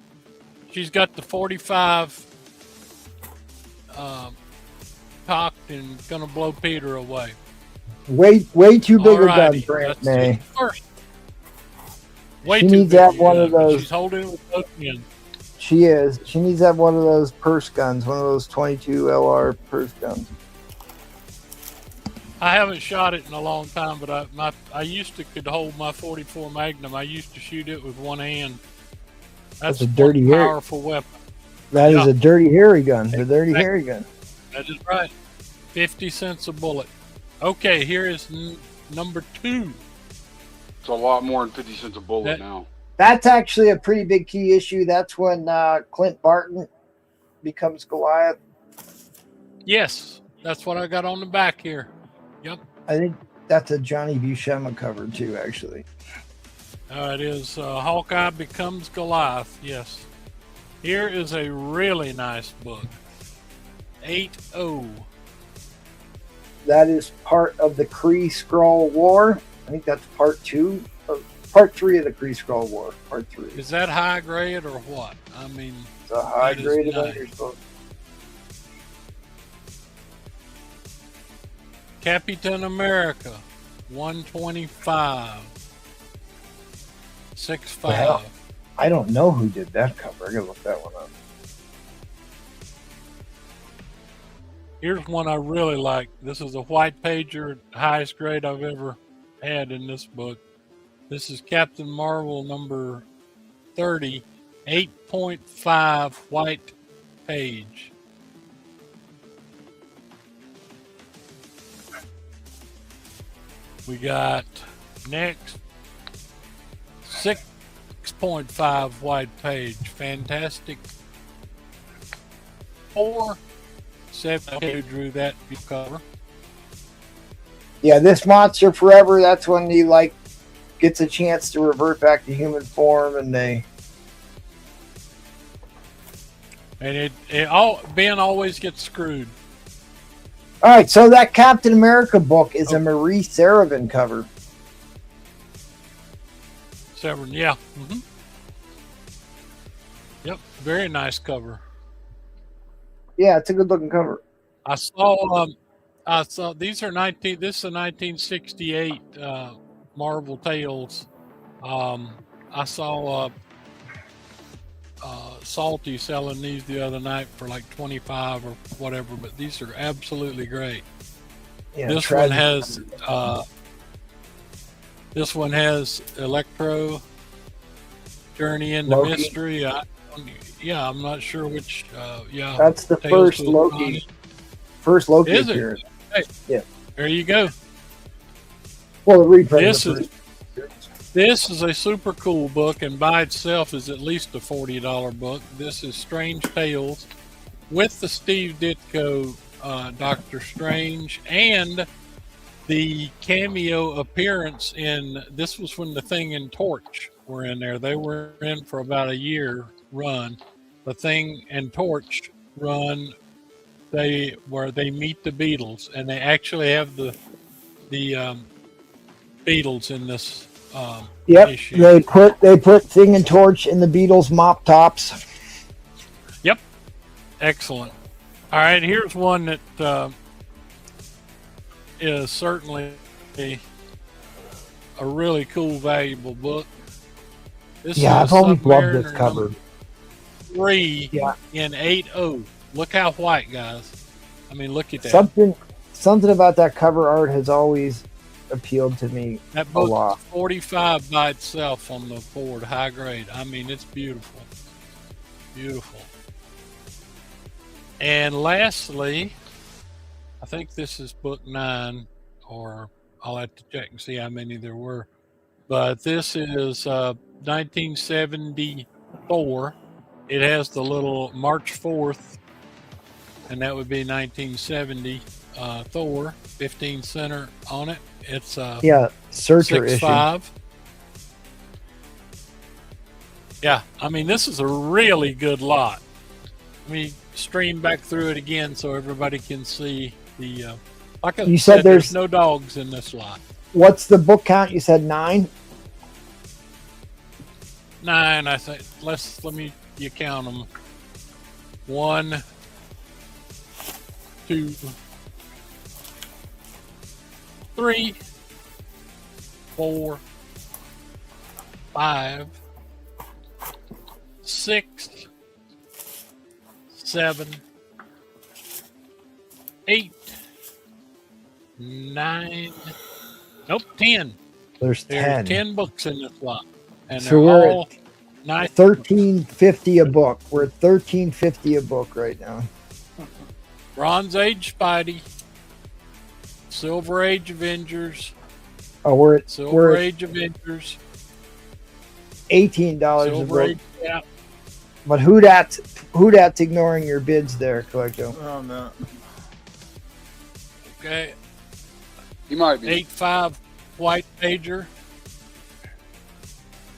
She's got the 45 cocked and gonna blow Peter away. Way too big a gun Alrighty, for Aunt that's May. just first. Way She too needs big to a have one gun, of but those. She's holding it with both hands. She is. She needs to have one of those purse guns, one of those 22 LR purse guns. I haven't shot it in a long time, but I used to could hold my 44 Magnum. I used to shoot it with one hand. That's a dirty one hair. powerful weapon. That is Yeah. a dirty hairy gun. The dirty hairy gun. That is right. 50 cents a bullet. Okay, here is number 2. It's a lot more than 50 cents a bullet now. That's actually a pretty big key issue. That's when Clint Barton becomes Goliath. Yes, that's what I got on the back here. Yep. I think that's a Johnny Buscema cover too, actually. It is Hawkeye becomes Goliath. Yes. Here is a really nice book. 8.0. That is part of the Kree Skrull War. I think that's part 2, or part 3 of the Kree Skrull War. Part 3. Is that high grade or what? I mean, It's a high that is grade nice. Avengers book. Captain America, 125. 6.5. Well, I don't know who did that cover. I gotta look that one up. Here's one I really like. This is a white pager, highest grade I've ever had in this book. This is Captain Marvel number 30, 8.5 white page. We got next 6.5 white page. Fantastic 4. 7 who drew that cover. Yeah, this Monster Forever, that's when he gets a chance to revert back to human form, and they. And Ben always gets screwed. All right, so that Captain America book is a Marie Seravin cover. Severn, yeah. Yep, very nice cover. Yeah, it's a good looking cover. I saw these are this is a 1968 Marvel Tales. I saw Salty selling these the other night for like 25 or whatever, but these are absolutely great. Yeah, this one has Electro, Journey into Loki. Mystery. I'm not sure which. That's the Tales first to Loki. Astonish. First Loki Is it? appearance. Hey, Yeah. there you go. Well, the reprint. This is a super cool book, and by itself is at least a $40 book. This is Strange Tales with the Steve Ditko Doctor Strange and the cameo appearance in. This was when the Thing and Torch were in there. They were in for about a year run. The Thing and Torch run. They meet the Beatles, and they actually have the Beatles in this. Yep, issue. they put Thing and Torch in the Beatles mop tops. Yep, excellent. All right, here's one that is certainly a really cool, valuable book. This Yeah, is I've always loved this Submariner cover. number 3 Yeah. in 8.0. Look how white, guys. I mean, look at that. Something about that cover art has always appealed to me That a book lot. is 45 by itself on the forward, high grade. I mean, it's beautiful. Beautiful. And lastly, I think this is book 9, or I'll have to check and see how many there were. But this is 1974. It has the little March 4th, and that would be 1970. Thor, 15 center on it. It's Searcher issue. 6.5. Yeah, I mean, this is a really good lot. Let me stream back through it again so everybody can see the. Like I You said there's no dogs in this lot. What's the book count? You said 9. 9, I think. You count them. 1, 2, 3, 4, 5, 6, 7, 8, 9. Nope, 10. There's 10. 10 books in this lot, and So they're we're all nice. $13.50 a book. We're at $13.50 a book right now. Bronze Age Spidey, Silver Age Avengers. Oh, we're at Silver Age Avengers. $18 a Silver book. Age, yeah. But who that's ignoring your bids there, Collecto? Oh no. Okay. He might be. 8.5 white pager.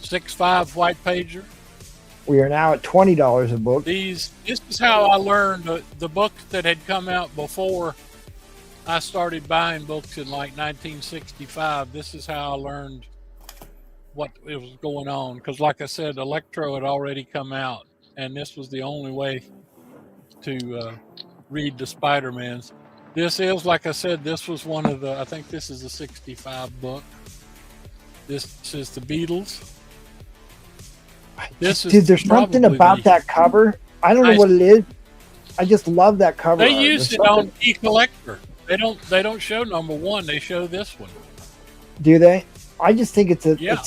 6.5 white pager. We are now at $20 a book. This is how I learned the books that had come out before I started buying books in like 1965. This is how I learned what was going on. Because like I said, Electro had already come out, and this was the only way to read the Spider-Mans. This is, like I said, this was one of the, I think this is a 65 book. This is the Beatles. Dude, there's something about that cover. I don't know what it is. I just love that cover. They art. used There's it on something- E-Collector. They don't show number 1. They show this one. Do they? I just think it's a Yeah.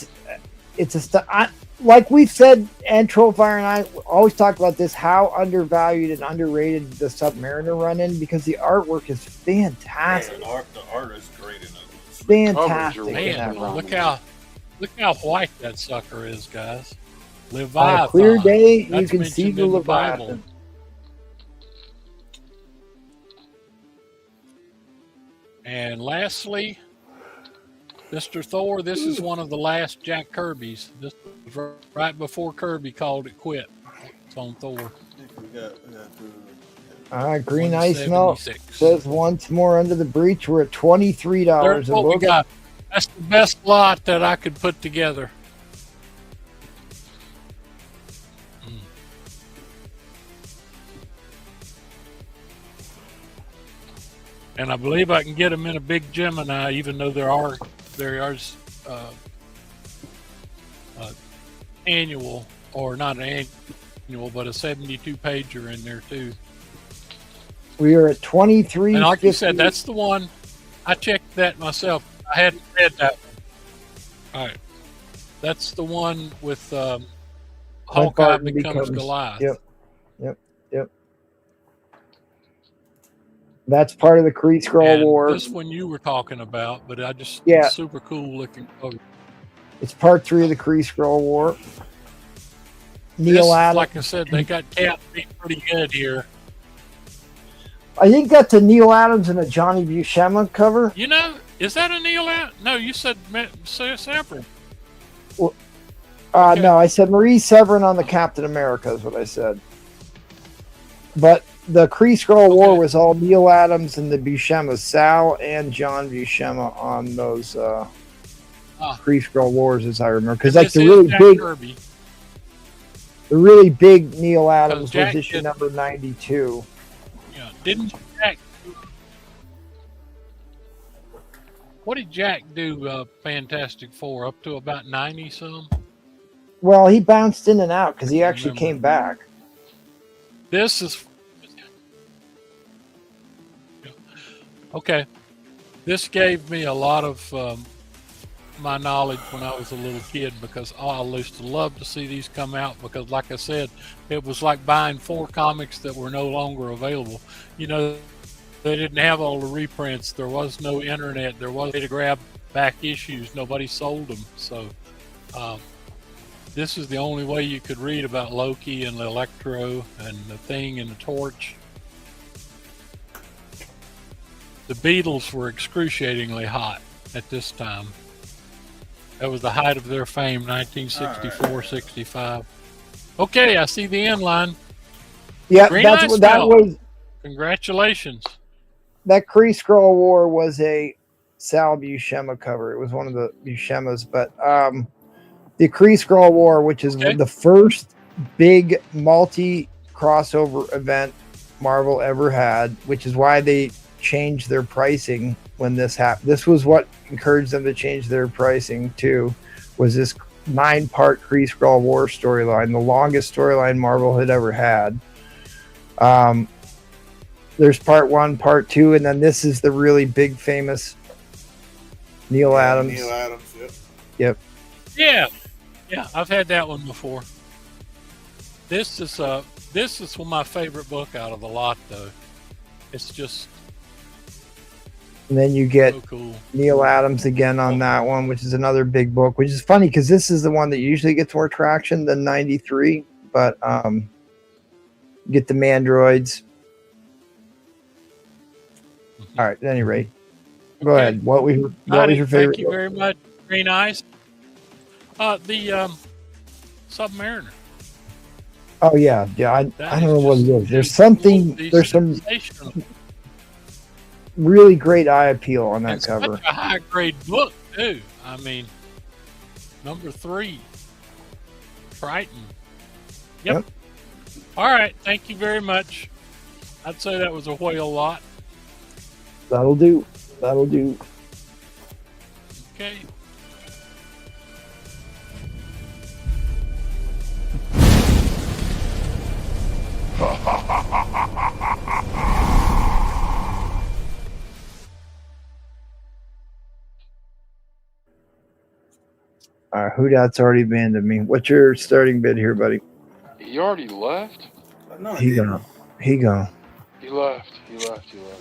like we've said, and Trollfire and I always talk about this, how undervalued and underrated the Submariner run in, because the artwork is fantastic. The art is great in it. Fantastic. in Man, that run. look how white that sucker is, guys. On a Leviathan. clear day, you That's can see mentioned the in Leviathan. Bible. And lastly, Mr. Thor, this is one of the last Jack Kirby's. This was right before Kirby called it quit. It's on Thor. Green Ice Melt 176. says once more under the breach. We're at $23 There's a what we book. got. That's the best lot that I could put together. And I believe I can get them in a big Gemini, even though there are annual, or not an annual, but a 72 pager in there too. We are at 23. And like you said, that's the one. I checked that myself. I hadn't read that one. All right, that's the one with Hawkeye becomes Goliath. Yep. That's part of the Kree Skrull War. This one you were talking about, but I just super cool looking cover. It's part 3 of the Kree Skrull War. Neil Adams. Like I said, they got Cap beat pretty good here. I think that's a Neil Adams and a Johnny Buscema cover. You know, is that a Neil Adams? No, you said Severin. Well, no, I said Marie Severin on the Captain America is what I said. But the Kree Skrull War was all Neil Adams and the Buscema, Sal and John Buscema on those Kree Skrull Wars, as I remember. Because like the really big Neil Adams was issue number 92. Yeah, didn't Jack? What did Jack do? Fantastic Four up to about 90 some. Well, he bounced in and out because he actually came back. This is okay. This gave me a lot of my knowledge when I was a little kid, because I used to love to see these come out, because like I said, it was like buying 4 comics that were no longer available. You know, they didn't have all the reprints. There was no internet. There was a way to grab back issues. Nobody sold them. So this is the only way you could read about Loki and Electro and the Thing and the Torch. The Beatles were excruciatingly hot at this time. That was the height of their fame, 1964, 65. Okay, I see the end line. Yeah, Green that's Ice what that Melt. was. Congratulations. That Kree Skrull War was a Sal Buscema cover. It was one of the Buscemas, but the Kree Skrull War, which is the first big multi crossover event Marvel ever had, which is why they changed their pricing when this happened. This was what encouraged them to change their pricing too, was this 9-part Kree Skrull War storyline, the longest storyline Marvel had ever had. There's part 1, part 2, and then this is the really big famous Neil Adams. Neil Adams, Yep. Yeah, I've had that one before. This is one of my favorite book out of the lot, though. It's just And then you get so cool. Neil Adams again on that one, which is another big book, which is funny because this is the one that usually gets more traction than 93, but get the Mandroids. All right, at any rate, go ahead. What was your favorite? Thank you very much, Green Ice. The Submariner. Oh yeah. I don't know what it is. There's something. There's some really great eye appeal on that cover. Such a high grade book too. I mean, number 3, Triton. Yep. All right. Thank you very much. I'd say that was a whale lot. That'll do. Okay. All right, Hoodat's already abandoned me. What's your starting bid here, buddy? He already left? No, He gone. He left.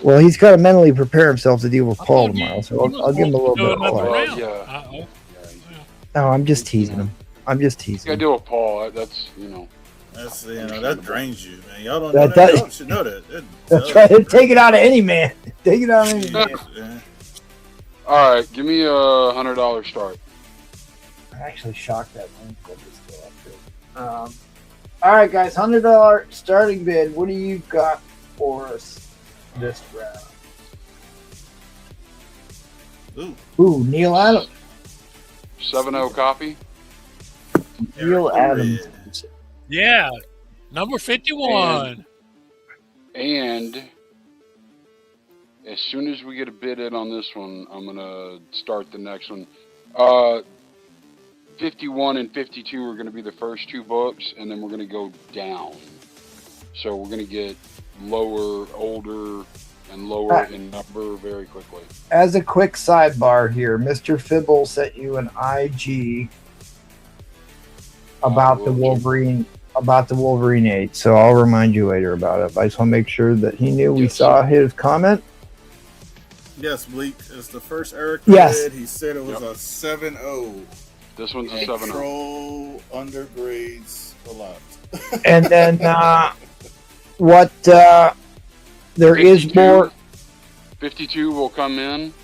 Well, he's got to mentally prepare himself to deal with Paul tomorrow, so I'll give him a little bit of play. Yeah. No, I'm just teasing him. You gotta deal with Paul. That's, that drains you, man. Y'all don't That know that. does- Y'all should know that. That's right. Take it out of any man. Take it out of any man. All right, give me a $100 start. I'm actually shocked that Wingfoot is still up there. All right, guys, $100 starting bid. What do you got for us this round? Ooh, Neil Adams. 7-0 copy. Neil Adams. Yeah, number 51. And as soon as we get a bid in on this one, I'm gonna start the next one. 51 and 52 are gonna be the first two books, and then we're gonna go down. So we're gonna get lower, older, and lower in number very quickly. As a quick sidebar here, Mr. Fibble sent you an IG about the Wolverine 8, so I'll remind you later about it. I just want to make sure that he knew we saw his comment. Yes, Bleak is the first Eric Yes. read. He said it was a 7-0. This one's a 7-0. Control undergrades a lot. And then what there is more 52 will come in.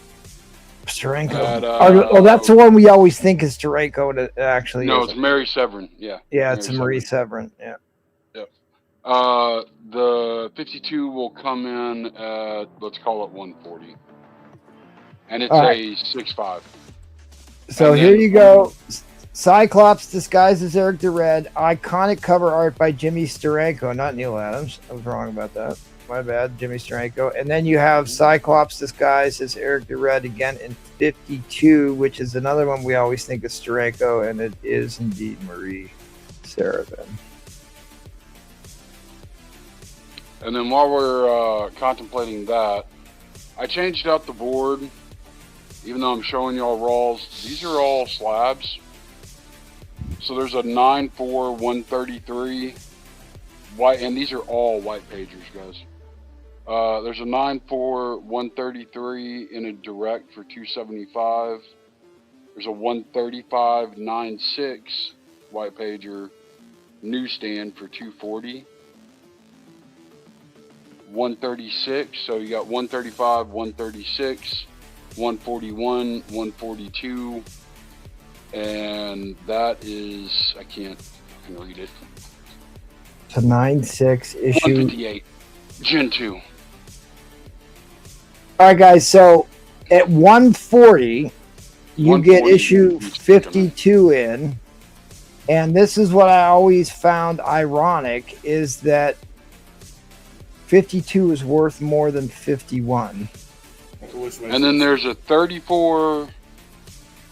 Steranko. That's the one we always think is Steranko. It actually No, isn't. it's Mary Severin. Yeah. Yeah, it's a Marie Severin. Yeah. Yep. The 52 will come in at, let's call it 140. And it's a 6.5. So here you go. Cyclops disguised as Eric the Red. Iconic cover art by Jimmy Steranko, not Neil Adams. I was wrong about that. My bad, Jimmy Steranko. And then you have Cyclops disguised as Eric the Red again in 52, which is another one we always think is Steranko, and it is indeed Marie Severin. And then while we're contemplating that, I changed out the board. Even though I'm showing y'all raws, these are all slabs. So there's a 9.4 133 white, and these are all white pagers, guys. There's a 9.4 133 in a direct for 275. There's a 135 9.6 white pager newsstand for 240. 136. So you got 135, 136. 141, 142, and that is, I can't fucking read it. It's a 9.6 issue. 158, Gen 2. All right, guys. So at 140, you get issue 52 in, and this is what I always found ironic is that 52 is worth more than 51. And then there's a 34,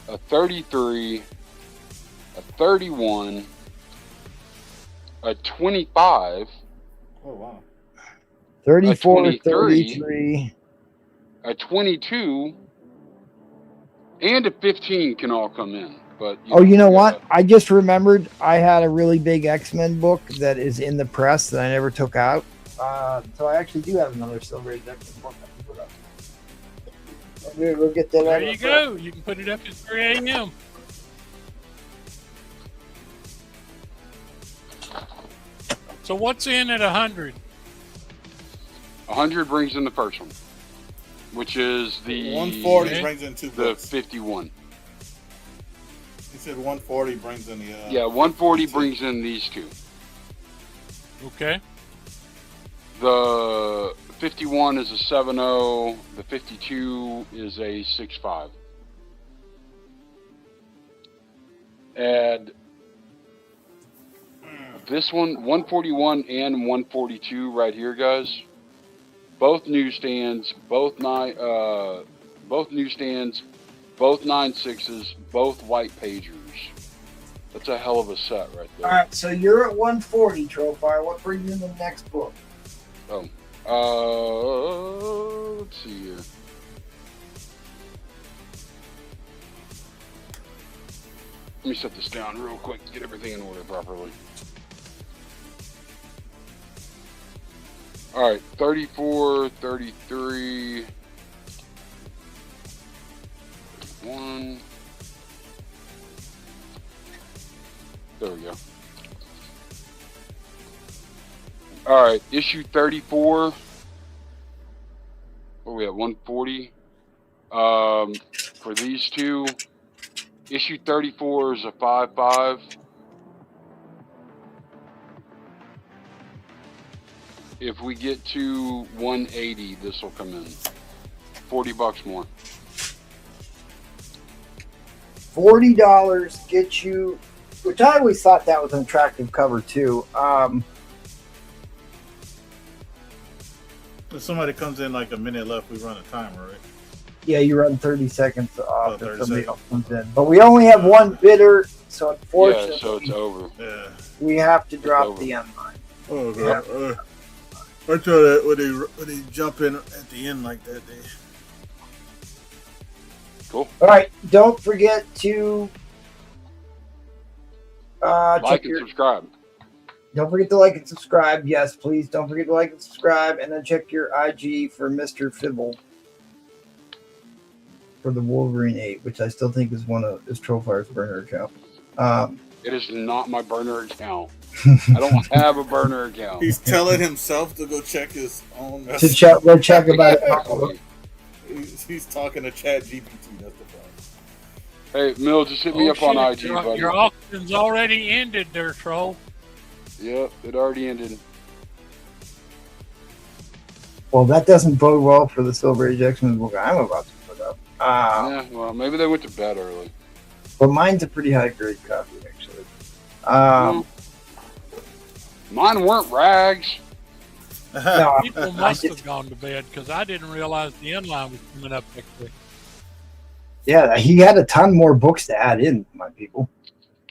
a 33, a 31, a 25. Oh, wow. 34, a 33. A 22, and a 15 can all come in. But you know what? I just remembered I had a really big X-Men book that is in the press that I never took out. So I actually do have another Silver Age X-Men book. We'll get that. There you go. You can put it up at 3 a.m. So what's in at 100? 100 brings in the first one, which is the 140 brings in two the books. 51. He said 140 brings in the. Yeah, 140 brings in these two. Okay. The 51 is a 7.0. The 52 is a 6.5. And this one, 141 and 142 right here, guys. Both newsstands, both 9.6s, both white pagers. That's a hell of a set right there. All right, so you're at 140, Trofire. What brings you in the next book? Let's see here. Let me set this down real quick to get everything in order properly. All right, 34, 33, 1. There we go. All right, issue 34. What are we at? 140. For these two, issue 34 is a 5.5. If we get to 180, this will come in. $40 more. $40 gets you, which I always thought that was an attractive cover too. If somebody comes in like a minute left, we run a timer, right? Yeah, you run 30 seconds off 30 if somebody seconds. else comes in. But we only have one bidder, so unfortunately, Yeah, so it's over. Yeah. we have to drop over. the end line. Oh god. I try that when they jump in at the end like that. They... Cool. All right, don't forget to Like check and your. subscribe. Don't forget to like and subscribe. Yes, please. Don't forget to like and subscribe, and then check your IG for Mr. Fibble for the Wolverine 8, which I still think is one of his Trollfire's burner account. It is not my burner account. I don't have a burner account. He's telling himself to go check his own. to check, we'll check about it. He's talking to Chat GPT. That's the problem. Hey, Mill, just hit me up on IG, buddy. Your auction's already ended there, Troll. Yep, it already ended. Well, that doesn't bode well for the Silver Age X-Men book I'm about to put up. Yeah, well, maybe they went to bed early. But mine's a pretty high grade copy, actually. Mine weren't rags. No, People must have gone to bed because I didn't realize the inline was coming up that quick. Yeah, he had a ton more books to add in, my people.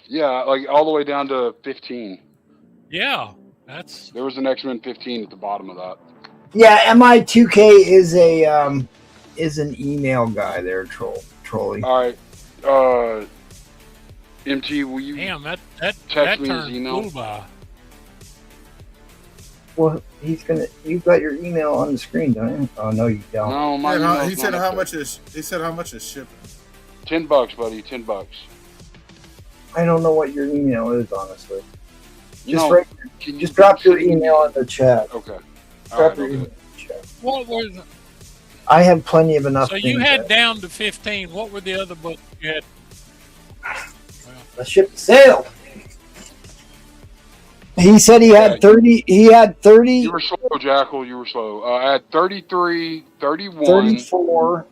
Yeah, like all the way down to 15. Yeah, that's. There was an X-Men 15 at the bottom of that. Yeah, MI2K is an email guy there, trolling. All right, MT, will you Damn, that text me his turned email? flew by. Well, you've got your email on the screen, don't you? Oh no, you don't. No, my Yeah, email's he said not how up much is. He said how much is shipping. there. $10, buddy. $10. I don't know what your email is, honestly. No, Just drop your email in the chat. Okay. All Drop right, your okay. email in the chat. What was? I have plenty of enough. So you things had that- down to 15. What were the other books you had? the ship sailed. He said he had 30. He had 30. You were slow, Jackal. You were slow. I had 33, 31, 34.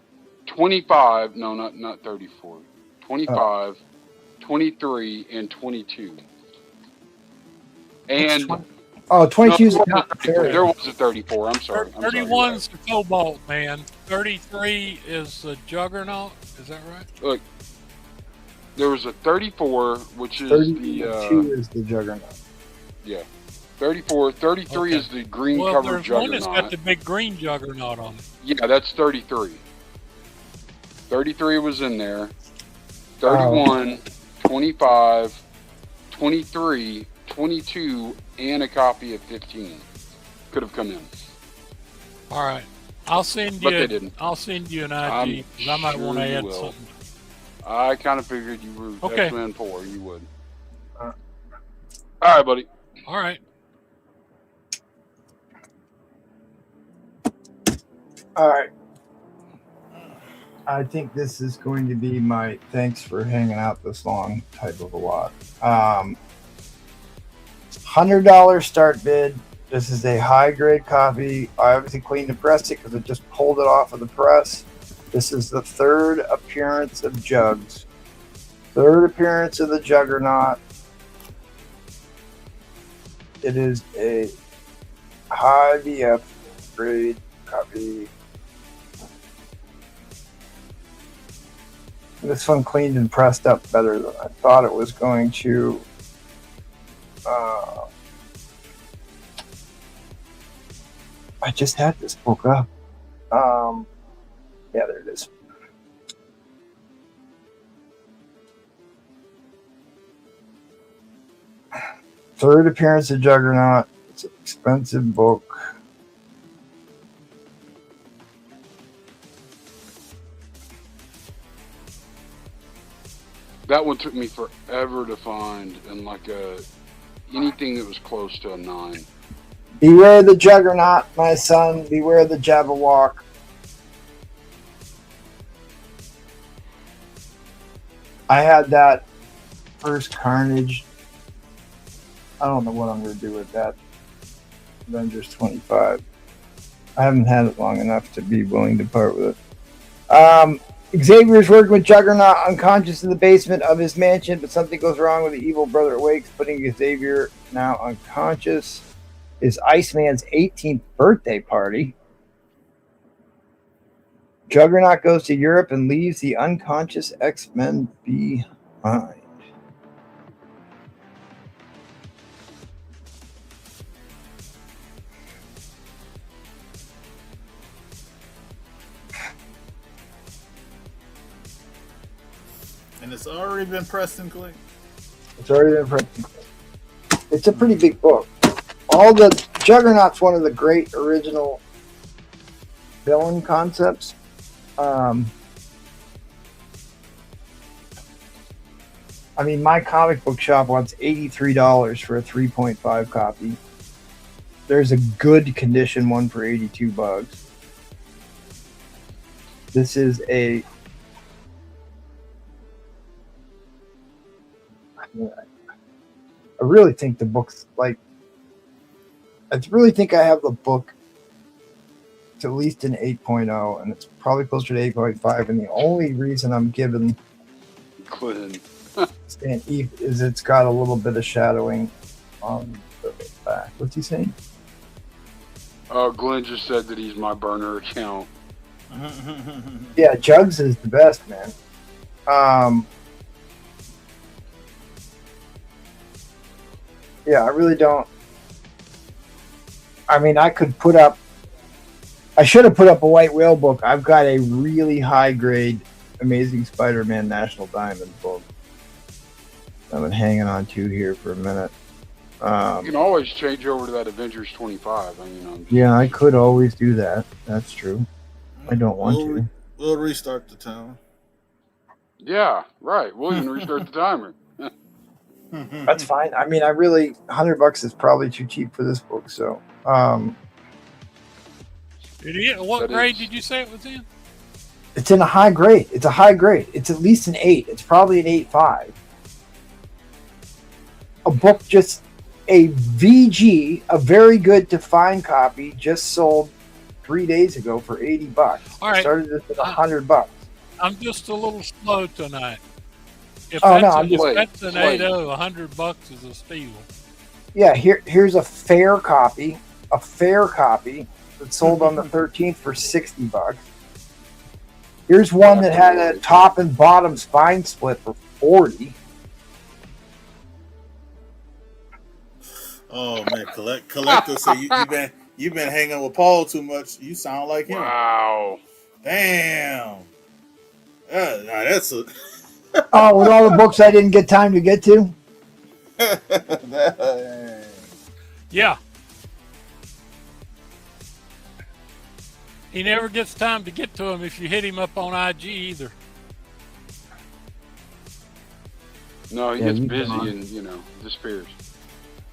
25. No, not 34. 25, 23, and 22. And Oh, 22 is no, not fair. there was a 34. I'm sorry. 31's the Cobalt Man. 33 is the Juggernaut. Is that right? Look, there was a 34, which is 32 is the Juggernaut. Yeah. 34. 33 Okay. is the green Well, covered there's one that's Juggernaut. got the big green Juggernaut on it. Yeah, that's 33. 33 was in there. 31, 25, 23, 22, and a copy of 15 could have come in. All right, I'll send But you. they didn't. I'll send you an I'm IG 'cause I might want to sure you add will. something. I kind of figured you were Okay. X-Men 4. You would. All right, buddy. All right. All right. I think this is going to be my thanks for hanging out this long type of a lot. $100 start bid. This is a high grade copy. I obviously cleaned and pressed it because I just pulled it off of the press. This is the third appearance of Jugs. Third appearance of the Juggernaut. It is a high VF grade copy. This one cleaned and pressed up better than I thought it was going to. I just had this book up. Yeah, there it is. Third appearance of Juggernaut. It's an expensive book. That one took me forever to find, and like anything that was close to a 9. Beware the Juggernaut, my son. Beware the Jabberwock. I had that first Carnage. I don't know what I'm going to do with that Avengers 25. I haven't had it long enough to be willing to part with it. Xavier's working with Juggernaut unconscious in the basement of his mansion, but something goes wrong with the evil brother awakes, putting Xavier now unconscious. Is Iceman's 18th birthday party. Juggernaut goes to Europe and leaves the unconscious X-Men behind. And it's already been pressed and clean. It's already been printed. It's a pretty big book. All the Juggernaut's one of the great original villain concepts. I mean, my comic book shop wants $83 for a 3.5 copy. There's a good condition one for $82. This is a I really think the book's like, I really think I have the book to at least an 8.0, and it's probably closer to 8.5. And the only reason I'm giving Clinton Stan Eve is it's got a little bit of shadowing on the back. What's he saying? Glenn just said that he's my burner account. Yeah, Jugs is the best, man. Yeah, I really don't. I mean, I should have put up a White Whale book. I've got a really high grade Amazing Spider-Man National Diamond book I've been hanging on to here for a minute. You can always change over to that Avengers 25. Yeah, I could always do that. That's true. I don't want to. We'll restart the timer. Yeah, right. We'll even restart the timer. That's fine. I mean, $100 is probably too cheap for this book. So, what grade did you say it was in? it's in a high grade. It's a high grade. It's at least an 8. It's probably an 8.5. A book just a VG, a very good to find copy, just sold 3 days ago for $80. All right. I started this at $100. I'm just a little slow tonight. If Oh, no, that's an 8.0, $100 is a steal. Yeah, here's a fair copy. A fair copy that sold on the 13th for $60. Here's one that had a top and bottom spine split for $40. Oh man, collector. So you've been hanging with Paul too much. You sound like him. Wow. Damn. That's a. Oh, with all the books I didn't get time to get to. Yeah. He never gets time to get to them if you hit him up on IG either. No, he gets busy and disappears.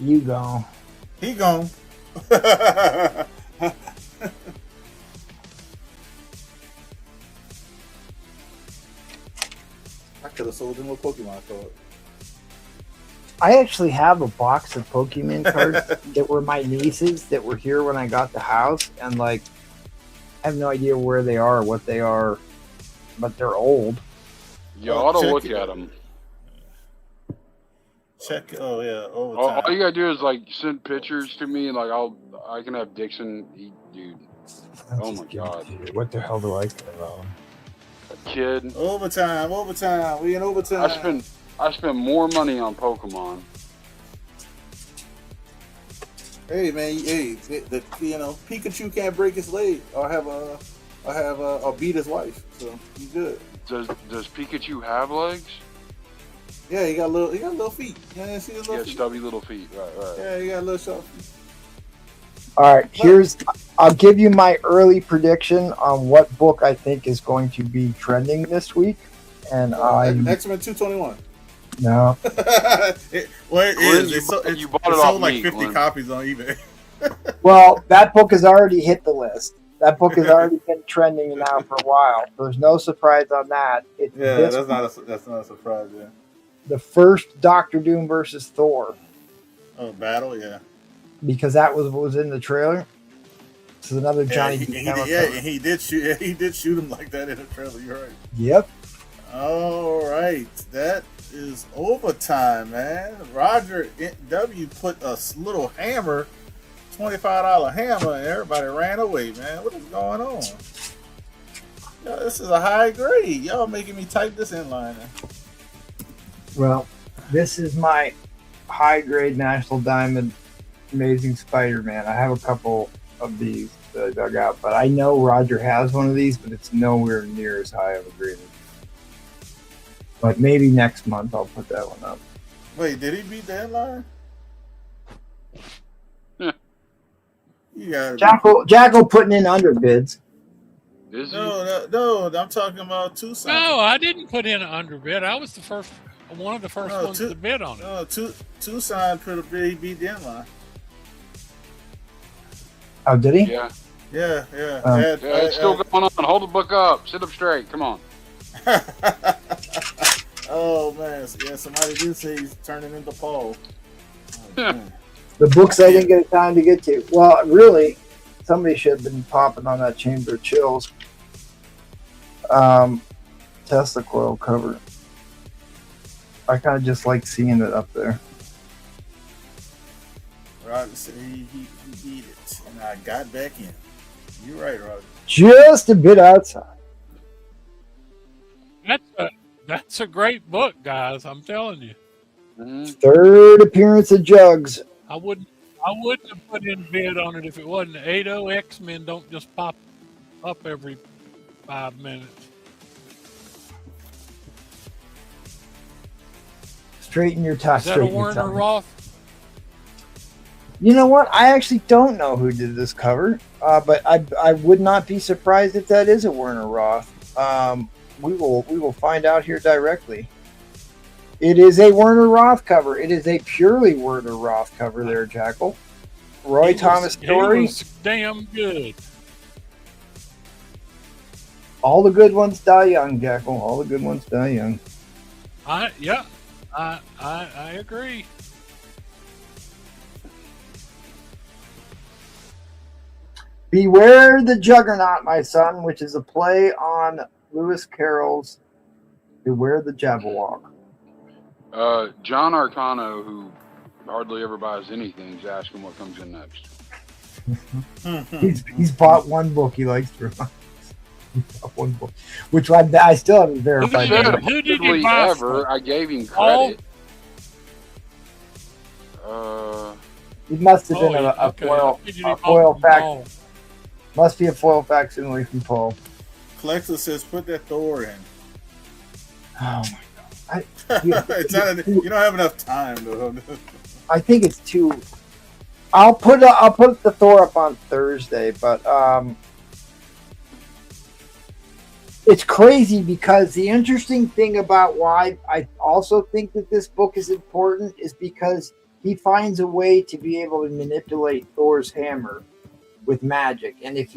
You go. He gone. I could have sold him a Pokemon card. I actually have a box of Pokemon cards that were my nieces that were here when I got the house, and I have no idea where they are or what they are, but they're old. You ought to look at them. Check. Oh yeah. All you gotta do is send pictures to me, and I can have Dixon eat, dude. Oh my god. What the hell do I care about? Kid. Overtime. We in overtime. I spend more money on Pokemon. Hey man, Pikachu can't break his leg or beat his wife, so he's good. Does Pikachu have legs? Yeah, he got little feet. Yeah, see his little feet. Stubby little feet. Right. Yeah, he got little short feet. All right, I'll give you my early prediction on what book I think is going to be trending this week. And X-Men 221. No. It is. It you bought sold off like me, 50 Glenn. copies on eBay. Well, that book has already hit the list. That book has already been trending now for a while. There's no surprise on that. It's that's not a surprise. Yeah. the first Doctor Doom versus Thor, Oh, battle. Yeah. because that was what was in the trailer. This is another Johnny. He did shoot. Yeah, he did shoot him like that in the trailer. You're right. Yep. All right, that is overtime, man. Roger W put a little hammer, $25 hammer, and everybody ran away, man. What is going on? Yo, this is a high grade. Y'all making me type this inliner. Well, this is my high grade National Diamond Amazing Spider-Man. I have a couple of these that I dug out, but I know Roger has one of these, but it's nowhere near as high of a grade. But maybe next month I'll put that one up. Wait, did he beat the headline? Jackal putting in underbids. No, I'm talking about Tucson. No, I didn't put in an underbid. I was one of the first ones to bid on it. No, Tucson put a bid. He beat the headline. Oh, did he? Yeah. Yeah. It's still going on. Hold the book up. Sit up straight. Come on. Oh man, yeah. Somebody did say he's turning into Paul. Oh, the books I didn't get time to get to. Well, really, somebody should have been popping on that Chamber of Chills Tesla coil cover. I kind of just like seeing it up there. Roger said he beat it, and I got back in. You're right, Roger. Just a bit outside. That's a great book, guys. I'm telling you. Third appearance of Jugs. I wouldn't have put in a bid on it if it wasn't 80 X-Men don't just pop up every 5 minutes. Straighten your tie. Is that a Werner Roth? You know what? I actually don't know who did this cover, but I would not be surprised if that is a Werner Roth. We will find out here directly. It is a Werner Roth cover. It is a purely Werner Roth cover there, Jackal. Roy Thomas story. He was damn good. All the good ones die young, Jackal. All the good ones die young. I agree. Beware the Juggernaut, my son, which is a play on Lewis Carroll's Beware the Jabberwock. John Arcano, who hardly ever buys anything, is asking what comes in next. He's bought one book he likes to revise. One book, which I still haven't verified. Who did he buy ever? I gave him credit. It must have been a foil fac. Must be a foil facsimile from Paul. Clexa says, "Put that Thor in." Oh my god! You don't have enough time though. I think it's too. I'll put the Thor up on Thursday, but it's crazy because the interesting thing about why I also think that this book is important is because he finds a way to be able to manipulate Thor's hammer with magic, and if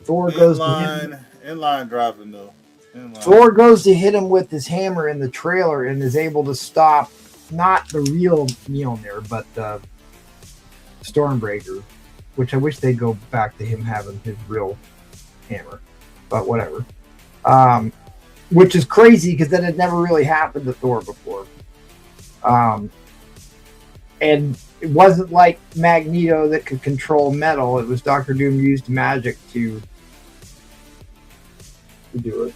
Thor goes inline dropping though. Thor goes to hit him with his hammer in the trailer and is able to stop not the real Mjolnir, but the Stormbreaker, which I wish they'd go back to him having his real hammer, but whatever. Which is crazy because that had never really happened to Thor before. And it wasn't like Magneto that could control metal. It was Dr. Doom used magic to do it.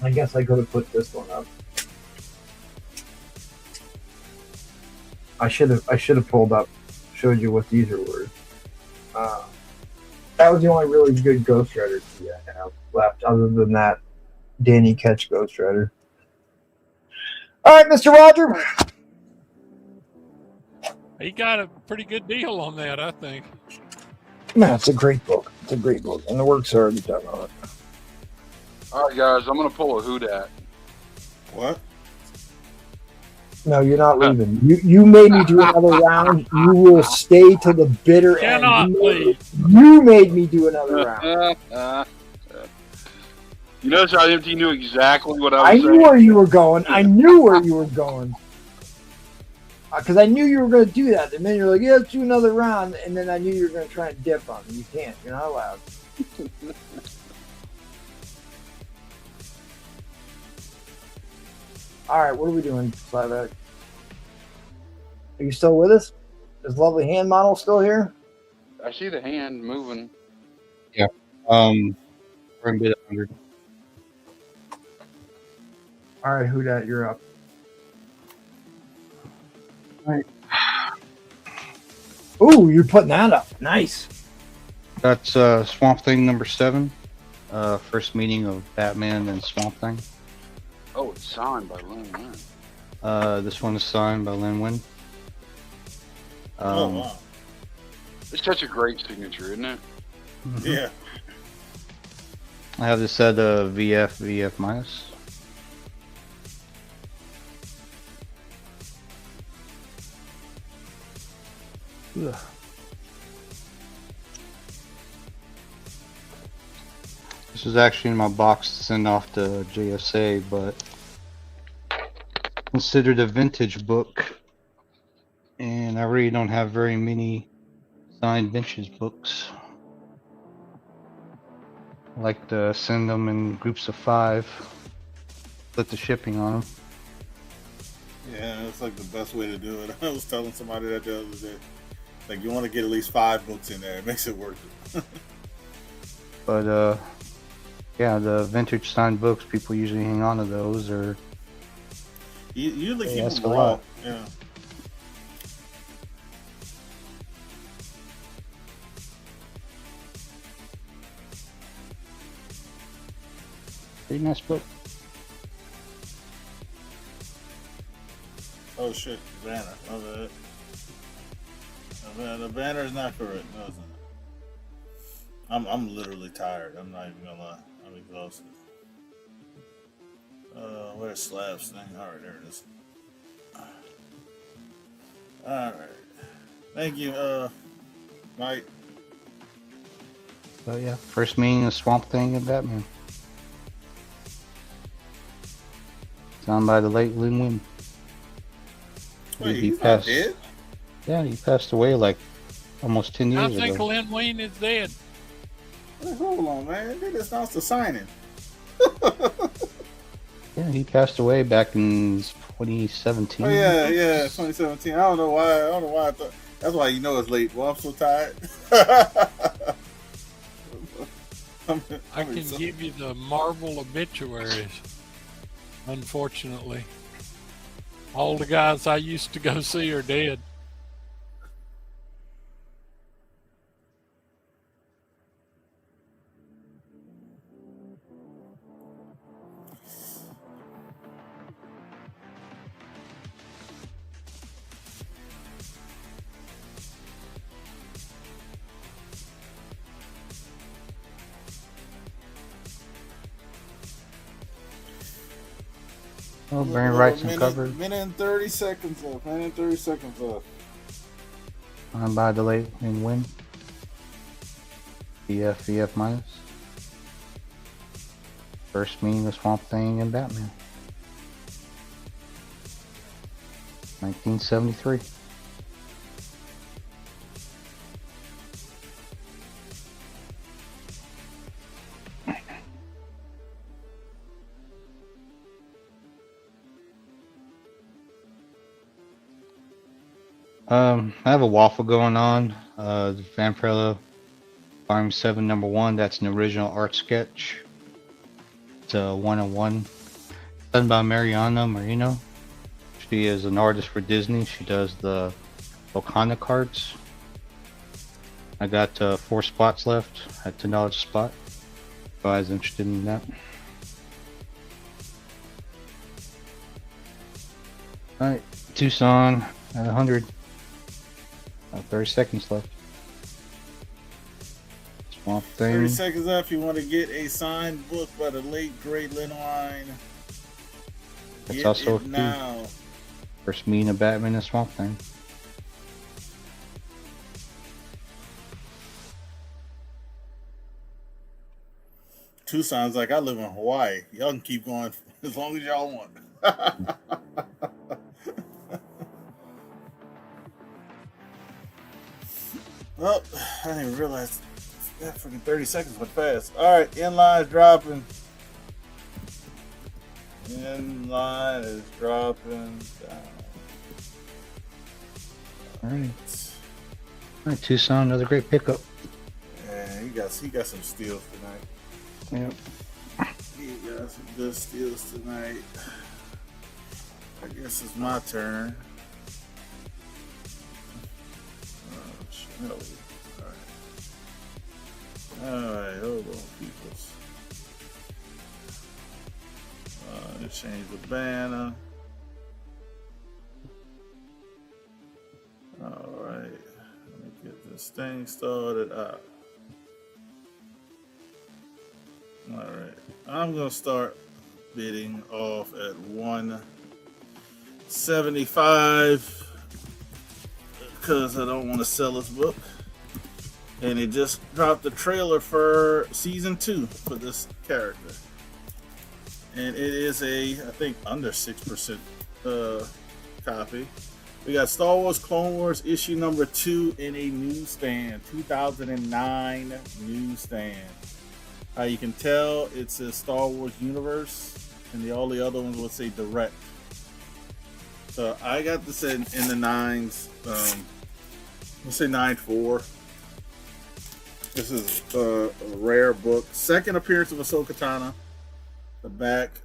I guess I could have put this one up. I should have pulled up, showed you what these are worth. That was the only really good Ghost Rider key I have left, other than that Danny Ketch Ghost Rider. All right, Mr. Roger. He got a pretty good deal on that, I think. Man, it's a great book. It's a great book, and the work's already done on it. All right, guys, I'm gonna pull a who dat. What? No, you're not leaving. You made me do another round. You will stay to the bitter Cannot end. leave. You made me do another round. You notice how MT knew exactly what I I was knew saying? where you were going. I knew where you were going. Because I knew you were going to do that. And then you're like, yeah, let's do another round. And then I knew you were going to try and dip on me. You can't. You're not allowed. All right, what are we doing, Slavic? Are you still with us? Is lovely hand model still here? I see the hand moving. Yeah. We're gonna bid 100. All right, who dat? You're up. All right. Ooh, you're putting that up. Nice. That's Swamp Thing number 7. First meeting of Batman and Swamp Thing. Oh, it's signed by Lin Win. This one is signed by Lin Win. Oh wow. It's such a great signature, isn't it? Yeah. I have this at VF minus. Ugh. This is actually in my box to send off to JSA, but considered a vintage book, and I really don't have very many signed vintage books. I like to send them in groups of 5, split the shipping on them. Yeah, it's like the best way to do it. I was telling somebody that the other day. Like, you want to get at least 5 books in there. It makes it worth it. But yeah, the vintage signed books, people usually hang on to those, or You usually they keep ask them a raw. lot. Yeah. Pretty nice book. Oh shit, banner. Oh, the banner is not correct. No, it's not. I'm literally tired. I'm not even gonna lie. I'm exhausted. Where's Slab's thing? Alright, there it is. Alright. Thank you, Mike. So yeah, first meeting of Swamp Thing and Batman. Signed by the late Lin Win. Wait, he's not dead? Yeah, he passed away like almost 10 I years think ago. Lin Wayne is dead. Hey, hold on, man. They just announced the signing. Yeah, he passed away back in 2017. Oh yeah, 2017. I don't know why I thought. That's why you know it's late. Well, I'm so tired. I can give you the Marvel obituaries. Unfortunately, all the guys I used to go see are dead. Oh, Barry Wright's and covered. Minute and 30 seconds left. Minute and 30 seconds left. Signed by the late Lin Win. VF minus. First meeting of Swamp Thing and Batman. 1973. I have a waffle going on. The Vampirella Volume 7 number 1. That's an original art sketch. It's a 1-on-1 done by Mariana Marino. She is an artist for Disney. She does the Wakanda cards. I got 4 spots left at $10 a spot. If I was interested in that. Alright, Tucson at 100. 30 seconds left. Swamp Thing. 30 seconds left. You want to get a signed book by the late great Lin Wine. That's Get also it now. First meeting of Batman and Swamp Thing. Tucson's like I live in Hawaii. Y'all can keep going as long as y'all want. Oh, I didn't even realize that freaking 30 seconds went fast. All right, inline's dropping. Inline is dropping down. All right, Tucson, another great pickup. Yeah, he got some steals tonight. Yep. He got some good steals tonight. I guess it's my turn. Oh, shit. Alright, hold on, peoples. Let's change the banner. Alright, let me get this thing started up. Alright, I'm going to start bidding off at 175 because I don't want to sell this book. And it just dropped the trailer for season 2 for this character. And it is I think, under 6% copy. We got Star Wars Clone Wars issue number 2 in a newsstand. 2009 newsstand. You can tell it's a Star Wars universe, and all the other ones would say direct. So I got this in the 9s. Let's say 9.4. This is a rare book. Second appearance of Ahsoka Tano. The back.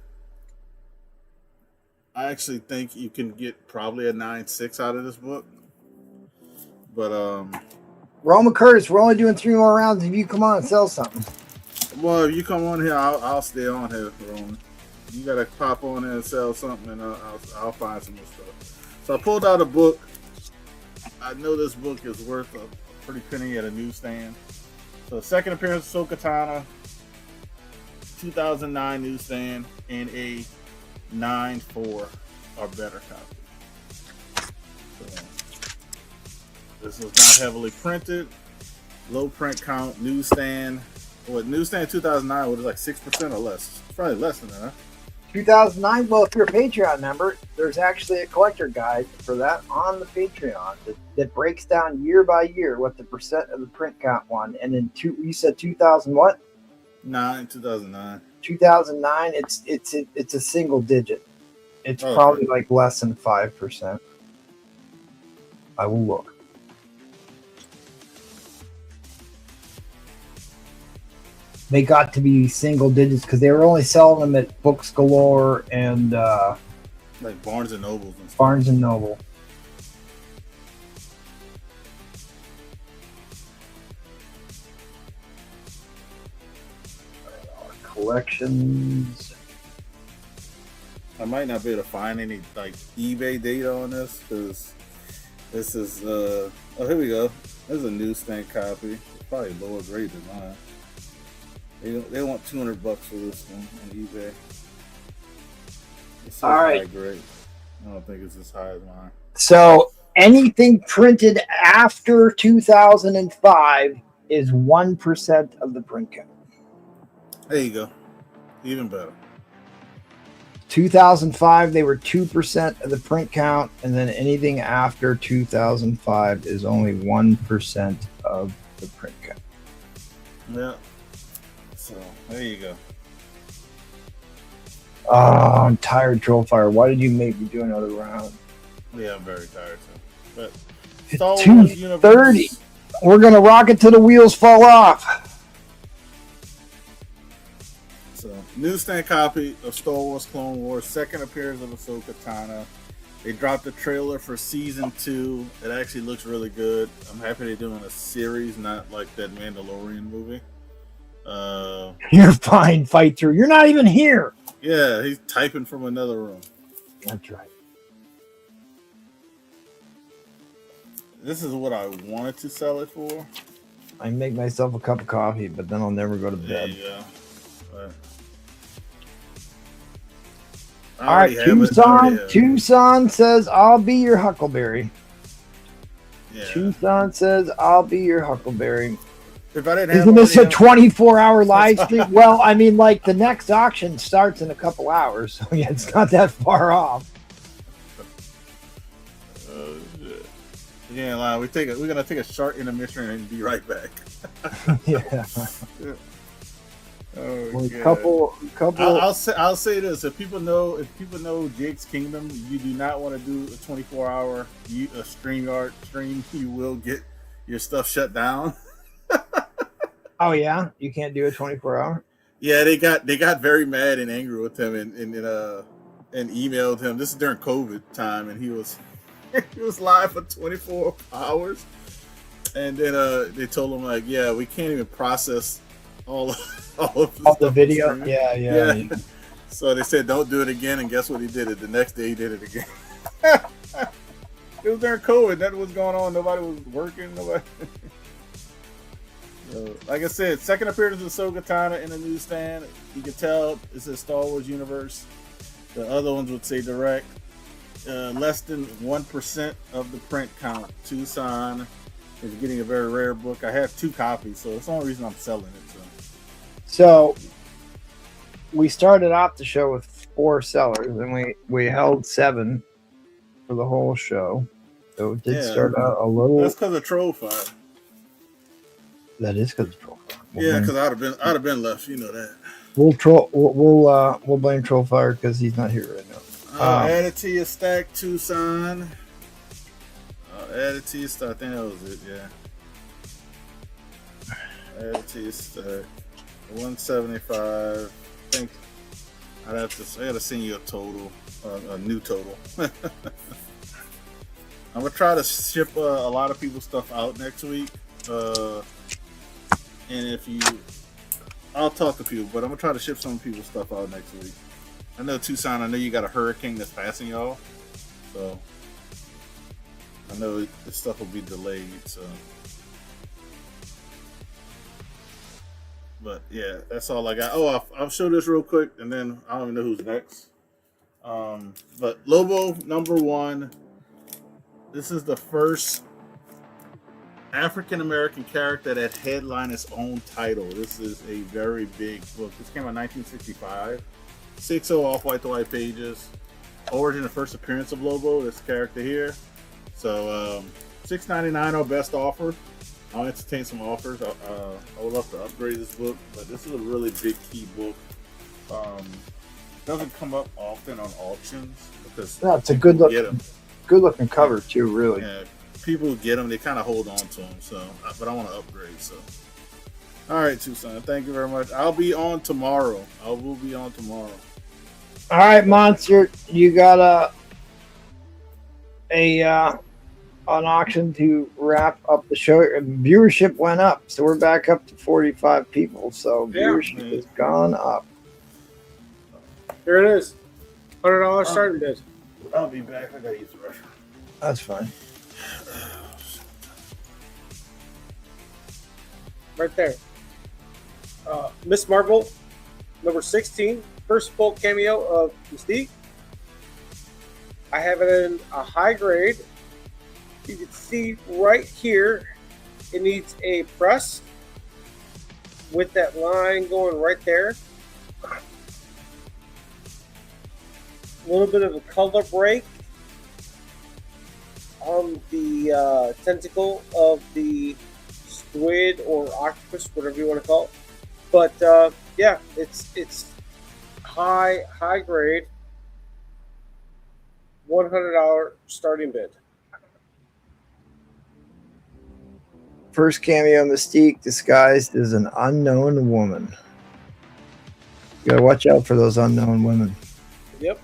I actually think you can get probably a 9.6 out of this book. But Roma Curtis, we're only doing 3 more rounds. If you come on and sell something. Well, if you come on here, I'll stay on here, Roman. You gotta pop on here and sell something, and I'll find some more stuff. So I pulled out a book. I know this book is worth a pretty penny at a newsstand. So second appearance of Ahsoka Tano, 2009 newsstand, in a 9.4 or better copy. So this was not heavily printed, low print count, newsstand. What, newsstand 2009? What is like 6% or less? It's probably less than that, huh? 2009. Well, if you're a Patreon member, there's actually a collector guide for that on the Patreon that breaks down year by year what the percent of the print count won. And then you said 2000 what? 2009. 2009. It's a single digit. It's probably like less than 5%. I will look. They got to be single digits because they were only selling them at Books Galore and like Barnes and Nobles and stuff. Barnes and Noble. Collections. I might not be able to find any like eBay data on this because this is oh, here we go. There's a newsstand copy. It's probably lower grade than mine. They want $200 for this one on eBay. It's so high grade. I don't think it's as high as mine. So anything printed after 2005 is 1% of the print count. There you go. Even better. 2005, they were 2% of the print count, and then anything after 2005 is only 1% of the print count. Yeah. So there you go. Oh, I'm tired, Trollfire. Why did you make me do another round? Yeah, I'm very tired too. But It's 2:30. We're gonna rock it till the wheels fall off. So newsstand copy of Star Wars Clone Wars, second appearance of Ahsoka Tano. They dropped a trailer for season 2. It actually looks really good. I'm happy they're doing a series, not like that Mandalorian movie. You're fine, fight through. You're not even here. Yeah, he's typing from another room. That's right. This is what I wanted to sell it for. I make myself a cup of coffee, but then I'll never go to bed. Yeah. But All right, Tucson says, I'll be your Huckleberry. Yeah. Tucson says, I'll be your Huckleberry. If I didn't have Isn't this a already- 24-hour live stream? Well, I mean, like, the next auction starts in a couple hours, so yeah, it's not that far off. Yeah, lie. We're gonna take a short intermission and be right back. Yeah. Oh, A couple. I'll say this: if people know Jake's Kingdom, you do not want to do a 24-hour StreamYard stream. You will get your stuff shut down. Oh yeah, you can't do a 24-hour. Yeah, they got very mad and angry with him and emailed him. This is during COVID time, and he was live for 24 hours, and then they told him like, yeah, we can't even process all the video. Yeah. So they said don't do it again, and guess what? He did it the next day. He did it again. It was during COVID. That was going on. Nobody was working. Nobody. Like I said, second appearance of Ahsoka Tano in the newsstand. You can tell it's a Star Wars universe. The other ones would say direct. Less than 1% of the print count. Tucson is getting a very rare book. I have 2 copies, so that's the only reason I'm selling it. So we started off the show with 4 sellers, and we held 7 for the whole show. So it did start out a little. That's because of Troll Fire. That is because of Troll Fire. Yeah, because I'd have been left. You know that. We'll blame Troll Fire because he's not here right now. Add it to your stack, Tucson. Add it to your stack. I think that was it. Yeah. Add it to your stack. 175. I think I gotta send you a total, a new total. I'm gonna try to ship a lot of people's stuff out next week. And I'll talk to people, but I'm gonna try to ship some people's stuff out next week. I know Tucson. I know you got a hurricane that's passing y'all, so I know the stuff will be delayed. So, but yeah, that's all I got. Oh, I'll show this real quick, and then I don't even know who's next. But Lobo #1. This is the first African American character that headlined its own title. This is a very big book. This came out in 1965. 6.0 off-white to white pages. Origin and first appearance of Lobo, this character here. So $6.99 our best offer. I'll entertain some offers. I would love to upgrade this book, but this is a really big key book. Doesn't come up often on auctions because it's a good looking cover too. Really, yeah. People who get them, they kind of hold on to them. So, but I want to upgrade. So, all right, Tucson. Thank you very much. I'll be on tomorrow. I will be on tomorrow. All right, Monster. You got an auction to wrap up the show. Viewership went up, so we're back up to 45 people. So viewership has gone up. Here it is. $100 starting bid. I'll be back. I gotta use the restroom. That's fine. Right there. Miss Marvel, #16, first full cameo of Mystique. I have it in a high grade. You can see right here, it needs a press with that line going right there. A little bit of a color break on the tentacle of the squid or octopus, whatever you want to call it. But yeah, it's high grade, $100 starting bid. First cameo Mystique disguised as an unknown woman. You gotta watch out for those unknown women. Yep.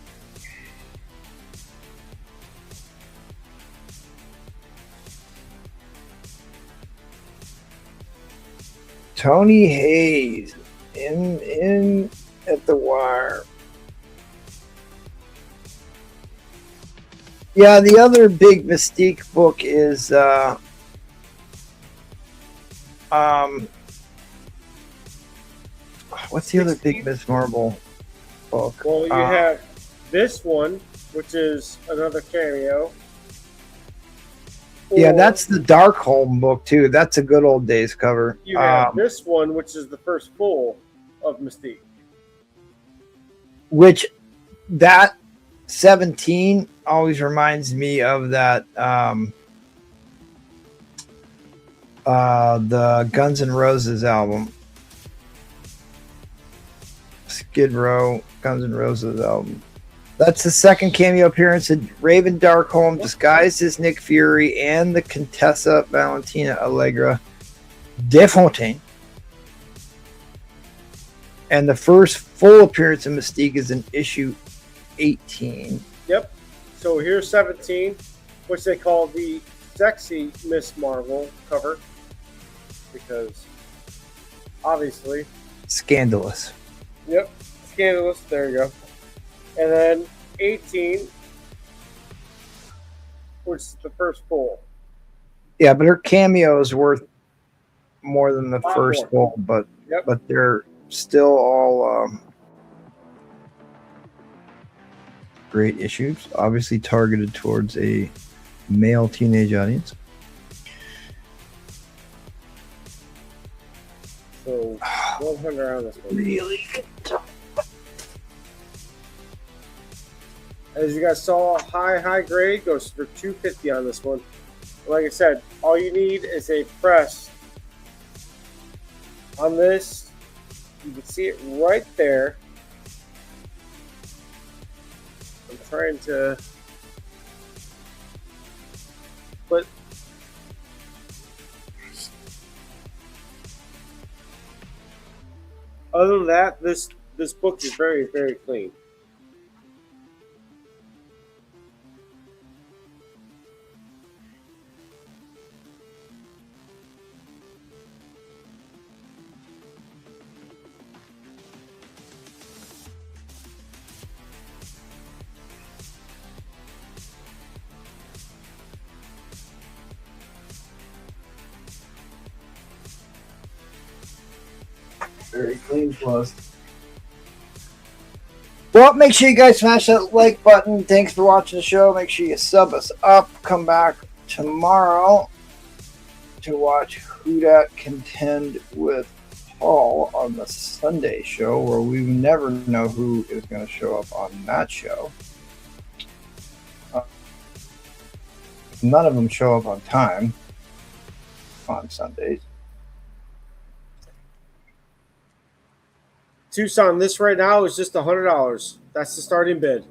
Tony Hayes in at the wire. Yeah, the other big Mystique book is what's the other big Miss Marvel book? Well, you have this one, which is another cameo. Yeah, Or that's the Darkholm book too. That's a good old days cover. you have this one, which is the first full of Mystique. Which that 17 always reminds me of that the Guns N' Roses album. Skid Row, Guns N' Roses album. That's the second cameo appearance of Raven Darkholm, disguised as Nick Fury, and the Contessa Valentina Allegra Desfontaine. And the first full appearance of Mystique is in issue 18. Yep. So here's 17, which they call the sexy Miss Marvel cover, because obviously. Scandalous. Yep. Scandalous. There you go. And then 18, which is the first full. Yeah, but her cameo is worth more than the first full, but they're still all great issues, obviously targeted towards a male teenage audience. So 100 on this one. Really good. As you guys saw, high grade goes for $250 on this one. Like I said, all you need is a press on this. You can see it right there. I'm trying to put. Other than that, this book is very, very clean. Very clean plus. Well, make sure you guys smash that like button. Thanks for watching the show. Make sure you sub us up. Come back tomorrow to watch Who Dat contend with Paul on the Sunday show, where we never know who is going to show up on that show. None of them show up on time on Sundays. Tucson, this right now is just $100. That's the starting bid.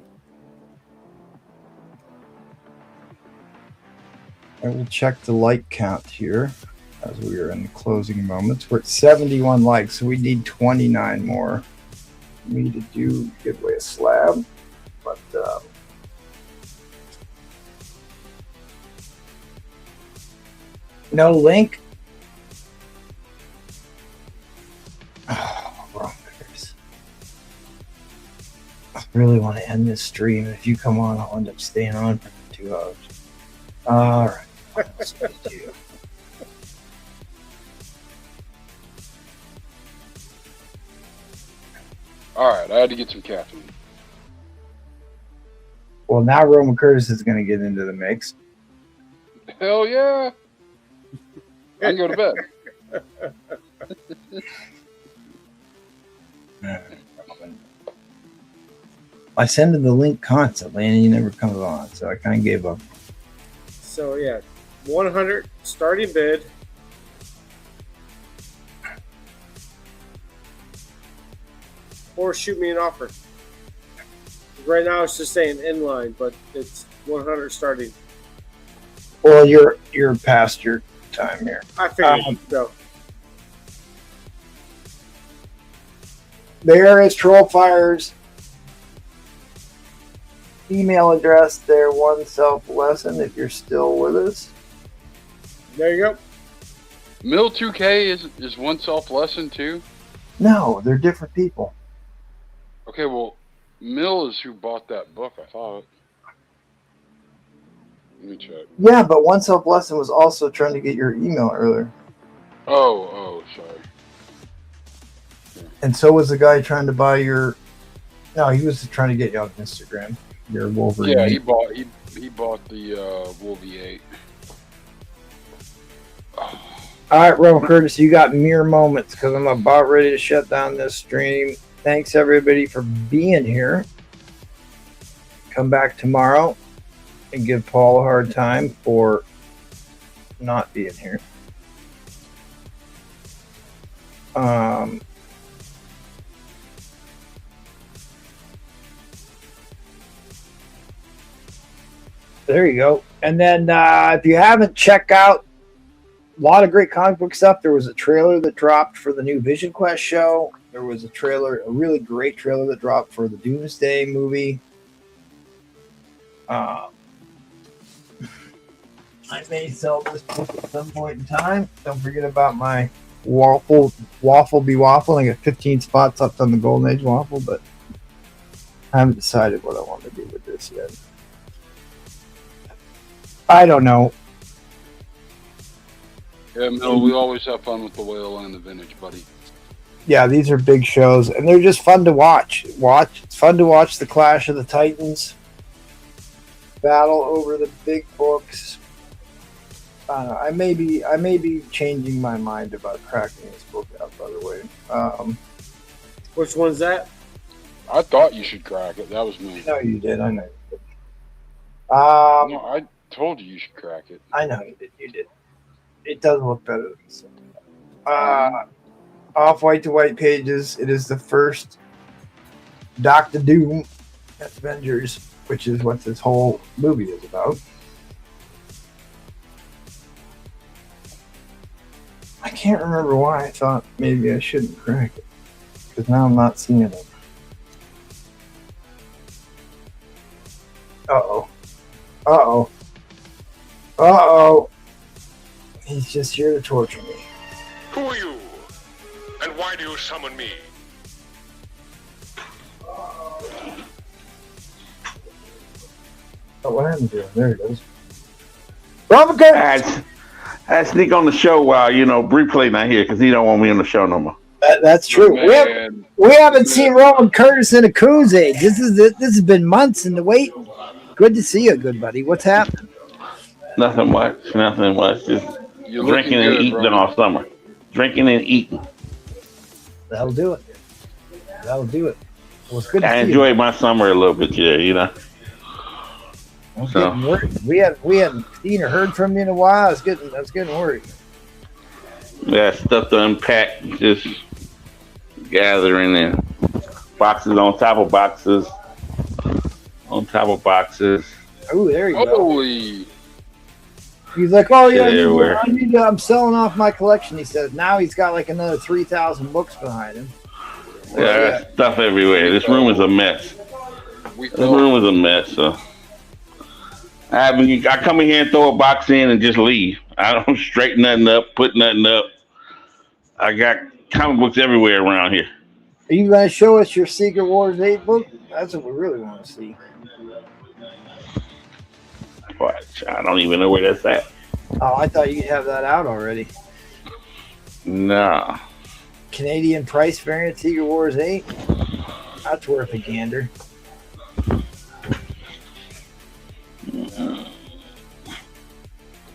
I will check the like count here as we are in the closing moments. We're at 71 likes, so we need 29 more. We need to give away a slab, but no link. Oh, wrong. I really want to end this stream. If you come on, I'll end up staying on for 2 hours. All right. All right, I had to get some caffeine. Well, now Roman Curtis is going to get into the mix. Hell yeah! I can go to bed. I send him the link constantly, and he never comes on, so I kind of gave up. So yeah, 100 starting bid. Or shoot me an offer. Right now it's just saying inline, but it's 100 starting. Well, you're past your time here. I figured so. There is Trollfire's email address there, one self lesson, if you're still with us. There you go. Mill 2K is one self lesson too? No, they're different people. Okay, well, Mill is who bought that book, I thought. Let me check. Yeah, but one self lesson was also trying to get your email earlier. Oh, sorry. And so was the guy trying to buy your No, he was trying to get you on Instagram. Your Wolverine. Yeah, he bought the Wolvie 8. All right, Roman Curtis, you got mere moments because I'm about ready to shut down this stream. Thanks everybody for being here. Come back tomorrow and give Paul a hard time for not being here. There you go. And then if you haven't checked out a lot of great comic book stuff, there was a trailer that dropped for the new Vision Quest show. There was a really great trailer that dropped for the Doomsday movie. I may sell this book at some point in time. Don't forget about my waffle be waffle. I got 15 spots up on the Golden Age waffle, but I haven't decided what I want to do with this yet. I don't know. Yeah, Mill, we always have fun with the whale and the vintage, buddy. Yeah, these are big shows, and they're just fun to watch. It's fun to watch the Clash of the Titans battle over the big books. I may be changing my mind about cracking this book out. By the way, which one's that? I thought you should crack it. That was me. I know you did. I know you did. No, I told you should crack it. I know you did. You did. It does look better than this. Off-white to white pages. It is the first Doctor Doom Avengers, which is what this whole movie is about. I can't remember why I thought maybe I shouldn't crack it, because now I'm not seeing it. Uh-oh. Uh-oh. Uh-oh. He's just here to torture me. Who are you? And why do you summon me? Oh, what happened to him? There he goes. Robert Curtis! I sneak on the show while, Replay not here because he don't want me on the show no more. That's true. We haven't seen Roman Curtis in a coos age. This has been months in the wait. Good to see you, good buddy. What's happening? Nothing much. Just drinking and eating all summer. Drinking and eating. That'll do it. Well, it's good to I see enjoy you. my summer a little bit, I'm getting worried. We haven't seen or heard from you in a while. I was getting worried. Yeah, stuff to unpack, just gathering and boxes on top of boxes. On top of boxes. Oh, there you go. Holy. He's like, oh yeah, I'm selling off my collection. He says now he's got like another 3,000 books behind him. Yeah, there's stuff everywhere. This room is a mess. So I come in here and throw a box in and just leave. I don't straighten nothing up, put nothing up. I got comic books everywhere around here. Are you going to show us your Secret Wars 8 book? That's what we really want to see. What? I don't even know where that's at. Oh, I thought you'd have that out already. Nah. Canadian price variant Secret Wars 8? That's worth a gander.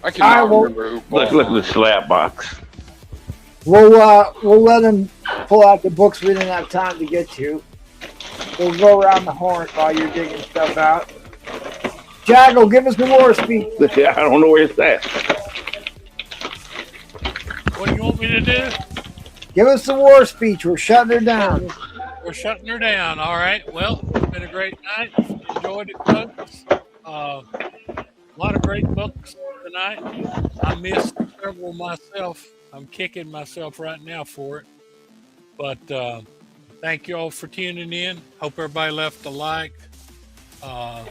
I cannot remember who. Look at the slab box. We'll let him pull out the books we didn't have time to get to. We'll go around the horn while you're digging stuff out. Jaggle, give us the war speech. I don't know where it's at. What do you want me to do? Give us the war speech. We're shutting her down. We're shutting her down. All right. Well, it's been a great night. Enjoyed it, folks. A lot of great books tonight. I missed several myself. I'm kicking myself right now for it. But thank you all for tuning in. Hope everybody left a like. I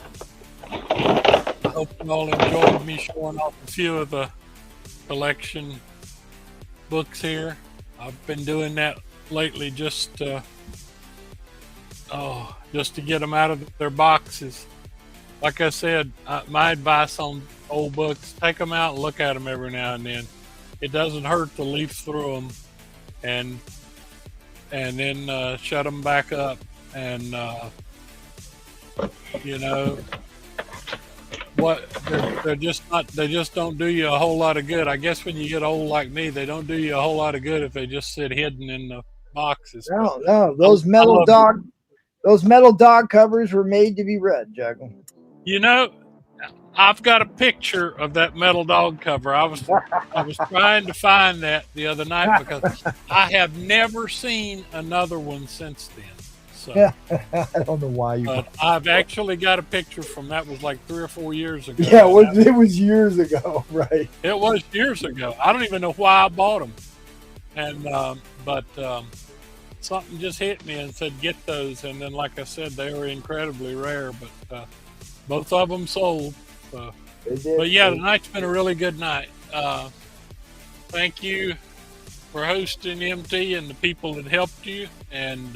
hope you all enjoyed me showing off a few of the collection books here. I've been doing that lately just to get them out of their boxes. Like I said, my advice on old books, take them out and look at them every now and then. It doesn't hurt to leaf through them and then shut them back up and you know what? They're just not. They just don't do you a whole lot of good. I guess when you get old like me, they don't do you a whole lot of good if they just sit hidden in the boxes. No, those metal dog covers were made to be read, Jackal. You know, I've got a picture of that metal dog cover. I was trying to find that the other night because I have never seen another one since then. So yeah, I don't know why you. But I've actually got a picture from that was like 3 or 4 years ago. Yeah, it was years ago, right? It was years ago. I don't even know why I bought them, and but something just hit me and said get those, and then like I said, they were incredibly rare, but both of them sold. So. But yeah, tonight's been a really good night. Thank you for hosting MT and the people that helped you, and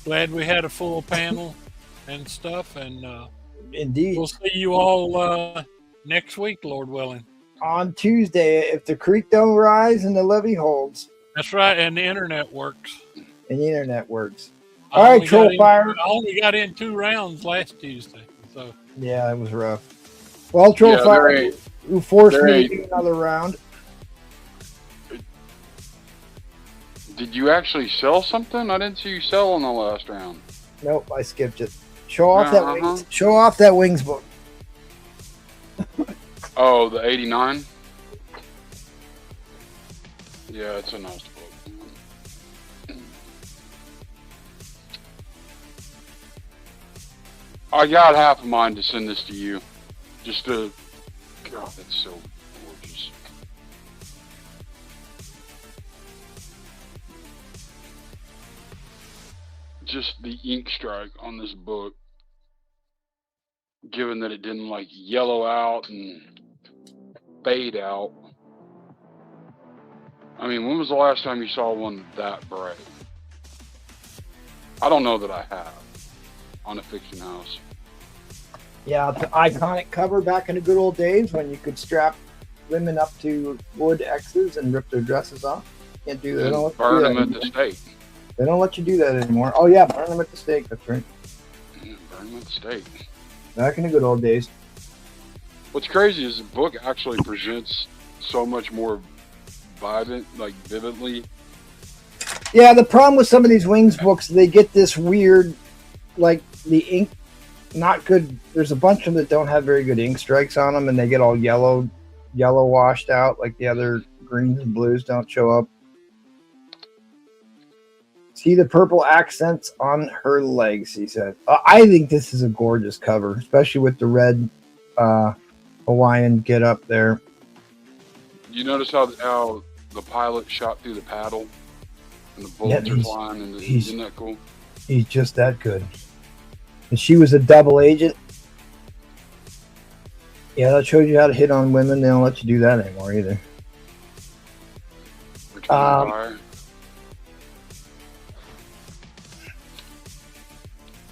glad we had a full panel and stuff. And indeed, we'll see you all next week, Lord willing. On Tuesday, if the creek don't rise and the levee holds. That's right, and the internet works. And the internet works. All right, Troll Fire. I only got in 2 rounds last Tuesday, so yeah, it was rough. Well, Troll Fire, who forced me to do another round. Did you actually sell something? I didn't see you sell in the last round. Nope, I skipped it. Show off that wings. Show off that wings book. Oh, the 89. Yeah, it's a nice book. I got half a mind to send this to you. Just to, God, that's so gorgeous. Just the ink strike on this book, given that it didn't like yellow out and fade out. I mean, when was the last time you saw one that bright? I don't know that I have on a fiction house. Yeah, the iconic cover back in the good old days when you could strap women up to wood X's and rip their dresses off. Can't do that. They don't burn them at the stake. They don't let you do that anymore. Oh yeah, burn them at the stake. That's right. Yeah, burn them at the stake. Back in the good old days. What's crazy is the book actually presents so much more vividly. Yeah, the problem with some of these wings books, they get this weird, like the ink, not good. There's a bunch of them that don't have very good ink strikes on them, and they get all yellow washed out, like the other greens and blues don't show up. See the purple accents on her legs, he said. I think this is a gorgeous cover, especially with the red Hawaiian get up there. You notice how the pilot shot through the paddle and the bullets are flying, and isn't that cool? He's just that good. And she was a double agent. Yeah, that shows you how to hit on women. They don't let you do that anymore either.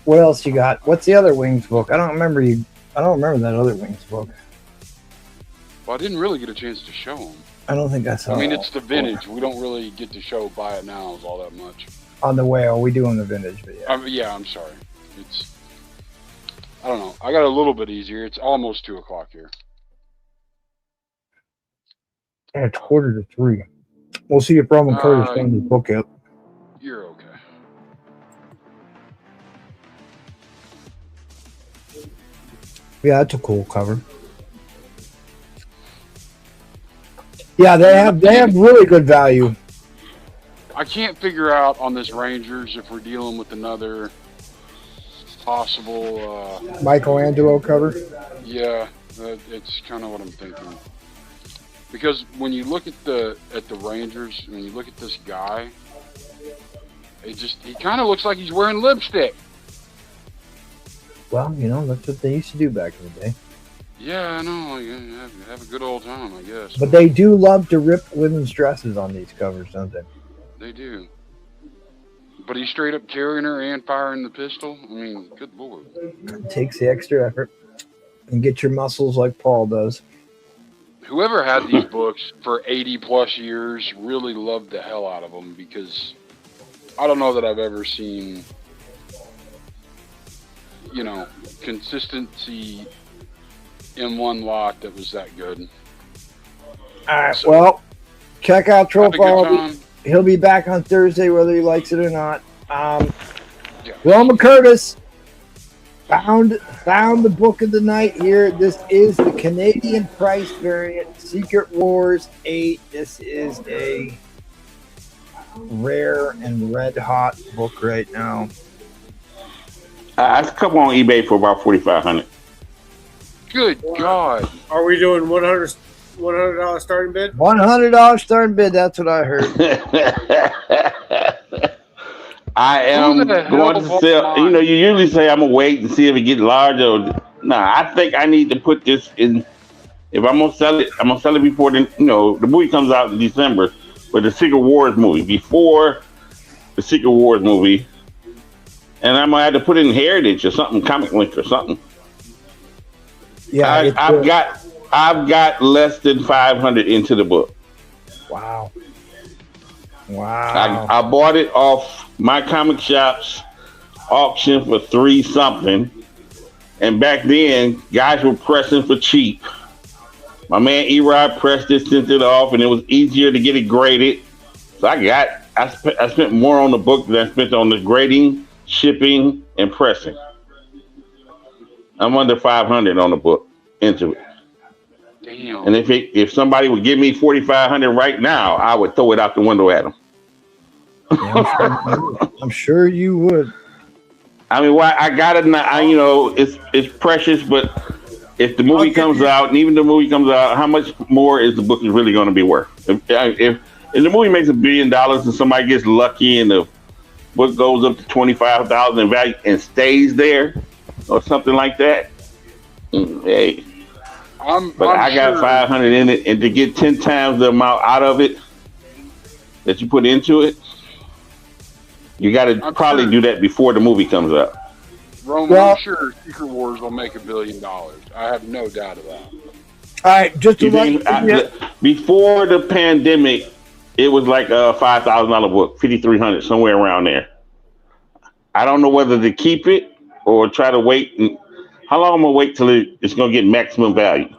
What else you got? What's the other wings book? I don't remember that other wings book. Well, I didn't really get a chance to show them. I don't think I saw. I mean, it's the vintage. We don't really get to show buy it nows all that much. On the whale, we do on the vintage, but yeah. Yeah, I'm sorry. I don't know. I got a little bit easier. It's almost 2 o'clock here. And it's 2:45. We'll see if Roman Curtis sends his book out. You're okay. Yeah, that's a cool cover. Yeah, they have really good value. I can't figure out on this Rangers if we're dealing with another possible Michelangelo cover. Yeah, it's kind of what I'm thinking. Because when you look at the Rangers, when you look at this guy, he kind of looks like he's wearing lipstick. Well, that's what they used to do back in the day. Yeah, I know. Have a good old time, I guess. But they do love to rip women's dresses on these covers, don't they? They do. But he's straight up carrying her and firing the pistol. I mean, good lord. It takes the extra effort. And get your muscles like Paul does. Whoever had these books for 80 plus years really loved the hell out of them, because I don't know that I've ever seen consistency in one lot that was that good. All right. Well, check out Had a good Troll. time. He'll be back on Thursday, whether he likes it or not. Roma Curtis found the book of the night here. This is the Canadian price variant, Secret Wars 8. This is a rare and red hot book right now. It's a couple on eBay for about $4,500. Good God! Are we doing $100 starting bid? $100 starting bid. That's what I heard. I am going to sell. You know, you usually say I'm gonna wait and see if it gets larger. Nah, I think I need to put this in. If I'm gonna sell it, I'm gonna sell it before the movie comes out in December. But the Secret Wars movie before the Secret Wars movie, and I'm gonna have to put it in Heritage or something, Comic Link or something. Yeah, I've got less than 500 into the book. Wow. Wow. I bought it off my comic shop's auction for $3 something. And back then, guys were pressing for cheap. My man E-Rod pressed it, sent it off, and it was easier to get it graded. So I spent more on the book than I spent on the grading, shipping, and pressing. I'm under 500 on the book into it. Damn. And if somebody would give me 4,500 right now, I would throw it out the window at them. I'm sure you would. I mean, why I got it? It's precious, but if the movie comes out, and even the movie comes out, how much more is the book really going to be worth? If the movie makes $1 billion and somebody gets lucky and the book goes up to $25,000 in value and stays there, or something like that, hey. I got 500 in it, and to get 10 times the amount out of it that you put into it, you got to probably do that before the movie comes out. Roman, I'm sure Secret Wars will make $1 billion. I have no doubt of that. All right, just to before the pandemic, it was like a $5,000 book, $5,300, somewhere around there. I don't know whether to keep it or try to wait. How long I'm gonna wait till it's gonna get maximum value?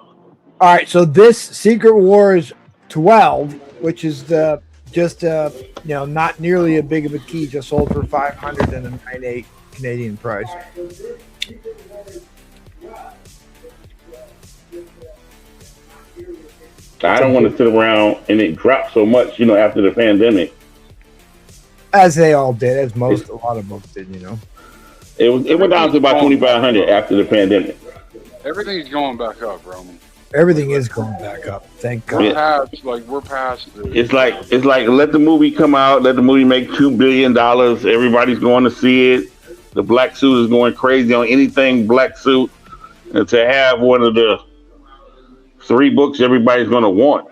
All right, so this Secret Wars 12, which is not nearly a big of a key, just sold for $500 and a 9.8 Canadian price. I don't want to sit around and it dropped so much, after the pandemic. As they all did, a lot of books did, It went down to about 2,500 after the pandemic. Everything's going back up, Roman. Everything is going back up. Thank God. We're past it. It's like let the movie come out, let the movie make $2 billion. Everybody's going to see it. The black suit is going crazy on anything black suit. And to have one of the 3 books everybody's going to want,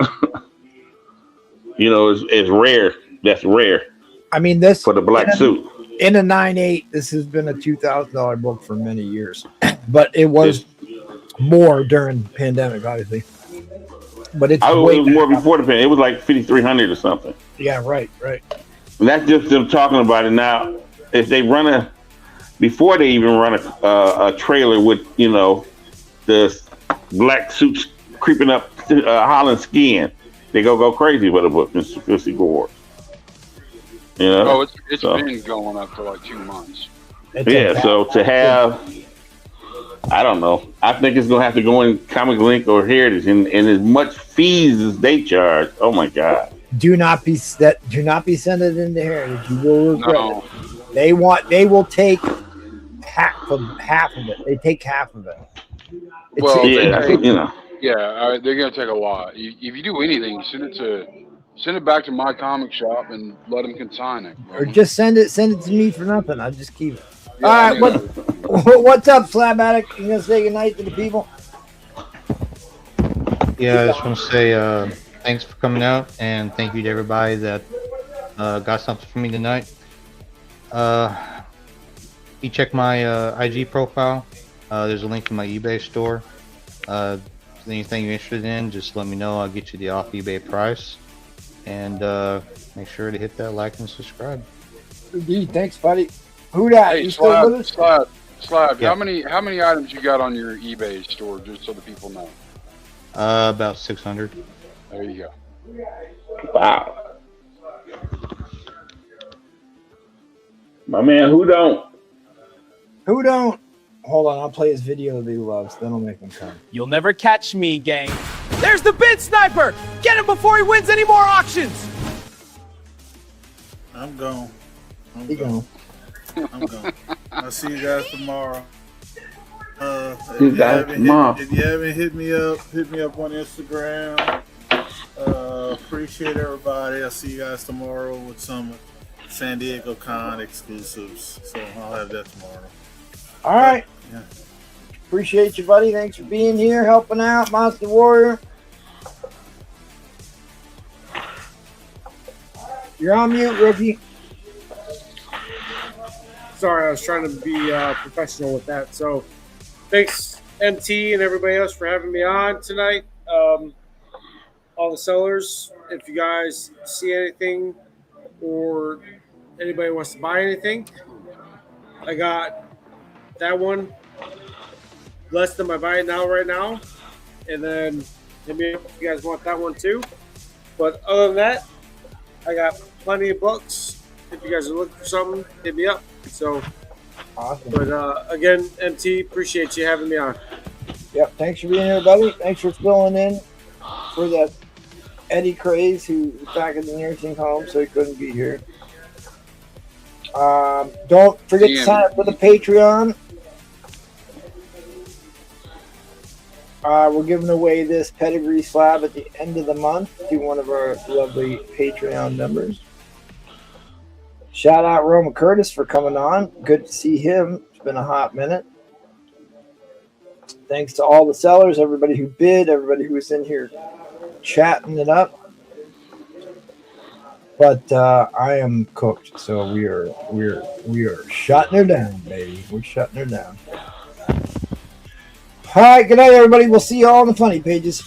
it's rare. That's rare. I mean, this for the black suit. In a 9.8, this has been a $2,000 book for many years, but it was more during the pandemic, obviously. But it was more before the pandemic. It was like 5,300 or something. Yeah, right. And that's just them talking about it now. If they before they even run a trailer with the black suits creeping up Holland skin, they go crazy with a book in Secret Wars. It's been going up for like 2 months. So to have, I don't know. I think it's gonna have to go in Comic Link or Heritage, and as much fees as they charge. Oh my God! Do not be sending it into Heritage. You will regret it. They will take half of it. They take half of it. They're gonna take a lot. If you do anything, send it back to my comic shop and let them consign it. Or just send it to me for nothing. I'll just keep it. All right, what's up, Slab Addict? You gonna say goodnight to the people? Yeah, I just want to say thanks for coming out, and thank you to everybody that got something from me tonight. You check my IG profile. There's a link to my eBay store. Anything you're interested in, just let me know. I'll get you the off eBay price. And make sure to hit that like and subscribe. Indeed. Thanks, buddy. Who that? Hey, you still with us? Slab, Yeah. how many items you got on your eBay store, just so the people know? About 600. There you go. Wow. My man, who don't? Who don't? Hold on, I'll play his video that he loves. Then I'll make him come. You'll never catch me, gang. There's the bid sniper! Get him before he wins any more auctions! I'm gone. He gone. I'm gone. I'll see you guys tomorrow. If You you guys haven't tomorrow. If you haven't hit me up on Instagram. Appreciate everybody. I'll see you guys tomorrow with some San Diego Con exclusives. So I'll have that tomorrow. All right. Yeah. Appreciate you, buddy. Thanks for being here, helping out, Monster Warrior. You're on mute, rookie. Sorry, I was trying to be professional with that. So, thanks, MT and everybody else for having me on tonight. All the sellers, if you guys see anything or anybody wants to buy anything, I got that one less than my buy it now right now. And then hit me up if you guys want that one too. But other than that, I got plenty of books. If you guys are looking for something, hit me up. So, awesome. But again, MT, appreciate you having me on. Yep. Thanks for being here, buddy. Thanks for filling in for that Eddie Craze, who was back in the nursing home, so he couldn't be here. Don't forget to sign up for the Patreon. We're giving away this pedigree slab at the end of the month to one of our lovely Patreon members. Shout out Roma Curtis for coming on. Good to see him. It's been a hot minute. Thanks to all the sellers, everybody who bid, everybody who was in here chatting it up. But I am cooked, so we are shutting her down, baby. We're shutting her down. All right, good night, everybody. We'll see you all on the funny pages.